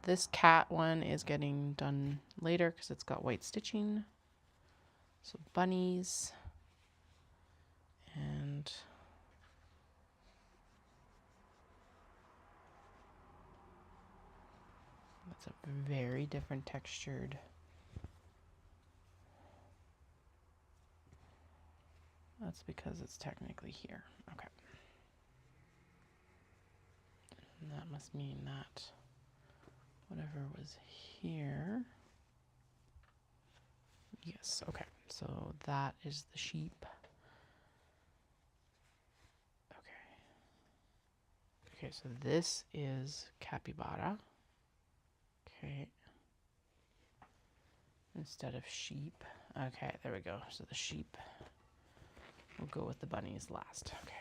this cat one is getting done later because it's got white stitching. So bunnies and that's a very different textured. That's because it's technically here. Okay. And that must mean that whatever was here. Yes, okay. So that is the sheep. Okay. Okay, so this is capybara. Okay. Instead of sheep. Okay, there we go. So the sheep will go with the bunnies last. Okay.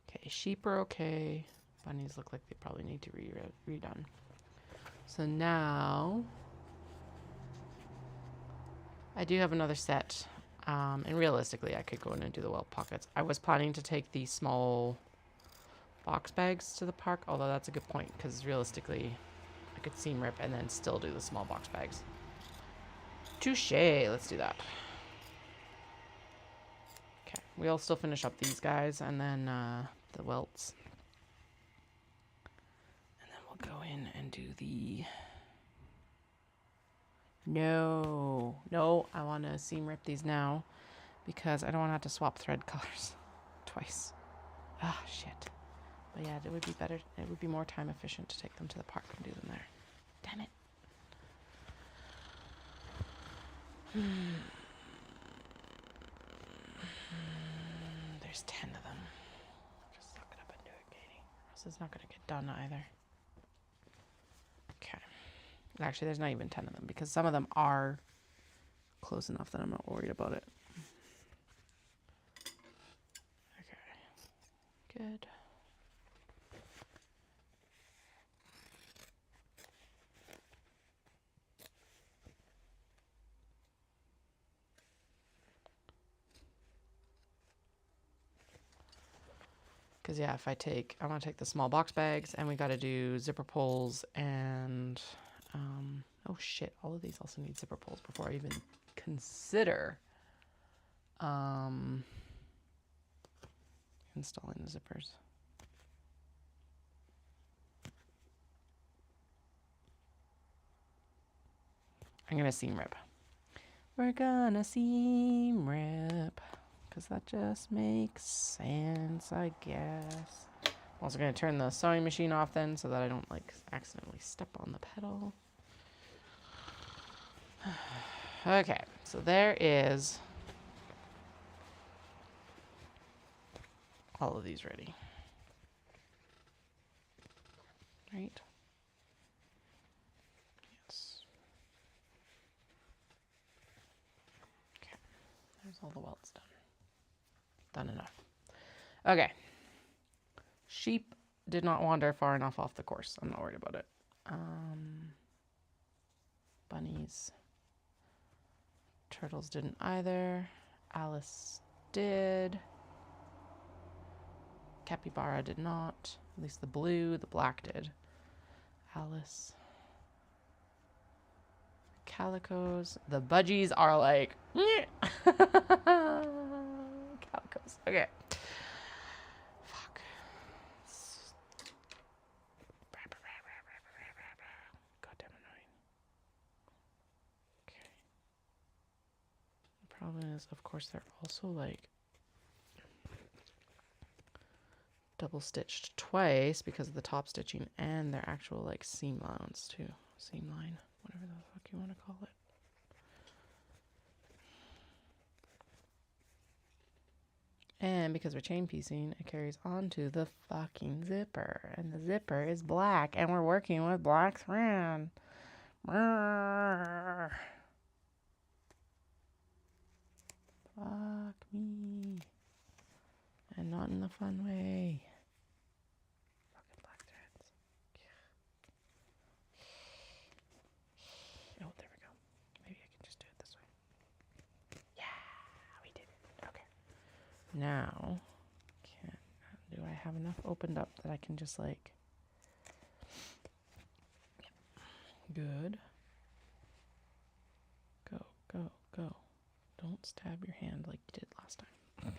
Okay, sheep are okay. Bunnies look like they probably need to be redone. So now I do have another set. And realistically, I could go in and do the welt pockets. I was planning to take the small box bags to the park, although that's a good point because realistically, I could seam rip and then still do the small box bags. Touche, let's do that. Okay, we'll still finish up these guys and then the welts. And then we'll go in and do the... No, I want to seam rip these now because I don't want to have to swap thread colors twice. Ah, shit. But yeah, it would be better. It would be more time efficient to take them to the park and do them there. Damn it. There's 10 of them. Just suck it up and do it, Katie. Or else it's not going to get done either. Okay. Actually, there's not even 10 of them because some of them are close enough that I'm not worried about it. Okay. Good. Because, yeah, if I want to take the small box bags, and we got to do zipper pulls, and, oh, shit, all of these also need zipper pulls before I even consider, installing the zippers. I'm going to seam rip. We're going to seam rip. Because that just makes sense, I guess. I'm also going to turn the sewing machine off then so that I don't like accidentally step on the pedal. Okay, so there is all of these ready. Right? Yes. Okay, there's all the welts done. Done enough. Okay. Sheep did not wander far enough off the course. I'm not worried about it. Bunnies. Turtles didn't either. Alice did. Capybara did not. At least the blue, the black did. Alice. Calicos. The budgies are like... Calicos. Okay. Fuck. Goddamn annoying. Okay. The problem is, of course, they're also like double stitched twice because of the top stitching and their actual like seam lines too. Seam line, whatever the fuck you want to call it. And because we're chain piecing, it carries onto the fucking zipper. And the zipper is black. And we're working with black thread. Fuck me. And not in the fun way. Fucking black threads. Oh, there we go. Maybe I can just do it this way. Yeah, we did it. Okay. Now, do I have enough opened up that I can just like... Good. Go, go, go. Don't stab your hand like you did last time.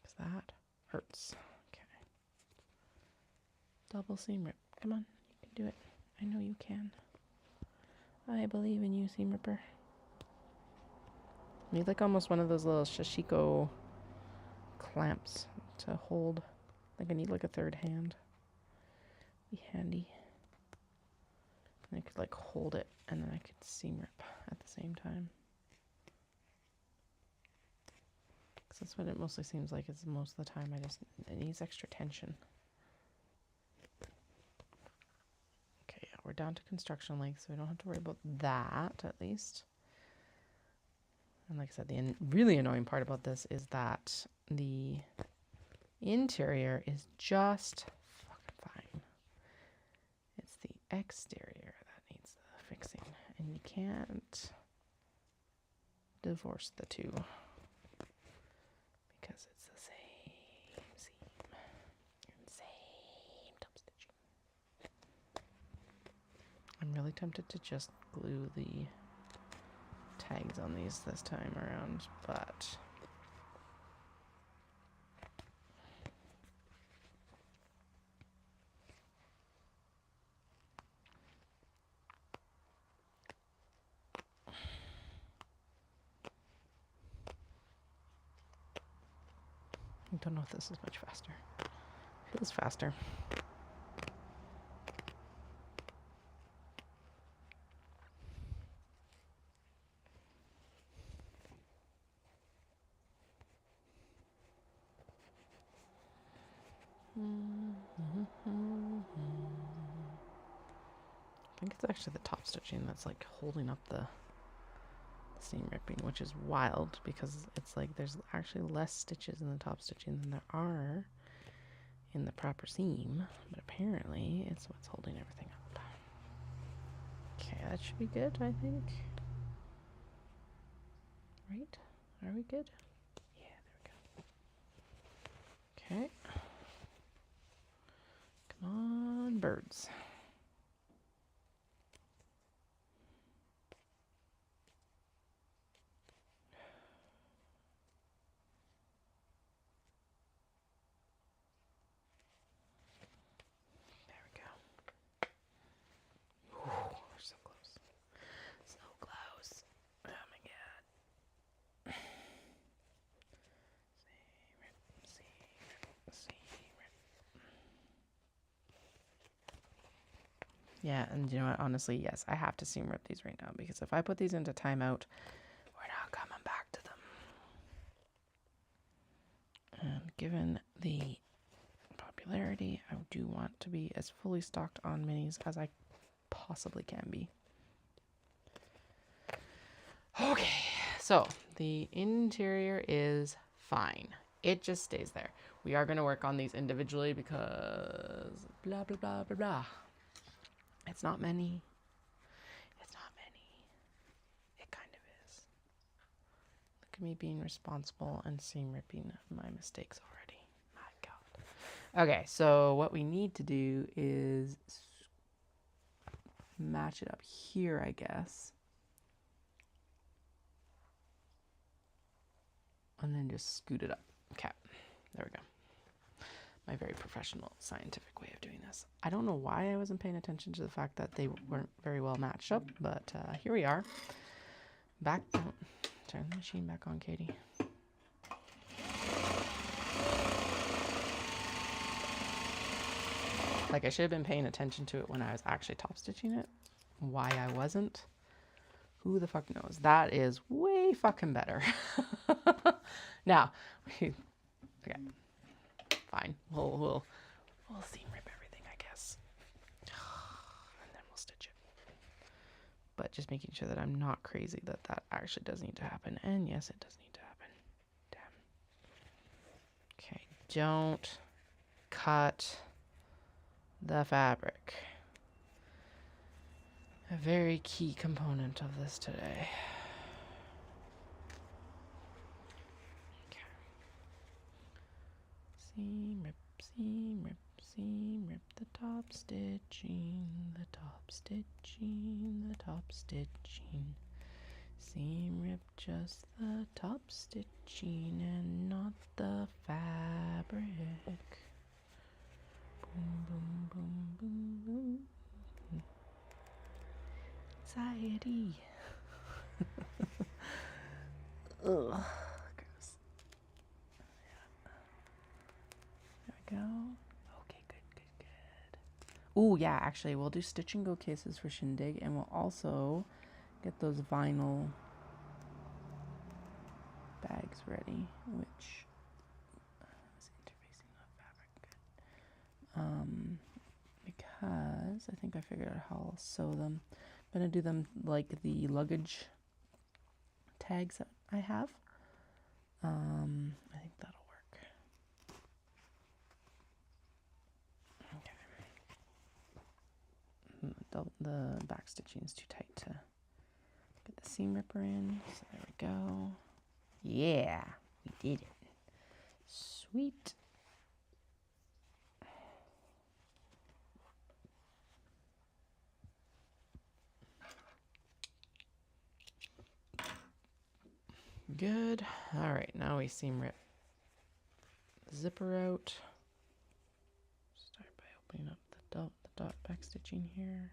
Because that hurts. Okay. Double seam rip. Come on, you can do it. I know you can. I believe in you, seam ripper. Need like almost one of those little Shashiko clamps to hold. Like I need like a third hand. Be handy. And I could like hold it and then I could seam rip at the same time. Because that's what it mostly seems like is most of the time it needs extra tension. Okay, yeah, we're down to construction length, so we don't have to worry about that at least. And like I said, the really annoying part about this is that the interior is just fucking fine. It's the exterior that needs the fixing. And you can't divorce the two. Because it's the same seam. And same top stitching. I'm really tempted to just glue the tags on these this time around, but I don't know if this is much faster. Feels faster. I think it's actually the top stitching that's like holding up the seam ripping, which is wild because it's like there's actually less stitches in the top stitching than there are in the proper seam, but apparently it's what's holding everything up. Okay, that should be good, I think. Right? Are we good? Yeah, there we go. Okay. Come on, birds. So close. So close. Oh my god. Seam rip. Yeah, and you know what? Honestly, yes, I have to seam rip these right now because if I put these into timeout, we're not coming back to them. And given the popularity, I do want to be as fully stocked on minis as I possibly can be. Okay, so the interior is fine. It just stays there. We are going to work on these individually because blah, blah, blah, blah, blah. It's not many. It's not many. It kind of is. Look at me being responsible and seam ripping my mistakes already. My God. Okay, so what we need to do is match it up here, I guess. And then just scoot it up. Okay, there we go. My very professional scientific way of doing this. I don't know why I wasn't paying attention to the fact that they weren't very well matched up, but here we are. Back, oh, turn the machine back on, Katie. Like I should have been paying attention to it when I was actually top stitching it. Why I wasn't, who the fuck knows? That is way fucking better. Now, okay, fine. We'll seam rip everything, I guess, and then we'll stitch it. just making sure that I'm not crazy that that actually does need to happen. And yes, it does need to happen. Damn. Okay, don't cut the fabric. A very key component of this today. Okay. Seam rip, seam rip, seam rip, the top stitching, the top stitching, the top stitching. Seam rip just the top stitching and not the fabric. Boom, boom, boom, boom, boom. Anxiety. Ugh. Gross. There we go. Okay, good. Ooh, yeah, actually, we'll do stitch and go cases for Shindig, and we'll also get those vinyl bags ready, which is interfacing the fabric. Because I think I figured out how I'll sew them. I'm gonna do them like the luggage tags that I have. I think that'll work. Okay. The back stitching is too tight to get the seam ripper in. So there we go. Yeah, we did it. Sweet. Good. All right, now we seam rip the zipper out. Start by opening up the dot back stitching here.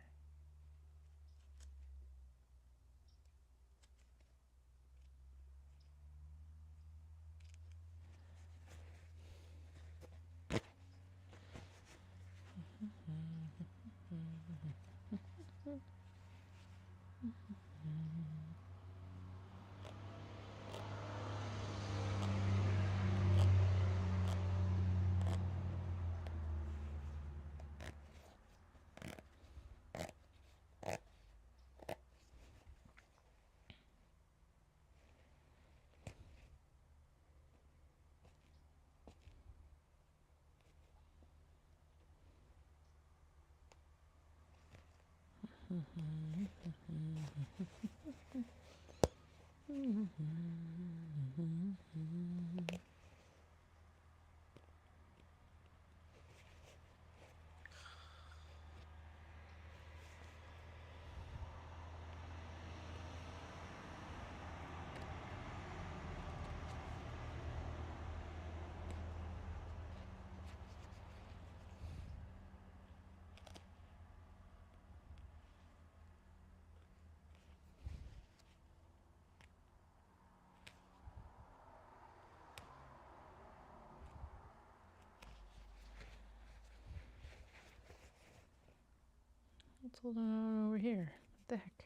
What's holding on over here? What the heck?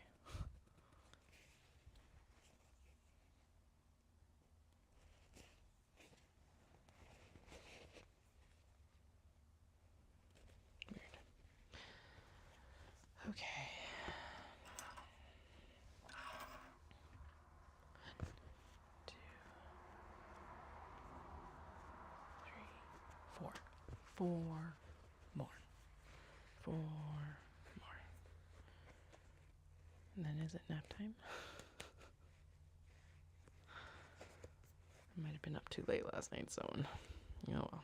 Weird. Okay. 2, 3, 4. 4 more. 4 more. And then is it nap time? I might have been up too late last night, so oh well.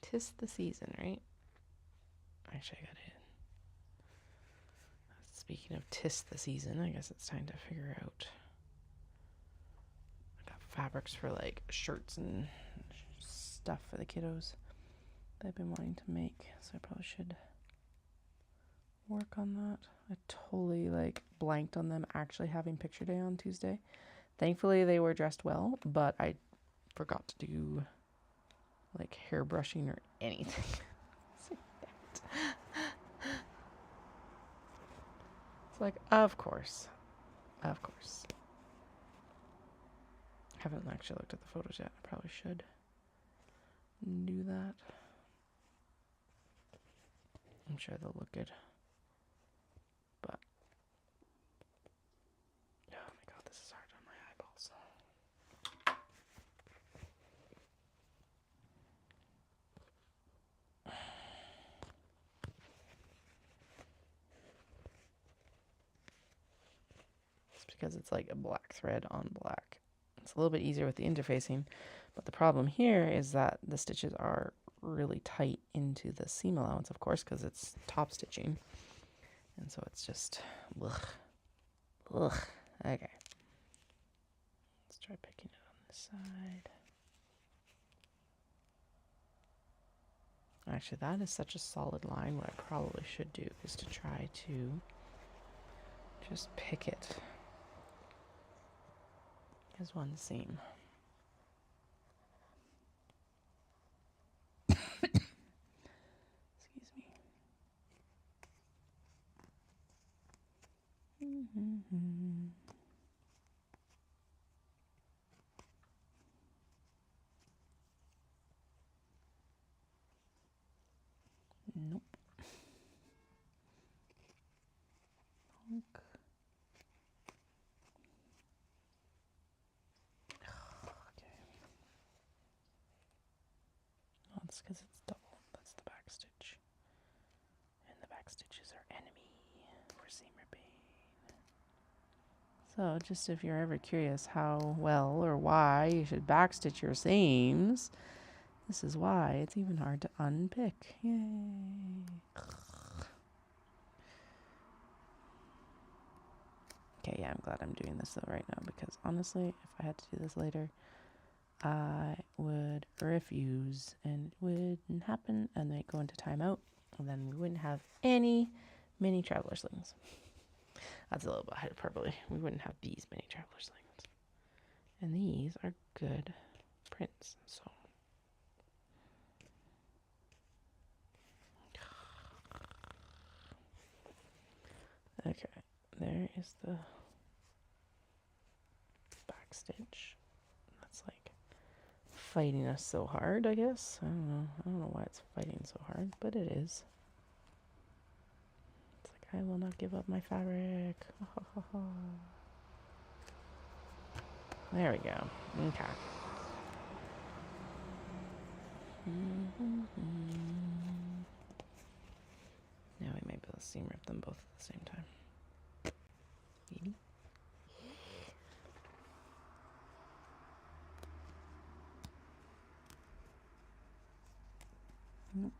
'Tis the season, right? Actually, I got it. Speaking of 'tis the season, I guess it's time to figure out. I got fabrics for like shirts and stuff for the kiddos that I've been wanting to make, so I probably should work on that. I totally like blanked on them actually having picture day on Tuesday. Thankfully they were dressed well, but I forgot to do like hair brushing or anything. It's like, of course. Haven't actually looked at the photos yet. I probably should do that. I'm sure they'll look good. because it's like a black thread on black. It's a little bit easier with the interfacing, but the problem here is that the stitches are really tight into the seam allowance, of course, because it's top stitching. And so it's just, ugh. Ugh. Okay. Let's try picking it on this side. Actually, that is such a solid line. What I probably should do is to try to just pick it as one seam. Excuse me. Nope. Honk. Okay. Oh, it's because it's double. That's the back stitch. And the back stitches are enemy for seam ripping. So just if you're ever curious how well or why you should backstitch your seams, this is why it's even hard to unpick. Yay. Okay, yeah, I'm glad I'm doing this though right now, because honestly, if I had to do this later, I would refuse and it wouldn't happen and they'd go into timeout and then we wouldn't have any mini traveler slings. That's a little bit hyperbole. We wouldn't have these mini traveler slings. And these are good prints, so. Okay, there is the back stitch. That's like fighting us so hard, I guess. I don't know why it's fighting so hard, but it is. It's like, I will not give up my fabric. There we go. Okay. Now we may be able to seam rip them both at the same time. Maybe. Nope.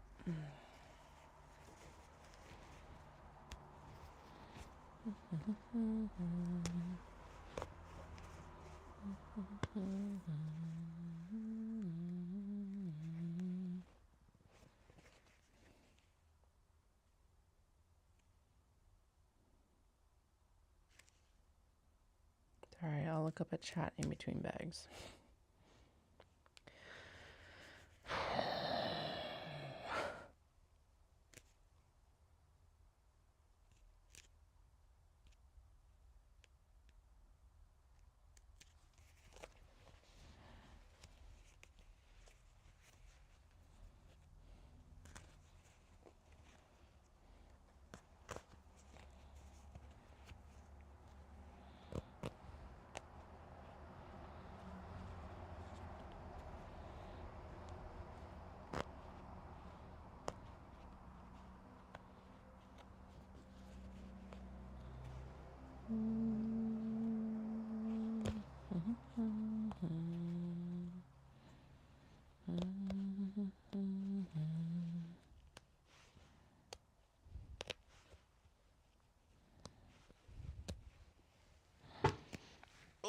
Alright, I'll look up a chat in between bags.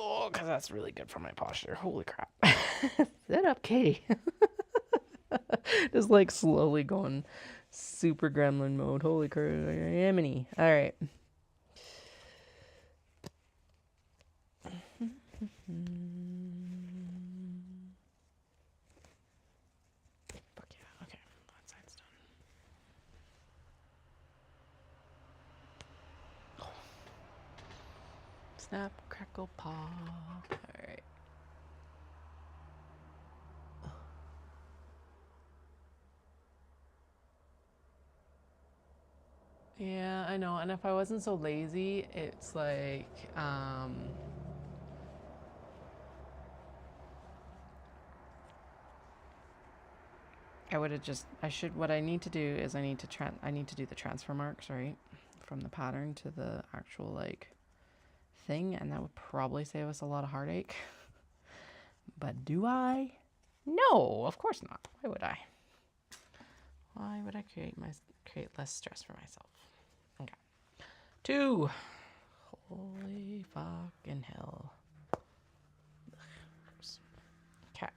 Oh, because that's really good for my posture. Holy crap. Sit up, Katie. Just like slowly going super gremlin mode. Holy crap. Yemeni. All right. Fuck yeah. Okay. That side's done. Oh. Snap, crackle, pop. All right. Yeah, I know. And if I wasn't so lazy, it's like, I would have just, what I need to do is I need to do the transfer marks, right? From the pattern to the actual, like, thing, and that would probably save us a lot of heartache. But do I? No, of course not. Why would I? Why would I create less stress for myself? Okay. 2. Holy fucking hell. Okay.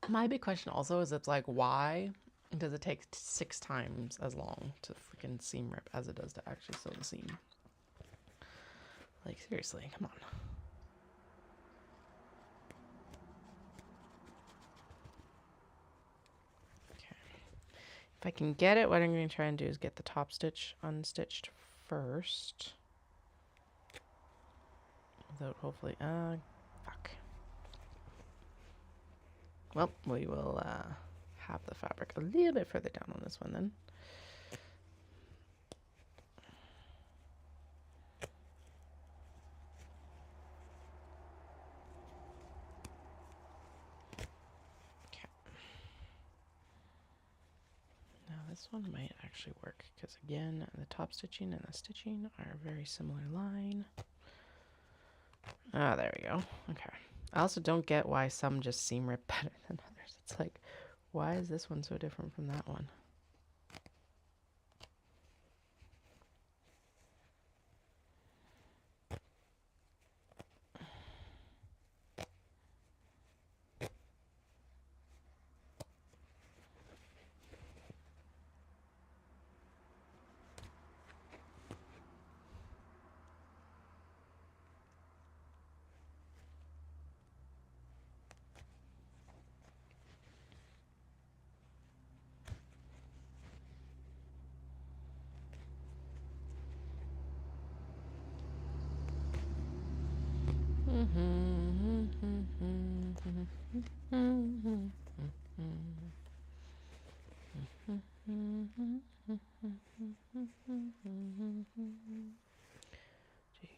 My big question also is, it's like, why does it take 6 times as long to freaking seam rip as it does to actually sew the seam? Like, seriously, come on. Okay. If I can get it, what I'm going to try and do is get the top stitch unstitched first. Without hopefully, fuck. Well, we will have the fabric a little bit further down on this one then. Okay. Now this one might actually work because, again, the top stitching and the stitching are a very similar line. Ah, there we go. Okay. I also don't get why some just seam rip better than others. It's like, why is this one so different from that one? Do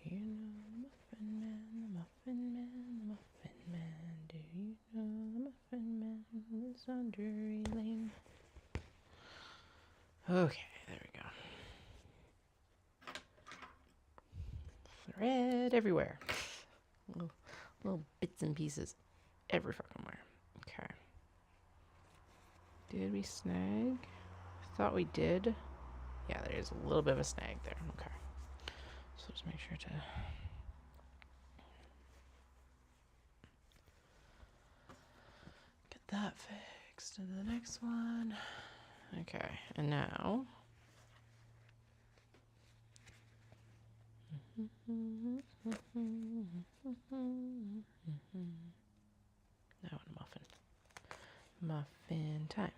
you know the Muffin Man, the Muffin Man, the Muffin Man? Do you know the Muffin Man lives on Drury Lane? Okay, there we go. Thread everywhere. Little bits and pieces every fucking where. Okay. Did we snag? I thought we did. Yeah, there is a little bit of a snag there. Okay. So just make sure to get that fixed to the next one. Okay, and now now a muffin. Muffin time.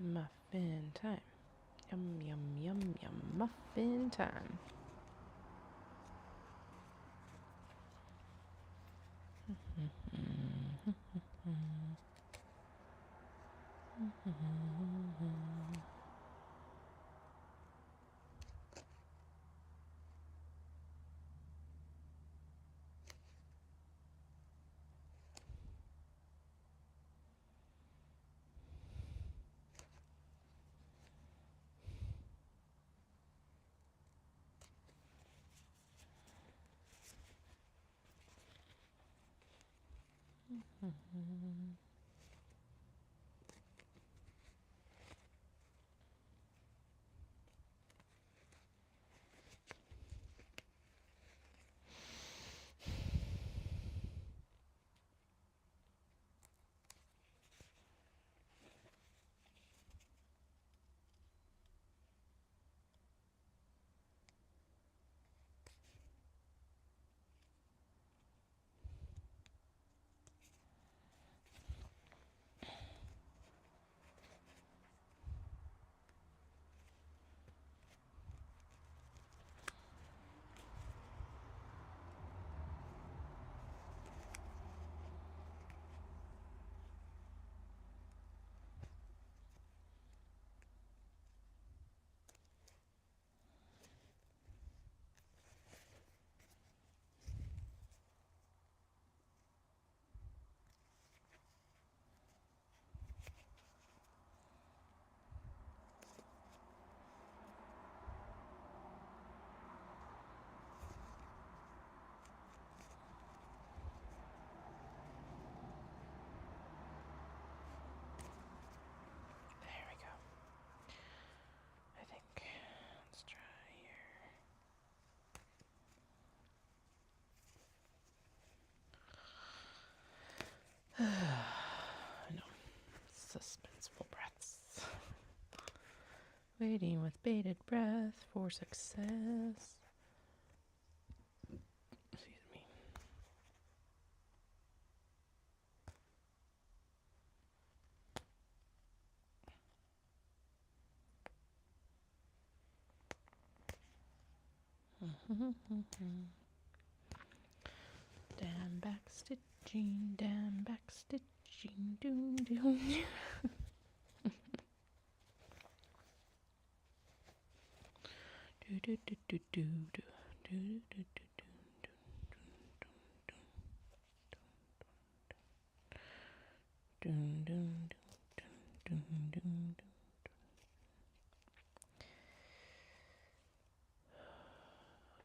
Muffin time. Yum, yum, yum, yum. Muffin time. Waiting with bated breath for success. Excuse me. Down back stitching, down back stitching, doom doom. Do do do do do do do do do do. Dun, dun, dun, dun, dun, dun.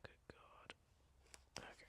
Good God. Okay.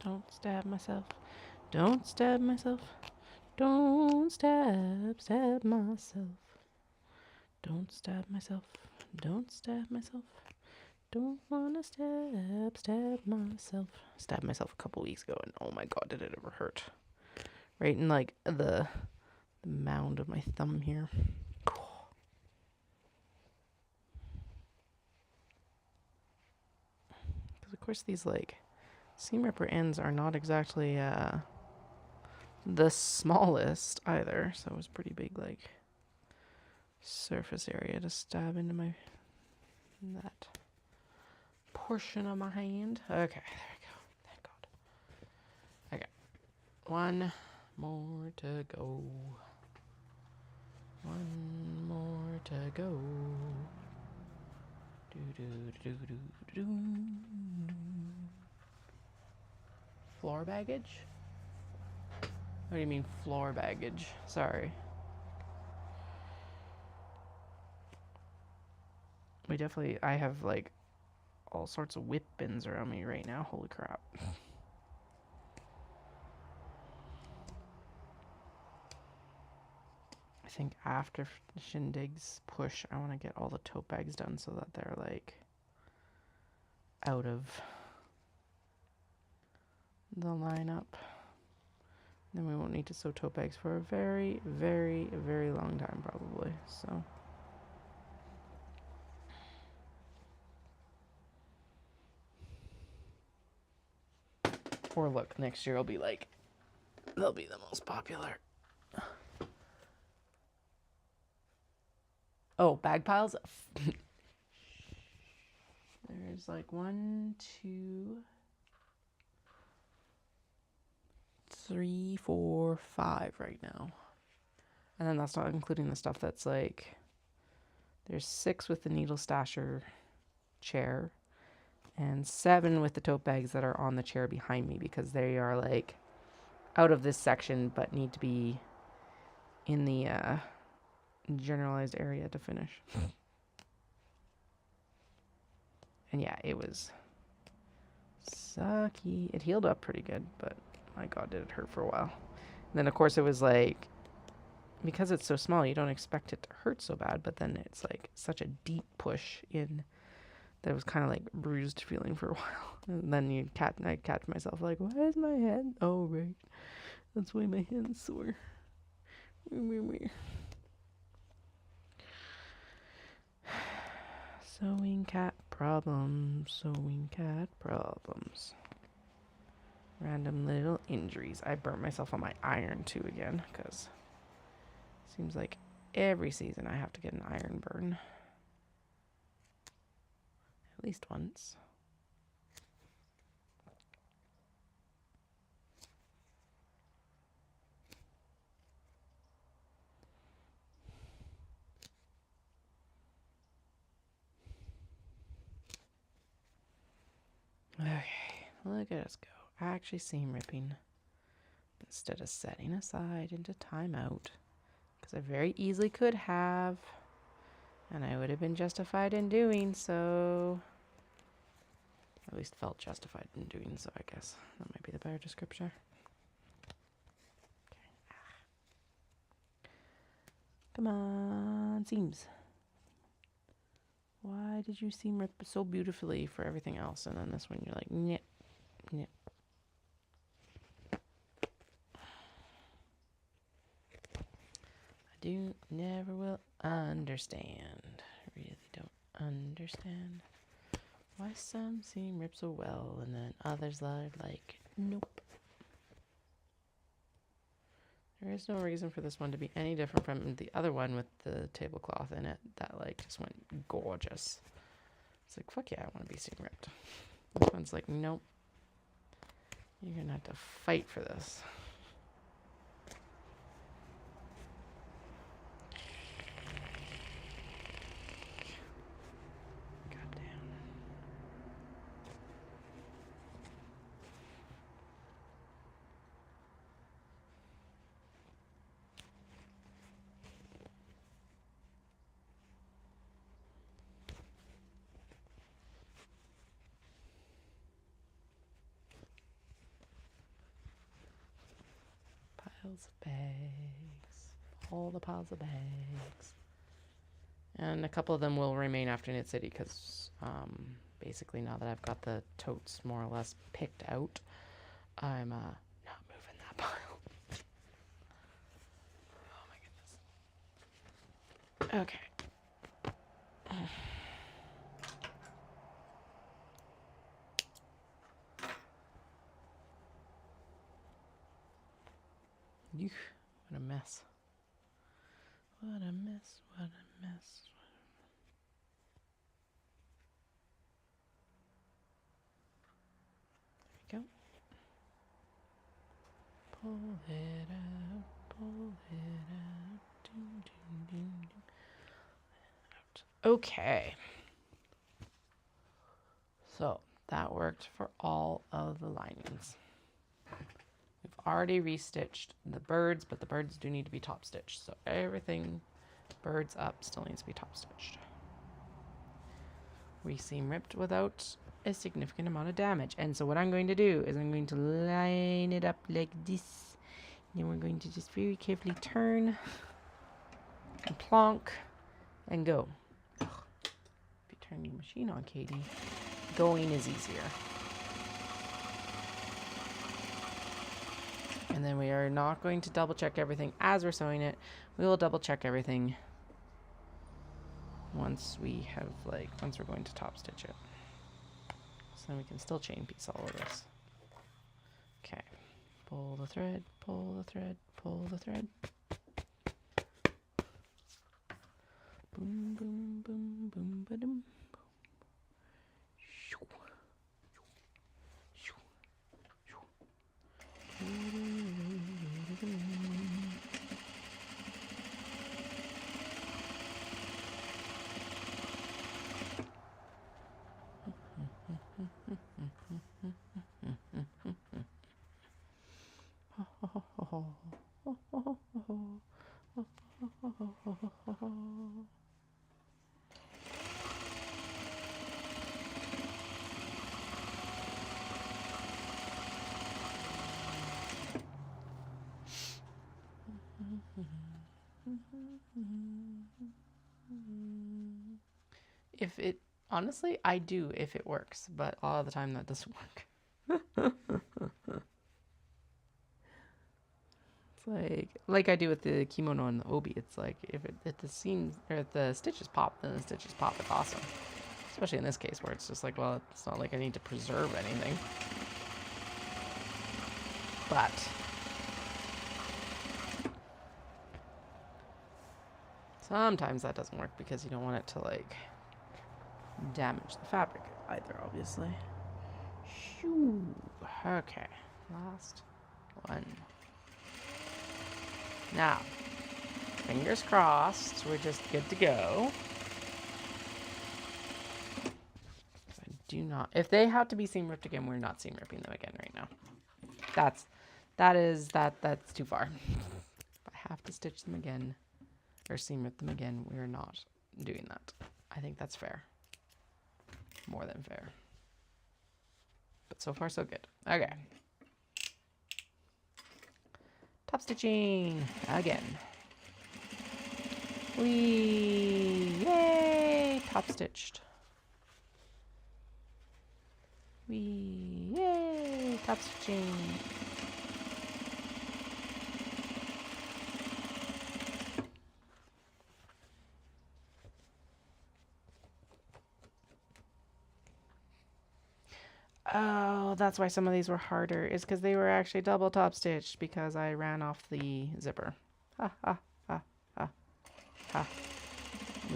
Don't stab myself. Don't stab myself. Don't stab myself. Don't stab myself. Don't stab myself. Don't wanna stab myself. Stabbed myself a couple weeks ago, and oh my God, did it ever hurt? Right in like the mound of my thumb here. Because of course these like seam ripper ends are not exactly the smallest either, so it was pretty big like surface area to stab into my that portion of my hand. Okay, there we go. Thank God. Okay, one more to go. One more to go. Do do do do do. Floor baggage? What do you mean floor baggage? Sorry. I have like all sorts of whip bins around me right now. Holy crap. I think after Shindig's push, I want to get all the tote bags done so that they're like out of the lineup. Then we won't need to sew tote bags for a very, very, very long time probably. So. Or look, next year will be like, they'll be the most popular. Oh, bag piles? There's like 1, 2, 3, 4, 5 right now. And then that's not including the stuff that's like, there's 6 with the needle stasher chair and 7 with the tote bags that are on the chair behind me because they are like out of this section but need to be in the generalized area to finish. And yeah, it was sucky. It healed up pretty good, but my God, did it hurt for a while. And then of course it was like because it's so small, you don't expect it to hurt so bad, but then it's like such a deep push in that it was kind of like bruised feeling for a while. And then I catch myself like, why is my head? Oh, right. That's why my hand's sore. Sewing cat problems. Sewing cat problems. Random little injuries. I burnt myself on my iron too again, because it seems like every season I have to get an iron burn. At least once. Okay, look at us go. Actually seam ripping instead of setting aside into timeout, because I very easily could have, and I would have been justified in doing so. At least felt justified in doing so, I guess. That might be the better description. Okay. Come on, seams. Why did you seam rip so beautifully for everything else, and then this one you're like, nyeh, nyeh. I never will understand. Really don't understand why some seam rip so well, and then others are like, nope. There is no reason for this one to be any different from the other one with the tablecloth in it that like just went gorgeous. It's like, fuck yeah, I want to be seam ripped. This one's like, nope. You're gonna have to fight for this. Piles of bags. All the piles of bags. And a couple of them will remain after Knit City because basically now that I've got the totes more or less picked out, I'm not moving that pile. Oh my goodness. Okay. Eugh, what a mess. What a mess, what a mess. There we go. Pull it out, pull it out. Doom, doom, doom, doom. Out. Okay. So that worked for all of the linings. We've already restitched the birds, but the birds do need to be top stitched. So everything birds up still needs to be top stitched. Re-seam ripped without a significant amount of damage. And so what I'm going to do is I'm going to line it up like this. Then we're going to just very carefully turn and plonk and go. Ugh. If you turn your machine on, Katie, going is easier. And then we are not going to double check everything as we're sewing it. We will double check everything once we have once we're going to top stitch it. So then we can still chain piece all of this. Okay. Pull the thread, pull the thread, pull the thread. Boom, boom, boom, boom, ba-dum. If it, honestly, I do if it works, but a lot of the time that doesn't work. It's like I do with the kimono and the obi. It's like if the seams or if the stitches pop, then the stitches pop. It's awesome. Especially in this case where it's just like, well, it's not like I need to preserve anything. But sometimes that doesn't work because you don't want it to like damage the fabric either, obviously. Shoo. Okay, last one. Now, fingers crossed, we're just good to go. I do not, if they have to be seam ripped again, we're not seam ripping them again right now. That's too far. If I have to stitch them again or seam rip them again, we're not doing that. I think that's fair. More than fair. But so far so good. Okay. Top stitching again. Whee! Yay! Top stitched. Whee! Yay! Top stitching. Oh, that's why some of these were harder, is because they were actually double top stitched because I ran off the zipper. Ha ha ha ha ha.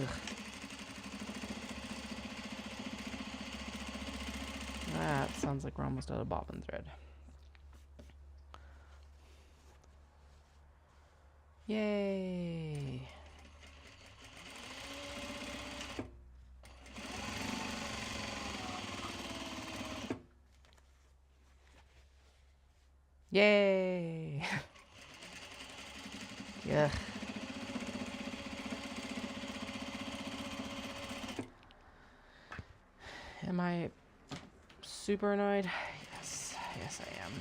Ugh. That sounds like we're almost out of bobbin thread. Yay! Yay! Yeah. Am I super annoyed? Yes. Yes, I am.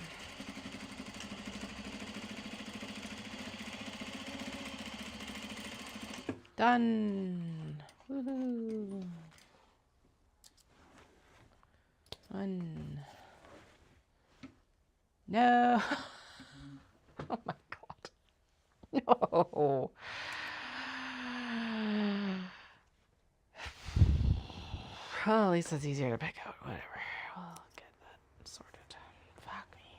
Done! Woohoo! One. No! Oh my god. No! Well, at least it's easier to pick out. Whatever. We'll get that sorted. Fuck me.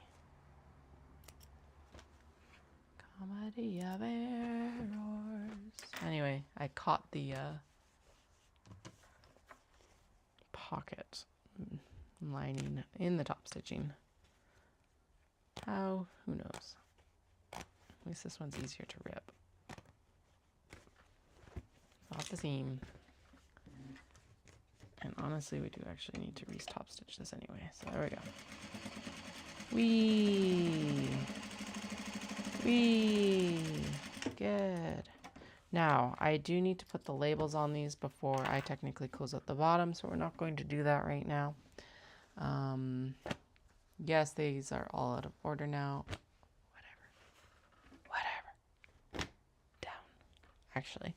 Comedy of errors. Anyway, I caught the pocket lining in the top stitching. How? Who knows? At least this one's easier to rip. Off the seam. And honestly, we do actually need to top stitch this anyway. So there we go. Whee! Whee! Good. Now, I do need to put the labels on these before I technically close out the bottom, so we're not going to do that right now. Yes, these are all out of order now. Whatever. Down. Actually,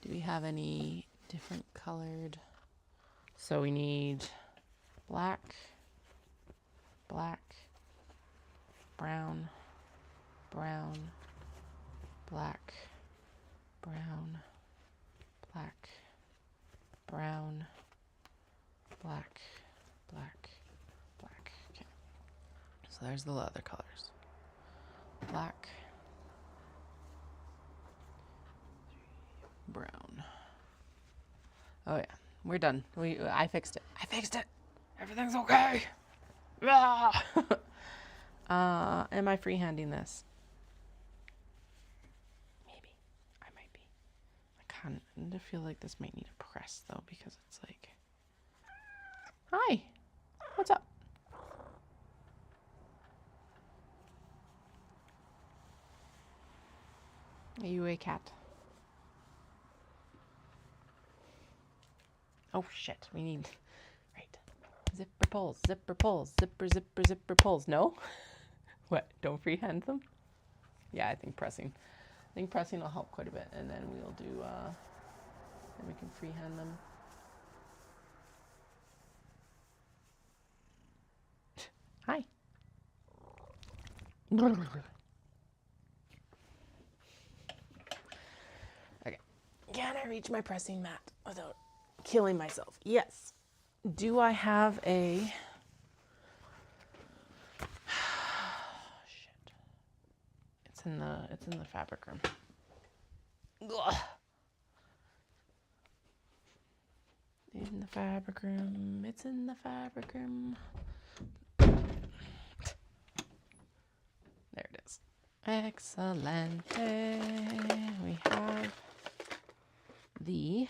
do we have any different colored? So we need black, black, brown, brown, black, brown, black, brown, black, black, black. Okay. So there's the other colors. Black, brown. Oh yeah. We're done. I fixed it. I fixed it. Everything's okay. Ah! Am I freehanding this? Maybe. I might be. I kind of feel like this might need a press though, because it's like, hi, what's up? Are you a cat? Oh shit, we need, right, zipper pulls, zipper pulls, zipper, zipper, zipper pulls. No? What, don't freehand them? Yeah, I think pressing. think pressing will help quite a bit, and then we'll do, then we can freehand them. Hi. Okay. Can I reach my pressing mat without killing myself? Yes. Do I have a... Shit. It's in the fabric room. Ugh. In the fabric room. It's in the fabric room. There it is. Excellent. We have the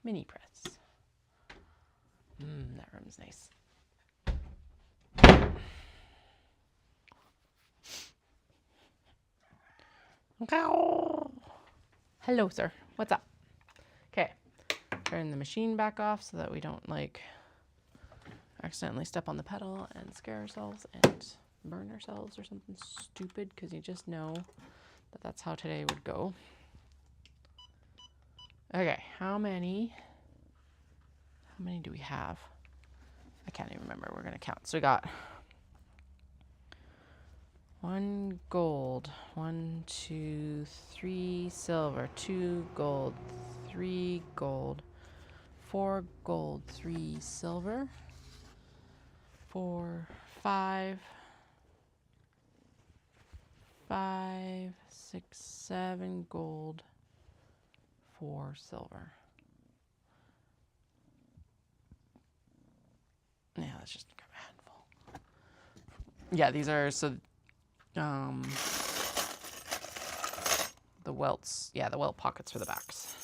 mini press. That room's nice. Hello, sir. What's up? Okay. Turn the machine back off so that we don't like accidentally step on the pedal and scare ourselves and burn ourselves or something stupid, because you just know that that's how today would go. Okay, how many do we have? I can't even remember. We're gonna count. So we got 1 gold, 1, 2, 3 silver, 2 gold, 3 gold, 4 gold, 3 silver, 4, 5, 6, 7 gold, 4 silver. Yeah, let's just grab a handful. Yeah, these are the welts. Yeah, the welt pockets for the backs.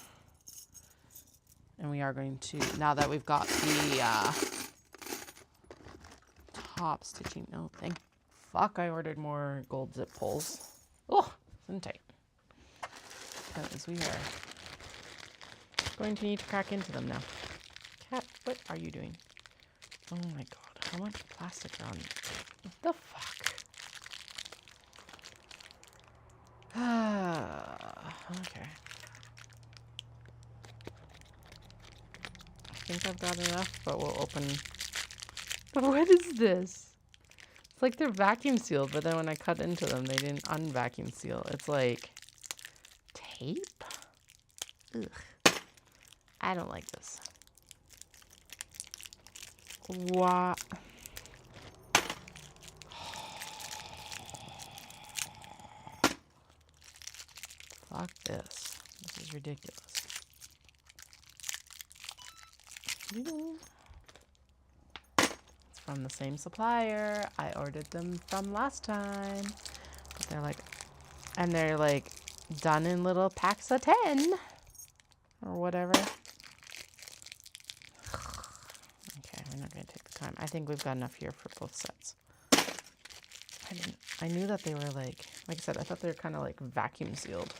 And we are going to, now that we've got the top stitching. Oh, thank fuck I ordered more gold zip pulls. Oh, isn't tight. Because we are going to need to crack into them now. Cat, what are you doing? Oh my god, how much plastic are on? What the fuck? Okay. I think I've got enough, but we'll open... What is this? It's like they're vacuum sealed, but then when I cut into them, they didn't unvacuum seal. It's like... tape? Ugh. I don't like this. What? Fuck this. This is ridiculous. It's from the same supplier. I ordered them from last time. But they're like done in little packs of 10 or whatever. Okay, we're not going to take the time. I think we've got enough here for both sets. I knew that they were like I said, I thought they were kind of like vacuum sealed.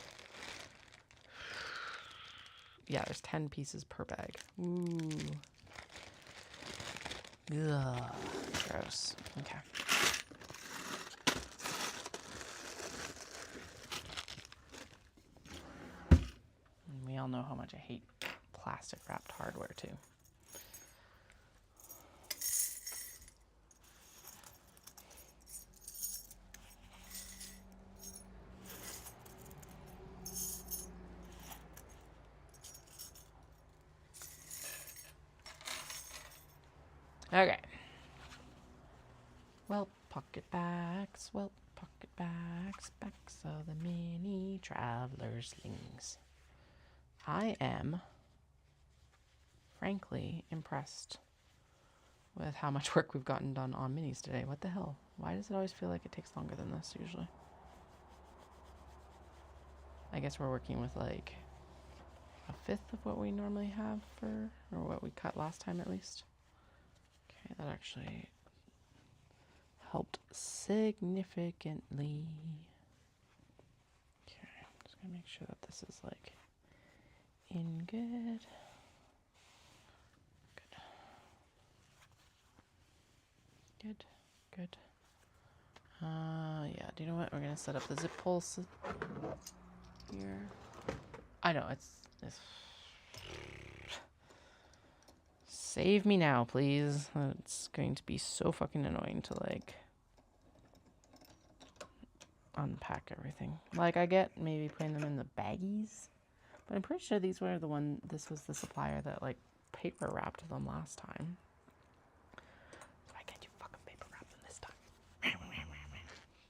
Yeah, there's 10 pieces per bag. Ooh. Ugh, gross. Okay. And we all know how much I hate plastic wrapped hardware too. Okay. Well, pocket bags, backs of the mini traveler slings. I am, frankly, impressed with how much work we've gotten done on minis today. What the hell? Why does it always feel like it takes longer than this usually? I guess we're working with like a fifth of what we normally have for, or what we cut last time at least. Okay, that actually helped significantly. Okay, I'm just gonna make sure that this is like in good. Good. Yeah, do you know what? We're gonna set up the zip pull here. I know, it's... Save me now, please. It's going to be so fucking annoying to, like, unpack everything. Like, I get maybe putting them in the baggies, but I'm pretty sure these were the one, this was the supplier that, like, paper wrapped them last time. Why can't you fucking paper wrap them this time?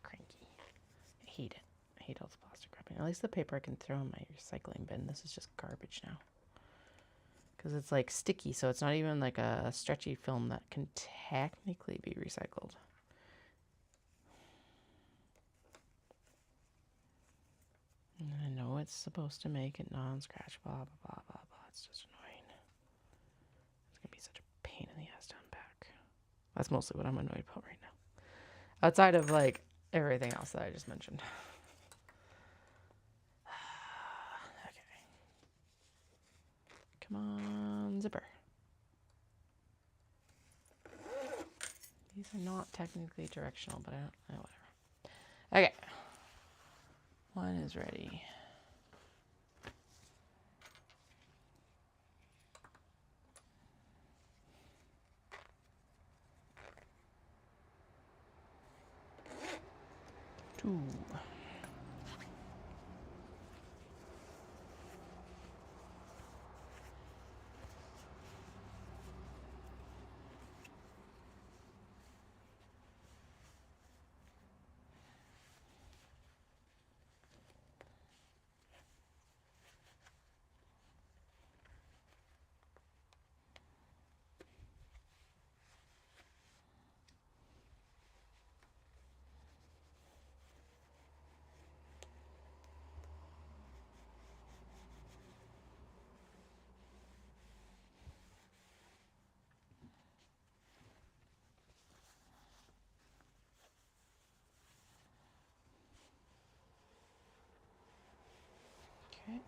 Cranky. I hate it. I hate all this plastic wrapping. At least the paper I can throw in my recycling bin. This is just garbage now. Because it's like sticky, so it's not even like a stretchy film that can technically be recycled. And I know it's supposed to make it non-scratch, blah, blah, blah, blah, blah. It's just annoying. It's going to be such a pain in the ass to unpack. That's mostly what I'm annoyed about right now. Outside of, like, everything else that I just mentioned. Okay. Come on, zipper. These are not technically directional, but I don't know, whatever. Okay. One is ready. Two. Okay.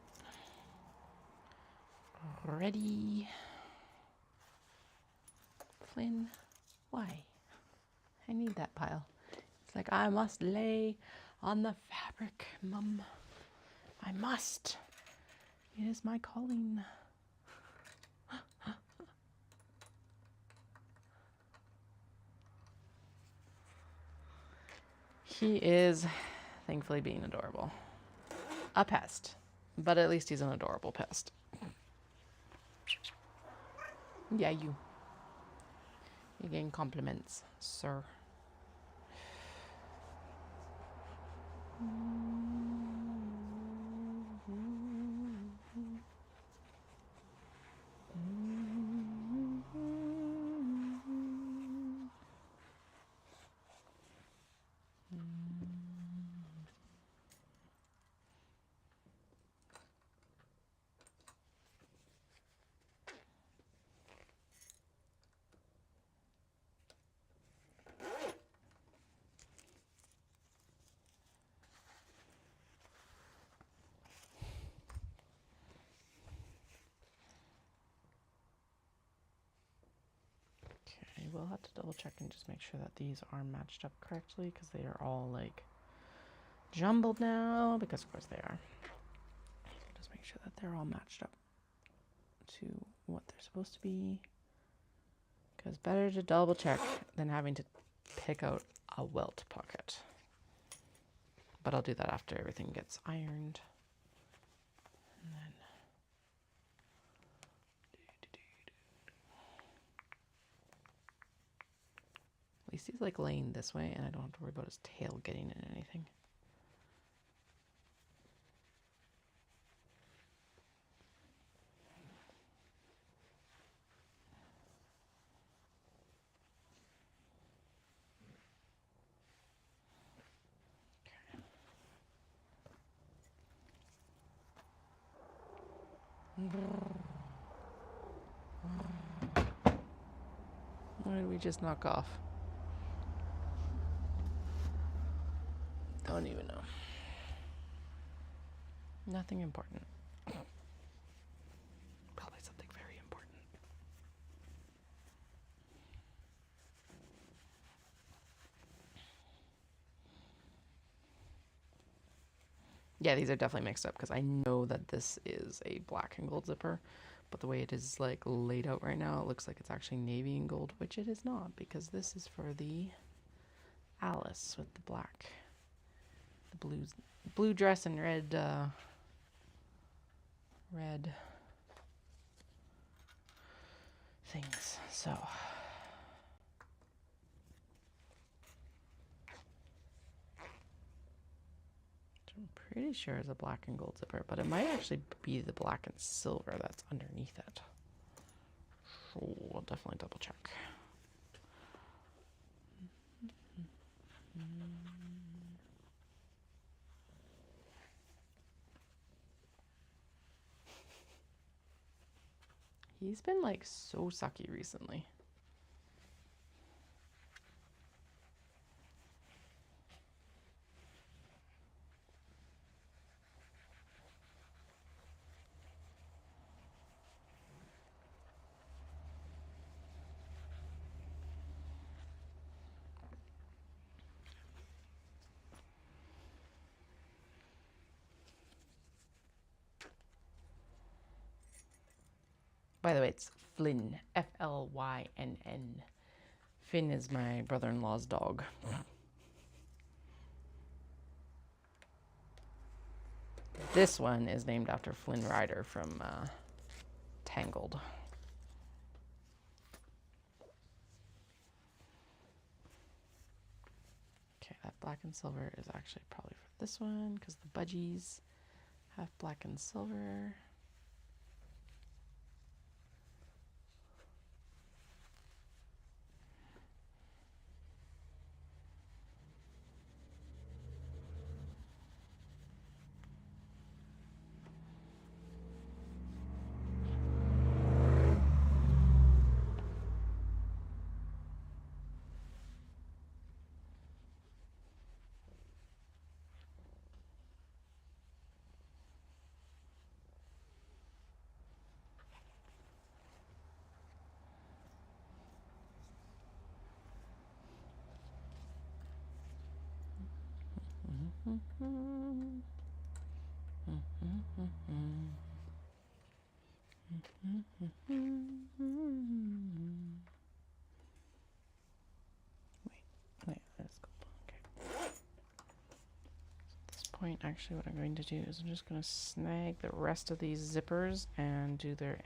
Ready. Flynn, why? I need that pile. It's like, I must lay on the fabric, Mum. I must. It is my calling. He is, thankfully, being adorable. A pest. But at least he's an adorable pest. Yeah, you. You're getting compliments, sir. Okay, we'll have to double check and just make sure that these are matched up correctly because they are all like jumbled now, because of course they are. Just make sure that they're all matched up to what they're supposed to be, because better to double check than having to pick out a welt pocket. But I'll do that after everything gets ironed. And then at least he's like laying this way and I don't have to worry about his tail getting in anything. What did we just knock off? Don't even know. Nothing important. Probably something very important. Yeah, these are definitely mixed up because I know that this is a black and gold zipper, but the way it is like laid out right now, it looks like it's actually navy and gold, which it is not because this is for the Alice with the black, the blue dress and red things. So I'm pretty sure it's a black and gold zipper, but it might actually be the black and silver that's underneath it. So we'll definitely double check. He's been like so sucky recently. By the way, it's Flynn, Flynn. Finn is my brother-in-law's dog. This one is named after Flynn Rider from Tangled. Okay, that black and silver is actually probably for this one because the budgies have black and silver. Wait, let's go. Okay. So at this point, actually, what I'm going to do is I'm just going to snag the rest of these zippers and do their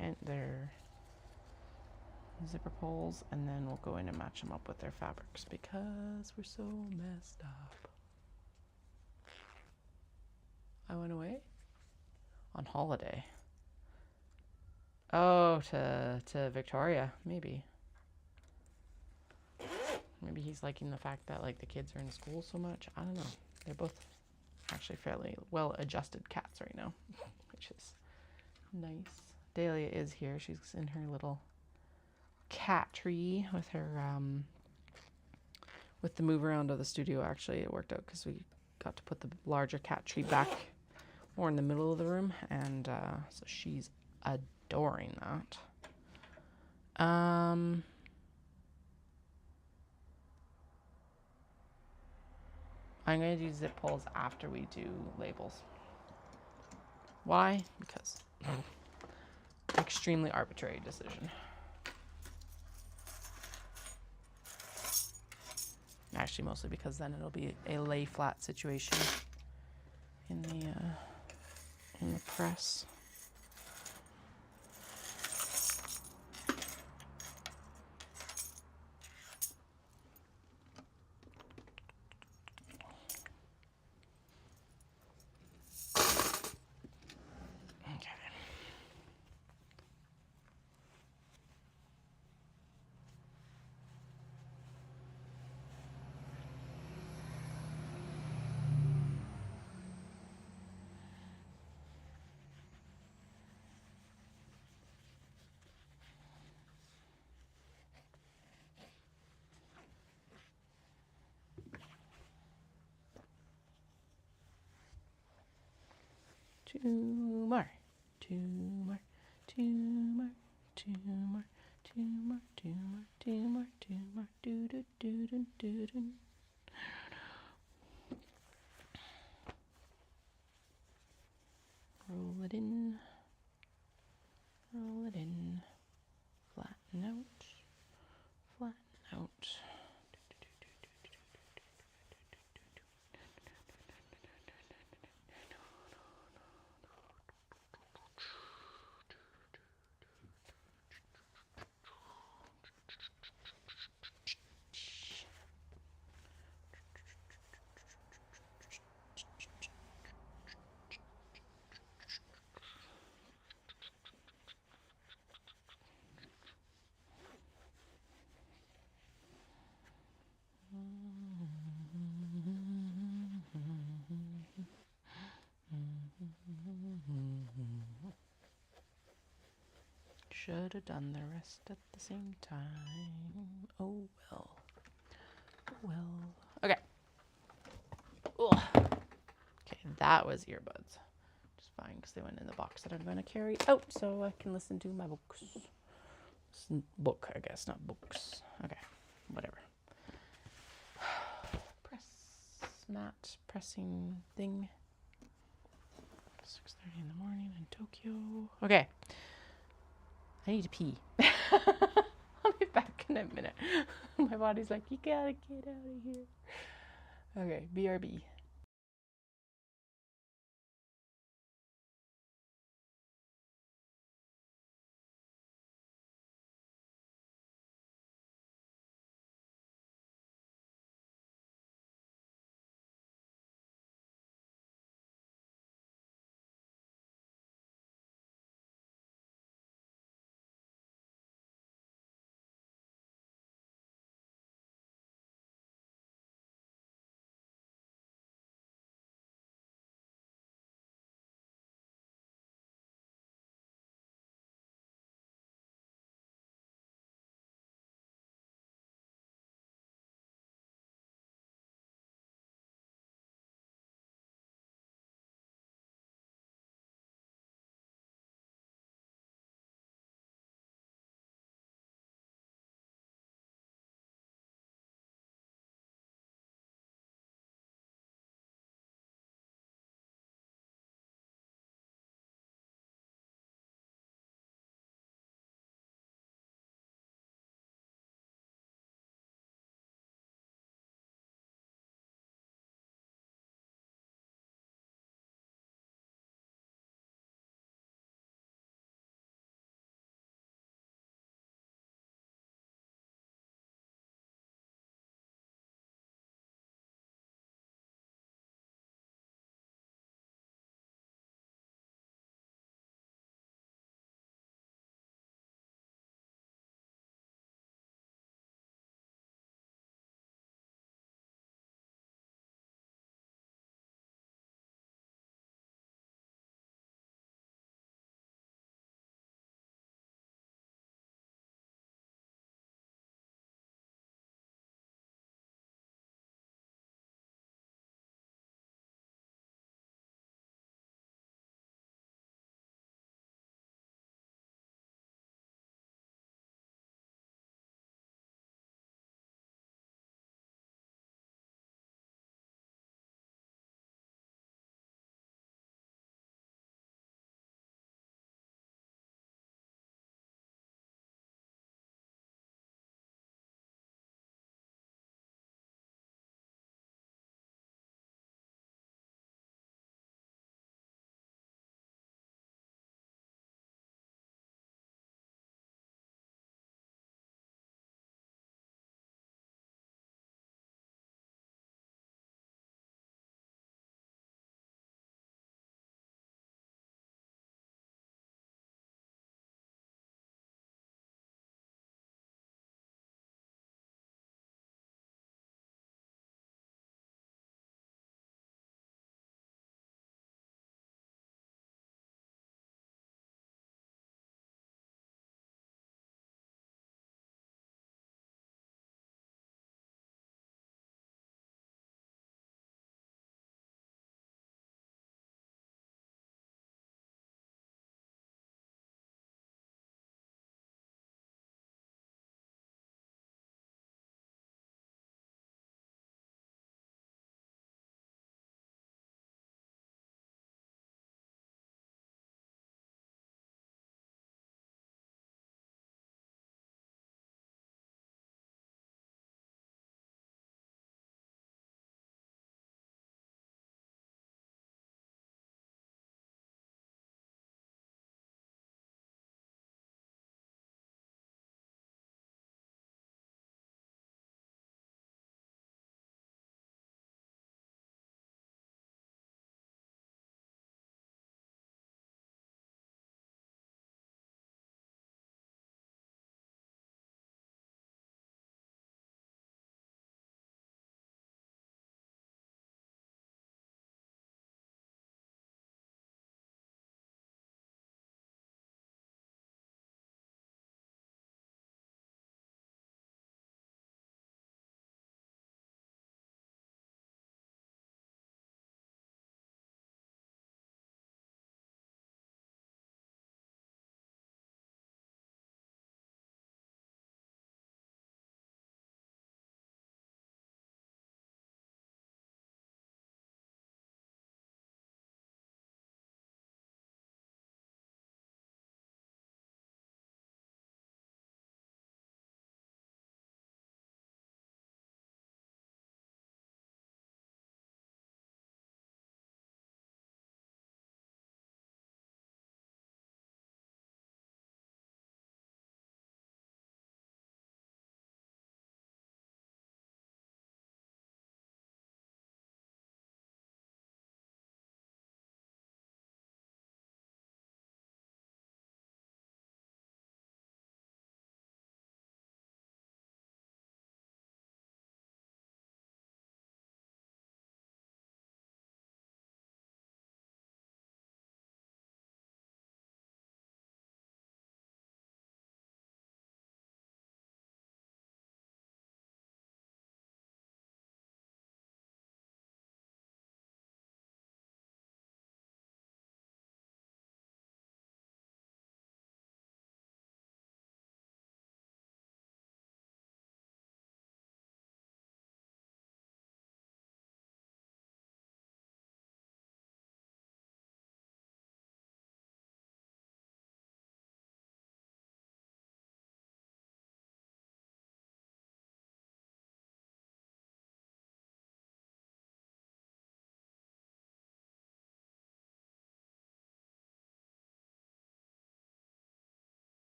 zipper pulls, and then we'll go in and match them up with their fabrics because we're so messed up. I went away on holiday. Oh, to Victoria, maybe. Maybe he's liking the fact that like the kids are in school so much. I don't know. They're both actually fairly well-adjusted cats right now, which is nice. Dahlia is here. She's in her little cat tree with her with the move around of the studio. Actually, it worked out because we got to put the larger cat tree back more in the middle of the room, and so she's adoring that. I'm going to do zip pulls after we do labels. Why? Because extremely arbitrary decision. Actually, mostly because then it'll be a lay flat situation in the press. Two more, two more, two more, two more, two more, two more, two more, two more, do do do do do do. Should have done the rest at the same time. Oh well. Oh well. Okay. Ugh. Okay, that was earbuds. Just fine because they went in the box that I'm going to carry out so I can listen to my books. Book, I guess, not books. Okay, whatever. Press mat pressing thing. 6:30 in the morning in Tokyo. Okay. I need to pee. I'll be back in a minute. My body's like, you gotta get out of here. Okay, BRB.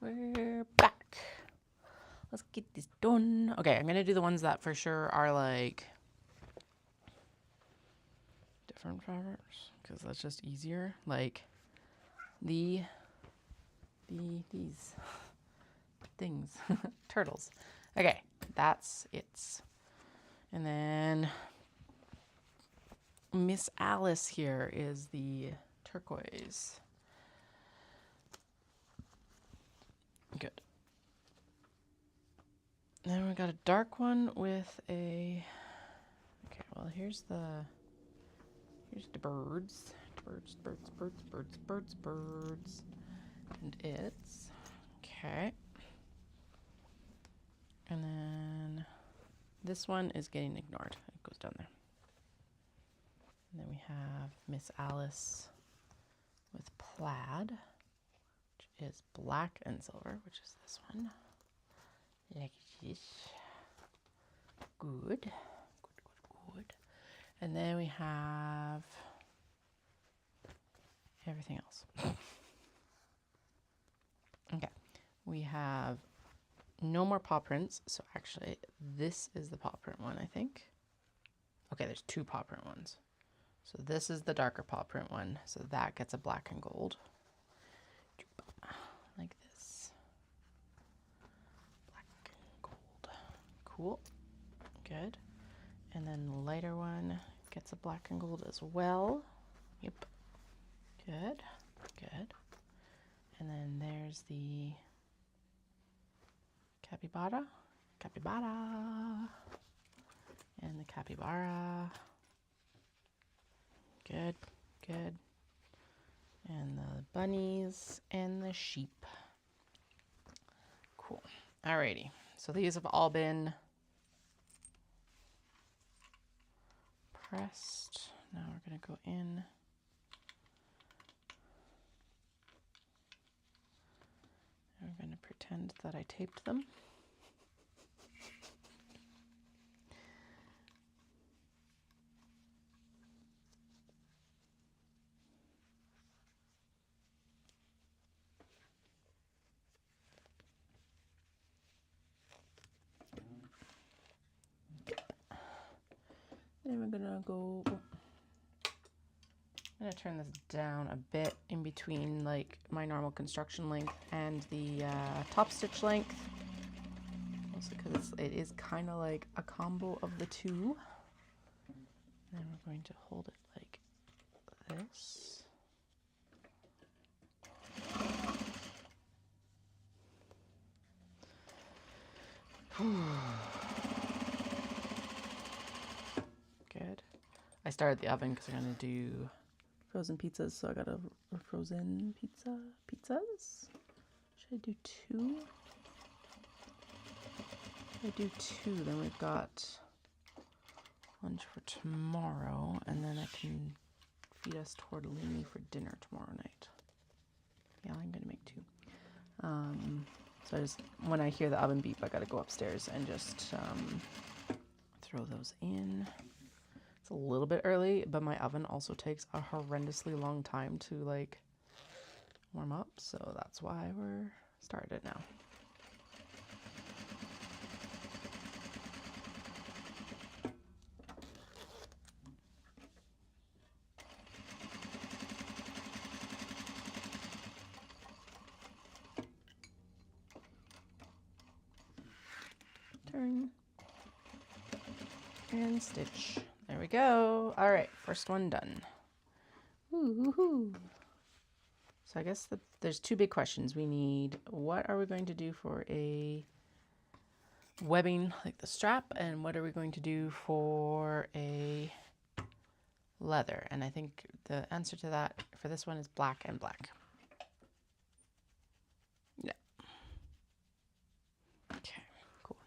We're back. Let's get this done. Okay, I'm gonna do the ones that for sure are like different fabrics because that's just easier. Like these things, turtles. Okay, that's it. And then Miss Alice here is the turquoise. Good. Then we got a dark one with a. Okay, well here's the birds. Birds. And it's okay. And then this one is getting ignored. It goes down there. And then we have Miss Alice with plaid, which is black and silver, which is this one. Like this. Good. And then we have everything else. Okay. We have no more paw prints. So actually, this is the paw print one, I think. Okay, there's two paw print ones. So this is the darker paw print one. So that gets a black and gold. Like this. Black and gold. Cool. Good. And then the lighter one gets a black and gold as well. Yep. Good. Good. And then there's the capybara. And the capybara. Good. Good. And the bunnies and the sheep. Cool. Alrighty. So these have all been pressed. Now we're going to go in. And we're going to pretend that I taped them. Then we're gonna go. I'm gonna turn this down a bit in between like my normal construction length and the top stitch length, also because it is kind of like a combo of the two. And then we're going to hold it like this. Good. I started the oven because I'm gonna do frozen pizzas, so I got a frozen pizzas. Should I do two? If I do two, then we've got lunch for tomorrow, and then I can feed us tortellini for dinner tomorrow night. Yeah, I'm gonna make two. So I just, when I hear the oven beep, I gotta go upstairs and just throw those in. It's a little bit early, but my oven also takes a horrendously long time to like warm up, so that's why we're started now. Turn and stitch. There we go. All right, first one done. Woo-hoo-hoo. So I guess there's two big questions. We need, what are we going to do for a webbing, like the strap, and what are we going to do for a leather? And I think the answer to that for this one is black and black. Yeah. Okay, cool.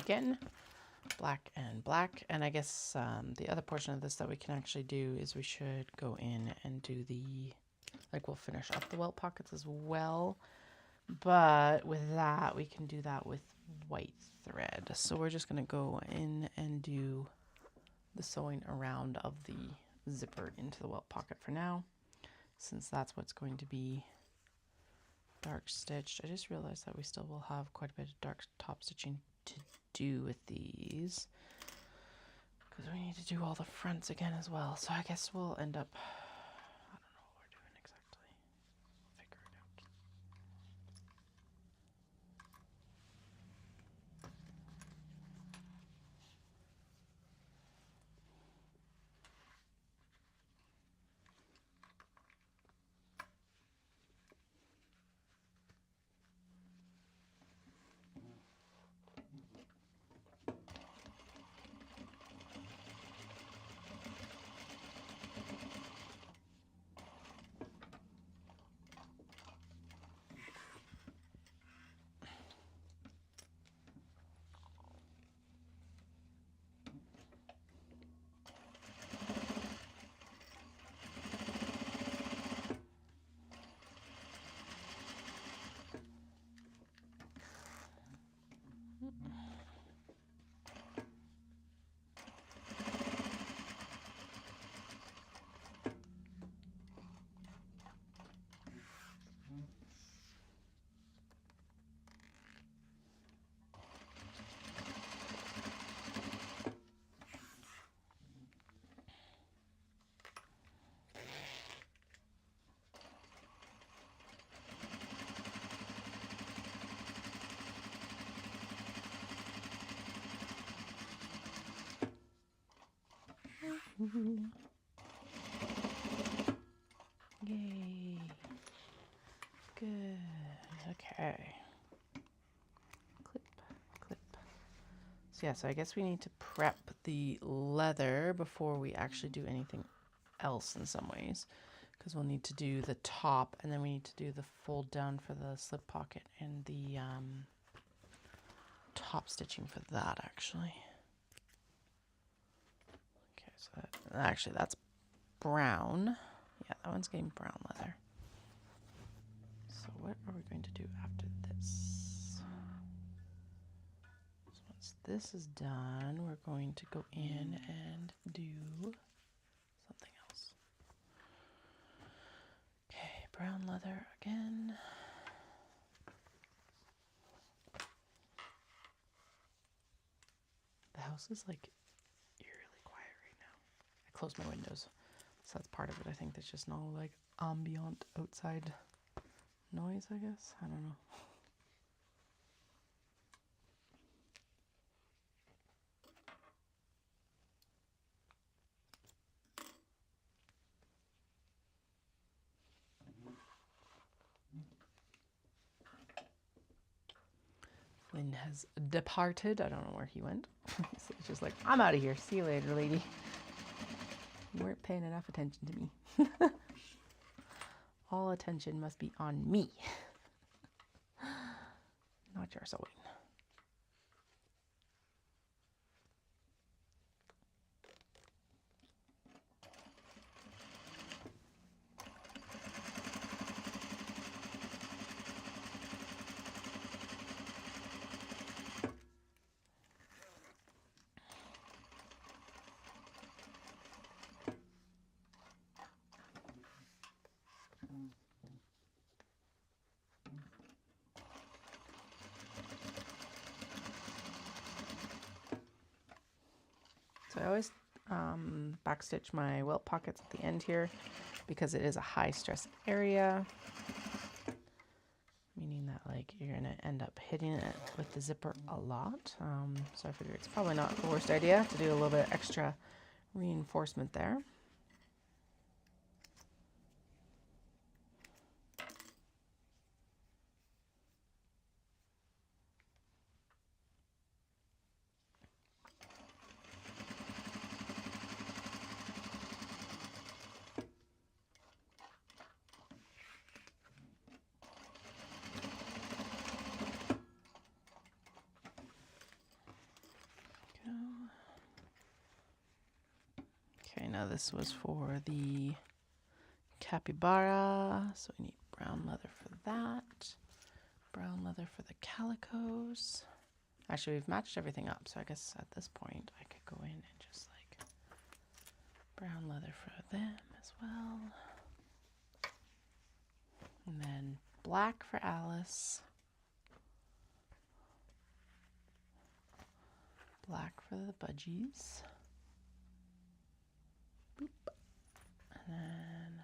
again. Black and black. And I guess the other portion of this that we can actually do is we should go in and do the, like we'll finish up the welt pockets as well. But with that, we can do that with white thread. So we're just going to go in and do the sewing around of the zipper into the welt pocket for now, since that's what's going to be dark stitched. I just realized that we still will have quite a bit of dark top stitching to do with these, because we need to do all the fronts again as well. So I guess we'll end up, I don't know what we're doing exactly. We'll figure it out. Yay. Good. Okay. Clip, clip. So yeah, so I guess we need to prep the leather before we actually do anything else in some ways, because we'll need to do the top, and then we need to do the fold down for the slip pocket and the top stitching for that actually. Okay, so that, actually that's brown. Yeah, that one's getting brown leather. So what are we going to do after this? So once this is done, we're going to go in and do something else. Okay, brown leather again. The house is like eerily quiet right now. I closed my windows, so that's part of it. I think there's just no like ambient outside noise, I guess. I don't know. Flynn has departed. I don't know where he went. So it's just like, I'm out of here. See you later, lady. You weren't paying enough attention to me. All attention must be on me, not your sewing. So I always backstitch my welt pockets at the end here because it is a high stress area, meaning that like you're gonna end up hitting it with the zipper a lot. So I figure it's probably not the worst idea to do a little bit extra reinforcement there. Okay, now this was for the capybara, so we need brown leather for that. Brown leather for the calicos. Actually, we've matched everything up, so I guess at this point I could go in and just like brown leather for them as well. And then black for Alice. Black for the budgies. Boop. And then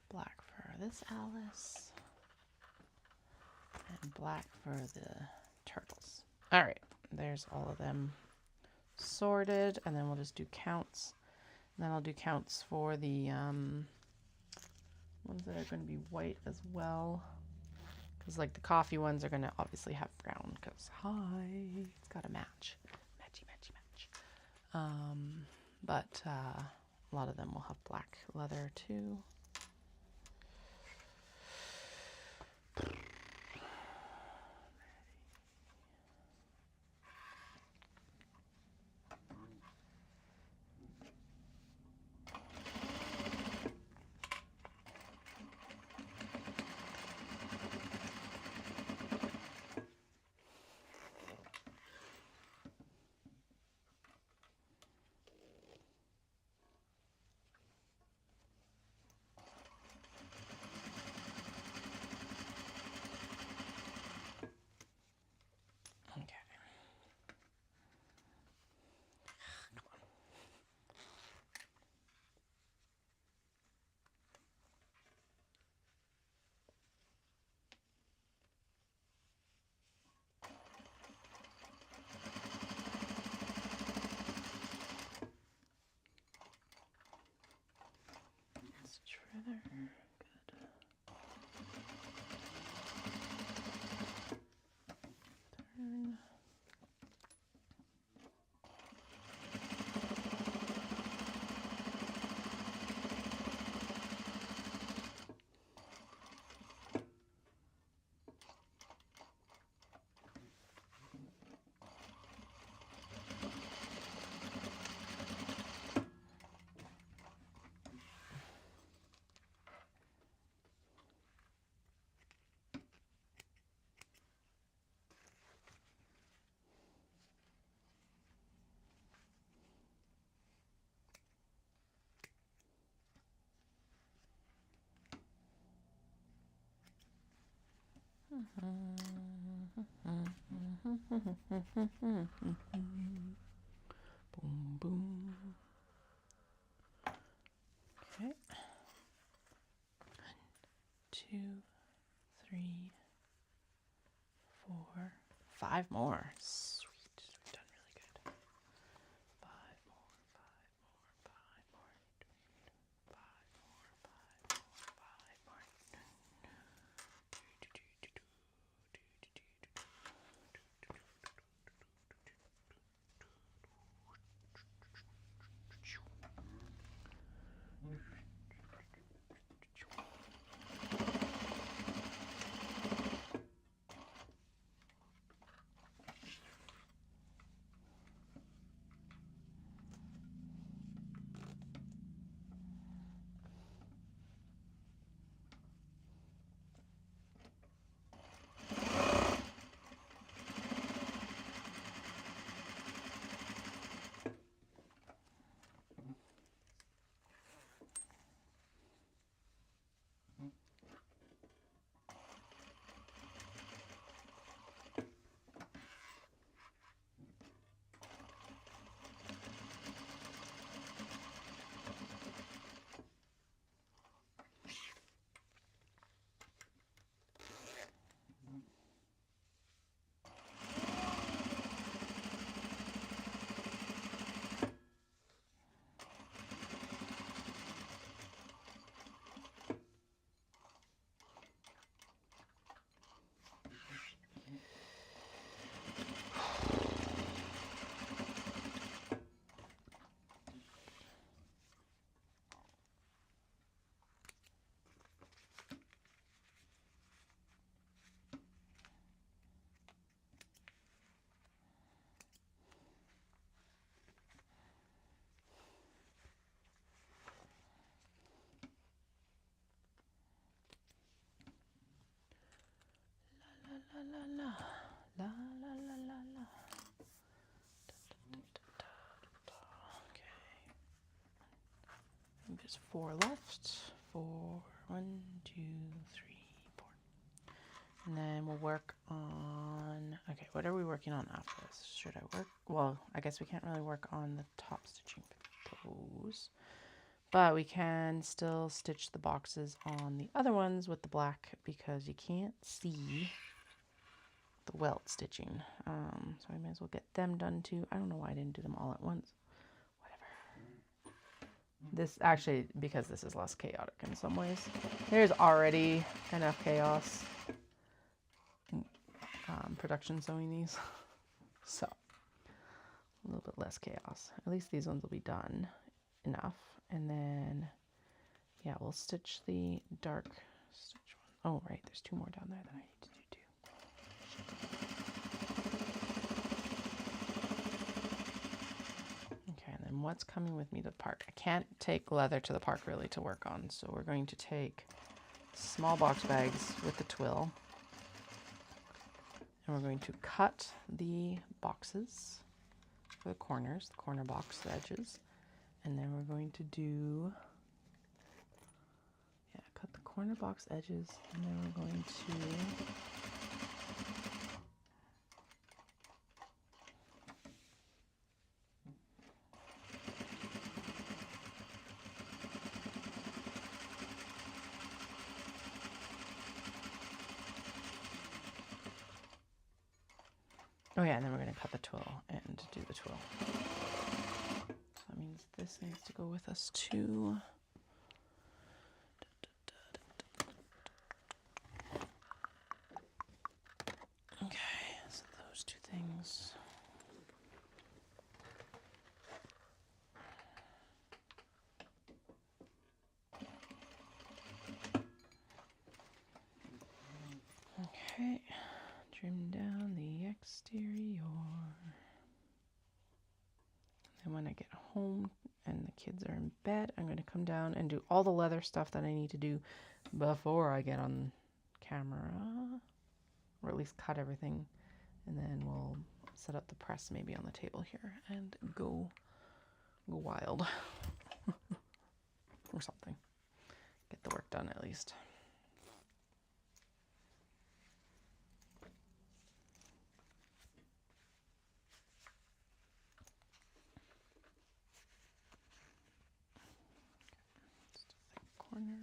black for this Alice. And black for the turtles. All right, there's all of them sorted, and then we'll just do counts. And then I'll do counts for the ones that are going to be white as well, because like the coffee ones are going to obviously have brown, because it's got to match, matchy. But a lot of them will have black leather too. Further. Good. Turn. Boom, boom. Okay. 1, 2, 3, 4, 5 more. Sweet. We've done really good. 5 more, 5 more, 5 more. 5 more, 5 more, 5 more. la la la la la la la. Okay. I think there's 4 left. 4, 1, 2, 3, 4. And then we'll work on, okay, what are we working on after this? Should I work? Well, I guess we can't really work on the top stitching pose, but we can still stitch the boxes on the other ones with the black because you can't see the welt stitching. So I might as well get them done too. I don't know why I didn't do them all at once. Whatever. This actually, because this is less chaotic in some ways. There's already enough chaos production sewing these. So a little bit less chaos. At least these ones will be done enough. And then, yeah, we'll stitch the dark stitch one. Oh, right, there's 2 more down there that I need to do too. Okay, and then what's coming with me to the park? I can't take leather to the park really to work on, so we're going to take small box bags with the twill. And we're going to cut the boxes for the corners, the corner box edges. And then we're going to do, yeah, cut the corner box edges. And then we're going to, oh yeah, and then we're going to cut the twill and do the twill. So that means this needs to go with us too. Okay, so those 2 things. Okay, trim down the exterior. And when I get home and the kids are in bed, I'm going to come down and do all the leather stuff that I need to do before I get on camera, or at least cut everything. And then we'll set up the press maybe on the table here and go wild or something. Get the work done at least. Corner.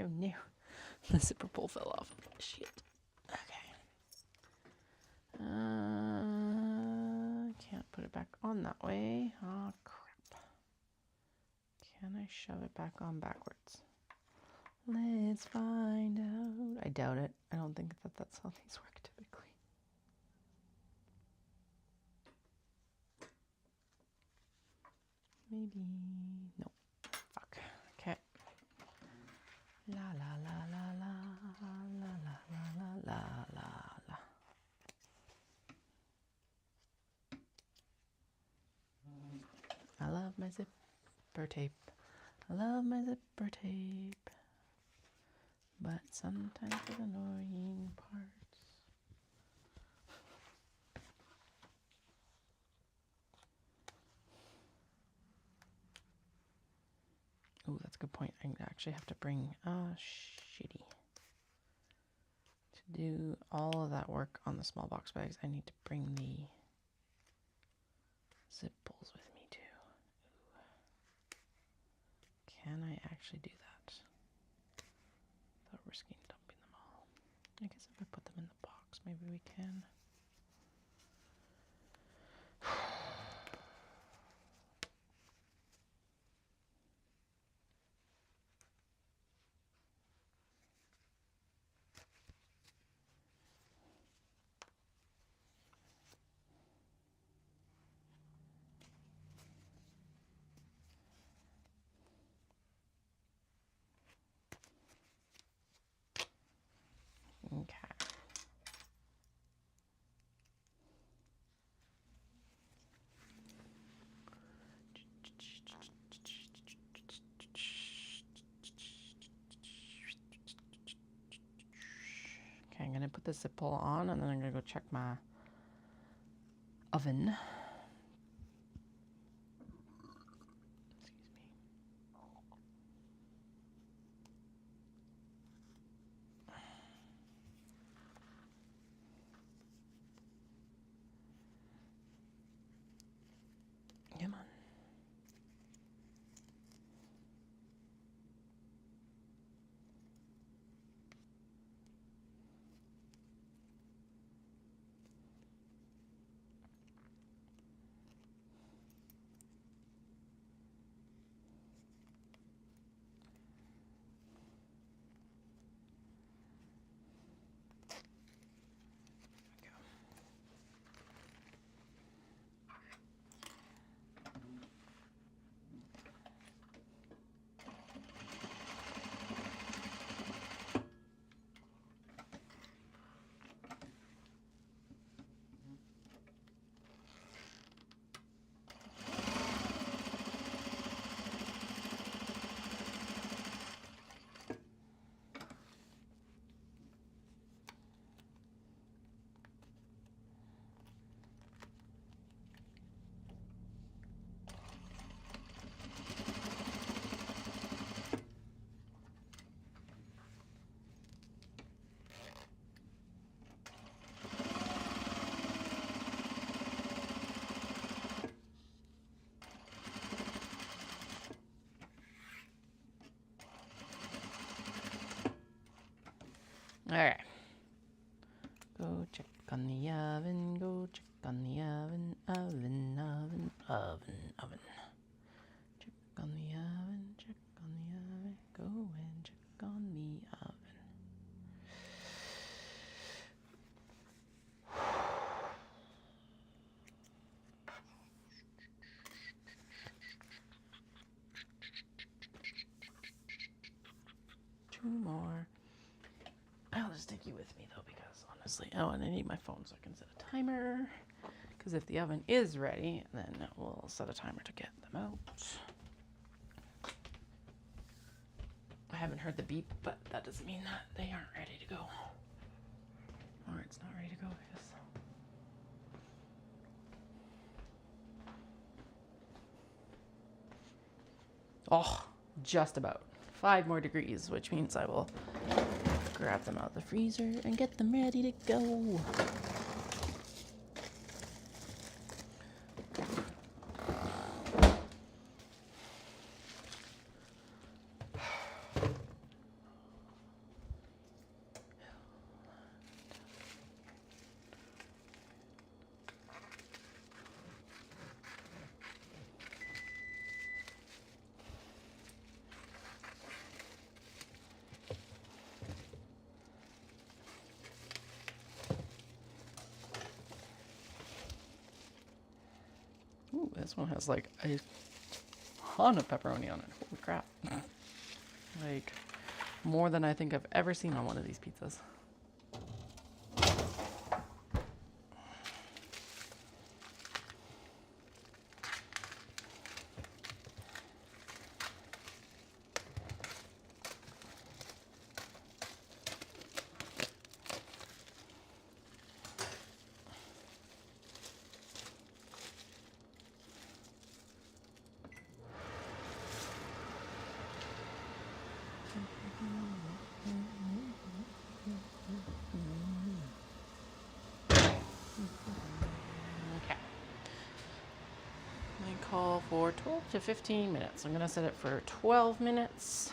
Oh no, the zipper pull fell off. Shit. Okay. Can't put it back on that way. Oh crap. Can I shove it back on backwards? Let's find out. I doubt it. I don't think that that's how these work typically. Maybe. Nope. Fuck. Okay. La la la la la la la la la la la. I love my zipper tape. I love my zipper tape. But sometimes there's annoying parts. Oh, that's a good point. I actually have to bring, shitty. To do all of that work on the small box bags, I need to bring the zip pulls with me too. Ooh. Can I actually do that without risking dumping them all? I guess if I put them in the box, maybe we can. Okay. Okay, I'm going to put the zip pull on, and then I'm going to go check my oven. Come on. All right. Go check on the oven. Go check on the oven. Oven. Check on the oven. Check on the oven. Go and check on the oven. Two more. I'll just take you with me though, because honestly, and I need my phone so I can set a timer. Because if the oven is ready, then we'll set a timer to get them out. I haven't heard the beep, but that doesn't mean that they aren't ready to go. Or it's not ready to go, I guess. Oh, just about. 5 more degrees, which means I will grab them out of the freezer and get them ready to go. Ooh, this one has like a ton of pepperoni on it. Holy crap. Like more than I think I've ever seen on one of these pizzas. Call for 12 to 15 minutes. I'm going to set it for 12 minutes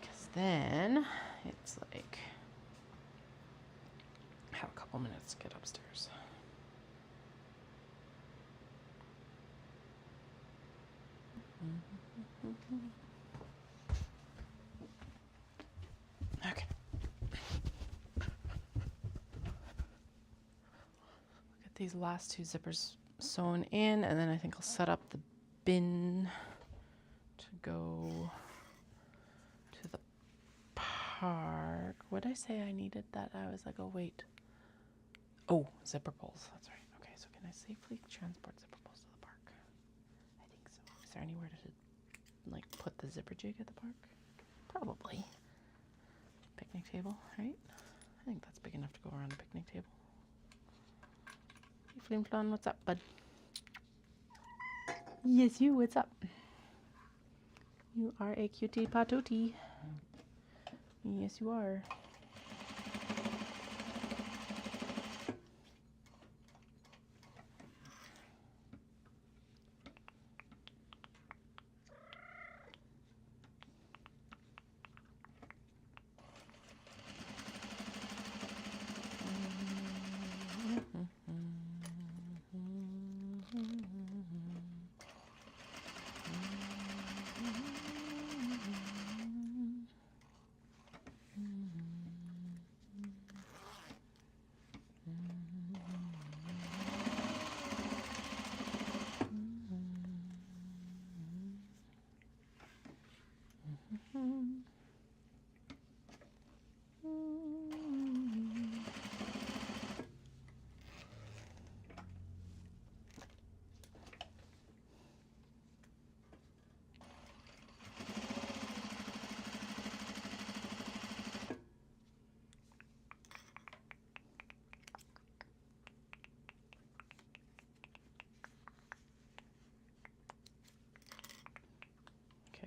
because then it's like I have a couple minutes to get upstairs. Okay. Get these last 2 zippers sewn in, and then I think I'll set up the bin to go to the park. What did I say I needed that? I was like, oh, wait. Oh, zipper pulls. That's right. Okay, so can I safely transport zipper pulls to the park? I think so. Is there anywhere to, like, put the zipper jig at the park? Probably. Picnic table, right? I think that's big enough to go around a picnic table. Hey, Flim Flon, what's up, bud? Yes, you, what's up? You are a cutie patootie. Yes, you are.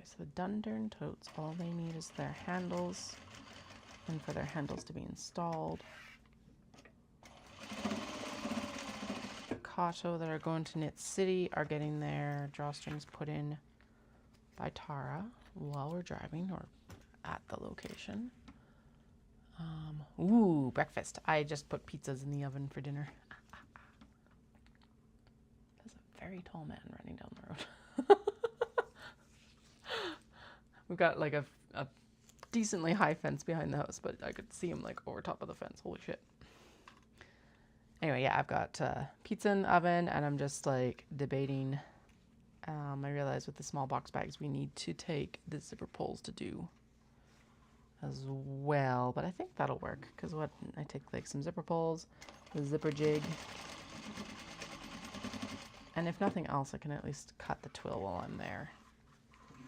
So the Dundern totes, all they need is their handles, and for their handles to be installed. The Kato that are going to Knit City are getting their drawstrings put in by Tara while we're driving or at the location. Ooh, breakfast. I just put pizzas in the oven for dinner. There's a very tall man running down the road. We've got like a decently high fence behind the house, but I could see him like over top of the fence. Holy shit. Anyway, yeah, I've got pizza in the oven, and I'm just like debating. I realize with the small box bags, we need to take the zipper pulls to do as well, but I think that'll work because what I take like some zipper pulls, the zipper jig, and if nothing else, I can at least cut the twill while I'm there.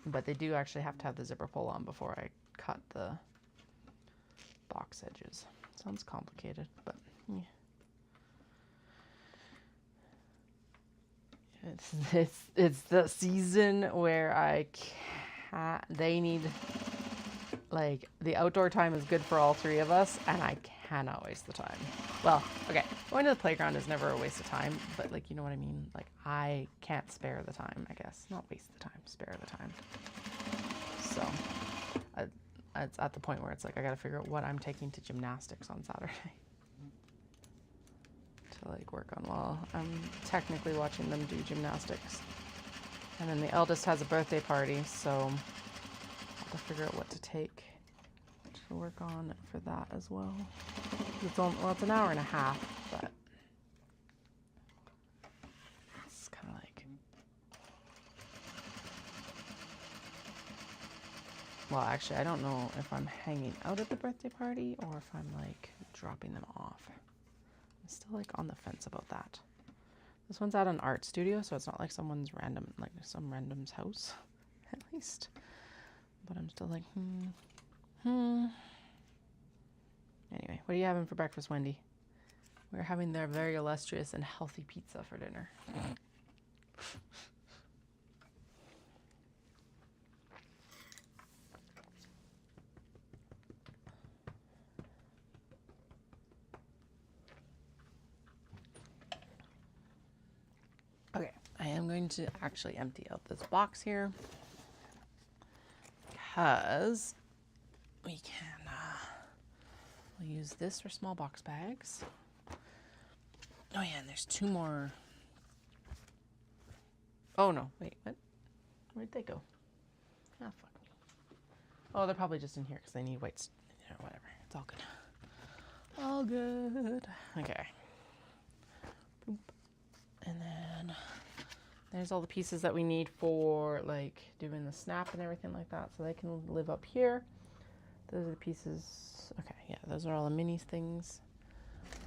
But they do actually have to have the zipper pull on before I cut the box edges. Sounds complicated, but yeah. It's the season where I can't. They need, like, the outdoor time is good for all three of us, and I cannot waste the time. Well, okay, going to the playground is never a waste of time, but like, you know what I mean? Like, I can't spare the time, I guess. Not waste the time, spare the time. So, it's at the point where it's like, I gotta figure out what I'm taking to gymnastics on Saturday. To like work on while I'm technically watching them do gymnastics. And then the eldest has a birthday party, so I'll have to figure out what to take to work on for that as well. It's an hour and a half, but it's kind of like, well, actually, I don't know if I'm hanging out at the birthday party or if I'm like dropping them off. I'm still like on the fence about that. This one's at an art studio, so it's not like someone's random, like some random's house, at least. But I'm still like, Anyway, what are you having for breakfast, Wendy? We're having their very illustrious and healthy pizza for dinner. Okay, I am going to actually empty out this box here because we can we'll use this for small box bags. Oh yeah, and there's two more. Oh no, wait, what? Where'd they go? Ah, fuck me. Oh, they're probably just in here because they need whites. You know, whatever. It's all good. All good. Okay. Boop. And then there's all the pieces that we need for like doing the snap and everything like that, so they can live up here. those are the pieces. Okay, yeah, those are all the minis things.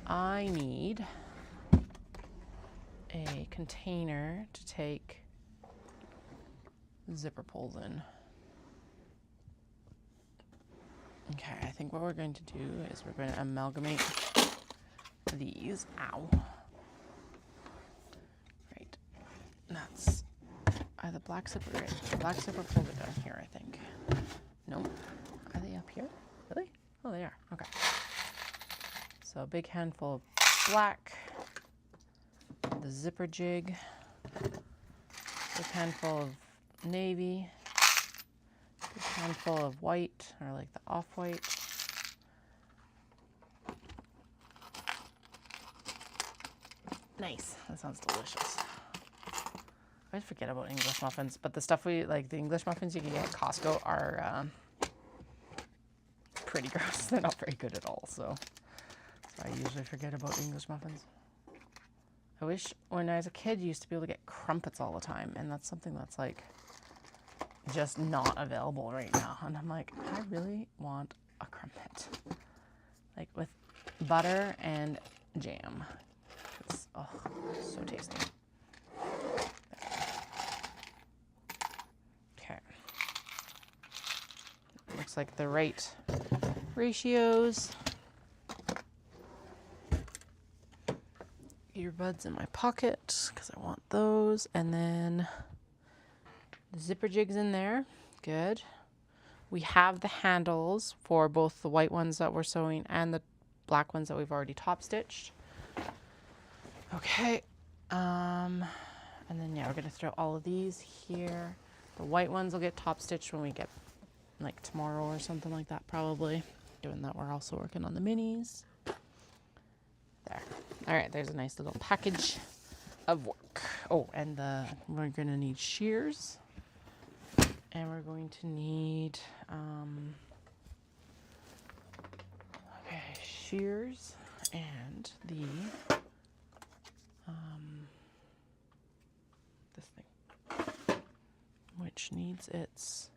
I need a container to take zipper pulls in. Okay, I think what we're going to do is we're going to amalgamate these. Ow. Right. That's the black zipper. Right. The black zipper pulls are down here, I think. Nope. Are they up here? Really? Oh, they are. Okay. So a big handful of black, the zipper jig, big handful of navy, big handful of white, or like the off-white. Nice. That sounds delicious. I always forget about English muffins, but the stuff the English muffins you can get at Costco are pretty gross. They're not very good at all, so I usually forget about English muffins. I wish when I was a kid, you used to be able to get crumpets all the time, and that's something that's like just not available right now. And I'm like, I really want a crumpet, like with butter and jam. It's, oh, so tasty. Okay. Looks like the right ratios. Earbuds in my pocket because I want those, and then the zipper jig's in there. Good. We have the handles for both the white ones that we're sewing and the black ones that we've already top stitched. Okay. And then yeah, we're gonna throw all of these here. The white ones will get top stitched when we get like tomorrow or something like that, probably. Given that we're also working on the minis. There. All right, there's a nice little package of work. Oh, and we're gonna need shears, and we're going to need shears and this thing, which needs its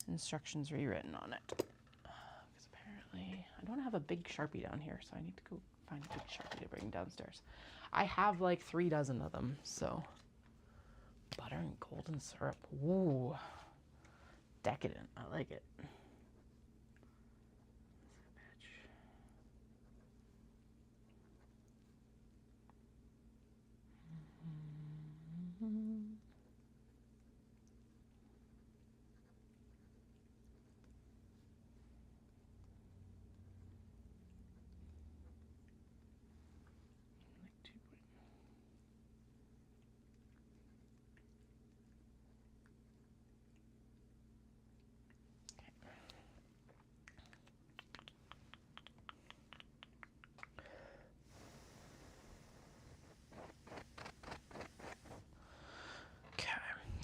instructions rewritten on it. Because apparently I don't have a big Sharpie down here, so I need to go find a big Sharpie to bring downstairs. I have like 3 dozen of them, so. Butter and golden syrup. Ooh. Decadent. I like it.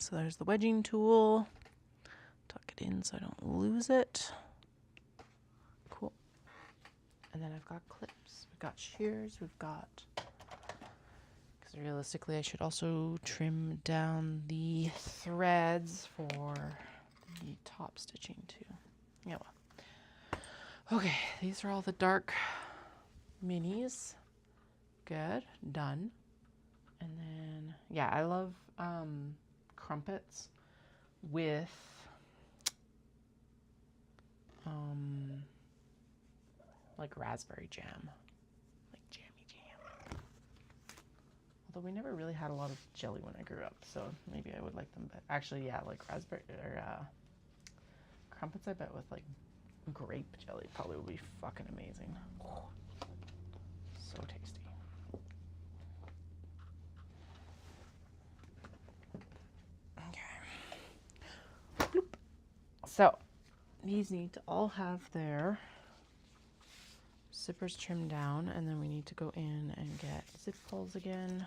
So there's the wedging tool. Tuck it in so I don't lose it. Cool. And then I've got clips. We've got shears. We've got... Because realistically, I should also trim down the threads for the top stitching too. Yeah, well. Okay, these are all the dark minis. Good. Done. And then, yeah, I love... crumpets with like raspberry jam, like jammy jam. Although we never really had a lot of jelly when I grew up, so maybe I would like them. But actually, yeah, like raspberry or crumpets, I bet with like grape jelly probably would be fucking amazing. Oh, so tasty. So these need to all have their zippers trimmed down, and then we need to go in and get zip pulls again.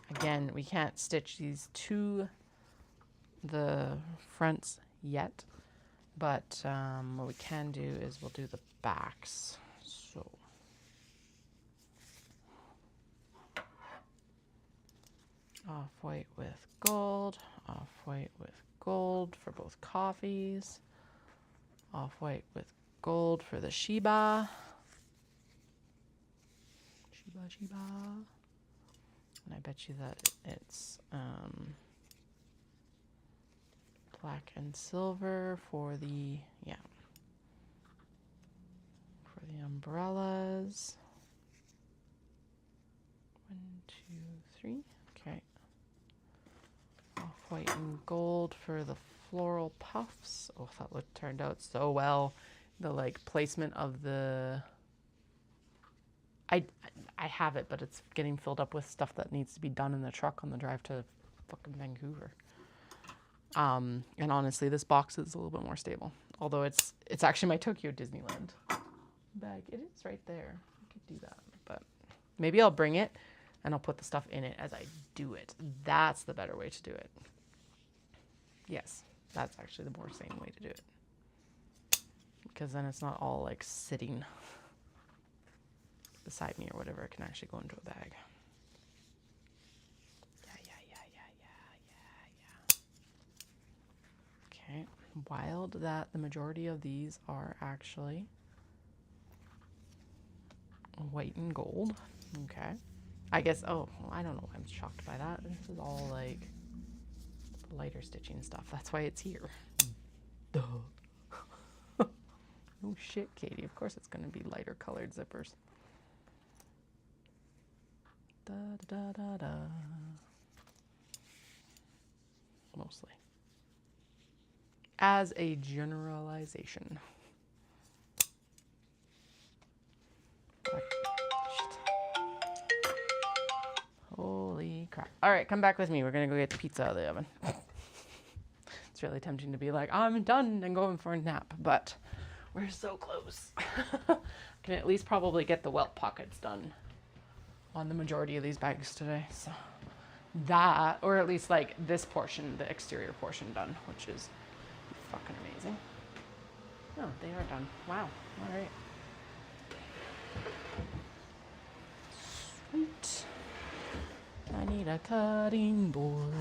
Again, we can't stitch these to the fronts yet, but what we can do is we'll do the backs. So Off-white with gold, off-white with gold for both coffees, off-white with gold for the Shiba. Shiba. And I bet you that it's black and silver for the, for the umbrellas. 1, 2, 3. Okay. Off-white and gold for the floral puffs. Oh, that turned out so well. The like placement of the... I have it, but it's getting filled up with stuff that needs to be done in the truck on the drive to fucking Vancouver. And honestly, this box is a little bit more stable. Although it's actually my Tokyo Disneyland bag. It is right there. I could do that, but maybe I'll bring it and I'll put the stuff in it as I do it. That's the better way to do it. Yes, that's actually the more sane way to do it. Because then it's not all like sitting beside me or whatever. It can actually go into a bag. Yeah. Okay, wild that the majority of these are actually white and gold. Okay. I guess, oh, I don't know why I'm shocked by that. This is all like lighter stitching stuff. That's why it's here. Duh. Oh shit, Katie. Of course it's going to be lighter colored zippers. Da da da da. Mostly. As a generalization. Holy crap. All right, come back with me. We're going to go get the pizza out of the oven. It's really tempting to be like, I'm done and going for a nap, but we're so close. Can at least probably get the welt pockets done on the majority of these bags today. So that, or at least like this portion, the exterior portion done, which is fucking amazing. Oh, they are done. Wow. All right. Sweet. I need a cutting board.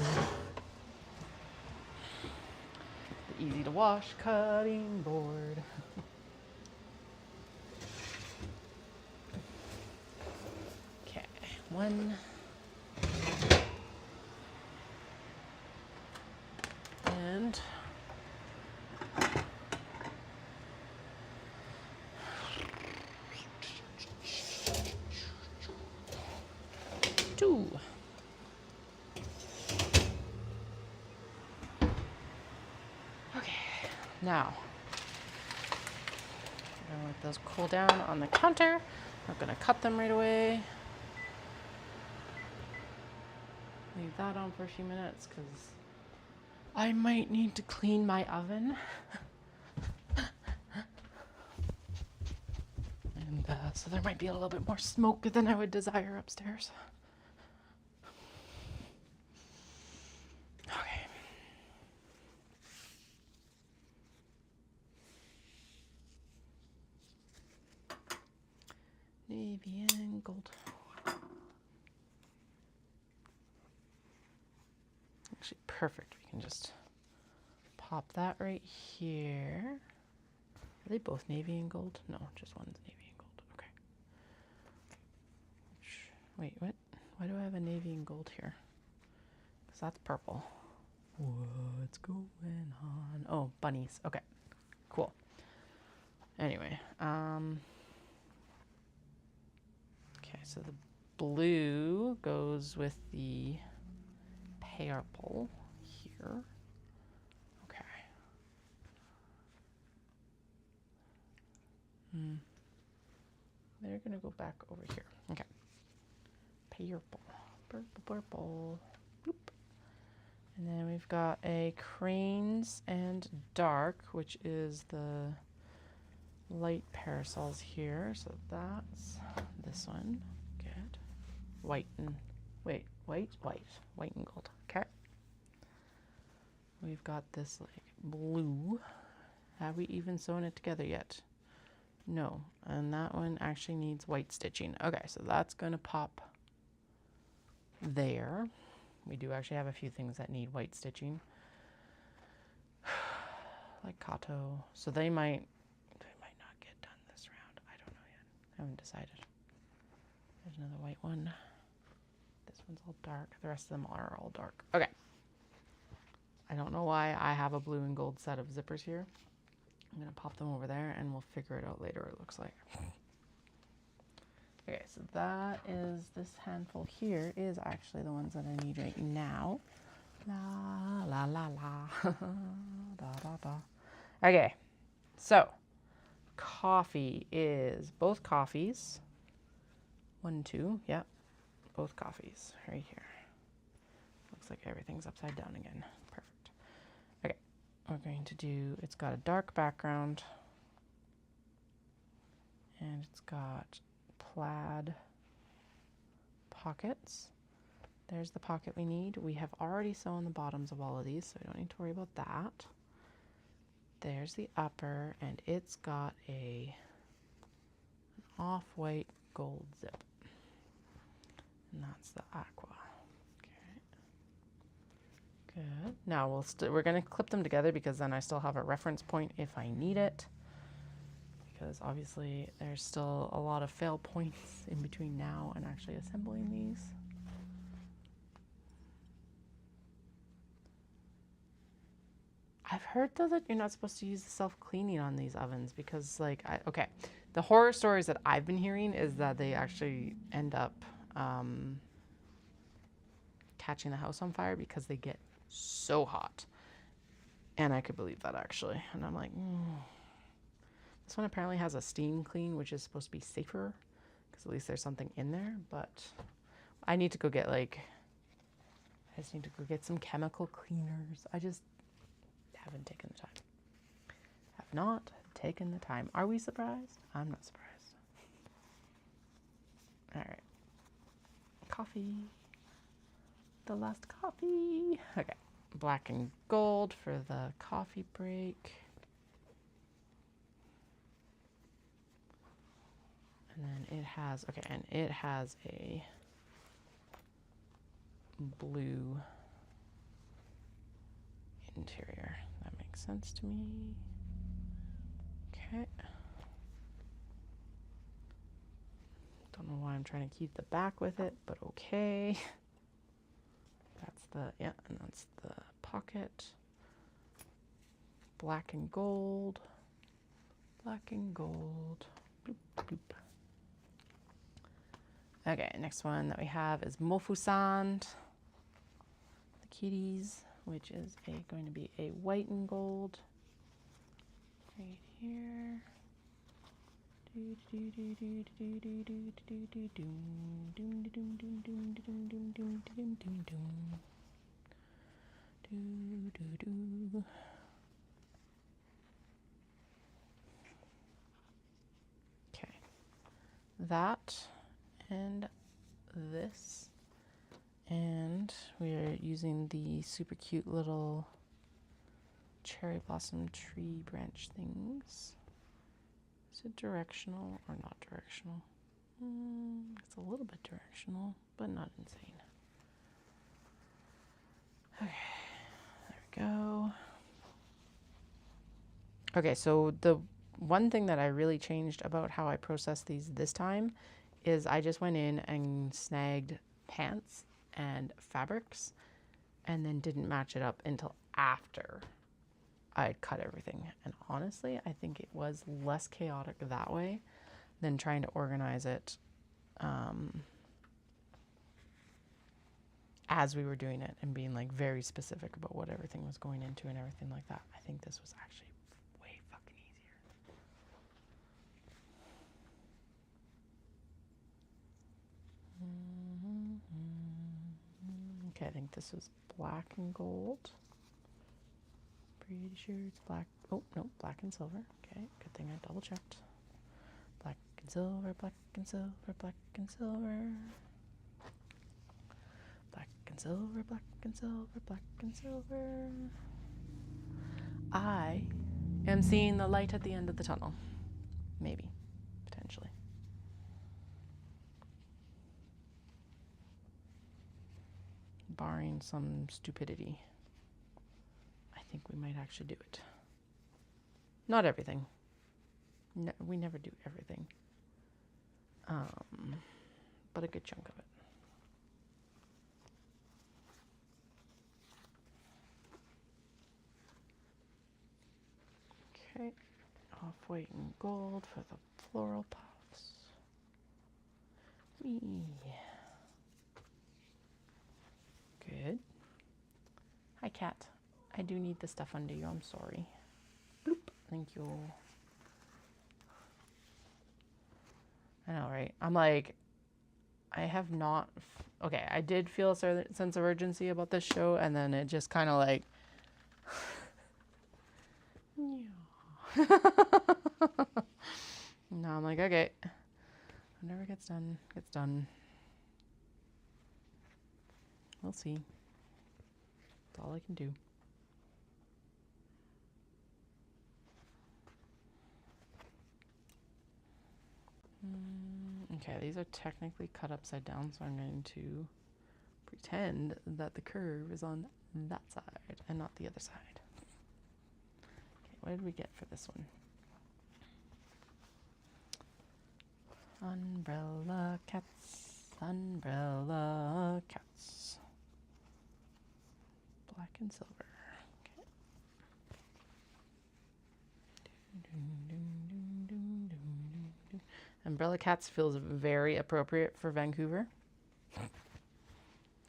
The easy to wash cutting board. Okay, 1. And 2. Okay, now I'm gonna let those cool down on the counter. I'm gonna cut them right away. Leave that on for a few minutes because I might need to clean my oven. And so there might be a little bit more smoke than I would desire upstairs. Okay. Navy and gold. Actually, perfect. We can just pop that right here. Are they both navy and gold? No, just one's navy and gold. Okay. Wait, what? Why do I have a navy and gold here? Because that's purple. What's going on? Oh, bunnies. Okay, cool. Anyway, okay, so the blue goes with the purple here. Okay. They're gonna go back over here. Okay. Purple, purple, purple. Boop. And then we've got a cranes and dark, which is the light parasols here. So that's this one. Good. White and white and gold. Okay. We've got this like blue. Have we even sewn it together yet? No. And that one actually needs white stitching. Okay, so that's gonna pop there. We do actually have a few things that need white stitching. Like Kato. So they might not get done this round. I don't know yet. I haven't decided. There's another white one. This one's all dark. The rest of them are all dark. Okay. I don't know why I have a blue and gold set of zippers here. I'm going to pop them over there and we'll figure it out later, it looks like. Okay, so that is, this handful here is actually the ones that I need right now. La, la, la, la. Da, da, da. Okay, so coffee is both coffees. 1, 2, yep, both coffees right here. Looks like everything's upside down again. Perfect. Okay, we're going to do, it's got a dark background and it's got plaid pockets. There's the pocket we need. We have already sewn the bottoms of all of these, so we don't need to worry about that. There's the upper, and it's got an off-white gold zip. And that's the aqua. Okay. Good. Now we're going to clip them together because then I still have a reference point if I need it. Because obviously there's still a lot of fail points in between now and actually assembling these. I've heard though that you're not supposed to use the self-cleaning on these ovens because like, okay, the horror stories that I've been hearing is that they actually end up catching the house on fire because they get so hot. And I could believe that actually. And I'm like, This one apparently has a steam clean, which is supposed to be safer because at least there's something in there. But I need to go get I just need to go get some chemical cleaners. I just haven't taken the time. Have not taken the time. Are we surprised? I'm not surprised. All right. Coffee. The last coffee. Okay. Black and gold for the coffee break. And then it has, okay, and it has a blue interior. That makes sense to me. Okay. Don't know why I'm trying to keep the back with it, but okay. That's the, yeah, and that's the pocket. Black and gold. Black and gold. Bloop, bloop. Okay, next one that we have is Mofusand, the kitties, which is going to be a white and gold right here. Okay, that and this, and we are using the super cute little cherry blossom tree branch things. Is it directional or not directional? It's a little bit directional, but not insane. Okay, there we go. Okay, so the one thing that I really changed about how I process these this time is I just went in and snagged pants and fabrics and then didn't match it up until after I had cut everything. And honestly, I think it was less chaotic that way than trying to organize it as we were doing it and being like very specific about what everything was going into and everything like that. I think this was actually way fucking easier. Okay, I think this was black and gold. Pretty sure it's black. Oh, no, black and silver. Okay, good thing I double checked. Black and silver, black and silver, black and silver. Black and silver, black and silver, black and silver. I am seeing the light at the end of the tunnel. Maybe, potentially. barring some stupidity, I think we might actually do it. Not everything. No, we never do everything. But a good chunk of it. Okay, off-white and gold for the floral puffs. Whee. Good. Hi, cat. I do need the stuff under you. I'm sorry. Bloop. Thank you. I know, right? I'm like, I have not. Okay, I did feel a certain sense of urgency about this show, and then it just kind of like. Now I'm like, okay. Whenever it gets done, gets done. We'll see. That's all I can do. Okay, these are technically cut upside down, so I'm going to pretend that the curve is on that side and not the other side. Okay, what did we get for this one? Umbrella cats, umbrella cats. Black and silver. Okay. Umbrella cats feels very appropriate for Vancouver.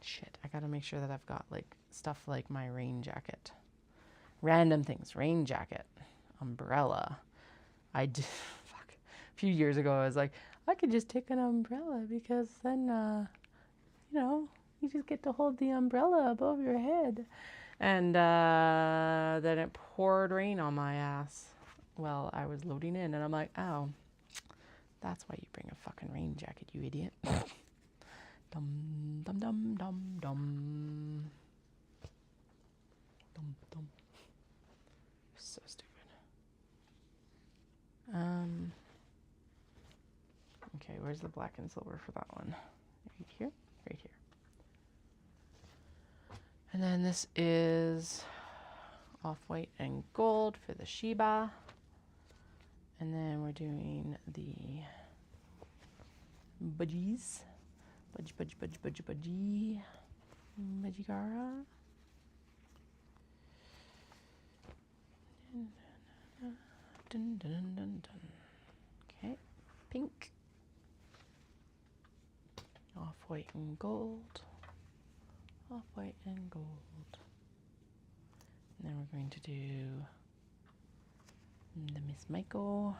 Shit, I gotta make sure that I've got like stuff like my rain jacket. Random things. Rain jacket. Umbrella. I did. Fuck. A few years ago, I was like, I could just take an umbrella because then, you know, you just get to hold the umbrella above your head. And then it poured rain on my ass while I was loading in. And I'm like, oh, that's why you bring a fucking rain jacket, you idiot. Dum, dum, dum, dum, dum. Dum, dum. So stupid. Okay, where's the black and silver for that one? Right here? Right here. And then this is off-white and gold for the Sheba. And then we're doing the budgies. Budgie. Budgigara. Dun, dun, dun, dun, dun. Okay, pink. Off-white and gold. Off-white and gold. And then we're going to do the Miss Michael.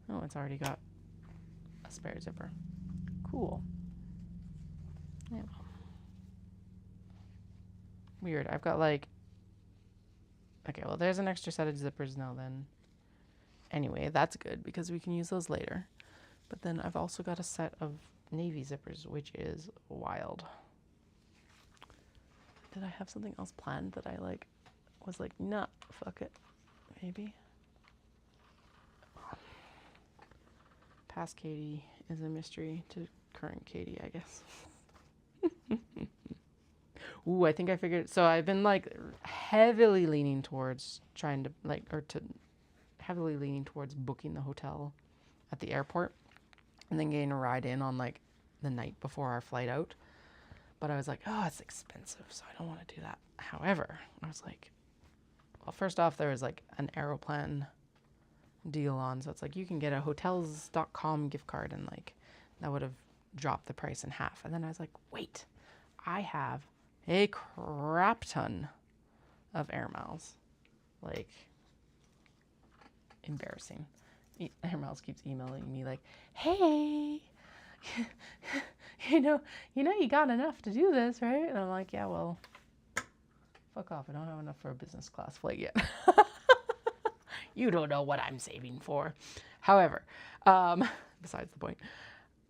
Oh, it's already got a spare zipper. Cool. Yeah. Weird. I've got like... Okay, well, there's an extra set of zippers now then. Anyway, that's good because we can use those later. But then I've also got a set of navy zippers, which is wild. Did I have something else planned that I like was like, nah, fuck it. Maybe. Past Katie is a mystery to current Katie, I guess. Ooh, I think I figured. So I've been like heavily leaning towards trying to like, or to heavily leaning towards booking the hotel at the airport and then getting a ride in on like the night before our flight out. But I was like, oh, it's expensive, so I don't want to do that. However, I was like, well, first off, there was like an Aeroplan deal on. So it's like you can get a hotels.com gift card and like that would have dropped the price in half. And then I was like, wait, I have a crap ton of air miles. Like, embarrassing. Air Miles keeps emailing me like, hey, you know you got enough to do this, right? And I'm like, yeah, well, fuck off. I don't have enough for a business class flight yet. You don't know what I'm saving for. However, besides the point,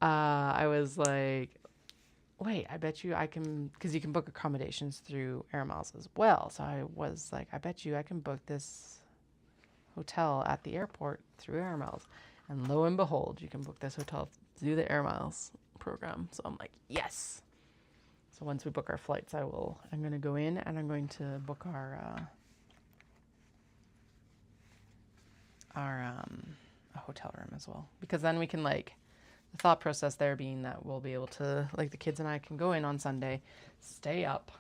I was like, wait, I bet you I can, because you can book accommodations through Air Miles as well. So I was like, I bet you I can book this hotel at the airport through Air Miles. And lo and behold, you can book this hotel through the Air Miles program. So I'm like, yes. So So once we book our flights, I'm going to go in and I'm going to book a hotel room as well. Because then we can the thought process there being that we'll be able to, the kids and I can go in on Sunday, stay up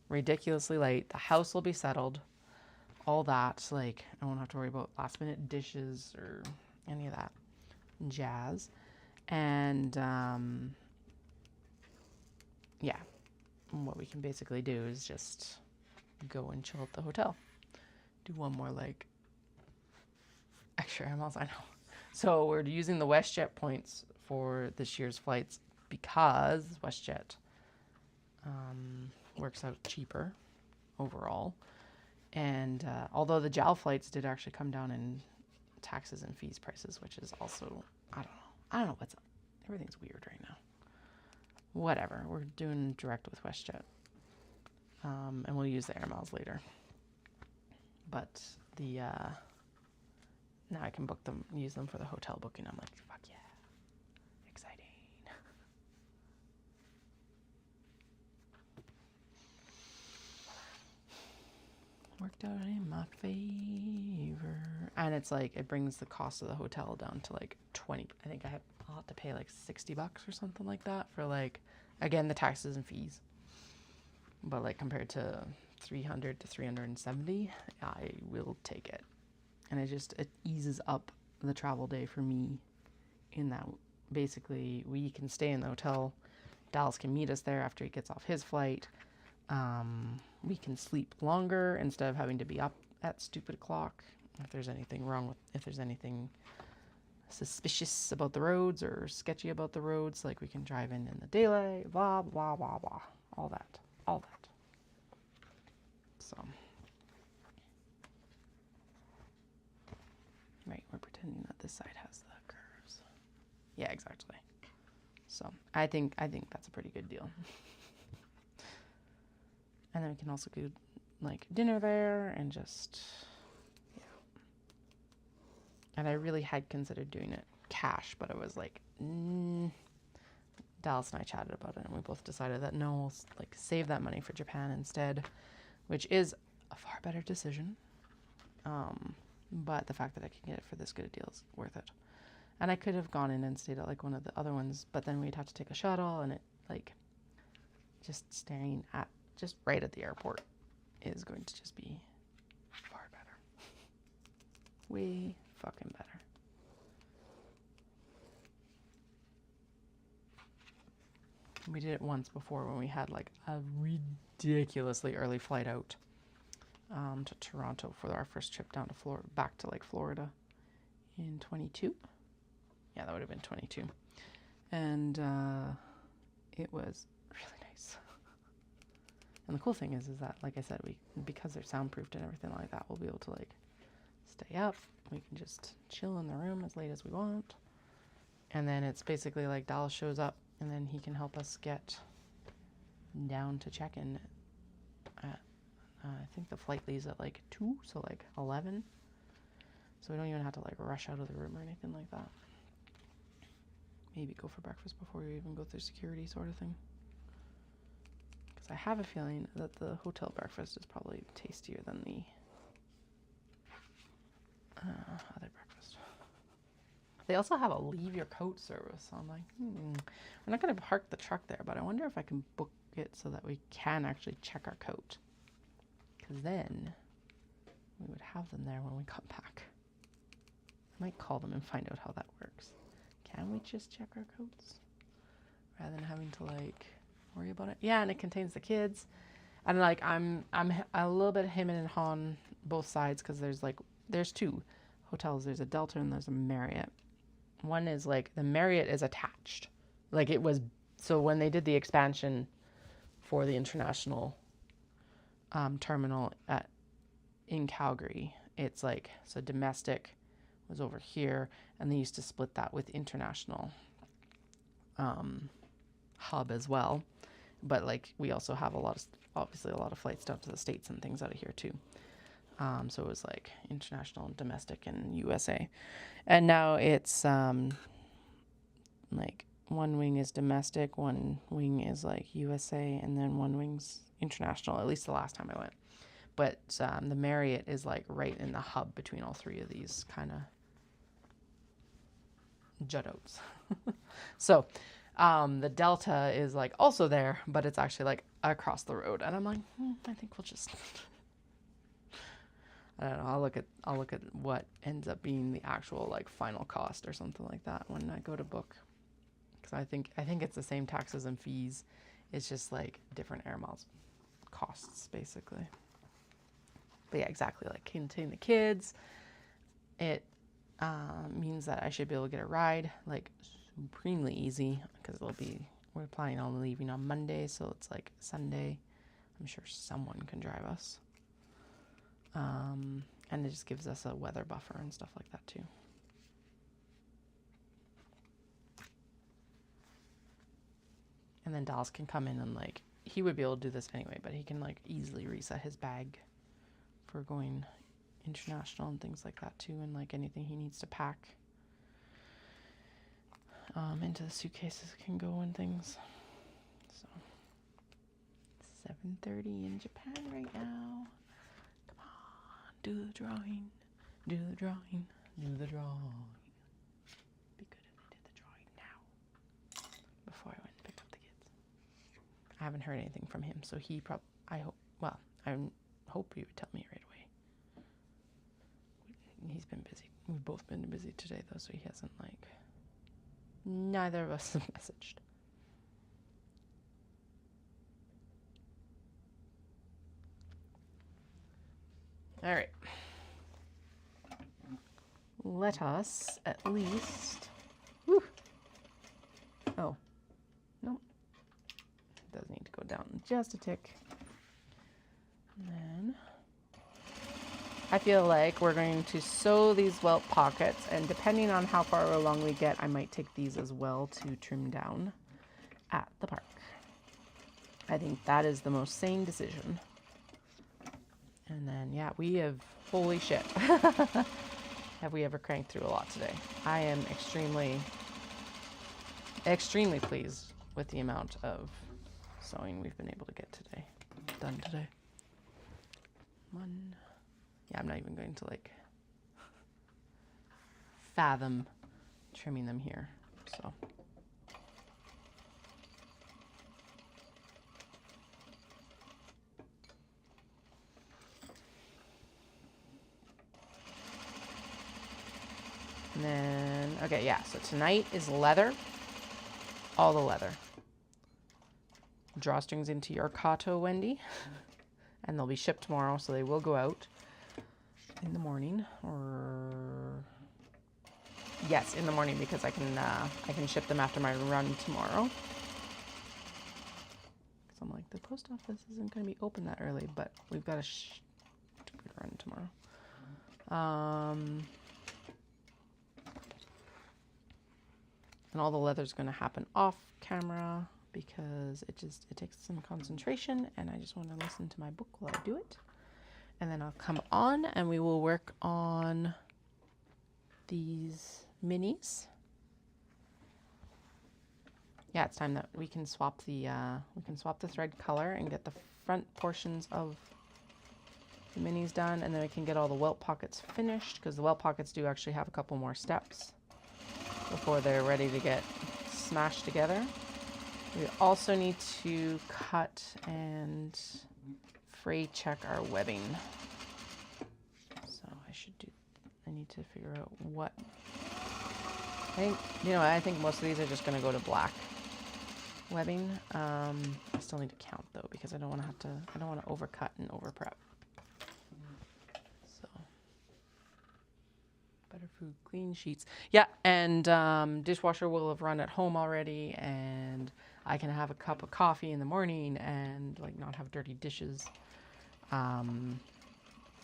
ridiculously late. The house will be settled, all that. I won't have to worry about last minute dishes or any of that jazz. And, yeah, what we can basically do is just go and chill at the hotel. Do one more extra air miles, I know. So we're using the WestJet points for this year's flights because WestJet works out cheaper overall. And although the JAL flights did actually come down in taxes and fees prices, which is also, I don't know what's up. Everything's weird right now. Whatever, we're doing direct with WestJet. And we'll use the air miles later. But now I can book them, use them for the hotel booking. I'm like, fuck yeah. Exciting. Worked out in my favor. And it's it brings the cost of the hotel down to 20. I think I'll have to pay $60 or something like that for again, the taxes and fees. But compared to 300 to 370, I will take it. And it eases up the travel day for me in that basically we can stay in the hotel. Dallas can meet us there after he gets off his flight. We can sleep longer instead of having to be up at stupid o'clock. If there's anything suspicious about the roads or sketchy about the roads, we can drive in the daylight, blah, blah, blah, blah. All that. So. Right, we're pretending that this side has the curves. Yeah, exactly. So I think that's a pretty good deal. And then we can also do dinner there and just, yeah. And I really had considered doing it cash, but I was Dallas and I chatted about it and we both decided that no, we'll save that money for Japan instead, which is a far better decision. But the fact that I can get it for this good a deal is worth it. And I could have gone in and stayed at one of the other ones, but then we'd have to take a shuttle, and it just staying at just right at the airport is going to just be far better. Way fucking better. We did it once before when we had a ridiculously early flight out. To Toronto for our first trip down to back to Florida in 22. Yeah, that would have been 22. And it was really nice. And the cool thing is that, like I said, because they're soundproofed and everything like that, we'll be able to stay up. We can just chill in the room as late as we want. And then it's basically Dallas shows up and then he can help us get down to check-in at I think the flight leaves at 2, so 11. So we don't even have to rush out of the room or anything like that. Maybe go for breakfast before you even go through security sort of thing. Because I have a feeling that the hotel breakfast is probably tastier than the other breakfast. They also have a leave your coat service. So I'm we're not going to park the truck there, but I wonder if I can book it so that we can actually check our coat. Because then we would have them there when we come back. I might call them and find out how that works. Can we just check our coats rather than having to worry about it? Yeah, and it contains the kids. And I'm a little bit him and Han both sides because there's two hotels. There's a Delta and there's a Marriott. One is the Marriott is attached. It was, so when they did the expansion for the international terminal in Calgary, it's so domestic was over here, and they used to split that with international hub as well. But we also have obviously a lot of flights down to the States and things out of here too. So it was international, domestic, and USA. And now it's one wing is domestic, one wing is like USA, and then one wing's international, at least the last time I went. But the Marriott is like right in the hub between all three of these kind of jutouts. So the Delta is like also there, but it's actually like across the road. And I'm like, I think we'll just, I don't know. I'll look at what ends up being the actual like final cost or something like that when I go to book. Because I think it's the same taxes and fees. It's just like different air miles costs basically. But yeah, exactly. Like containing the kids, it means that I should be able to get a ride like supremely easy because we're planning on leaving on Monday, so it's like Sunday. I'm sure someone can drive us. And it just gives us a weather buffer and stuff like that too. And then Dallas can come in and like, he would be able to do this anyway, but he can like easily reset his bag for going international and things like that too, and like anything he needs to pack into the suitcases can go and things. So 7:30 in Japan right now. Come on, do the drawing, do the drawing, do the drawing. Be good if they did the drawing now before I went and picked up the kids. I haven't heard anything from him, so I hope he would tell me right away. He's been busy. We've both been busy today though, so he hasn't like, neither of us have messaged. All right. Let us at least, whew. Oh, nope. It does need to go down just a tick. And then I feel like we're going to sew these welt pockets, and depending on how far along we get, I might take these as well to trim down at the park. I think that is the most sane decision. And then, yeah, we have, holy shit, have we ever cranked through a lot today. I am extremely, extremely pleased with the amount of sewing we've been able to get done today. Yeah, I'm not even going to like fathom trimming them here, so. And then, okay, yeah, so tonight is leather, all the leather. Drawstrings into your Kato, Wendy, and they'll be shipped tomorrow, so they will go out in the morning, or yes, in the morning, because I can ship them after my run tomorrow. Because I'm like, the post office isn't going to be open that early, but we've got a stupid run tomorrow. And all the leather's going to happen off camera because it takes some concentration, and I just want to listen to my book while I do it. And then I'll come on and we will work on these minis. Yeah, it's time that we can swap the thread color and get the front portions of the minis done, and then we can get all the welt pockets finished, because the welt pockets do actually have a couple more steps before they're ready to get smashed together. We also need to cut and fray check our webbing. So I need to figure out what, I think most of these are just going to go to black webbing. I still need to count though, because I don't want to overcut and over prep. So better food, clean sheets. Yeah, and dishwasher will have run at home already, and I can have a cup of coffee in the morning and like not have dirty dishes.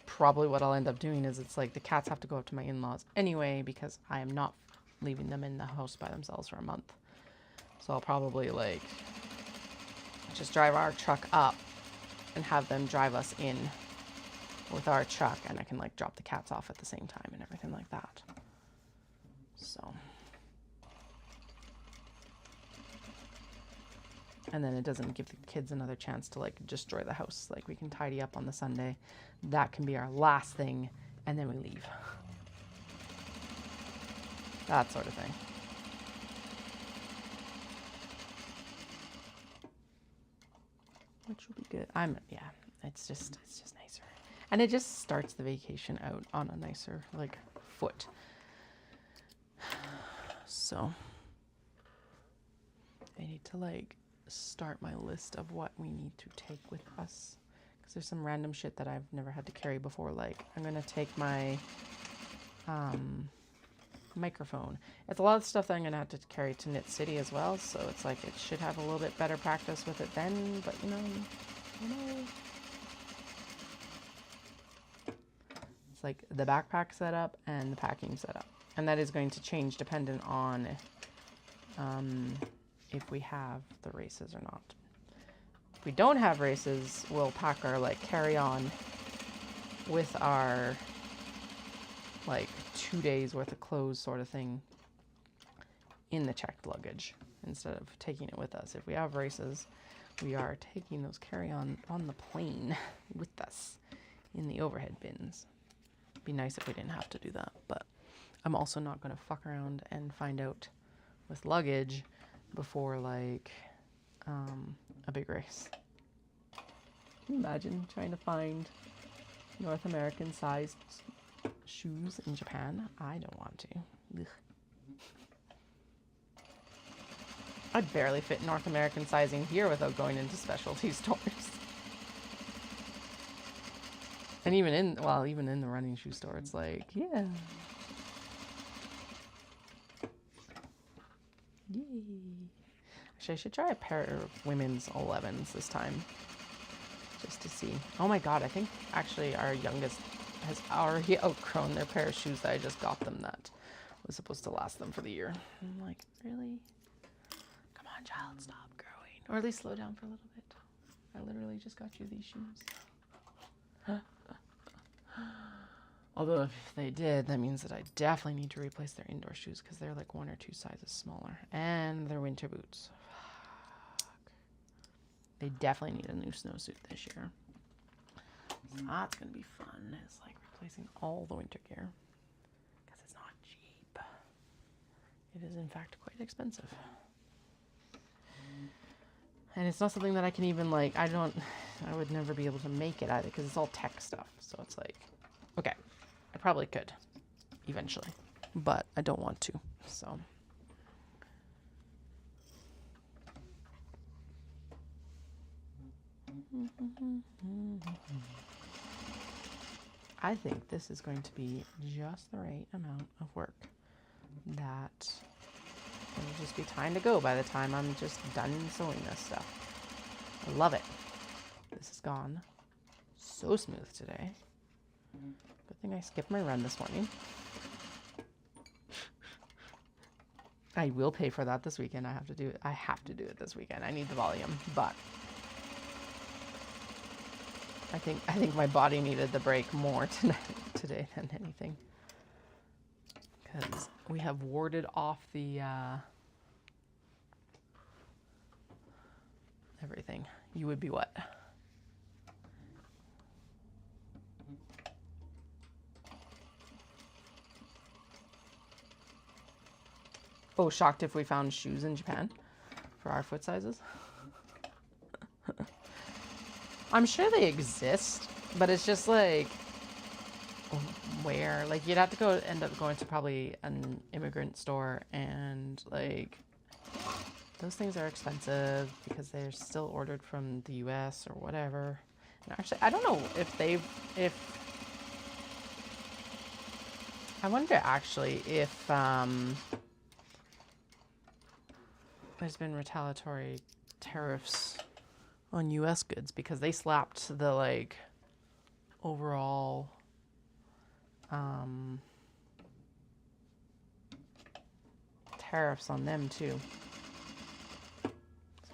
Probably what I'll end up doing is, it's like the cats have to go up to my in-laws anyway, because I am not leaving them in the house by themselves for a month. So I'll probably like just drive our truck up and have them drive us in with our truck, and I can like drop the cats off at the same time and everything like that. So And then it doesn't give the kids another chance to like destroy the house. Like we can tidy up on the Sunday. That can be our last thing, and then we leave. That sort of thing. Which will be good. It's just nicer. And it just starts the vacation out on a nicer like foot. So I need to like start my list of what we need to take with us, because there's some random shit that I've never had to carry before. Like I'm gonna take my microphone. It's a lot of stuff that I'm gonna have to carry to Knit City as well, so it's like it should have a little bit better practice with it then, but you know. It's like the backpack setup and the packing setup, and that is going to change dependent on if we have the races or not. If we don't have races, we'll pack our like carry-on with our like 2 days worth of clothes sort of thing in the checked luggage instead of taking it with us. If we have races, we are taking those carry-on on the plane with us in the overhead bins. It'd be nice if we didn't have to do that, but I'm also not going to fuck around and find out with luggage before like a big race. Can you imagine trying to find North American sized shoes in Japan? I don't want to. Ugh. I'd barely fit North American sizing here without going into specialty stores. And even in the running shoe store, it's like, yeah. Yay. Actually, I should try a pair of women's 11s this time. Just to see. Oh my god, I think actually our youngest has already outgrown their pair of shoes that I just got them that was supposed to last them for the year. I'm like, really? Come on, child, stop growing. Or at least slow down for a little bit. I literally just got you these shoes. Although if they did, that means that I definitely need to replace their indoor shoes because they're like 1 or 2 sizes smaller. And their winter boots. Fuck. They definitely need a new snowsuit this year. So that's going to be fun. It's like replacing all the winter gear. Because it's not cheap. It is in fact quite expensive. And it's not something that I can even like, I would never be able to make it either because it's all tech stuff. So it's like, okay, I probably could eventually, but I don't want to, so. I think this is going to be just the right amount of work that it'll just be time to go by the time I'm just done sewing this stuff. I love it. This has gone so smooth today. Good thing I skipped my run this morning. I will pay for that this weekend. I have to do it. I have to do it this weekend. I need the volume, but I think my body needed the break more today than anything, because we have warded off the everything. You would be what? Oh, shocked if we found shoes in Japan for our foot sizes. I'm sure they exist, but it's just like, where? Like, you'd have to end up going to probably an immigrant store, and like, those things are expensive because they're still ordered from the US or whatever. And actually, I don't know I wonder actually if, there's been retaliatory tariffs on US goods because they slapped the like overall tariffs on them too. So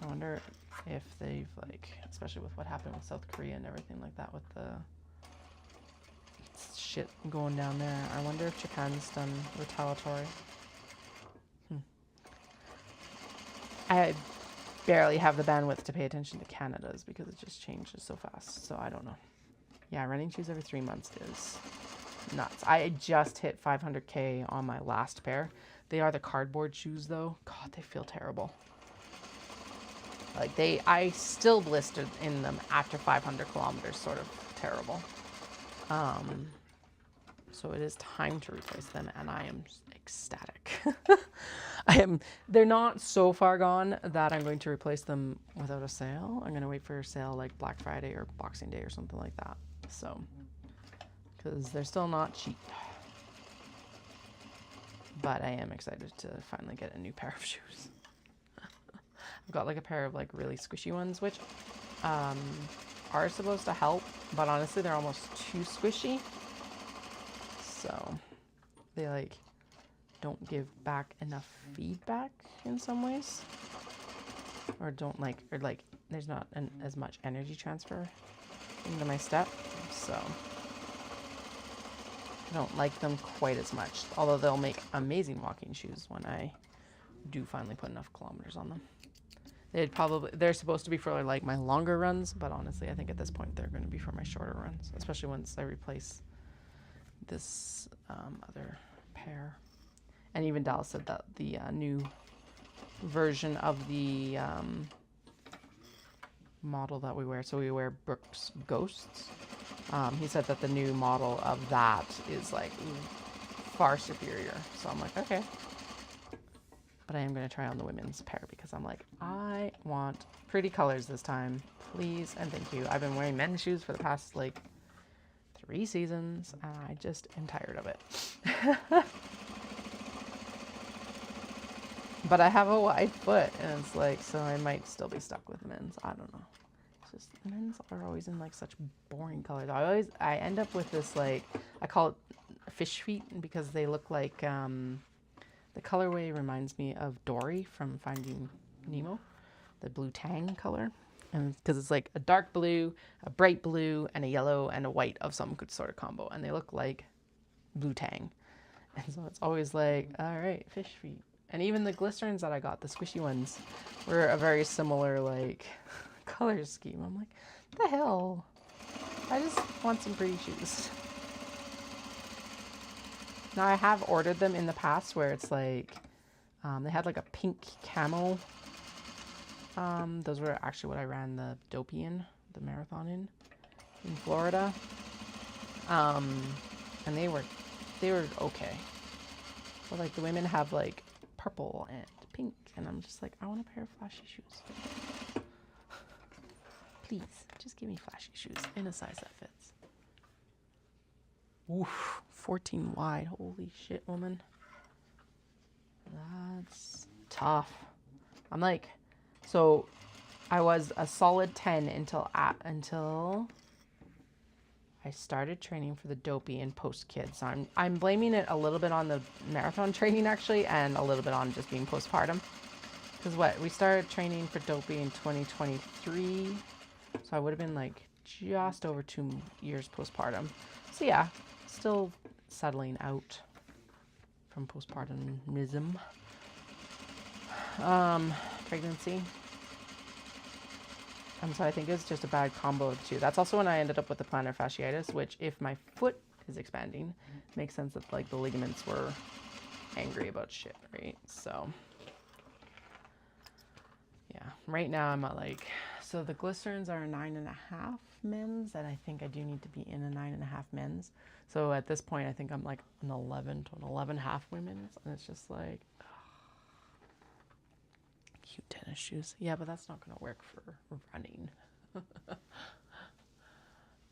I wonder if they've like, especially with what happened with South Korea and everything like that with the shit going down there. I wonder if Japan's done retaliatory. barely have the bandwidth to pay attention to Canada's because it just changes so fast. So I don't know. Yeah, running shoes every 3 months is nuts. I just hit 500K on my last pair. They are the cardboard shoes though. God, they feel terrible. Like I still blistered in them after 500 kilometers, sort of terrible. So it is time to replace them, and I am ecstatic. They're not so far gone that I'm going to replace them without a sale. I'm going to wait for a sale like Black Friday or Boxing Day or something like that. So, because they're still not cheap. But I am excited to finally get a new pair of shoes. I've got like a pair of like really squishy ones, which are supposed to help, but honestly they're almost too squishy. So they like don't give back enough feedback in some ways, or there's not as much energy transfer into my step, so I don't like them quite as much, although they'll make amazing walking shoes when I do finally put enough kilometers on them. They're supposed to be for like my longer runs, but honestly I think at this point they're going to be for my shorter runs, especially once I replace this other pair. And even Dallas said that the new version of the model that we wear, so we wear Brooks Ghosts, he said that the new model of that is like far superior. So I'm like, okay. But I am going to try on the women's pair because I'm like, I want pretty colors this time, please and thank you. I've been wearing men's shoes for the past like 3 seasons and I just am tired of it. But I have a wide foot and it's like, so I might still be stuck with men's. I don't know. It's just men's are always in like such boring colors. I end up with this like, I call it fish feet because they look like, the colorway reminds me of Dory from Finding Nemo, the blue tang color. And because it's like a dark blue, a bright blue, and a yellow and a white of some good sort of combo. And they look like blue tang. And so it's always like, all right, fish feet. And even the glycerins that I got, the squishy ones, were a very similar like color scheme. I'm like, what the hell? I just want some pretty shoes. Now I have ordered them in the past where it's like, they had like a pink camo. Those were actually what I ran the Dopey in, the marathon in Florida. And they were okay. But like the women have like purple and pink, and I'm just like, I want a pair of flashy shoes. Please, just give me flashy shoes in a size that fits. Oof, 14 wide. Holy shit, woman. That's tough. I'm like, so I was a solid 10 until I started training for the Dopey and post kids. So I'm blaming it a little bit on the marathon training actually, and a little bit on just being postpartum. Because we started training for Dopey in 2023, so I would have been like just over 2 years postpartum. So yeah, still settling out from postpartumism. Pregnancy. So I think it's just a bad combo of the two. That's also when I ended up with the plantar fasciitis, which if my foot is expanding, makes sense that like the ligaments were angry about shit, right? So yeah, right now I'm at like, so the glycerins are 9.5 mins, and I think I do need to be in a 9.5 mins. So at this point, I think I'm like an 11 to an 11.5 women's, and it's just like, cute tennis shoes. Yeah, but that's not going to work for running.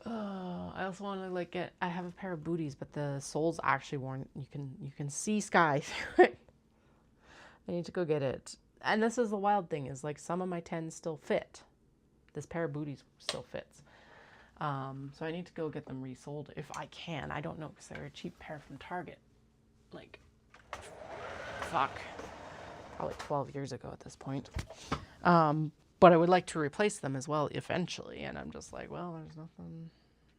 I also want to like I have a pair of booties, but the sole's actually worn. You can see sky through it. I need to go get it. And this is the wild thing, is like some of my 10s still fit. This pair of booties still fits. So I need to go get them resold if I can. I don't know, because they're a cheap pair from Target. Like, fuck. Probably 12 years ago at this point. But I would like to replace them as well eventually. And I'm just like, well, there's nothing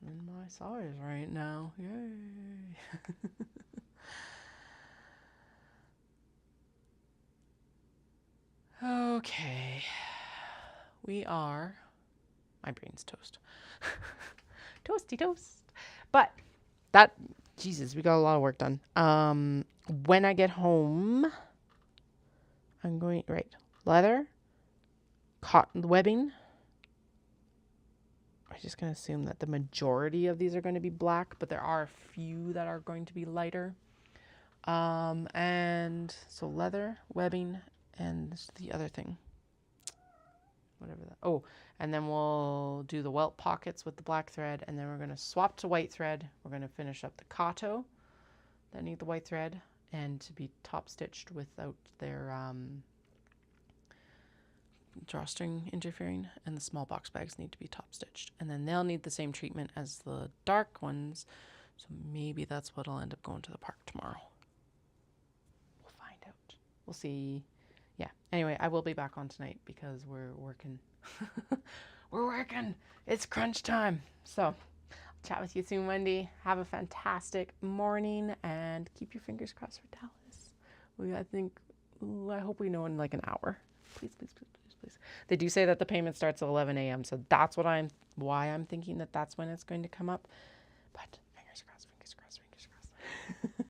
in my size right now. Yay. Okay. we are, my brain's toast. Toasty toast. But that, Jesus, we got a lot of work done. When I get home, I'm going, right, leather, cotton webbing. I'm just going to assume that the majority of these are going to be black, but there are a few that are going to be lighter. And so leather, webbing, and the other thing. Whatever that. Oh, and then we'll do the welt pockets with the black thread, and then we're going to swap to white thread. We're going to finish up the kato that need the white thread and to be top stitched without their drawstring interfering, and the small box bags need to be top stitched, and then they'll need the same treatment as the dark ones, so maybe that's what I'll end up going to the park tomorrow. We'll find out. We'll see. Yeah, anyway, I will be back on tonight because we're working. We're working. It's crunch time. So I'll chat with you soon, Wendy. Have a fantastic morning and keep your fingers crossed for Dallas. I hope we know in like an hour. Please, please, please, please, please. They do say that the payment starts at 11 a.m. So that's why I'm thinking that that's when it's going to come up. But